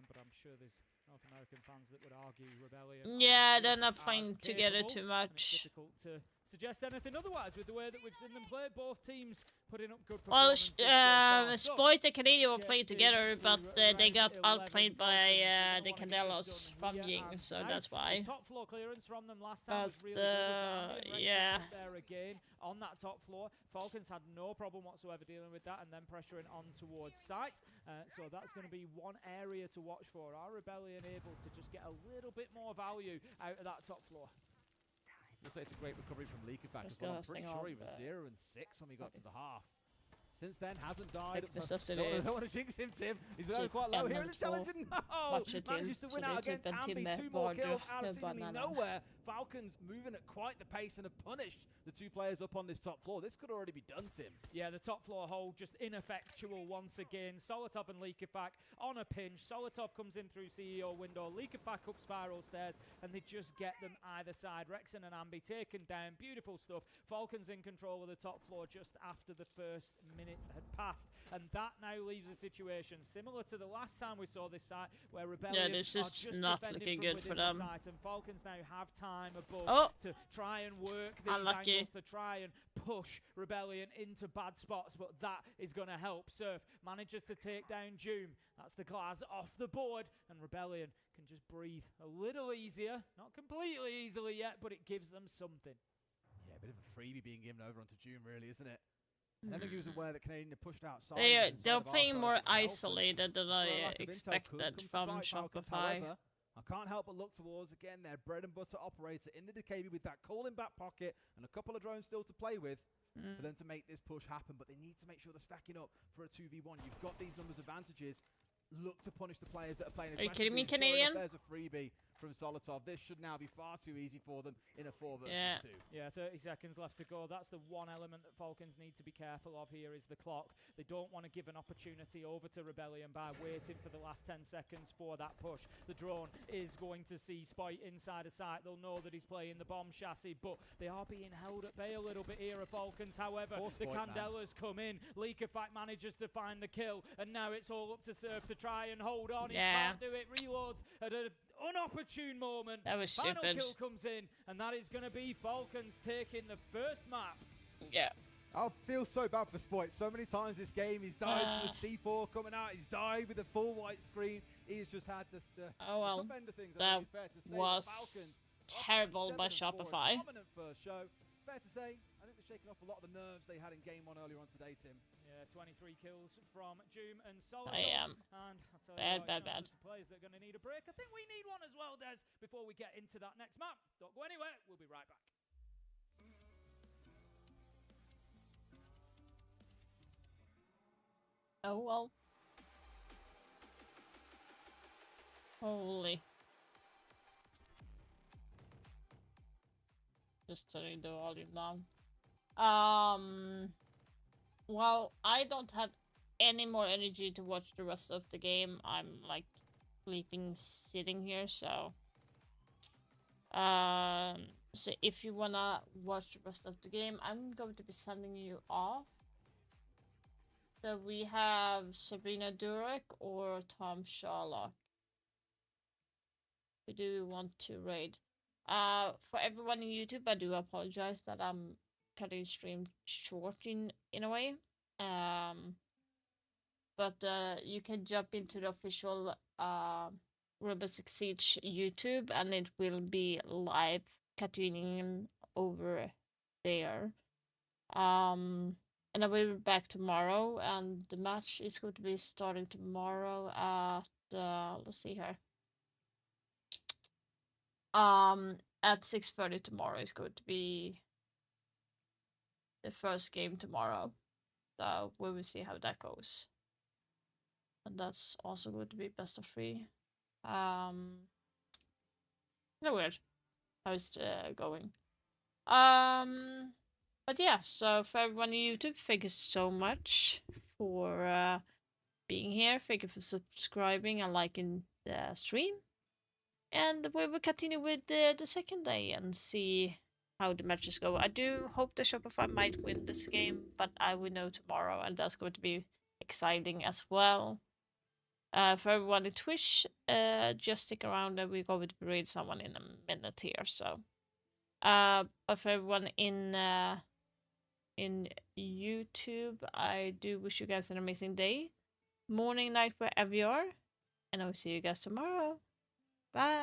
but I'm sure there's North American fans that would argue Rebellion. Yeah, they're not playing together too much. It's difficult to suggest anything otherwise with the way that we've seen them play. Both teams putting up good Well, performances so far. So, Spoit and Canadian were playing together, but they got outplayed by the Candelos from Ying, so that's why. The top floor clearance from them last time was really good. Yeah. There again on that top floor. Falcons had no problem whatsoever dealing with that and then pressuring on towards site. So that's going to be one area to watch for. Are Rebellion able to just get a little bit more value out of that top floor? We'll say it's a great recovery from Leakifak as well. I'm pretty sure he was 0 and 6 when we got to the half. Since then, hasn't died. Don't want to jinx him, Tim. He's going quite low here in the challenge. No! Manages to win out against Ambi. 2 more kills out of seemingly nowhere. Falcons moving at quite the pace and have punished the 2 players up on this top floor. This could already be done, Tim. Yeah, the top floor hold just ineffectual once again. Solotov and Leakifak on a pinch. Solotov comes in through CEO window. Leakifak up spiral stairs, and they just get them either side. Rexon and Ambi taken down. Beautiful stuff. Falcons in control of the top floor just after the first minute had passed, and that now leaves a situation similar to the last time we saw this site, where Rebellion this are is just not defending looking from good for within the them. site, and Falcons now have time above to try and work these Unlucky. angles to try and push Rebellion into bad spots, but that is going to help. Surf manages to take down Doom. That's the glass off the board, and Rebellion can just breathe a little easier, not completely easily yet, but it gives them something. Yeah, a bit of a freebie being given over onto Doom, really, isn't it? I don't think he was aware that Canadian had pushed outside. They're playing more isolated than I expected from Shopify. However, I can't help but look towards, again, their bread and butter operator in the DKB with that call in back pocket and a couple of drones still to play with for them to make this push happen. But they need to make sure they're stacking up for a 2v1. You've got these numbers advantages. Look to punish the players that are playing aggressively. Are you kidding me, Canadian? There's a freebie from Solotov. This should now be far too easy for them in a 4 versus 2. Yeah, 30 seconds left to go. That's the one element that Falcons need to be careful of here is the clock. They don't want to give an opportunity over to Rebellion by waiting for the last 10 seconds for that push. The drone is going to see Spoit inside a site. They'll know that he's playing the bomb chassis, but they are being held at bay a little bit here of Falcons. However, the Candelas come in. Leakifak manages to find the kill, and now it's all up to Surf to try and hold on. He can't do it. Reloads at an unopportune moment. That was Final stupid. kill comes in, and that is going to be Falcons taking the first map. Yeah. I feel so bad for Spoit. So many times this game, he's died to the C4 coming out. He's died with a full white screen. He's just had the tough end of things. I think it's fair to say. Was Falcons terrible by Shopify. Dominant first show. Fair to say, I think they're shaking off a lot of the nerves they had in game 1 earlier on today, Tim. Yeah, 23 kills from Doom and Solid. I am. And I'll tell you Bad. what, it's not just the players that are going to need a break. I think we need one as well, Des, before we get into that next map. Don't go anywhere. We'll be right back. Oh, well. Holy. Just turning the volume down. Well, I don't have any more energy to watch the rest of the game. I'm like sleeping sitting here, so so if you wanna watch the rest of the game, I'm going to be sending you off. So we have Sabrina Durek or Tom Sherlock. Who do we want to raid? For everyone in YouTube, I do apologize that I'm cutting stream short in a way. But you can jump into the official Rainbow Six Siege YouTube, and it will be live cartooning over there. And I will be back tomorrow, and the match is going to be starting tomorrow at let's see here. At 6:30 tomorrow is going to be the first game tomorrow. So we will see how that goes. And that's also going to be best of 3. Kind of weird how it's going. But yeah, so for everyone on YouTube, thank you so much for being here. Thank you for subscribing and liking the stream. And we will continue with the second day and see how the matches go. I do hope the Shopify might win this game, but I will know tomorrow, and that's going to be exciting as well. For everyone in Twitch, just stick around and we're going to raid someone in a minute here. So, but for everyone in YouTube, I do wish you guys an amazing day, morning, night, wherever you are, and I will see you guys tomorrow. Bye.